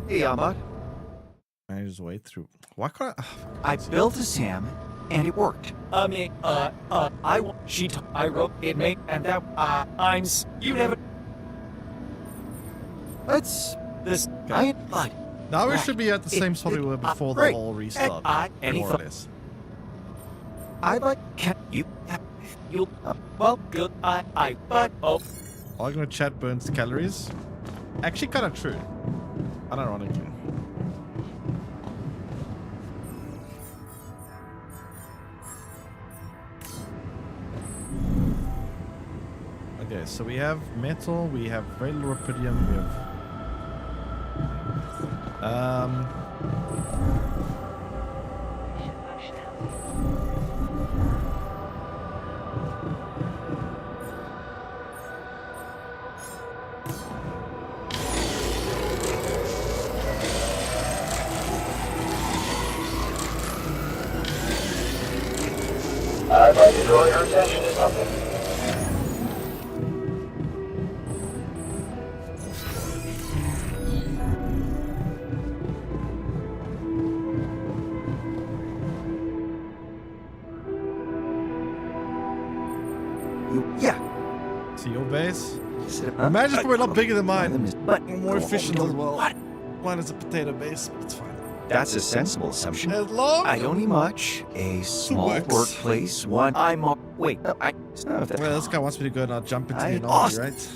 Yambot. I just wait through. Why can't I built a SAM and it worked. I wrote it, mate, and that, you never. Let's this guy, but now we should be at the same spot we were before the whole restart, more or less. I like you, well, good, but Arguing with chat burns calories. Actually, kind of true. Unironically. Okay, so we have metal, we have very little rubidium, we have I'd like to draw your attention to something. Yeah. see your base. Huh? Imagine's probably a lot bigger than mine. But More efficient as well. What? Mine is a potato base, but it's fine. That's a sensible assumption. As long I don't need much. A small works. workplace, one. Wait, it's not that. Well, this guy wants me to go and I'll jump into the anomaly, lost. right?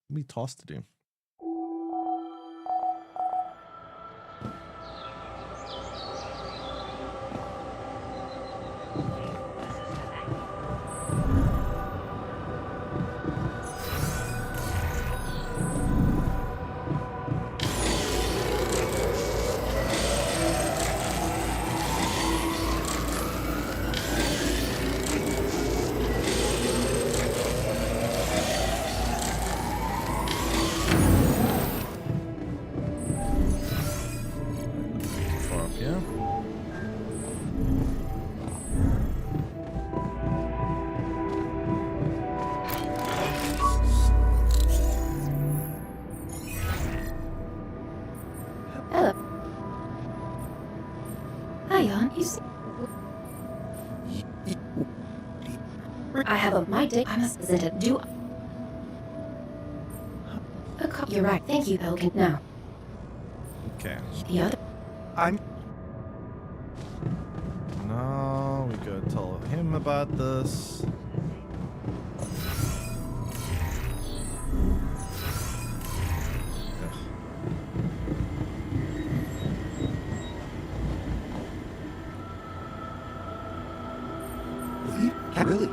Me toss to do. Far up here. Hello. Hi, Jan. You see? I have a my day. I must visit it. Do. You're right. Thank you, Pelican. Now, Okay. the other. I'm. No, we go tell him about this. Ugh. Really?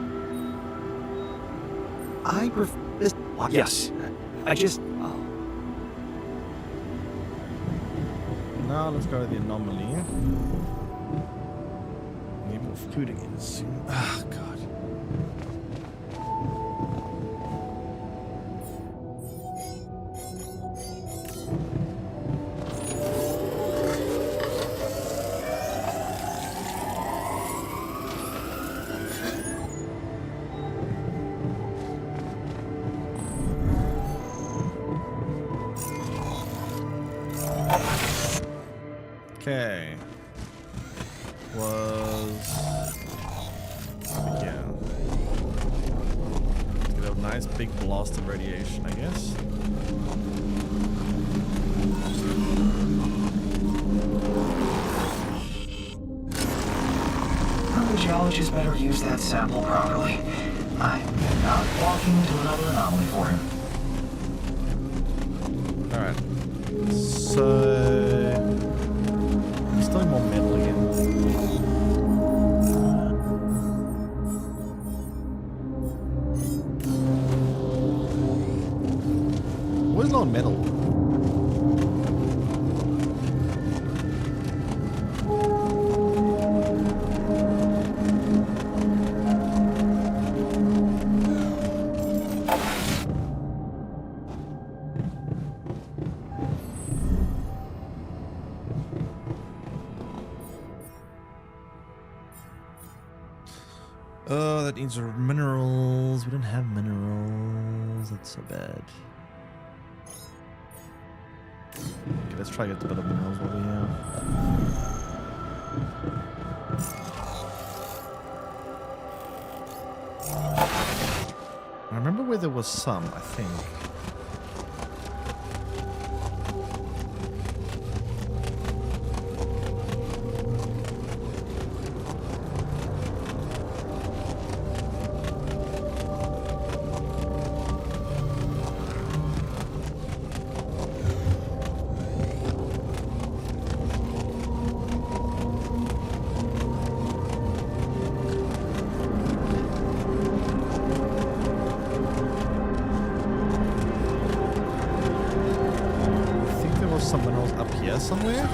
I prefer this. Yes. I just. Now let's go to the anomaly. Need more food again soon. Ah, God. Okay. Yeah. Get a nice big blast of radiation, I guess. The geologist better use that sample properly. I'm not walking into another anomaly for him. Alright. So. Still more metal again. Where's no metal? Oh, that needs minerals. We don't have minerals. That's so bad. Okay, let's try to get a bit of minerals while we have. I remember where there was some, I think. somewhere?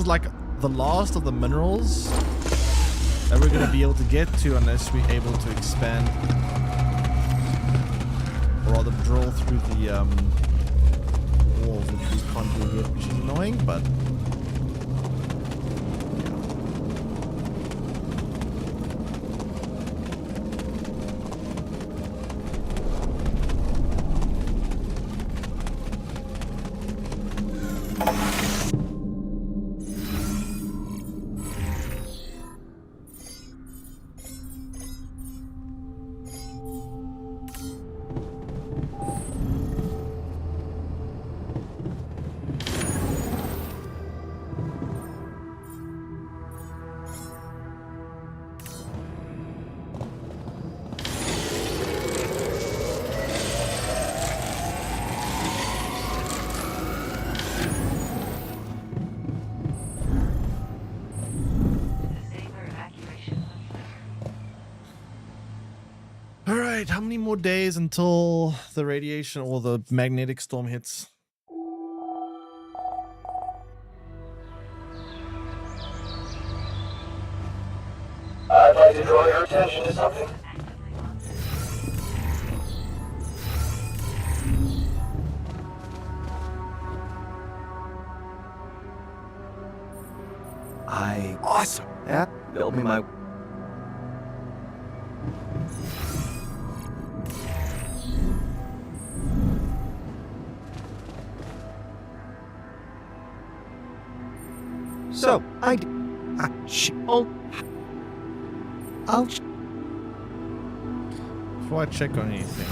Like the last of the minerals that we're going to be able to get to unless we're able to expand or rather drill through the walls, which we can't do yet, which is annoying, but how many more days until the radiation or the magnetic storm hits? I'd like to draw your attention to something. Awesome. That built me my... So, before I check on anything.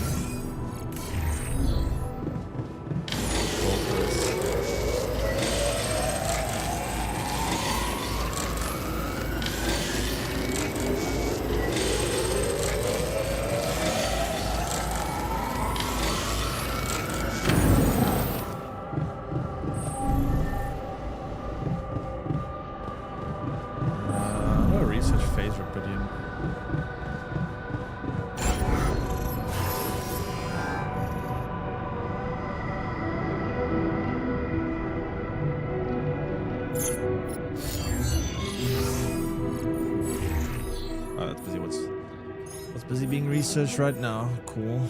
Busy being researched right now. Cool.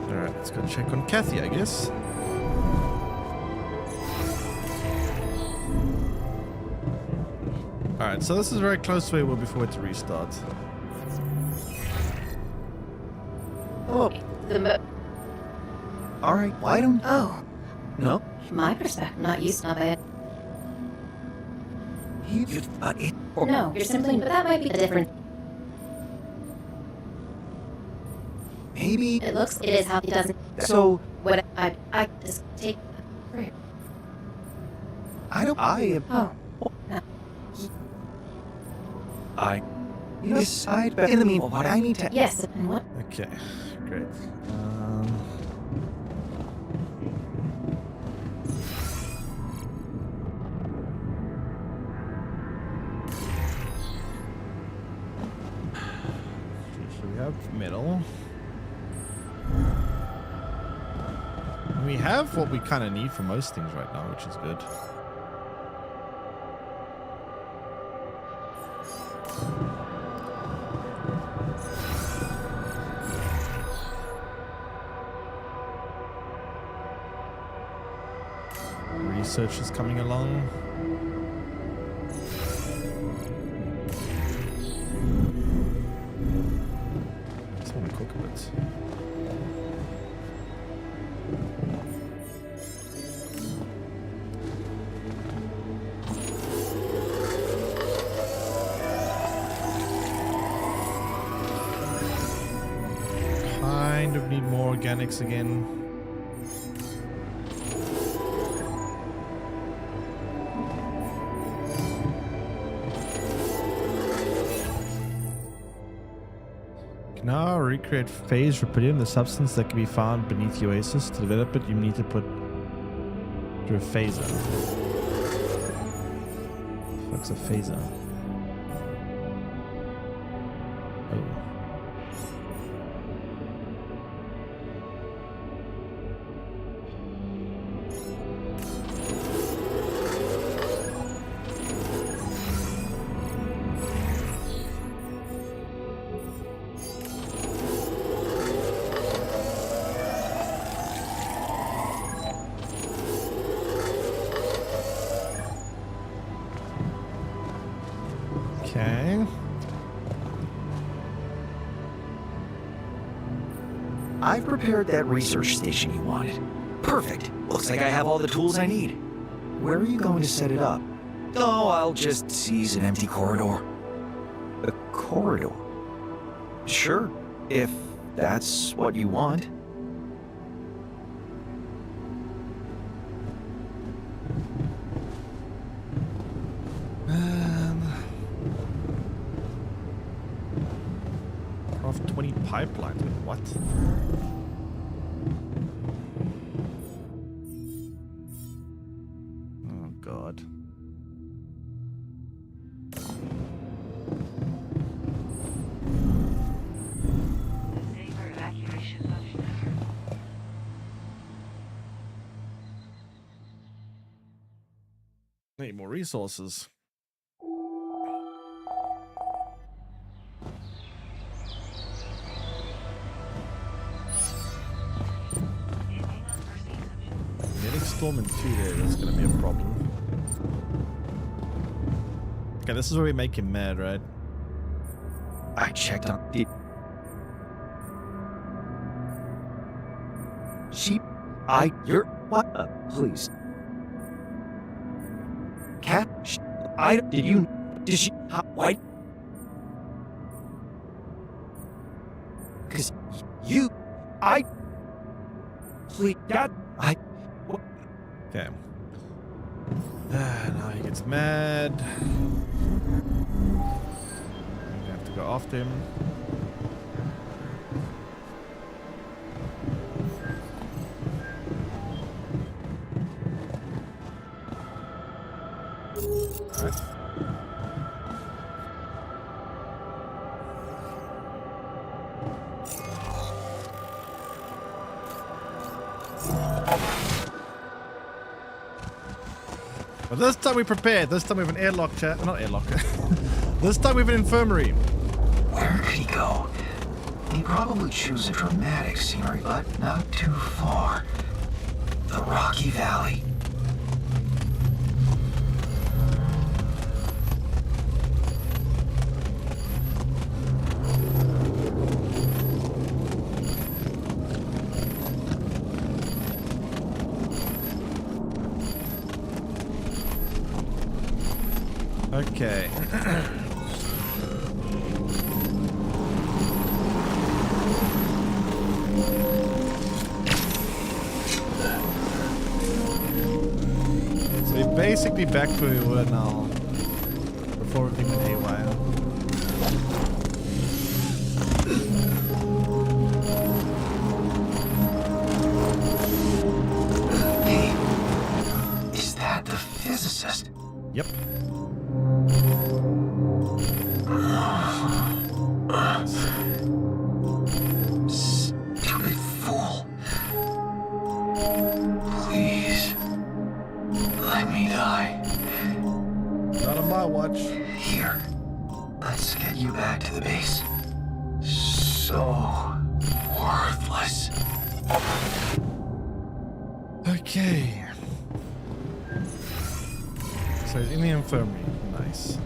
Alright, let's go check on Kathy, I guess. Alright, so this is very close to where we were before it to restart. Oh, Alright, why don't... Oh. No? My perspective, not used to it. No, you're simply... But that might be the difference. Maybe... It looks... It is how he doesn't... So... What I just take... I don't... Oh. No. You decide in the meanwhile what I need to... Yes, and what? Okay, great. So we have metal. We have what we kind of need for most things right now, which is good. research is coming along. Just want to cook a bit. Kind of need more organics again. Now recreate phase Rapidium, the substance that can be found beneath the oasis. To develop it, you need to put through a phaser. What's a phaser? Oh. Okay. I've prepared that research station you wanted. Perfect. Looks like I have all the tools I need. Where are you going to set it up? Oh, I'll just seize an empty corridor. A corridor? Sure, if that's what you want. Craft 20 pipelines. Wait, what? Oh god. Need more resources. Getting Storm in 2 there, that's gonna be a problem. Okay, this is where we make him mad, right? I checked on the sheep. You're what? Please. Cat? Did she? Why? Cause you, please, Dad, Okay. Now he gets mad. We have to go after him. Alright. But this time we prepared. This time we have an airlock chat. Not airlock. This time we have an infirmary. Where could he go? He'd probably choose a dramatic scenery, but not too far. The Rocky Valley. Okay. So we're basically back to where we were now. Before everything went haywire. Hey, is that the physicist? Yep. Stupid fool. Please. Let me die. Not on my watch. Here. Let's get you back to the base. So worthless. Okay. So he's in the infirmary. Nice.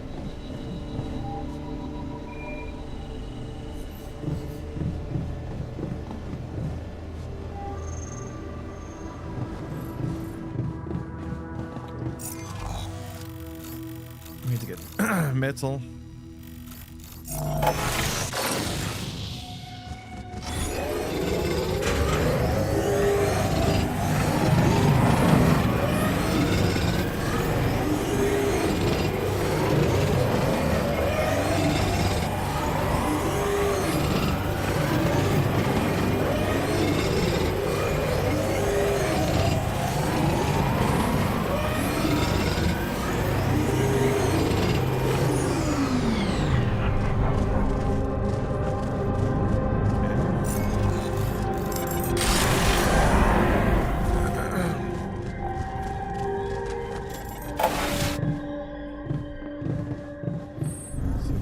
We need to get metal.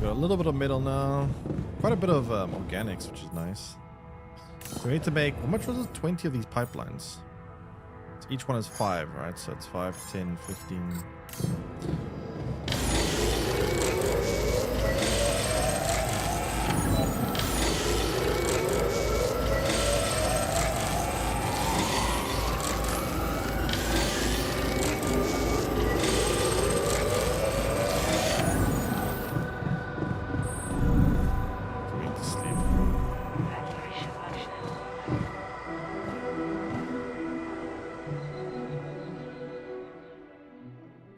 A little bit of metal now. Quite a bit of organics, which is nice. So we need to make, how much was it? 20 of these pipelines. So each one is 5, right? So it's 5, 10, 15.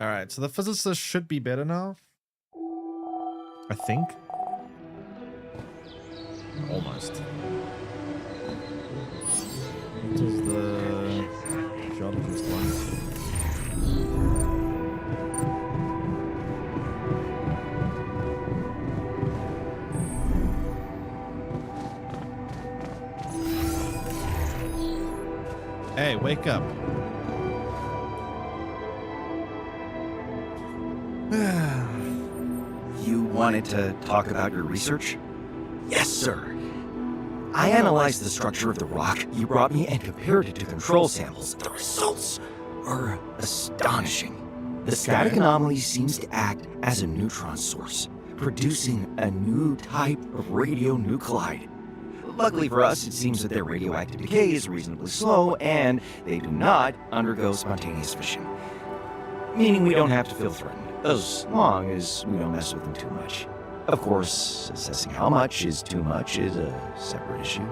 Alright, so the physicist should be better now. I think. Almost. What is the geologist one? Hey, wake up. You wanted to talk about your research? Yes, sir. I analyzed the structure of the rock you brought me and compared it to control samples. The results are astonishing. The static anomaly seems to act as a neutron source, producing a new type of radionuclide. Luckily for us, it seems that their radioactive decay is reasonably slow, and they do not undergo spontaneous fission. Meaning we don't have to feel threatened, as long as we don't mess with them too much. Of course, assessing how much is too much is a separate issue.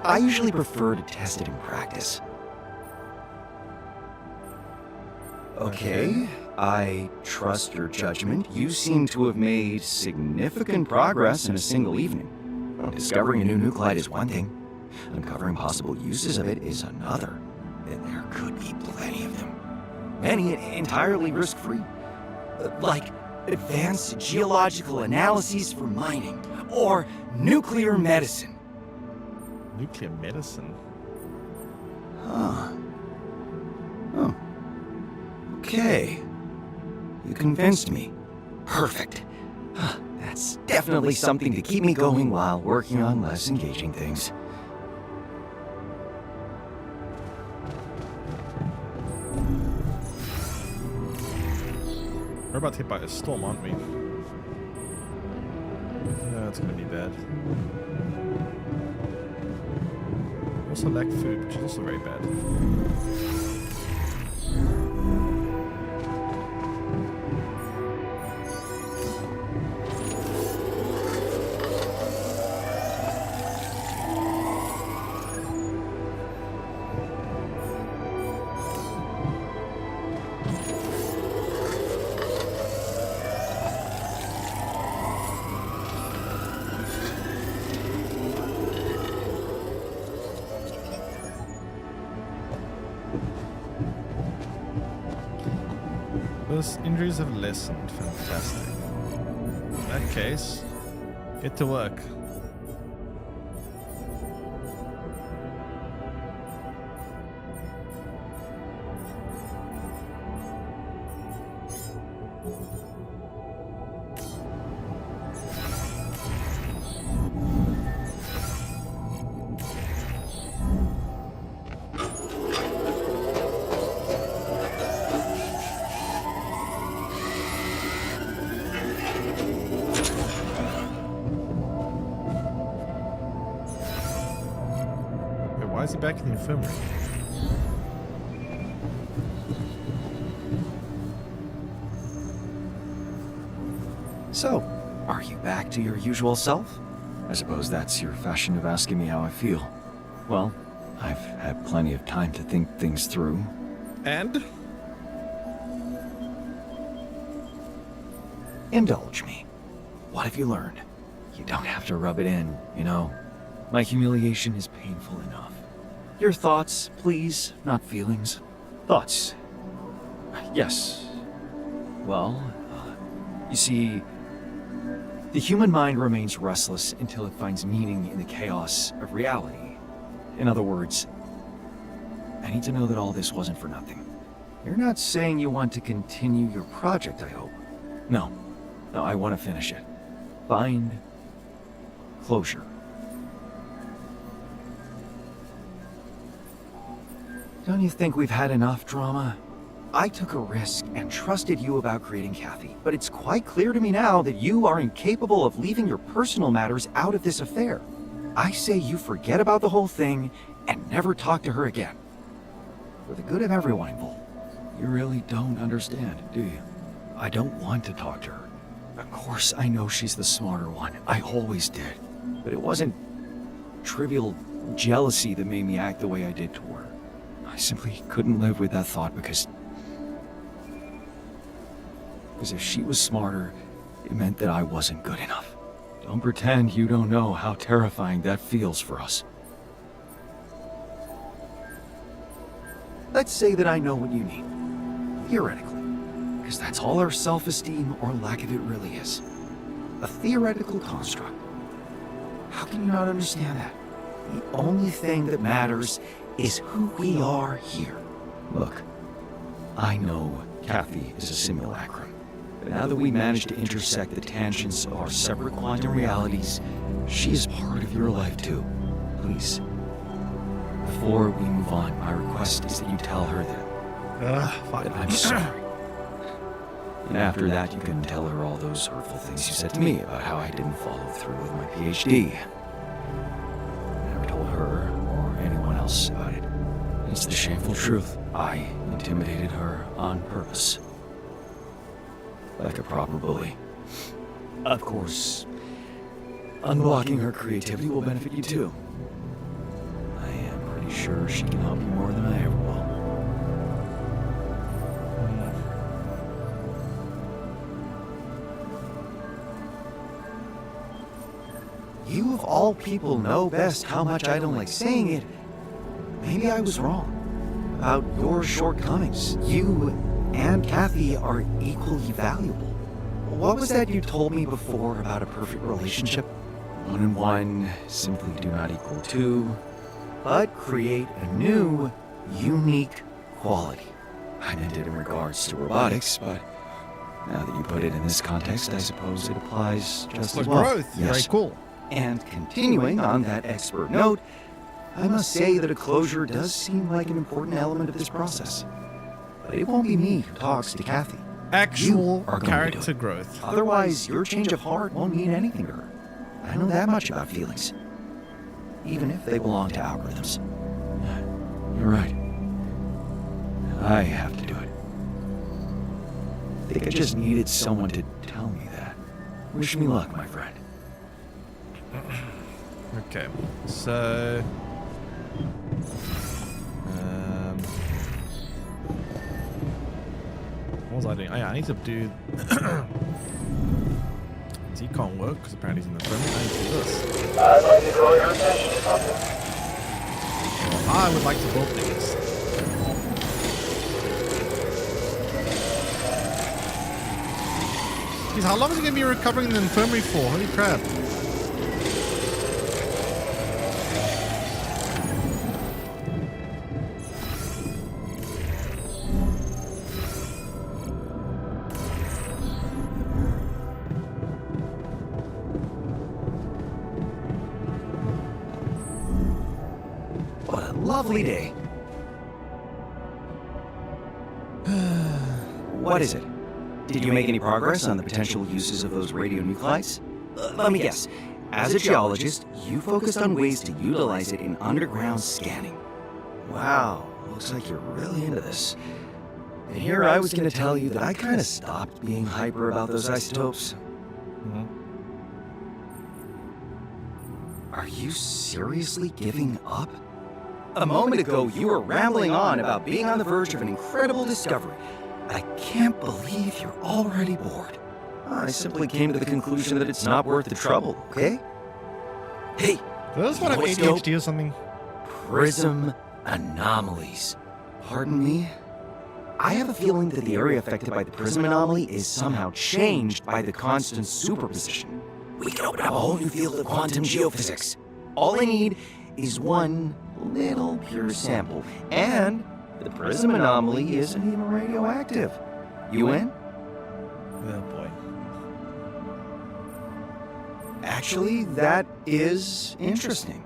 I usually prefer to test it in practice. Okay, I trust your judgment. You seem to have made significant progress in a single evening. Well, discovering a new nuclide is one thing. Uncovering possible uses of it is another. And there could be plenty of them. Many entirely risk-free. Like advanced geological analyses for mining, or nuclear medicine. Nuclear medicine? Huh. Oh. Okay. You convinced me. Perfect. That's definitely something to keep me going while working on less engaging things. We're about to hit by a storm, aren't we? No, it's gonna be bad. We also lack food, which is also very bad. Those injuries have lessened. Fantastic. In that case, get to work. is he back in the infirmary? So, are you back to your usual self? I suppose that's your fashion of asking me how I feel. Well, I've had plenty of time to think things through. And? Indulge me. What have you learned? You don't have to rub it in, you know. My humiliation is painful enough. Your thoughts, please, not feelings. Thoughts. Yes. Well, you see, the human mind remains restless until it finds meaning in the chaos of reality. In other words, I need to know that all this wasn't for nothing. You're not saying you want to continue your project, I hope. No, I want to finish it. Find closure. Don't you think we've had enough drama? I took a risk and trusted you about creating Kathy, but it's quite clear to me now that you are incapable of leaving your personal matters out of this affair. I say you forget about the whole thing and never talk to her again. For the good of everyone involved. You really don't understand, do you? I don't want to talk to her. Of course I know she's the smarter one. I always did. But it wasn't trivial jealousy that made me act the way I did toward her. I simply couldn't live with that thought because if she was smarter, it meant that I wasn't good enough. Don't pretend you don't know how terrifying that feels for us. Let's say that I know what you need. Theoretically. Because that's all our self-esteem or lack of it really is. A theoretical construct. How can you not understand that? The only thing that matters is who we are here. Look, I know Kathy is a simulacrum. But now that we managed to intersect the tangents of our separate quantum realities, she is part of your life too. Please. Before we move on, my request is that you tell her that I'm sorry. And after that, you can tell her all those hurtful things you said to me about how I didn't follow through with my PhD. I never told her or anyone else about it. It's the shameful truth. I intimidated her on purpose. Like a proper bully. Of course, unblocking her creativity will benefit you too. I am pretty sure she can help you more than I ever will. You of all people know best how much I don't like saying it. Maybe I was wrong about your shortcomings. You and Kathy are equally valuable. What was that you told me before about a perfect relationship? 1 and 1 simply do not equal 2, but create a new, unique quality. I meant it in regards to robotics, but now that you put it in this context, I suppose it applies just as well. Growth, yes. Very cool. And continuing on that expert note, I must say that a closure does seem like an important element of this process. But it won't be me who talks to Kathy. Actual You are going to character do it. growth. Otherwise, your change of heart won't mean anything to her. I know that much about feelings. Even if they belong to algorithms. You're right. I have to do it. I think I just needed someone to tell me that. Wish me luck, my friend. Okay, so what was I doing? Oh yeah, I need to do he can't work because apparently he's in the front. I need to do this. I'd like to draw your attention to something. I would like to build things. Jeez, how long is it gonna be recovering in the infirmary for? Holy crap. Lovely day. What is it? Did you make any progress on the potential uses of those radionuclides? Let me guess. As a geologist, you focused on ways to utilize it in underground scanning. Wow, looks like you're really into this. And here I was gonna tell you that I kinda stopped being hyper about those isotopes. Are you seriously giving up? A moment ago, you were rambling on about being on the verge of an incredible discovery. I can't believe you're already bored. I simply came to the conclusion that it's not worth the trouble, okay? Hey, Does one have what's ADHD or something? Prism anomalies. Pardon me? I have a feeling that the area affected by the prism anomaly is somehow changed by the constant superposition. We can open up a whole new field of quantum geophysics. All I need is one little pure sample, and the prism anomaly isn't even radioactive. You in? Oh boy. Actually, that is interesting.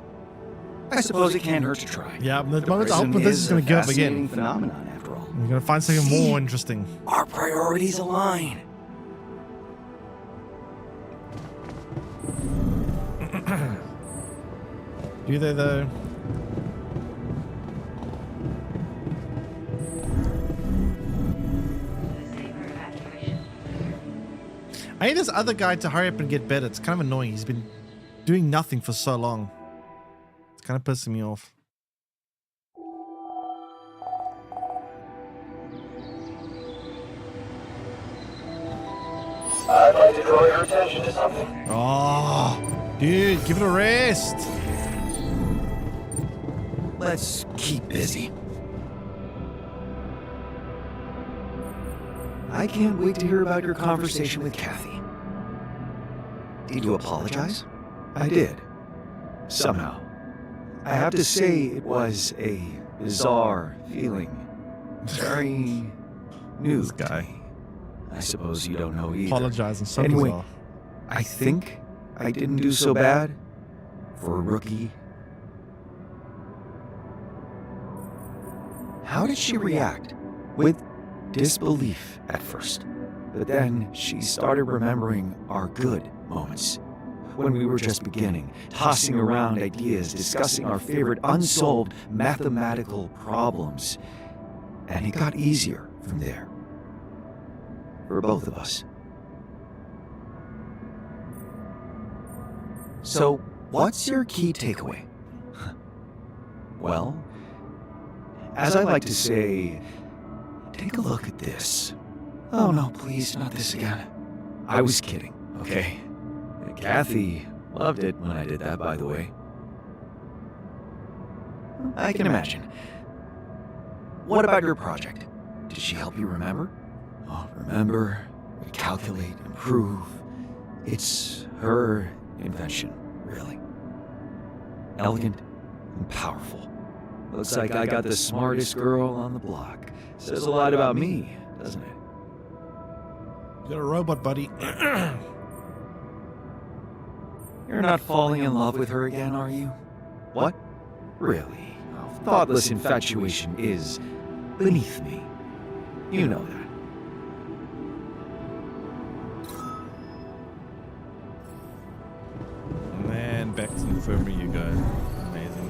I suppose it can't hurt to try. Yeah, the The moment I prism open this is going a to go up fascinating again. phenomenon, after all. We're going to find something more interesting. Our priorities align. Do they though? I need this other guy to hurry up and get better. It's kind of annoying. He's been doing nothing for so long. It's kind of pissing me off. I'd like to draw your attention to something. Oh, dude, give it a rest. Let's keep busy. I can't wait to hear about your conversation with Kathy. Did you apologize? I did. Somehow. I have to say it was a bizarre feeling. Very new This guy. to me. I suppose you don't know either. Apologizing so Anyway, bizarre. I think I didn't do so bad for a rookie. How did she react? With disbelief at first. But then she started remembering our good moments. When we were just beginning, tossing around ideas, discussing our favorite unsolved mathematical problems. And it got easier from there. For both of us. So, what's your key takeaway? Well, as I like to say, take a look at this. Oh no, please, not this again. I was kidding, okay? Kathy loved it when I did that, by the way. I can imagine. What about your project? Did she help you remember? Oh, remember, calculate, improve. It's her invention, really. Elegant and powerful. Looks like I got the smartest girl on the block. Says a lot about me, doesn't it? You're a robot, buddy. You're not falling in love with her again, are you? What? Really? Thoughtless infatuation is beneath me. You know that. Man, back to the infirmary you go. Amazing.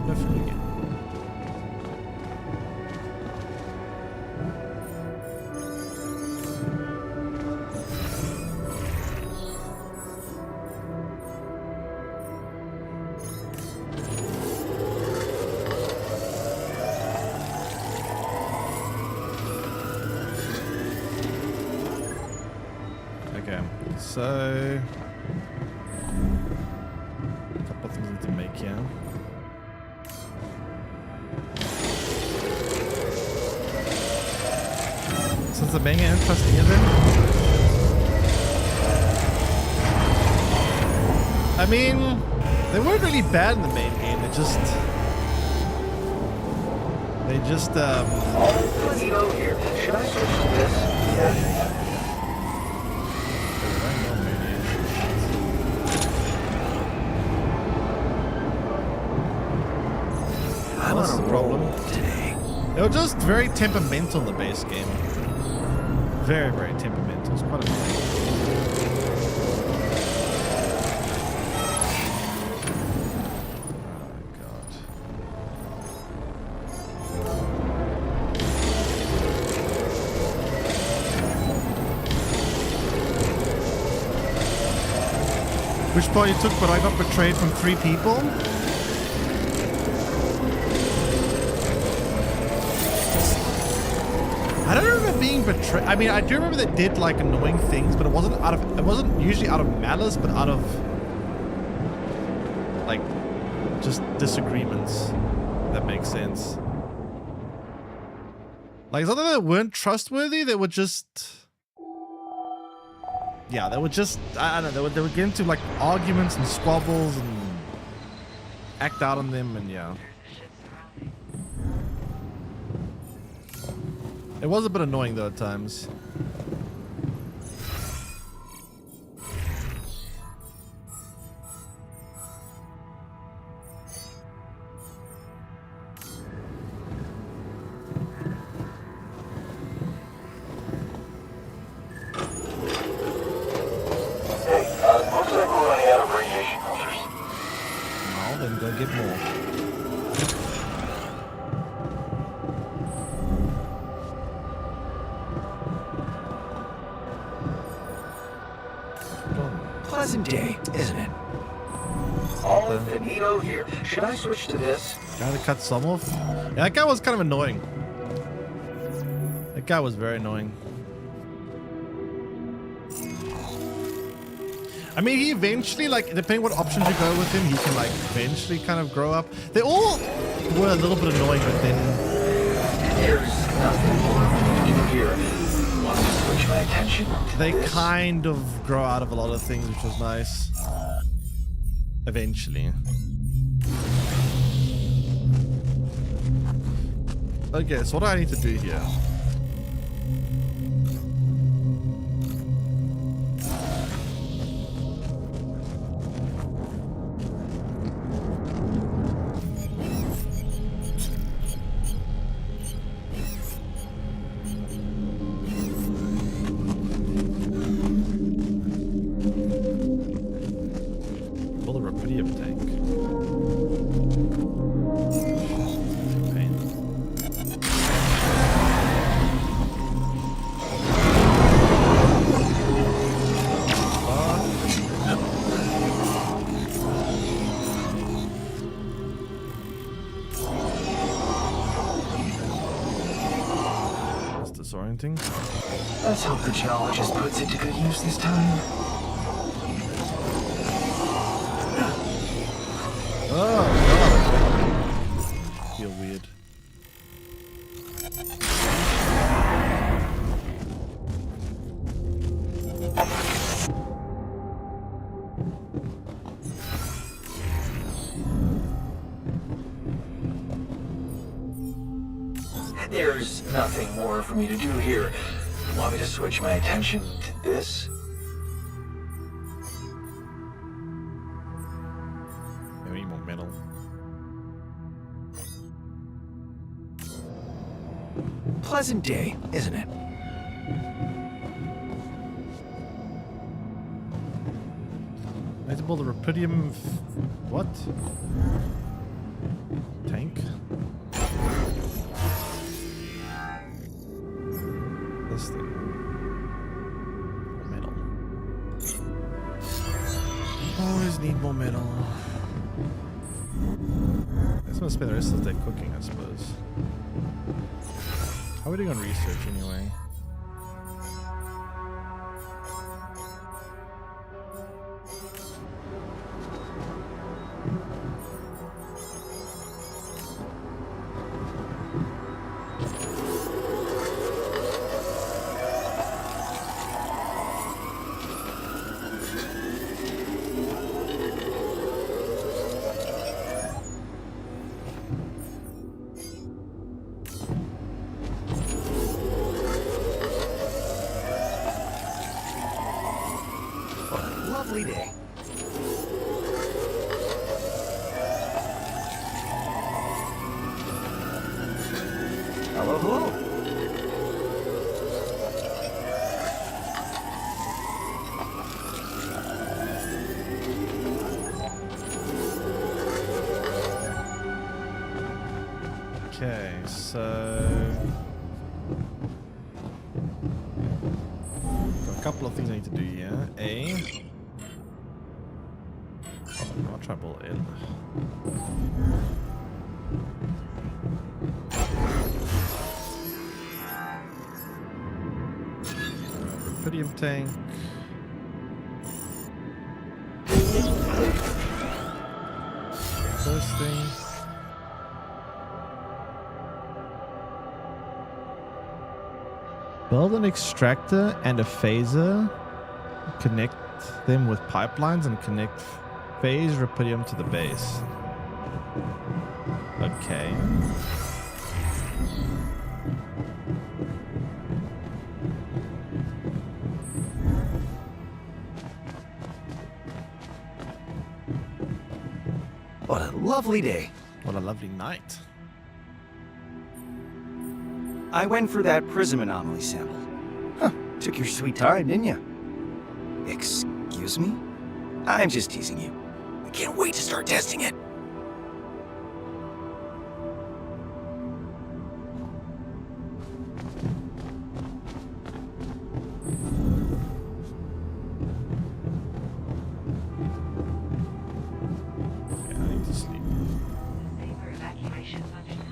Definitely again. Okay, so a couple of things I need to make here. Since the manga interesting, is it? I mean, they weren't really bad in the main game. They just Neo here. Should I switch to this? Yeah. What's the problem today? They were just very temperamental in the base game. Very, very temperamental. It's quite a Which part you took, but I got betrayed from 3 people? I don't remember being betrayed. I mean, I do remember they did like annoying things, but it wasn't usually out of malice, but out of like just disagreements. If that makes sense. Like, it's not that they weren't trustworthy, they were just... Yeah, they would just, I don't know, they would get into like arguments and squabbles and act out on them, and yeah. It was a bit annoying though at times. Get more. Pleasant day, isn't it? All finito here. Should I switch to this? Gotta cut some off. Yeah, that guy was kind of annoying. That guy was very annoying. I mean, he eventually, like, depending what options you go with him, he can, like, eventually kind of grow up. They all were a little bit annoying, but then... There's nothing more for me to do here. Want to switch my attention to They this? kind of grow out of a lot of things, which was nice. Eventually. Okay, so what do I need to do here? Let's hope the geologist puts it to good use this time. Oh, God. Feel weird. There's nothing more for me to do here. Want me to switch my attention to this? I need more metal. Pleasant day, isn't it? I have to build a Rapidium... What? Tank? This thing. Metal. Always need more metal. I just want to spend the rest of the day cooking, I suppose. How are we doing on research anyway? Lovely day. Hello, hello. so got a couple of things I need to do here. I'll try bull in. Rubidium tank. First thing. Build an extractor and a phaser. Connect them with pipelines and connect phase rubidium to the base. Okay. What a lovely day. What a lovely night. I went for that prism anomaly sample. Huh, took your sweet time, didn't you? Excuse me? I'm just teasing you. I can't wait to start testing it. Okay, I need to sleep. Vapor evacuation functional.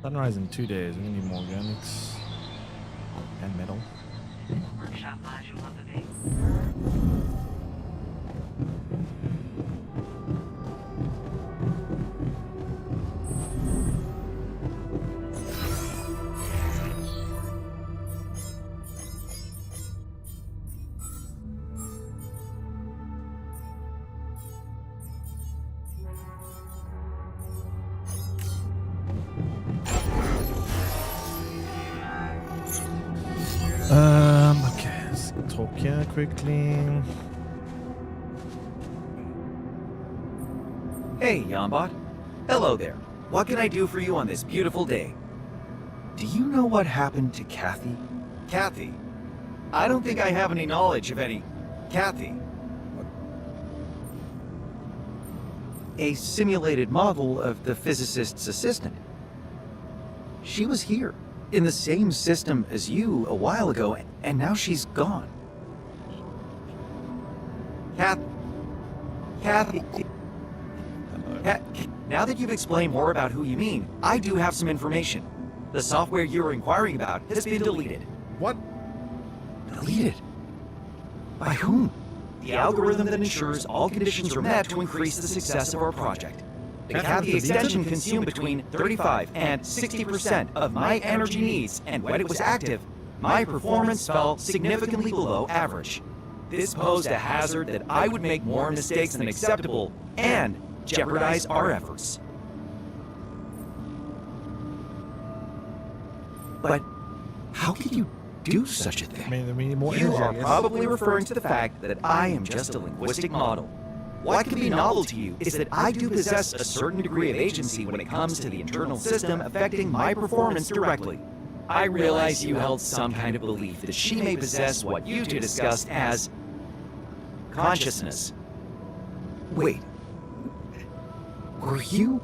Sunrise in 2 days. We need more organics and metal. Workshop module of the base. Okay, let's talk here quickly. Hey, Yambot. Hello there. What can I do for you on this beautiful day? Do you know what happened to Kathy? Kathy? I don't think I have any knowledge of any... Kathy. A simulated model of the physicist's assistant. She was here, in the same system as you a while ago, and now she's gone. Kathy... Now that you've explained more about who you mean, I do have some information. The software you're inquiring about has been deleted. What? Deleted? By whom? The algorithm that ensures all conditions are met to increase the success of our project. The Kathy extension consumed between 35 and 60% of my energy needs, and when it was active, my performance fell significantly below average. This posed a hazard that I would make more mistakes than acceptable and jeopardize our efforts. But how could you do such a thing? I mean, we need more You energy, I are guess. probably referring to the fact that I am just a linguistic model. What can be novel to you is that I do possess a certain degree of agency when it comes to the internal system affecting my performance directly. I realize you held some kind of belief that she may possess what you two discussed as consciousness. Wait. Were you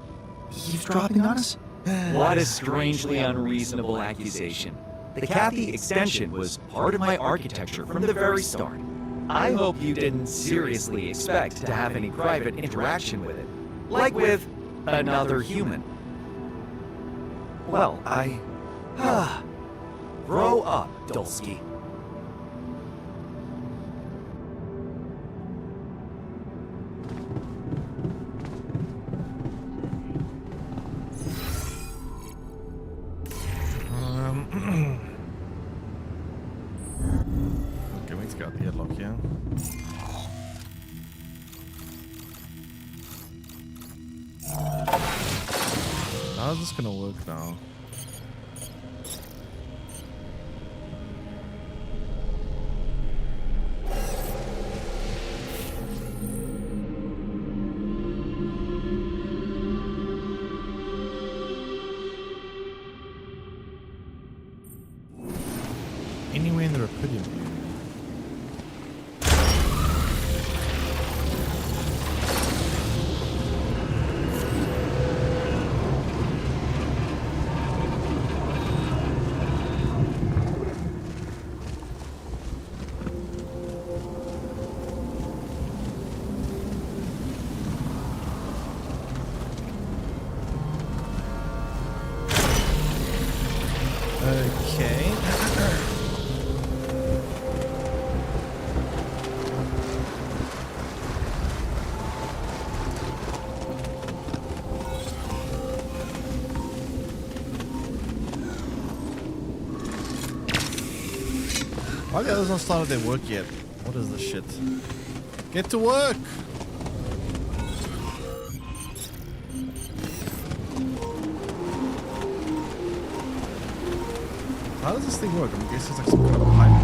eavesdropping on us? What a strangely unreasonable accusation. The Kathy extension was part of my architecture from the very start. I hope you didn't seriously expect to have any private interaction with it, like with another human. Well, grow up, Dulski. Okay, let's get the headlock here. How's this gonna work now? Anywhere in the Rubidium. Why the others not started their work yet? What is this shit? Get to work! How does this thing work? I'm guessing it's like some kind of pipe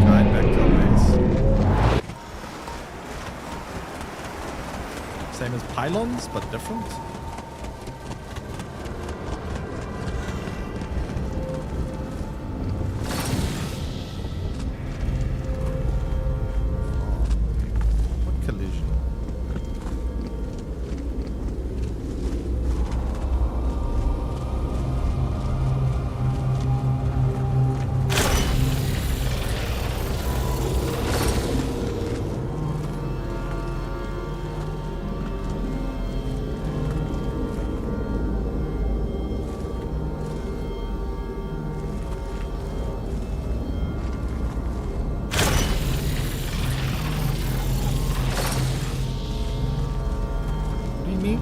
guide back to our base. Same as pylons, but different. What collision?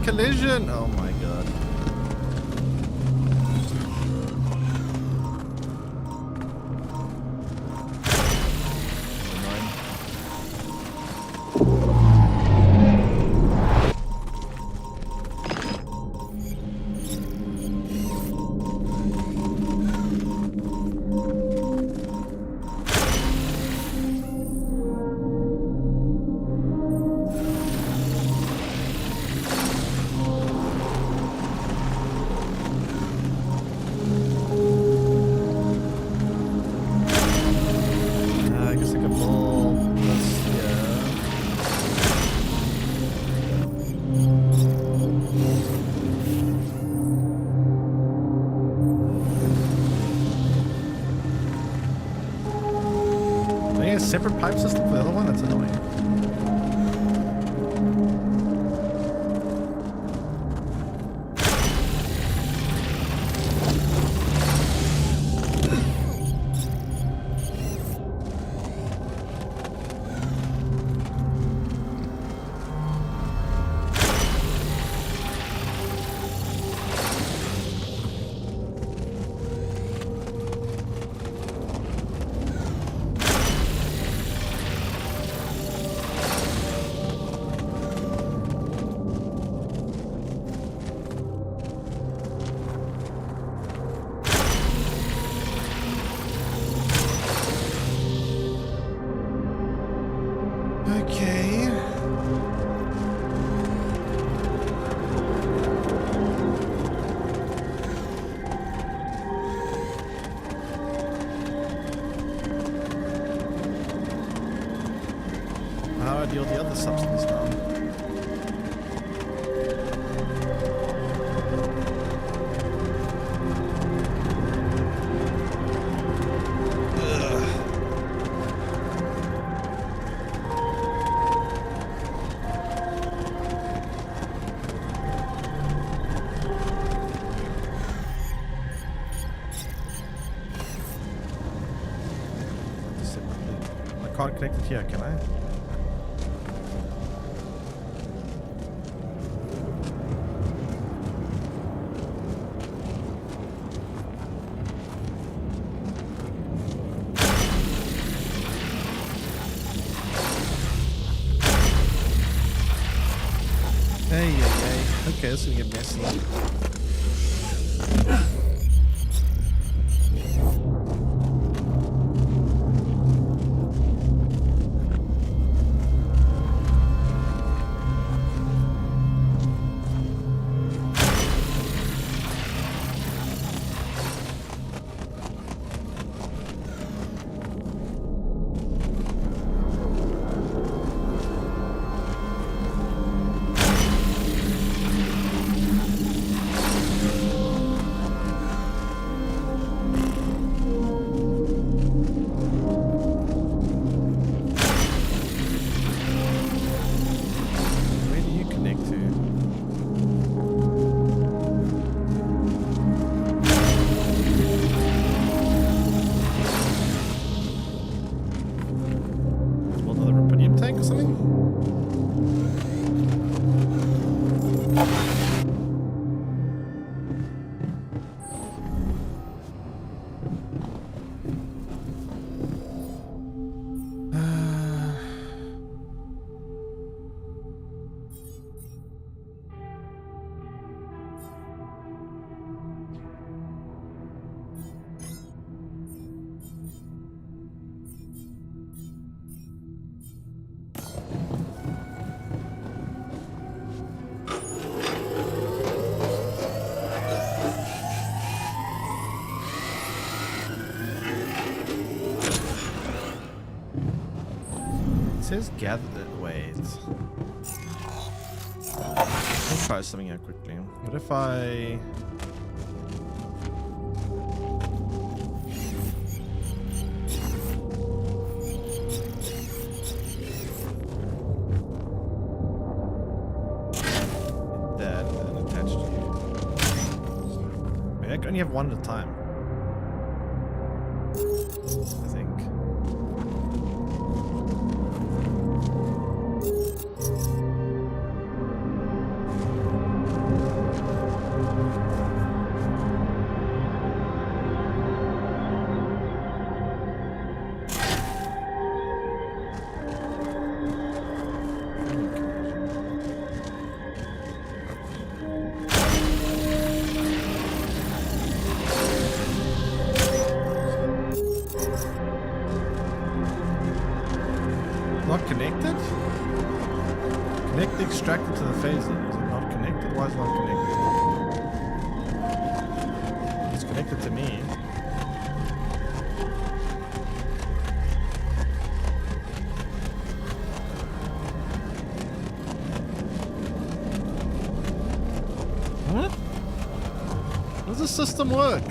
Collision! Oh my god. Separate pipe system for the other one? That's annoying. How do I deal with the other substance now? I can't connect it here, can I? Okay, this is gonna get messy. just gather the wait. Let's try something here quickly. What if I that and attach to you? Maybe I can only have one at a time. I think. Not connected? Connect the extractor to the phaser. Is it not connected? Why is it not connected? It's connected to me. What? How does the system work?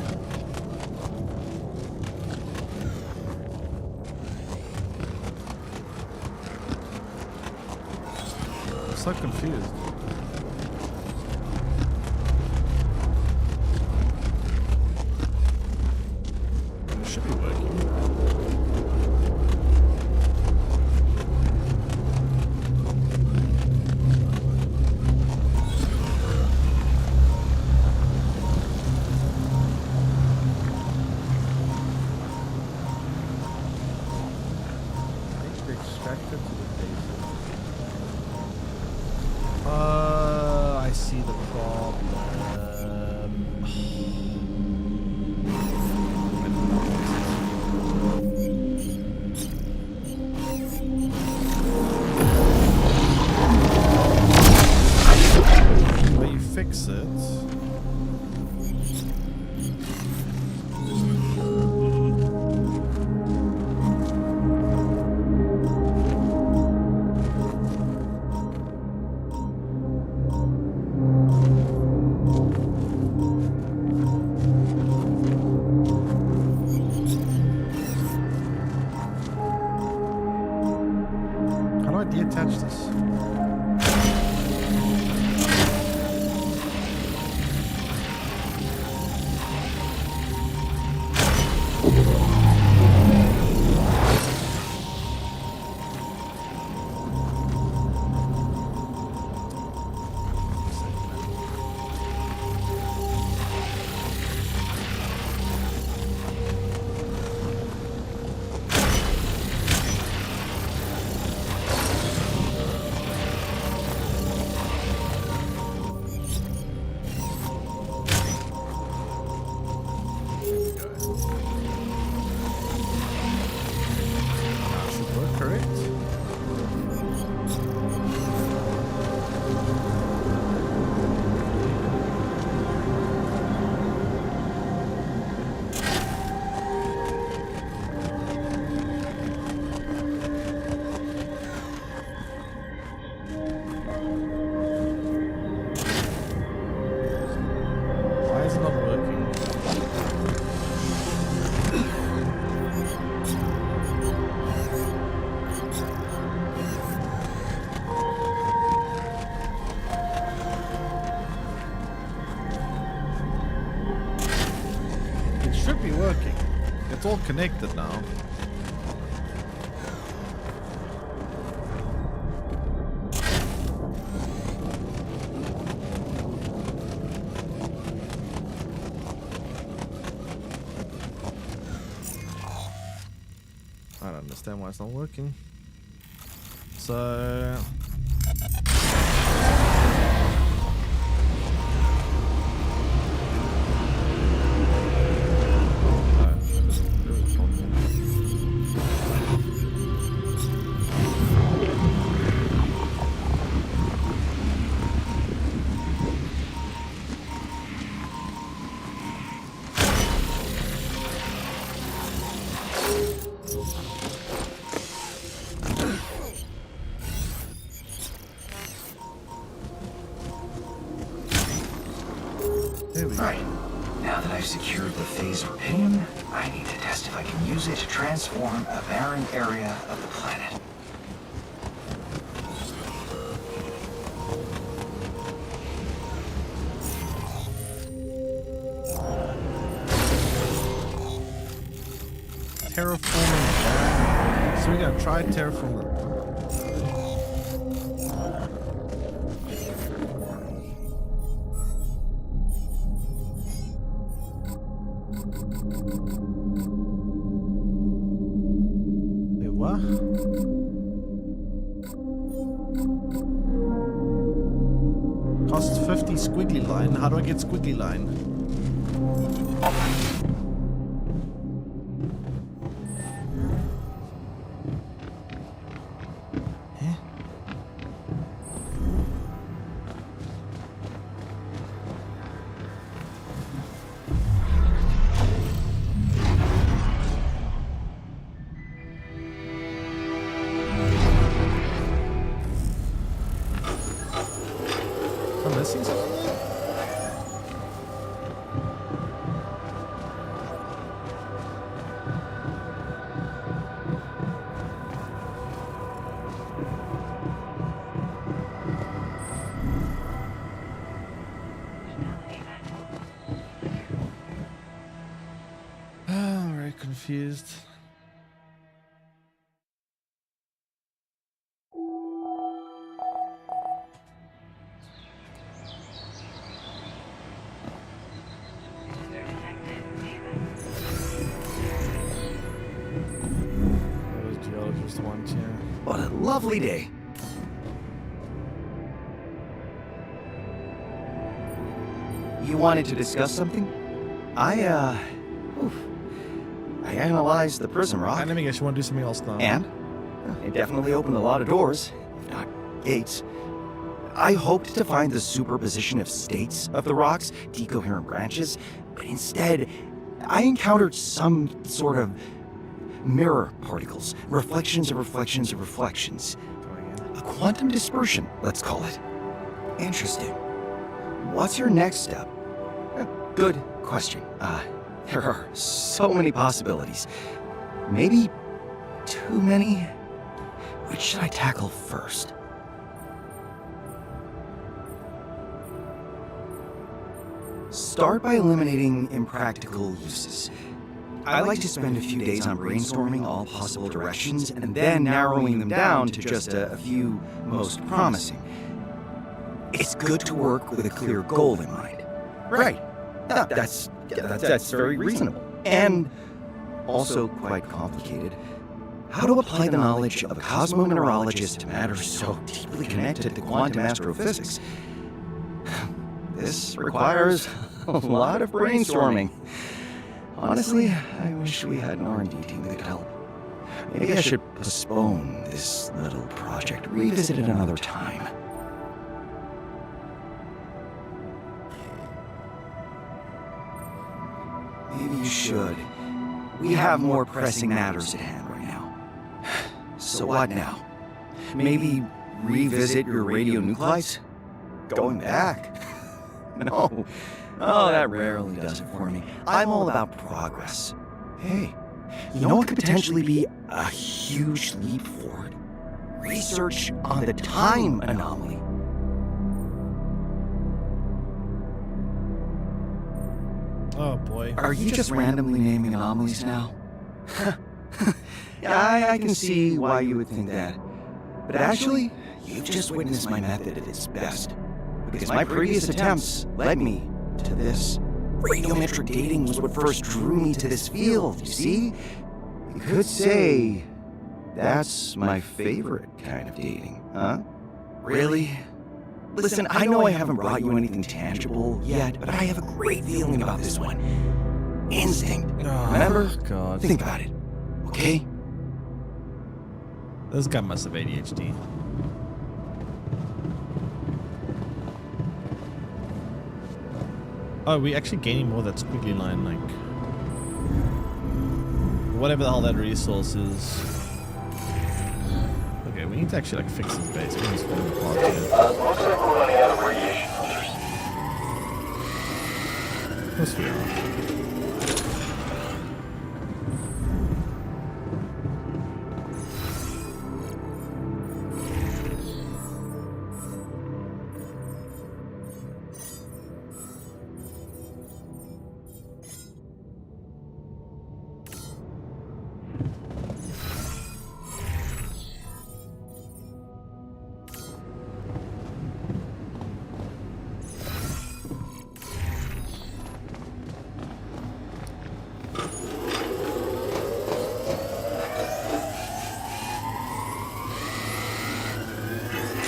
I'm so confused. It should be working. Extracted to the phaser. I see the problem. The way you fix it. How do I detach this? There we go. That should work, correct? Why is it not working? It should be working. It's all connected now. I don't understand why it's not working. So There we go. Right. Now that I've secured the phase Rapidium, I need to test if I can use it to transform a barren area of the planet. Terraforming. So we're gonna try terraforming. Wait, what? Costs 50 squiggly line. How do I get squiggly line? I'm missing something? I'm very confused. What a lovely day. You wanted to discuss something? I analyzed the prism rock. I guess you want to do something else now. And it definitely opened a lot of doors, if not gates. I hoped to find the superposition of states of the rocks, decoherent branches, but instead, I encountered some sort of mirror particles, reflections of reflections of reflections. A quantum dispersion, let's call it. Interesting. What's your next step? Good question. There are so many possibilities. Maybe too many? Which should I tackle first? Start by eliminating impractical uses. I like to spend a few days on brainstorming all possible directions and then narrowing them down to just a few most promising. It's good to work with a clear goal in mind. Right. That's very reasonable. And also quite complicated. How to apply the knowledge of a cosmomineralogist to matters so deeply connected to quantum astrophysics. This requires a lot of brainstorming. Honestly, I wish we had an R&D team that could help. Maybe I should postpone this little project, revisit it another time. Maybe you should. We have more pressing matters at hand right now. So what now? Maybe revisit your radionuclides? Going back? No. Oh, that rarely does it for me. I'm all about progress. Hey, you know what could potentially be a huge leap forward? Research on the time anomaly. Oh boy. Are you just randomly naming anomalies now? Yeah, I can see why you would think that. But actually, you've just witnessed my method at its best. Because my previous attempts led me to this. Radiometric dating was what first drew me to this field, you see? You could say that's my favorite kind of dating, huh? Really? Listen, I know I haven't brought you anything tangible yet, but I have a great feeling about this one. Instinct. Remember? God. Think about it, okay? This guy must have ADHD. Oh, we actually gaining more of that squiggly line, like whatever the hell that resource is. Okay, we need to actually like fix this base. He's falling apart here. Looks like we're running out of radiation. course we are.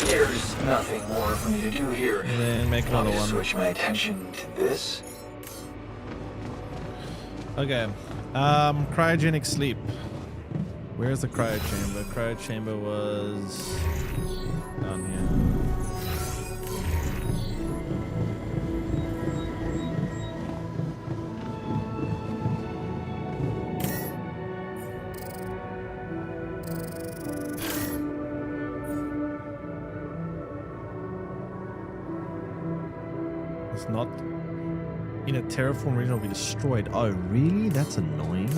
There's nothing more for me to do here. And then make Want another me to one. switch my attention to this? Okay. Cryogenic sleep. Where's the cryo chamber? Cryo chamber was down here. It's not in a terraform region will be destroyed. Oh, really? That's annoying.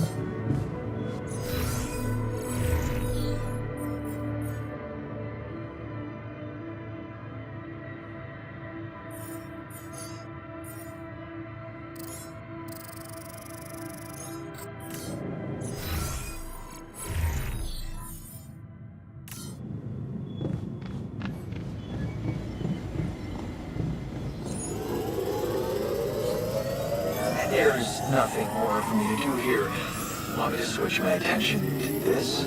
There's nothing more for me to do here. Want me to switch my attention to this?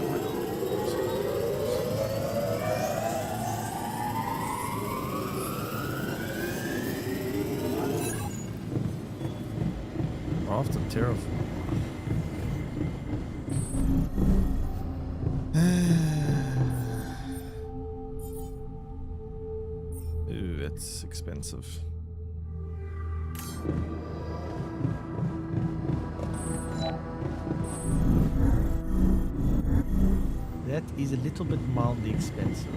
We're off to terraform. Ooh, it's expensive. That is a little bit mildly expensive.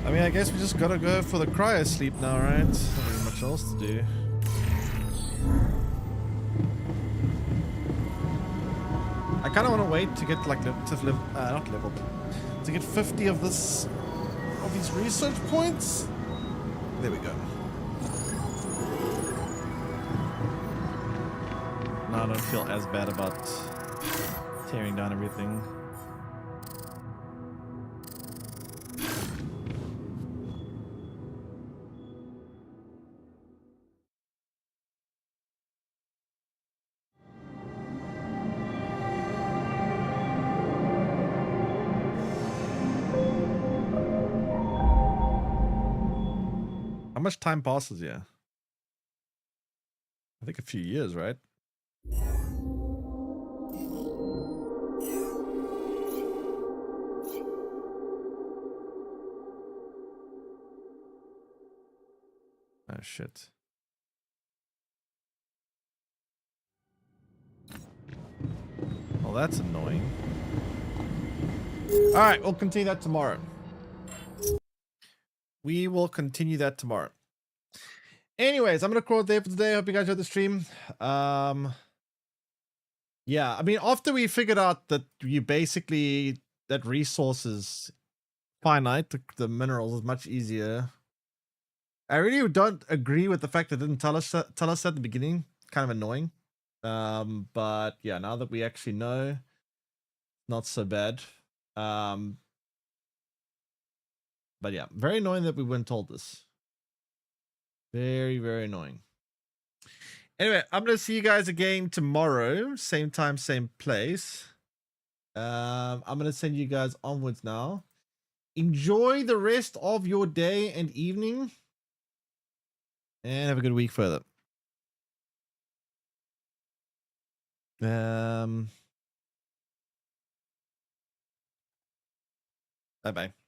I mean, I guess we just gotta go for the cryo sleep now, right? Not really much else to do. I kind of want to wait to get like not level, to get 50 of these research points. There we go. Now I don't feel as bad about tearing down everything. How much time passes here? I think a few years, right? Oh shit. Well, that's annoying. All right, we'll continue that tomorrow. We will continue that tomorrow. Anyways, I'm gonna call it there for today. Hope you guys enjoyed the stream. Yeah, I mean, after we figured out that you basically that resources finite, the minerals is much easier. I really don't agree with the fact that it didn't tell us at the beginning. Kind of annoying. But yeah, now that we actually know, not so bad. But yeah, very annoying that we weren't told this. Very, very annoying. Anyway, I'm going to see you guys again tomorrow. Same time, same place. I'm going to send you guys onwards now. Enjoy the rest of your day and evening. And have a good week further. Bye-bye.